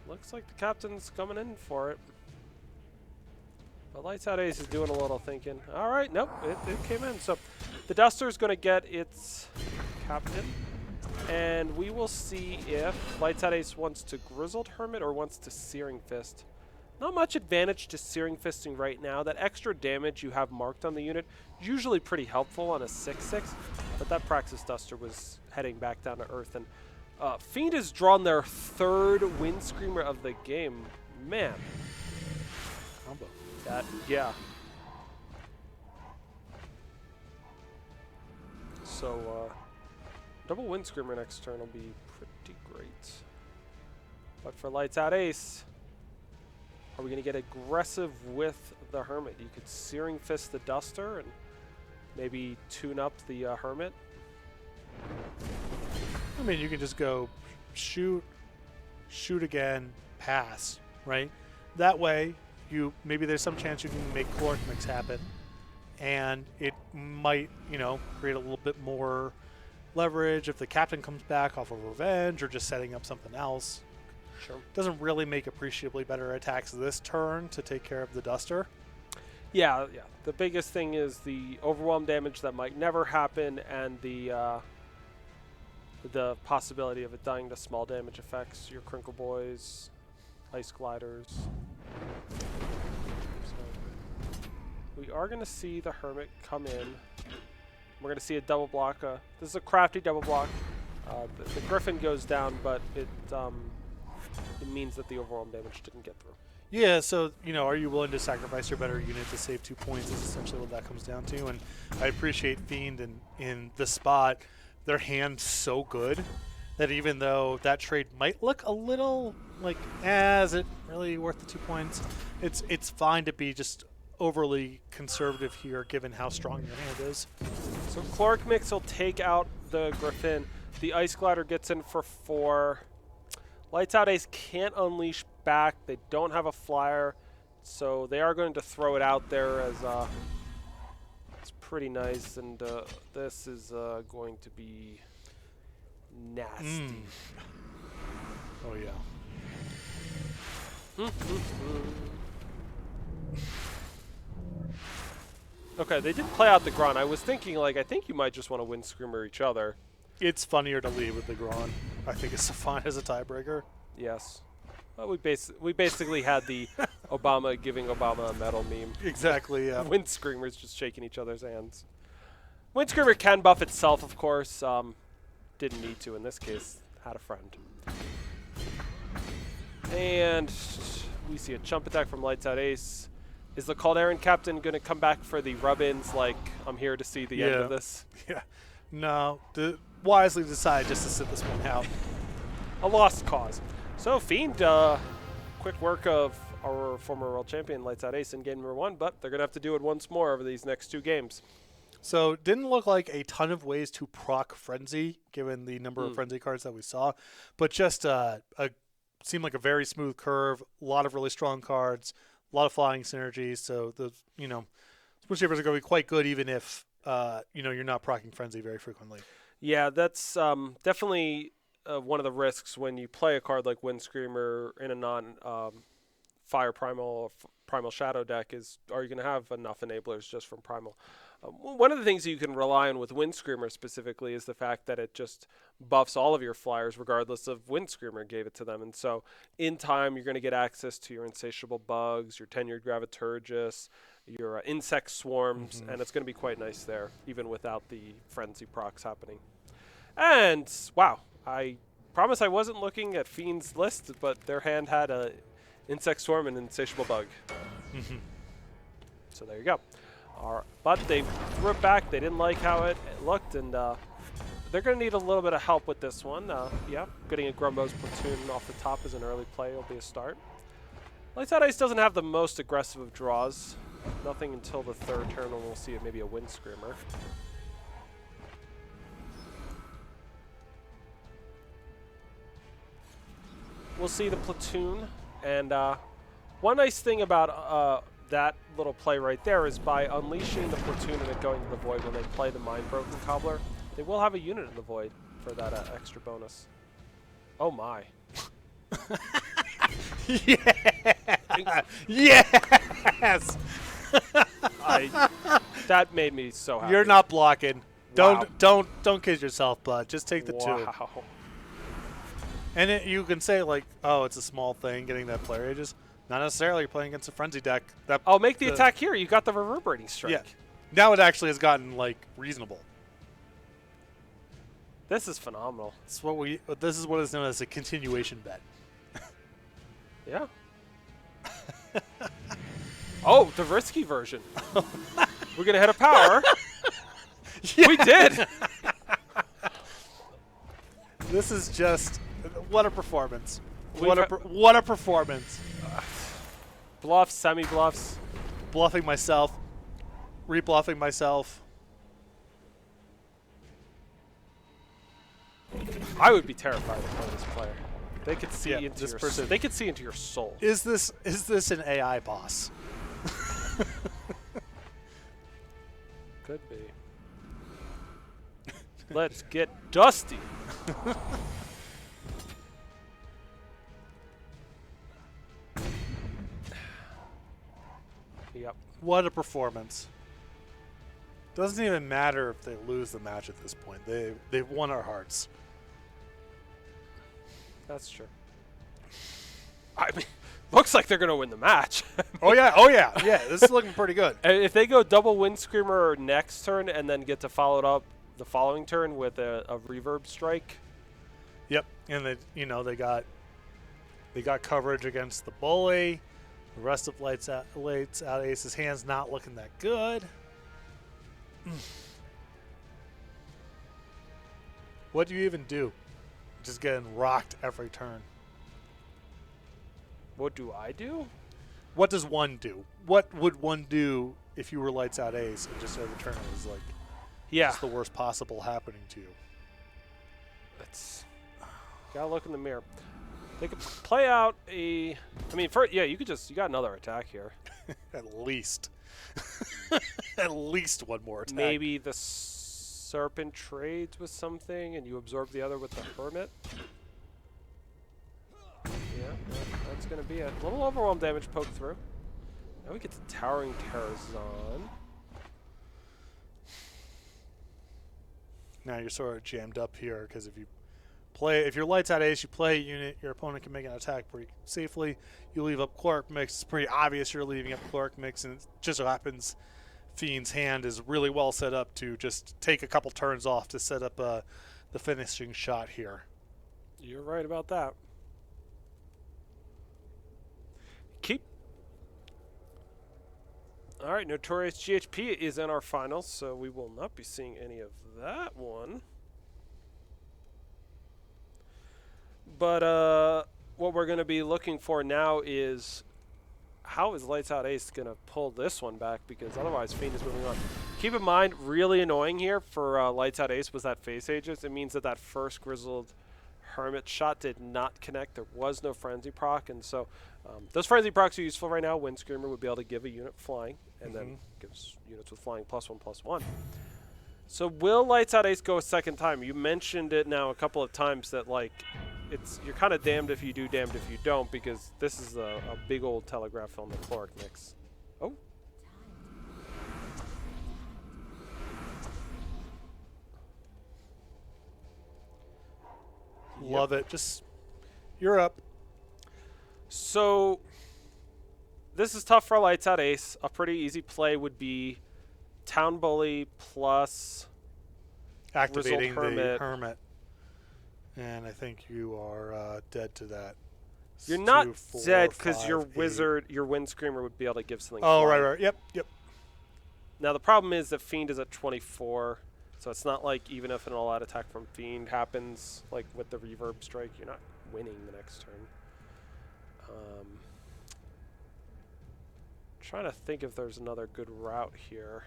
Looks like the Captain's coming in for it. But Lights Out Ace is doing a little thinking. All right, nope, it came in. So the Duster's going to get its Captain. And we will see if Lights Out Ace wants to Grizzled Hermit or wants to Searing Fist. Not much advantage to Searing Fisting right now. That extra damage you have marked on the unit, usually pretty helpful on a 6/6. But that Praxis Duster was heading back down to Earth. And Fiend has drawn their 3rd Wind Screamer of the game. Man. Combo. Yeah. So, double Wind Screamer next turn will be pretty great. But for Lights Out Ace, are we going to get aggressive with the Hermit? You could Searing Fist the Duster and maybe tune up the Hermit. I mean, you can just go shoot again, pass, right? That way, maybe there's some chance you can make Caloric Mix happen, and it might, create a little bit more leverage if the Captain comes back off of Revenge or just setting up something else. Sure. Doesn't really make appreciably better attacks this turn to take care of the Duster. Yeah. The biggest thing is the overwhelm damage that might never happen, and the possibility of it dying to small damage effects. Your Crinkle Boys, Ice Gliders. So we are going to see the Hermit come in. We're going to see a double block. This is a crafty double block. The Griffin goes down, but it means that the overwhelm damage didn't get through. Yeah, so, are you willing to sacrifice your better unit to save 2 points is essentially what that comes down to. And I appreciate Fiend in the spot. Their hand's so good that even though that trade might look a little like, is it really worth the 2 points? It's fine to be just overly conservative here given how strong your hand is. So Caloric Mix will take out the Griffin. The Ice Glider gets in for 4. Lights Out Ace can't unleash back. They don't have a flyer, so they are going to throw it out there as it's pretty nice, and this is going to be nasty. Oh, yeah. Okay, they did play out the grunt. I was thinking, like, I think you might just want to win screamer each other. It's funnier to lead with the Gron. I think it's fine as a tiebreaker. Yes. Well, we basically had the Obama giving Obama a medal meme. Exactly, yeah. Wind screamers just shaking each other's hands. Wind screamer can buff itself, of course. Didn't need to in this case. Had a friend. And we see a chump attack from Lights Out Ace. Is the Caldarian captain going to come back for the rub-ins like I'm here to see the end of this? Yeah. No. Wisely decide just to sit this one out. A lost cause. So Fiend, quick work of our former world champion Lights Out Ace in game number 1, but they're going to have to do it once more over these next 2 games. So didn't look like a ton of ways to proc Frenzy, given the number of Frenzy cards that we saw, but just seemed like a very smooth curve, a lot of really strong cards, a lot of flying synergies. So the Switch Shapers are going to be quite good, even if you're not procking Frenzy very frequently. Yeah, that's definitely one of the risks when you play a card like Wind Screamer in a non-Fire Primal Primal Shadow deck is, are you going to have enough enablers just from Primal? One of the things you can rely on with Wind Screamer specifically is the fact that it just buffs all of your flyers regardless of Wind Screamer gave it to them. And so in time, you're going to get access to your Insatiable Bugs, your Tenured Graviturgus, your Insect Swarms, and it's going to be quite nice there, even without the Frenzy procs happening. And, wow, I promise I wasn't looking at Fiend's list, but their hand had a Insect Swarm and Insatiable Bug. So there you go. But they threw it back. They didn't like how it looked, and they're going to need a little bit of help with this one. Yeah, getting a Grumbo's Platoon off the top as an early play will be a start. Lights Out Ace doesn't have the most aggressive of draws. Nothing until the 3rd turn, when we'll see maybe a Wind Screamer. We'll see the Platoon, and one nice thing about that little play right there is by unleashing the Platoon and it going to the Void when they play the Mind Broken Cobbler, they will have a unit in the Void for that extra bonus. Oh my. Yeah! Yes! That made me so happy. You're not blocking. Wow. Don't kid yourself, bud. Just take the 2. Wow. And you can say, like, oh, it's a small thing getting that player ages. Not necessarily. You're playing against a Frenzy deck. Oh, make the attack here. You got the Reverberating Strike. Yeah. Now it actually has gotten, like, reasonable. This is phenomenal. This is what is known as a continuation bet. Yeah. Oh, the risky version. We're going to hit a power. Yeah. We did. This is just, what a performance. What a performance. Bluffs, semi-bluffs. Bluffing myself. Rebluffing myself. I would be terrified to play this player. They could see into this your person. They could see into your soul. Is this an AI boss? Could be. Let's get dusty. Yep. What a performance. Doesn't even matter if they lose the match at this point. They've won our hearts. That's true. I mean, looks like they're going to win the match. Oh yeah. This is looking pretty good. If they go double Wind Screamer next turn and then get to follow it up the following turn with a Reverb Strike. Yep, and they got coverage against the bully. The rest of Lights Out Ace's hand's not looking that good. What do you even do? Just getting rocked every turn. What do I do? What does one do? What would one do if you were Lights Out Ace and just every turn was like, it's the worst possible happening to you? That's gotta look in the mirror. They could play out a. I mean, you got another attack here. At least. At least one more attack. Maybe the Serpent trades with something and you absorb the other with the Hermit. Yeah, it's going to be a little overwhelm damage poke through. Now we get to Towering Terrazon. Now you're sort of jammed up here because if you're lights out ace, you play a unit, your opponent can make an attack pretty safely. You leave up Clark Mix. It's pretty obvious you're leaving up Clark Mix, and it just so happens Fiend's hand is really well set up to just take a couple turns off to set up the finishing shot here. You're right about that. Keep. All right, Notorious GHP is in our finals, so we will not be seeing any of that one. But what we're going to be looking for now is how is Lights Out Ace going to pull this one back, because otherwise Fiend is moving on. Keep in mind, really annoying here for Lights Out Ace was that Face Ages. It means that that first Grizzled Hermit shot did not connect. There was no Frenzy proc, and so those Frenzy procs are useful right now. Wind Screamer would be able to give a unit flying, and then gives units with flying +1/+1. So will Lights Out Ace go a second time? You mentioned it now a couple of times that, like, you're kind of damned if you do, damned if you don't, because this is a big old telegraph on the Caloric Mix. Oh. Love it. Just, you're up. So this is tough for Lights Out Ace. A pretty easy play would be Town Bully plus Activating Result the Hermit. Hermit. And I think you are dead to that. You're not 2, 4, dead because 5, your 8. Wizard, your Wind Screamer would be able to give something Oh, flying. right. Yep. Now the problem is that Fiend is at 24, so it's not like even if an all-out attack from Fiend happens, like with the Reverb Strike, you're not winning the next turn. Trying to think if there's another good route here.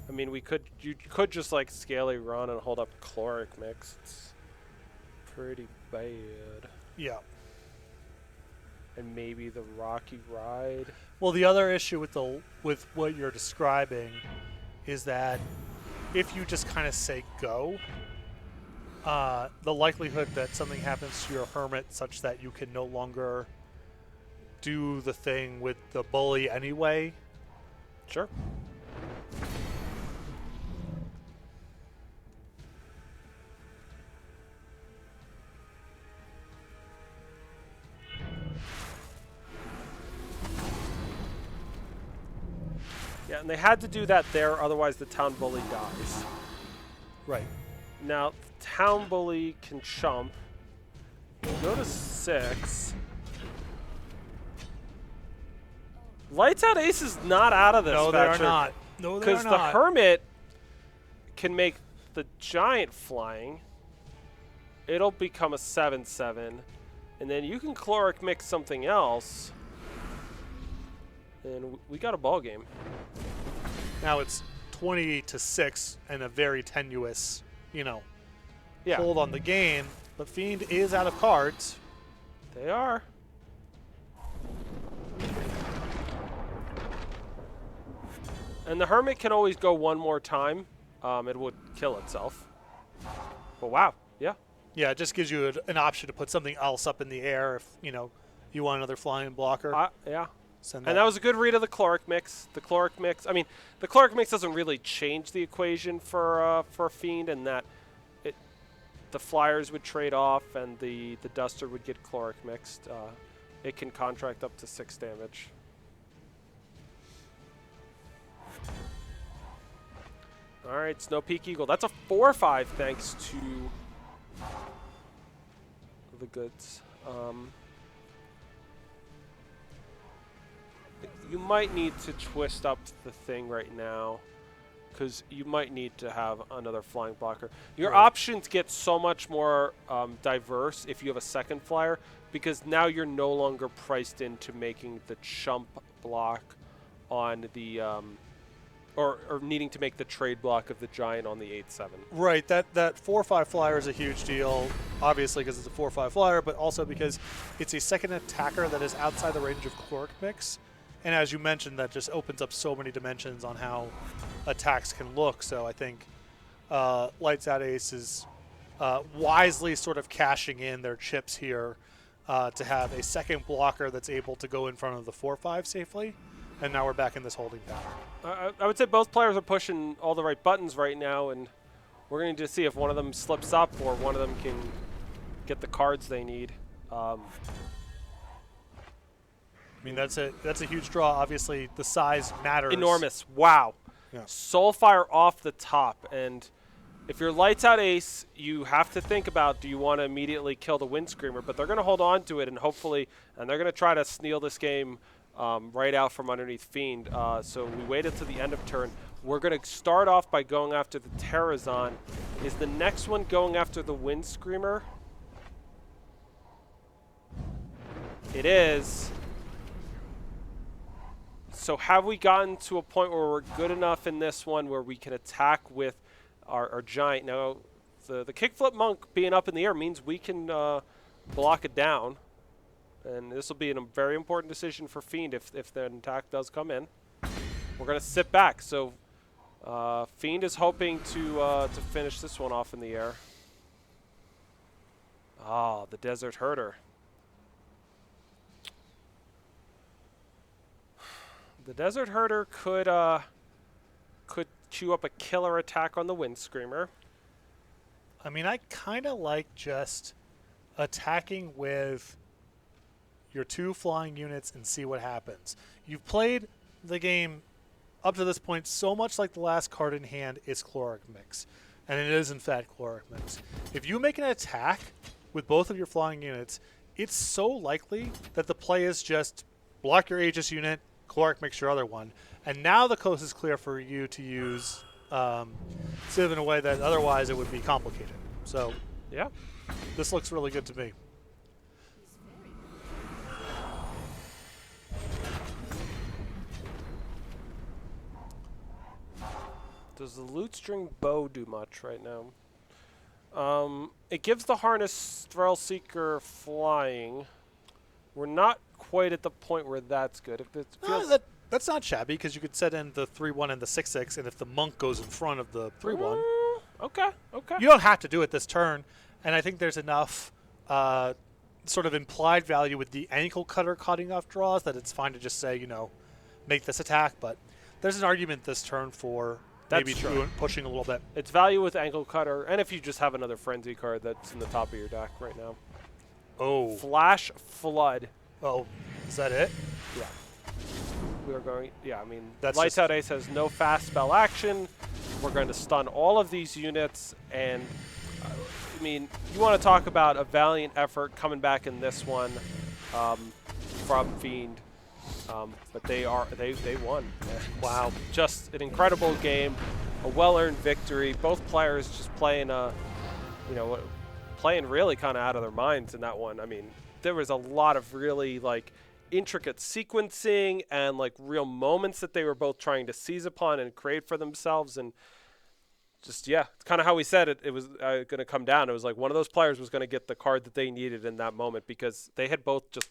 I mean, you could just like Scaly Run and hold up Caloric Mix. It's pretty bad. Yeah. And maybe the Rocky Ride. Well, the other issue with what you're describing is that if you just kind of say go, the likelihood that something happens to your Hermit such that you can no longer do the thing with the Bully anyway. Sure. Yeah, and they had to do that there, otherwise the Town Bully dies. Right. Now, Town Bully can chump. Go to 6. Lights Out Ace is not out of this. No, they are Patrick, not. No, they are because the not. Hermit can make the Giant flying. It'll become a 7/7. And then you can Caloric Mix something else. And we got a ball game. Now it's 20-6 and a very tenuous, Yeah, hold on the game. But Fiend is out of cards. they are. And the Hermit can always go one more time. It would kill itself. But wow, yeah. Yeah, it just gives you an option to put something else up in the air if, you want another flying blocker. Yeah. Send And that was a good read of the Caloric Mix. The Caloric Mix, I mean, the Caloric Mix doesn't really change the equation for Fiend, in that the Flyers would trade off and the Duster would get Caloric Mixed. It can contract up to 6 damage. All right, Snow Peak Eagle. That's a 4/5 thanks to the goods. You might need to twist up the thing right now, because you might need to have another flying blocker. Your options get so much more diverse if you have a second flyer, because now you're no longer priced into making the chump block on the or needing to make the trade block of the Giant on the 8/7. Right, that 4/5 flyer is a huge deal, obviously because it's a 4/5 flyer, but also because it's a second attacker that is outside the range of Caloric Mix. And as you mentioned, that just opens up so many dimensions on how attacks can look. So I think Lights Out Ace is wisely sort of cashing in their chips here to have a second blocker that's able to go in front of the 4-5 safely. And now we're back in this holding pattern. I would say both players are pushing all the right buttons right now, and we're going to see if one of them slips up or one of them can get the cards they need. I mean, that's a huge draw. Obviously, the size matters. Enormous. Wow. Yeah. Soulfire off the top. And if you're lights out ace, you have to think about, do you want to immediately kill the Windscreamer? But they're going to hold on to it, and hopefully, and they're going to try to steal this game right out from underneath Fiend. So we waited to the end of turn. We're going to start off by going after the Terrazon. Is the next one going after the Windscreamer? It is. So have we gotten to a point where we're good enough in this one where we can attack with our Giant? Now, the Kickflip Monk being up in the air means we can block it down. And this will be a very important decision for Fiend if the attack does come in. We're going to sit back. So Fiend is hoping to finish this one off in the air. Oh, the Desert Herder. The Desert Herder could chew up a killer attack on the Windscreamer. I mean, I kind of like just attacking with your 2 flying units and see what happens. You've played the game up to this point so much like the last card in hand is Caloric Mix. And it is, in fact, Caloric Mix. If you make an attack with both of your flying units, it's so likely that the play is just block your Aegis unit, Caloric Mix your other one. And now the coast is clear for you to use Civ in a way that otherwise it would be complicated. So, yeah, this looks really good to me. Does the Loot String Bow do much right now? It gives the Harness Thrill Seeker flying. We're not quite at the point where that's good. If it feels that's not shabby because you could set in the 3-1 and the 6-6, and if the Monk goes in front of the 3-1. Okay. You don't have to do it this turn, and I think there's enough sort of implied value with the ankle cutter cutting off draws that it's fine to just say, make this attack, but there's an argument this turn for maybe pushing a little bit. It's value with ankle cutter, and if you just have another Frenzy card that's in the top of your deck right now. Oh. Flash Flood. Oh, is that it? Yeah. We are going, I mean, That's Lights Out Ace has no fast spell action. We're going to stun all of these units, and I mean, you want to talk about a valiant effort coming back in this one from Fiend, but they won. Wow, just an incredible game, a well-earned victory. Both players just playing playing really kind of out of their minds in that one. I mean, there was a lot of really intricate sequencing and real moments that they were both trying to seize upon and create for themselves, and just it's kind of how we said it was going to come down. It was like one of those players was going to get the card that they needed in that moment because they had both just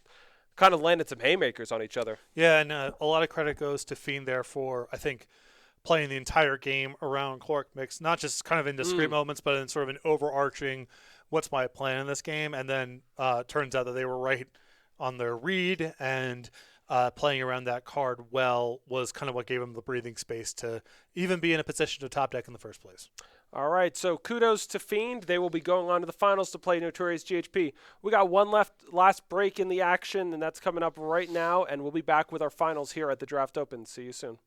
kind of landed some haymakers on each other. Yeah, and a lot of credit goes to Fiend there for, I think, playing the entire game around Caloric Mix, not just kind of in discrete moments, but in sort of an overarching, what's my plan in this game? And then turns out that they were right on their read, and playing around that card well was kind of what gave them the breathing space to even be in a position to top deck in the first place. All right, so kudos to Fiend. They will be going on to the finals to play Notorious GHP. We got one last break in the action, and that's coming up right now, and we'll be back with our finals here at the Draft Open. See you soon.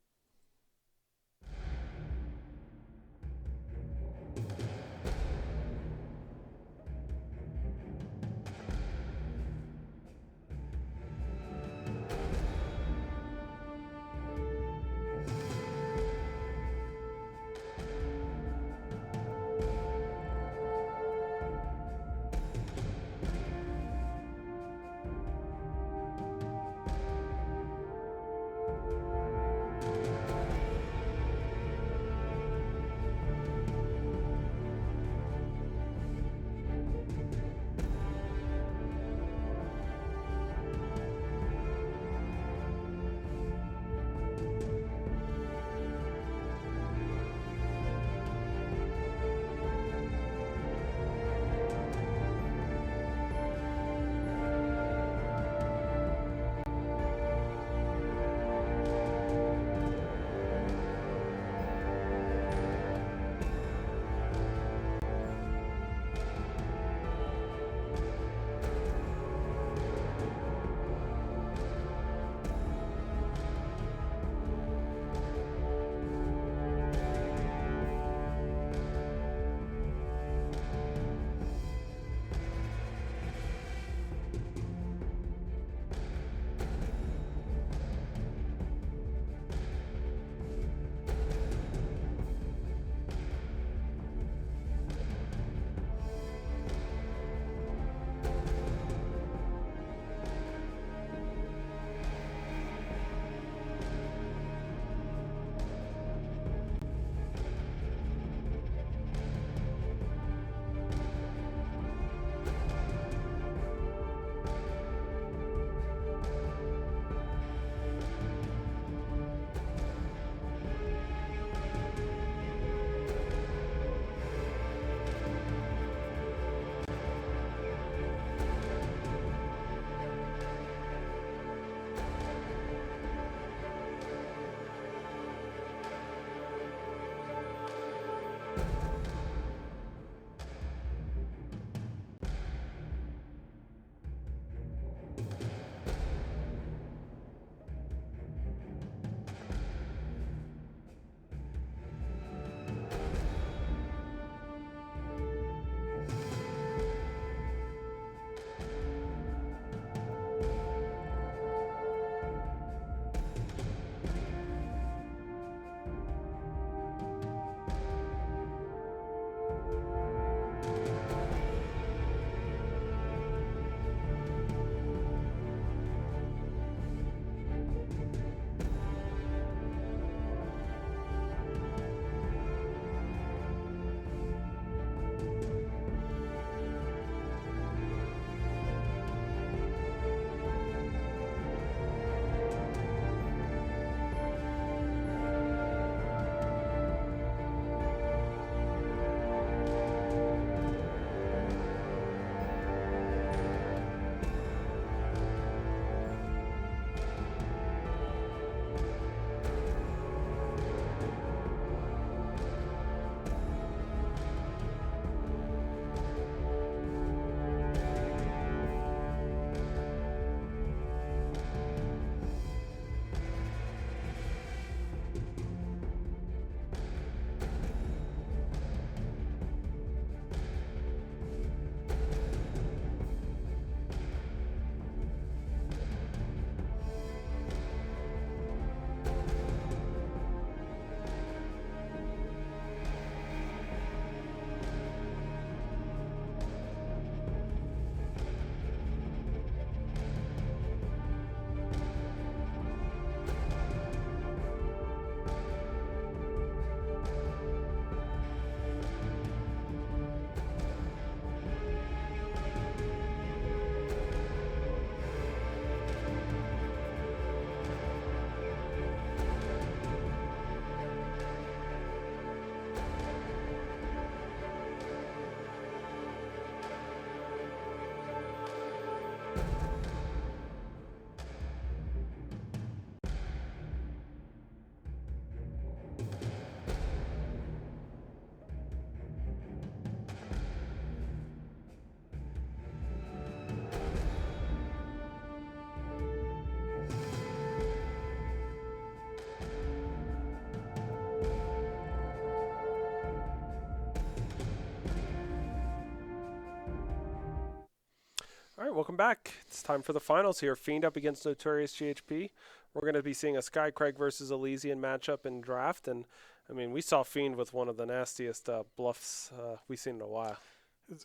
right, welcome back. It's time for the finals here. Fiend up against Notorious GHP. We're going to be seeing a Sky Craig versus Elysian matchup in draft. And, I mean, we saw Fiend with one of the nastiest bluffs we've seen in a while.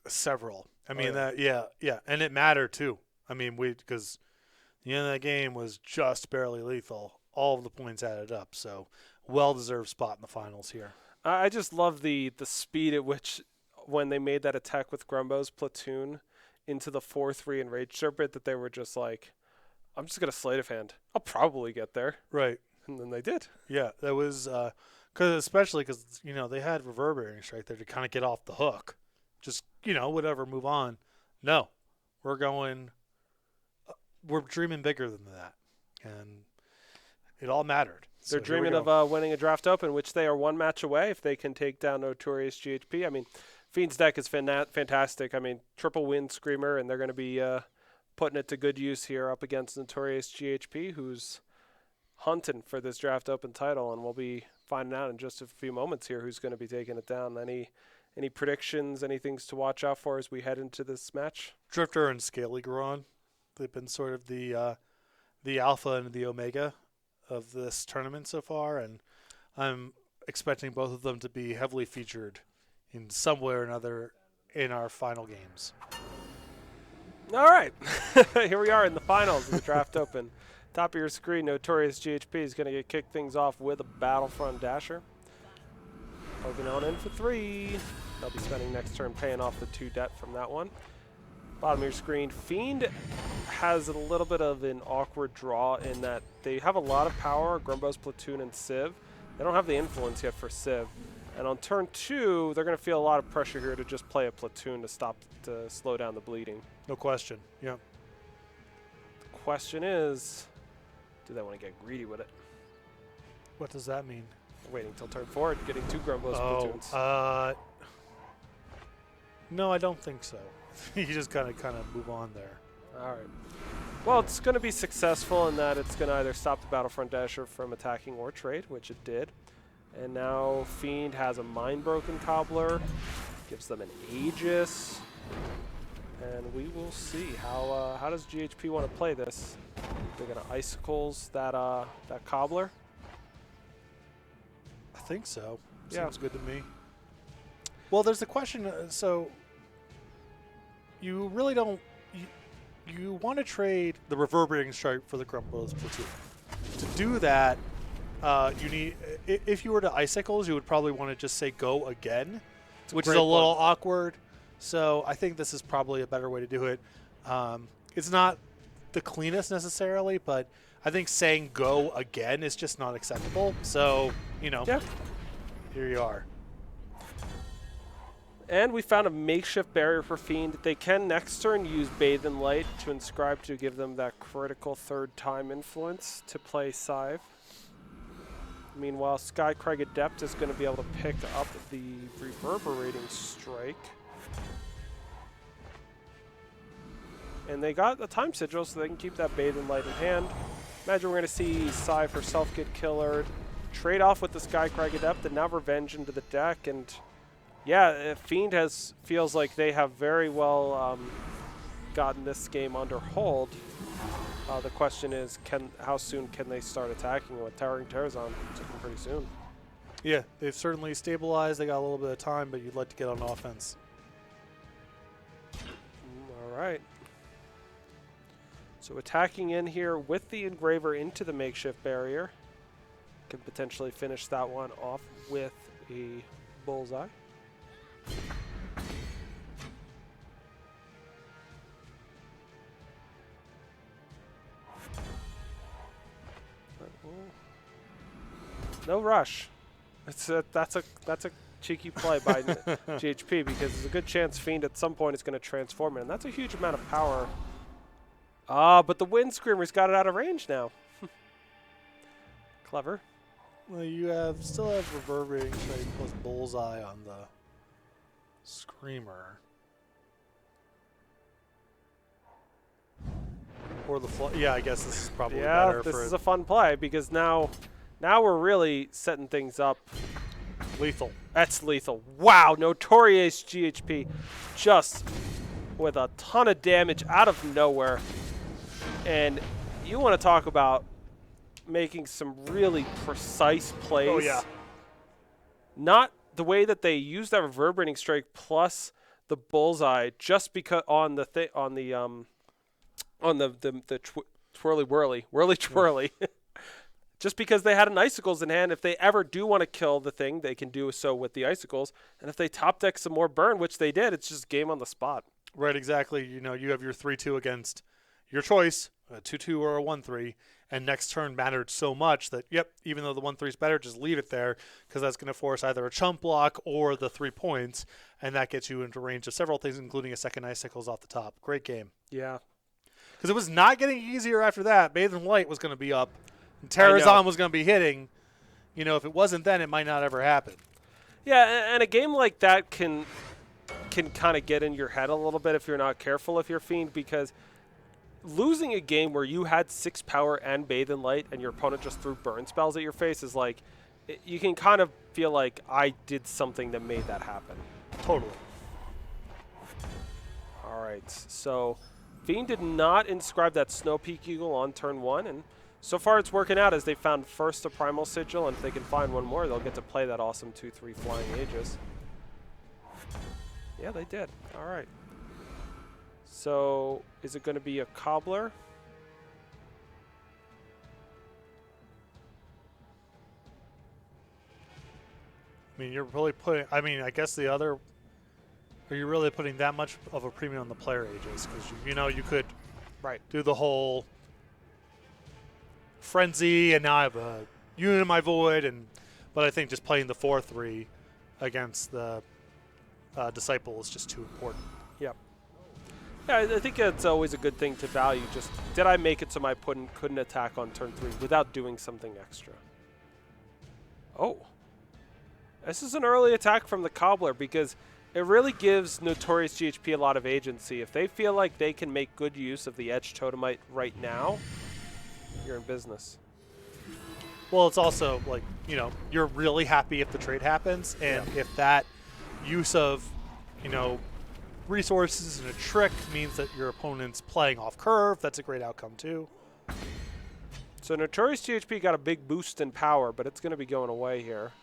Several. I mean, yeah. yeah. And it mattered, too. I mean, because the end of that game was just barely lethal. All of the points added up. So, well-deserved spot in the finals here. I just love the speed at which, when they made that attack with Grumbo's platoon into the 4-3 and Rage Serpent, that they were just like, I'm just going to sleight of hand. I'll probably get there. Right. And then they did. Yeah, that was especially because they had reverberating strike there to kind of get off the hook. Just whatever, move on. No, we're dreaming bigger than that, and it all mattered. They're dreaming of winning a draft open, which they are one match away if they can take down Notorious GHP. I mean, Fiend's deck is fantastic. I mean, triple win Screamer, and they're going to be putting it to good use here up against Notorious GHP, who's hunting for this draft open title, and we'll be finding out in just a few moments here who's going to be taking it down. Any predictions, any things to watch out for as we head into this match? Drifter and Scaly Goron. They've been sort of the alpha and the omega of this tournament so far, and I'm expecting both of them to be heavily featured in some way or another in our final games. All right. Here we are in the finals of the draft open. Top of your screen, Notorious GHP is going to get kicked things off with a Battlefront Dasher. Poking on in for 3. They'll be spending next turn paying off the 2 debt from that one. Bottom of your screen, Fiend has a little bit of an awkward draw in that they have a lot of power, Grumbo's platoon and Civ. They don't have the influence yet for Civ. And on turn 2, they're going to feel a lot of pressure here to just play a platoon to slow down the bleeding. No question. Yeah. The question is, do they want to get greedy with it? What does that mean? Waiting till turn 4, getting 2 Grumbo's platoons. No, I don't think so. You just kind of move on there. All right. Well, it's going to be successful in that it's going to either stop the Battlefront Dasher from attacking or trade, which it did. And now Fiend has a Mind-Broken Cobbler, gives them an Aegis, and we will see how does GHP want to play this. They're going to Icicles that Cobbler. I think so. Yeah. Seems good to me. Well, there's the question. So you really don't. You want to trade the Reverberating Strike for the Grumbo's platoon. To do that, you need. If you were to Icicles, you would probably want to just say go again, which is a little awkward. So I think this is probably a better way to do it. It's not the cleanest necessarily, but I think saying go again is just not acceptable. So, yeah. Here you are. And we found a makeshift barrier for Fiend. They can next turn use Bathe in Light to inscribe to give them that critical third time influence to play Scythe. Meanwhile, Sky Craig Adept is going to be able to pick up the Reverberating Strike. And they got the time sigil so they can keep that Bathe in Light in hand. Imagine we're going to see Scythe herself get killered, trade off with the Sky Craig Adept, and now Revenge into the deck. And yeah, Fiend feels like they have very well gotten this game under hold. The question is, how soon can they start attacking with Towering Terrazon? It's looking pretty soon. Yeah, they've certainly stabilized. They got a little bit of time, but you'd like to get on offense. All right. So attacking in here with the Engraver into the makeshift barrier. Can potentially finish that one off with a bullseye. No rush. That's a cheeky play by GHP because there's a good chance Fiend at some point is going to transform it, and that's a huge amount of power. But the Wind Screamer's got it out of range now. Clever. Well, you still have Reverberating Strike plus Bullseye on the Screamer. Or the yeah, I guess this is probably better. Yeah, this is a fun play because now we're really setting things up. Lethal. That's lethal. Wow, Notorious GHP just with a ton of damage out of nowhere. And you want to talk about making some really precise plays. Oh, yeah. Not the way that they use that reverberating strike plus the bullseye, just because on the twirly. Just because they had an icicles in hand, if they ever do want to kill the thing, they can do so with the icicles. And if they top deck some more burn, which they did, it's just game on the spot. Right, exactly. You know, you have your 3-2 against your choice, a 2-2 or a 1-3, and next turn mattered so much that, yep, even though the 1-3 is better, just leave it there because that's going to force either a chump block or the 3 points, and that gets you into range of several things, including a second icicles off the top. Great game. Yeah. Because it was not getting easier after that. Bathe in Light was going to be up, and Terrazon was going to be hitting. You know, if it wasn't then, it might not ever happen. Yeah, and a game like that can kind of get in your head a little bit if you're not careful if you're Fiend, because losing a game where you had 6 power and Bathe in Light and your opponent just threw burn spells at your face is like, you can kind of feel like I did something that made that happen. Totally. All right, so Fiend did not inscribe that Snow Peak Eagle on turn 1, and so far it's working out as they found first a Primal Sigil, and if they can find one more, they'll get to play that awesome 2/3 Flying Aegis. Yeah, they did. All right. So is it going to be a Cobbler? I mean, you're really putting. I mean, I guess the other. Are you really putting that much of a premium on the player ages? Because you know you could, do the whole frenzy, and now I have a unit in my void, but I think just playing the 4/3 against the disciple is just too important. Yep. Yeah, I think it's always a good thing to value. Just did I make it so my opponent couldn't attack on turn 3 without doing something extra? Oh. This is an early attack from the Cobbler because it really gives Notorious GHP a lot of agency. If they feel like they can make good use of the Edge Totemite right now, you're in business. Well, it's also like, you know, you're really happy if the trade happens, and if that use of, you know, resources and a trick means that your opponent's playing off curve, that's a great outcome too. So Notorious GHP got a big boost in power, but it's going to be going away here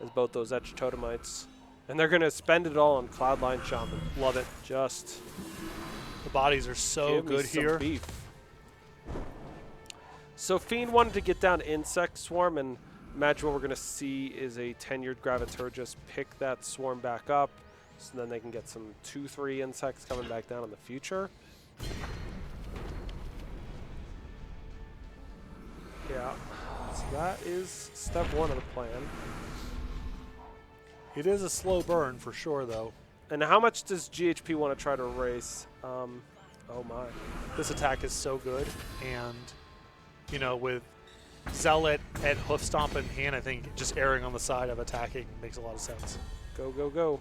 as both those Edge Totemites. And they're going to spend it all on Cloudline Shaman. Love it. Just the bodies are so good here. Beef. So Fiend wanted to get down Insect Swarm, and imagine what we're going to see is a tenured Graviturgist pick that swarm back up, so then they can get some 2/3 insects coming back down in the future. Yeah, so that is step 1 of the plan. It is a slow burn for sure, though. And how much does GHP want to try to erase? Oh my. This attack is so good, and, you know, with Zealot and Hoof Stomp in hand, I think just erring on the side of attacking makes a lot of sense. Go, go, go.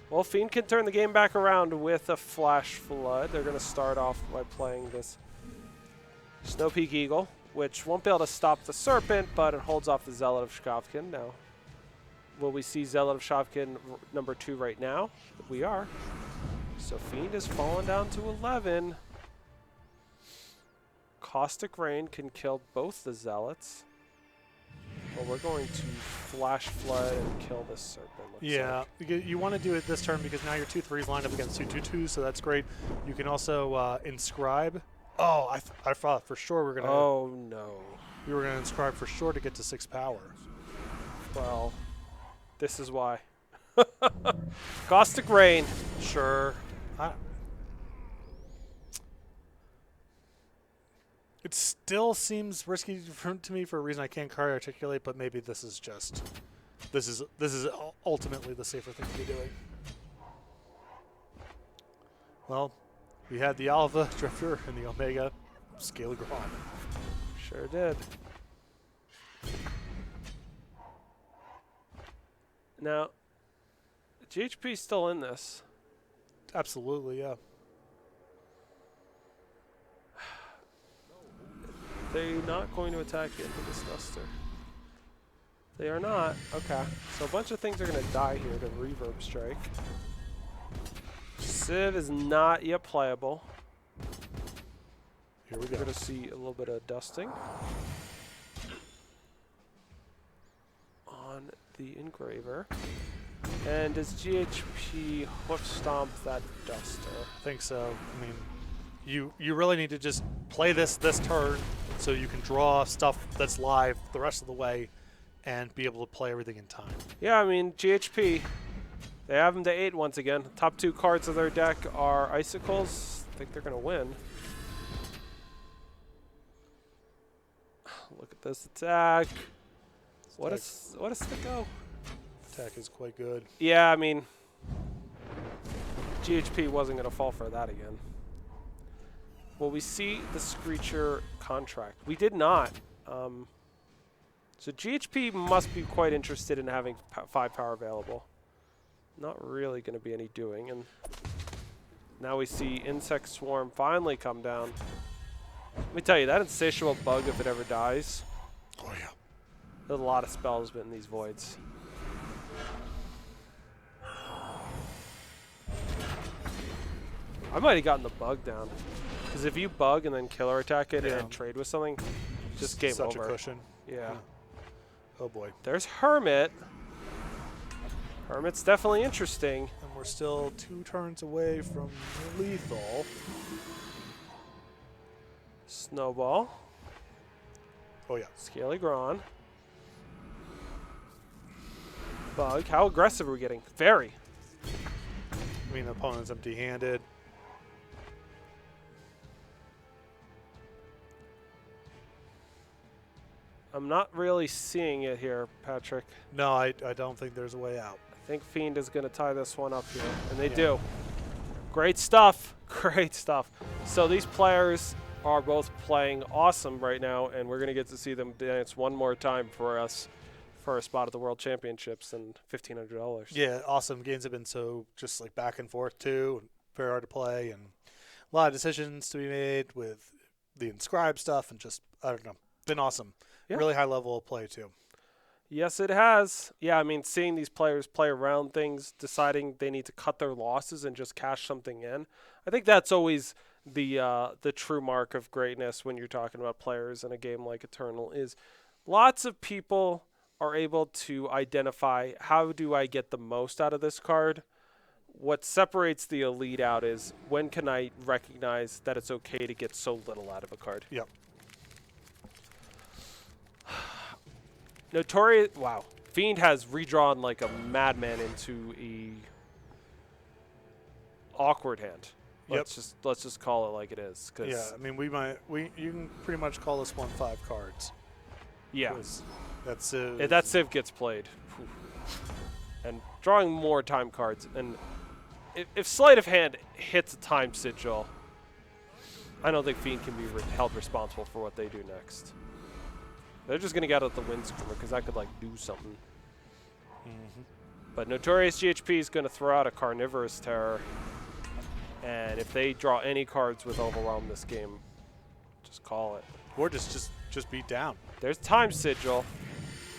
Well, Fiend can turn the game back around with a Flash Flood. They're going to start off by playing this Snow Peak Eagle, which won't be able to stop the Serpent, but it holds off the Zealot of Shkovkin. Now, will we see Zealot of Shkovkin number 2 right now? We are. So Fiend has fallen down to 11. Caustic Rain can kill both the Zealots. Well, we're going to Flash Flood and kill this Serpent. Yeah, you want to do it this turn because now your 2/3s lined up against 2/2/2s, so that's great. You can also inscribe. Oh, I thought for sure we were going to... Oh, no. We were going to inscribe for sure to get to 6 power. Well, this is why. Caustic Rain. Sure. It still seems risky to me for a reason I can't quite articulate, but maybe this is just... This is ultimately the safer thing to be doing. Well, we had the Alpha Drifter and the Omega Scaly Grom. Sure did. Now, GHP's still in this. Absolutely, yeah. They're not going to attack into this Duster. They are not. Okay. So a bunch of things are going to die here to Reverb Strike. Civ is not yet playable. Here we We're go. going to see a little bit of dusting on the engraver. And does GHP hoof stomp that duster? I think so. I mean, you really need to just play this turn so you can draw stuff that's live the rest of the way and be able to play everything in time. Yeah, I mean, GHP, they have him to 8 once again. Top 2 cards of their deck are Icicles. I think they're going to win. Look at this attack. What a sicko. Attack is quite good. Yeah, I mean, GHP wasn't going to fall for that again. Will we see the Screecher contract? We did not. So GHP must be quite interested in having 5 power available. Not really going to be any doing. And now we see Insect Swarm finally come down. Let me tell you, that insatiable bug, if it ever dies, Oh, yeah. there's a lot of spells in these voids. I might have gotten the bug down. Because if you bug and then killer attack it and trade with something, just game over. Such a cushion. Yeah. Oh, boy. There's Hermit. Hermit's definitely interesting. And we're still 2 turns away from lethal. Snowball. Oh, yeah. Scaly Gron. Bug. How aggressive are we getting? Very. I mean, the opponent's empty-handed. I'm not really seeing it here, Patrick. No, I don't think there's a way out. I think Fiend is going to tie this one up here, and they do. Great stuff. Great stuff. So these players are both playing awesome right now, and we're going to get to see them dance one more time for us for a spot at the World Championships and $1,500. Yeah, awesome. Games have been so just like back and forth too, and very hard to play, and a lot of decisions to be made with the inscribed stuff, and just, I don't know, been awesome. Yeah. Really high level of play too. Yes, it has. Yeah, I mean, seeing these players play around things, deciding they need to cut their losses and just cash something in. I think that's always the true mark of greatness when you're talking about players in a game like Eternal is lots of people are able to identify how do I get the most out of this card. What separates the elite out is when can I recognize that it's okay to get so little out of a card. Yep. Notorious, wow. Fiend has redrawn like a madman into a awkward hand. Let's just call it like it is. Yeah, I mean, you can pretty much call this one 5 cards. Yeah. That's If that Civ gets played. Whew. And drawing more time cards. And if Sleight of Hand hits a time sigil, I don't think Fiend can be held responsible for what they do next. They're just going to get out the Windscreamer because that could, like, do something. Mm-hmm. But Notorious GHP is going to throw out a Carnivorous Terror. And if they draw any cards with Overwhelm this game, just call it. Or just beat down. There's Time Sigil.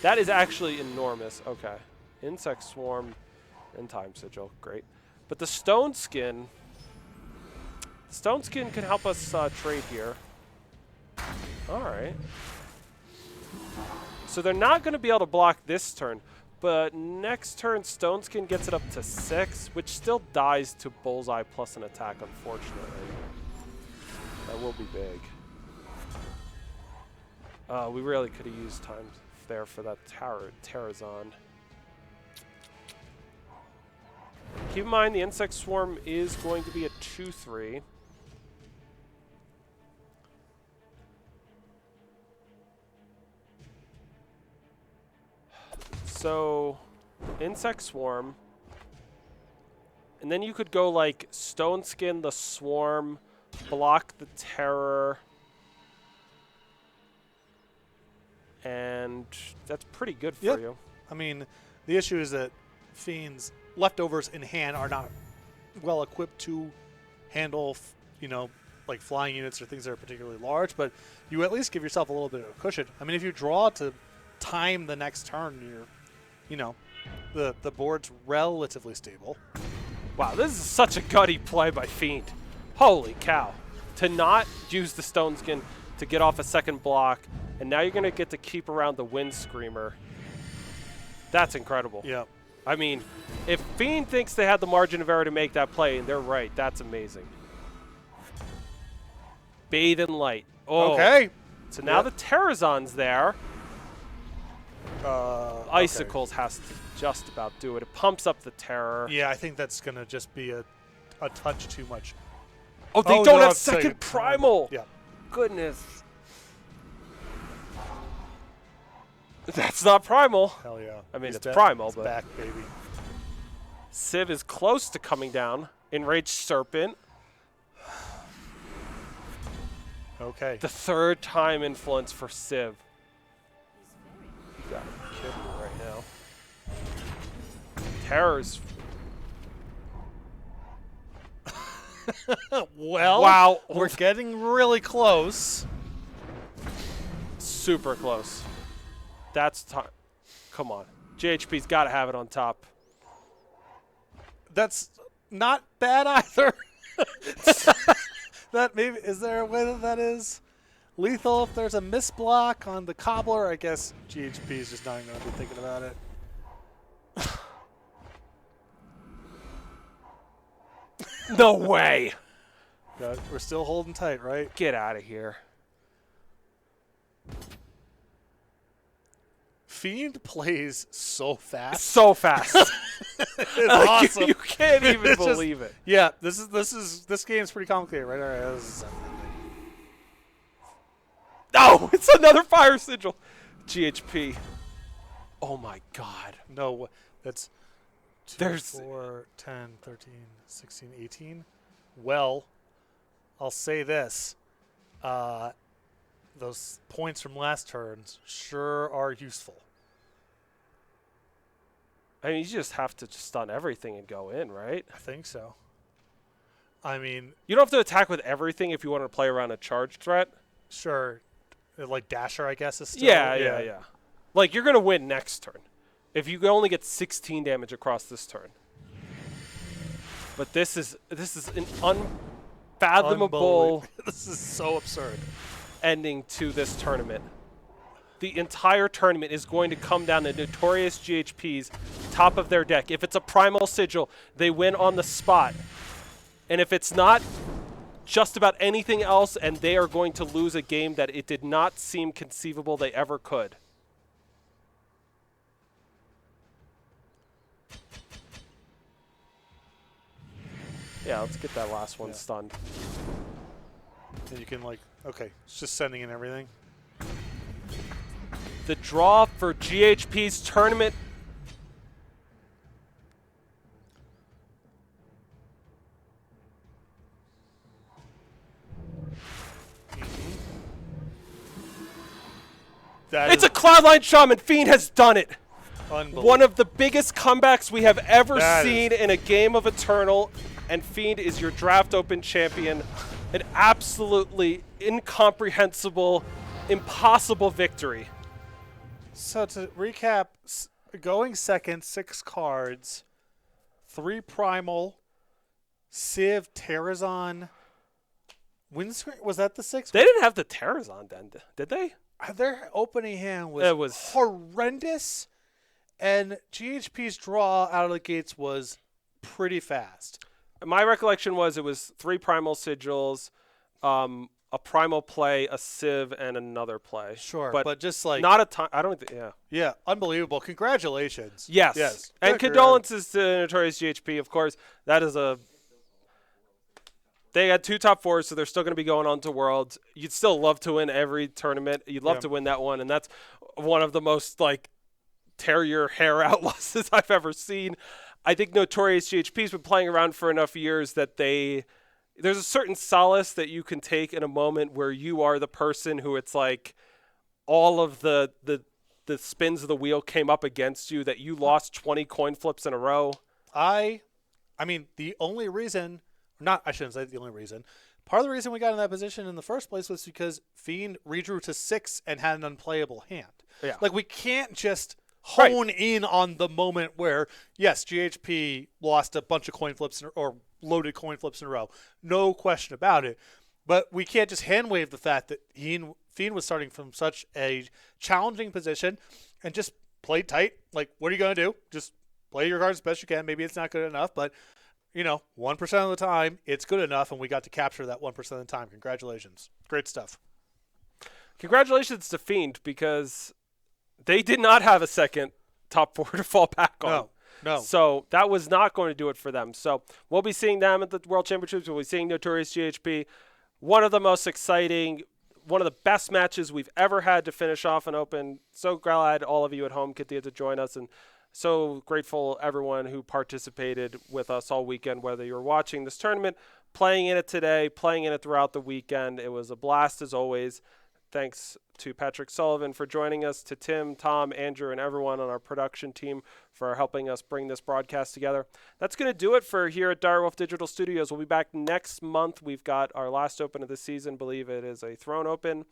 That is actually enormous. Okay. Insect Swarm and Time Sigil. Great. But the Stone Skin can help us trade here. All right. So they're not going to be able to block this turn, but next turn Stone Skin gets it up to 6, which still dies to Bullseye plus an attack, unfortunately. That will be big. We really could have used time there for that Terrazon. Keep in mind the Insect Swarm is going to be a 2/3. So, Insect Swarm. And then you could go like Stone Skin the Swarm, block the Terror. And that's pretty good for you. I mean, the issue is that Fiend's leftovers in hand are not well equipped to handle, like flying units or things that are particularly large, but you at least give yourself a little bit of a cushion. I mean, if you draw to time the next turn, the board's relatively stable. Wow, this is such a gutty play by Fiend. Holy cow. To not use the Stone Skin to get off a second block, and now you're going to get to keep around the Wind Screamer. That's incredible. Yeah. I mean, if Fiend thinks they had the margin of error to make that play, and they're right, that's amazing. Bathe in light. Oh. Okay. So now the Terrazon's there. Icicles okay. has to just about do it. It pumps up the terror. Yeah, I think that's going to just be a touch too much. Oh, they don't have second primal. Yeah. Goodness. That's not primal. Hell yeah. I mean, He's it's primal, it's but back, baby. Civ is close to coming down. Enraged Serpent. Okay. The third time influence for Civ. You gotta be kidding me right now. Terror's. Well, wow. We're getting really close. Super close. That's time. Come on. JHP's got to have it on top. That's not bad either. That maybe is there a way that is lethal if there's a misblock on the cobbler? I guess GHP is just not even going to be thinking about it. No way. We're still holding tight, right? Get out of here. Fiend plays so fast. So fast. It's awesome. You can't even It's just- believe it. Yeah, this game's pretty complicated, right? All right, No, it's another fire sigil. GHP. Oh my God. no, that's 2, There's 4, 10, 13, 16, 18. Well, I'll say this. Those points from last turns sure are useful. I mean, you just have to just stun everything and go in, right? I think so. I mean, You don't have to attack with everything if you want to play around a charge threat. sure, like Dasher, I guess, is still. Yeah. Like, you're going to win next turn. If you only get 16 damage across this turn. But this is an unfathomable This is so absurd. ending to this tournament. The entire tournament is going to come down to Notorious GHP's top of their deck. If it's a Primal Sigil, they win on the spot. And if it's not just about anything else, and they are going to lose a game that it did not seem conceivable they ever could. Yeah, let's get that last one stunned. And you can okay, it's just sending in everything. The draw for GHP's tournament. It's a Cloudline Shaman. Fiend has done it. One of the biggest comebacks we have ever seen in a game of Eternal, and Fiend is your draft open champion. An absolutely incomprehensible, impossible victory. So to recap, going second, 6 cards, 3 primal, Civ, Terrazon, Windscreen. Was that the 6? They didn't have the Terrazon then, did they? Their opening hand It was was horrendous, and GHP's draw out of the gates was pretty fast. My recollection was it was 3 Primal Sigils, a Primal play, a Civ, and another play. Sure, but just like not a time. I don't think. Yeah. Yeah, unbelievable. Congratulations. Yes. And condolences to Notorious GHP, of course. That is a. They had 2 top 4s, so they're still going to be going on to Worlds. You'd still love to win every tournament. You'd love to win that one, and that's one of the most tear your hair out losses I've ever seen. I think Notorious GHP's been playing around for enough years that there's a certain solace that you can take in a moment where you are the person who it's like all of the spins of the wheel came up against you, that you lost 20 coin flips in a row. I mean, the only reason, I shouldn't say the only reason. Part of the reason we got in that position in the first place was because Fiend redrew to 6 and had an unplayable hand. Yeah. We can't just Right. hone in on the moment where, yes, GHP lost a bunch of coin flips or loaded coin flips in a row. No question about it. But we can't just hand wave the fact that Fiend was starting from such a challenging position and just played tight. Like, what are you going to do? Just play your cards as best you can. Maybe it's not good enough, but 1% of the time, it's good enough, and we got to capture that 1% of the time. Congratulations. Great stuff. Congratulations to Fiend, because they did not have a second top 4 to fall back on. No. So that was not going to do it for them. So we'll be seeing them at the World Championships. We'll be seeing Notorious GHP. One of the most exciting, one of the best matches we've ever had to finish off an Open. So glad all of you at home get to join us, and so grateful everyone who participated with us all weekend, whether you're watching this tournament, playing in it today, playing in it throughout the weekend. It was a blast as always. Thanks to Patrick Sullivan for joining us, to Tim, Tom, Andrew, and everyone on our production team for helping us bring this broadcast together. That's going to do it for here at Direwolf Digital Studios. We'll be back next month. We've got our last Open of the season. I believe it is a Throne Open.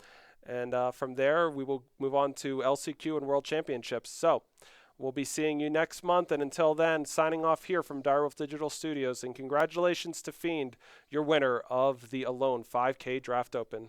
And from there, we will move on to LCQ and World Championships. So we'll be seeing you next month. And until then, signing off here from Direwolf Digital Studios. And congratulations to Fiend, your winner of the Alone 5K Draft Open.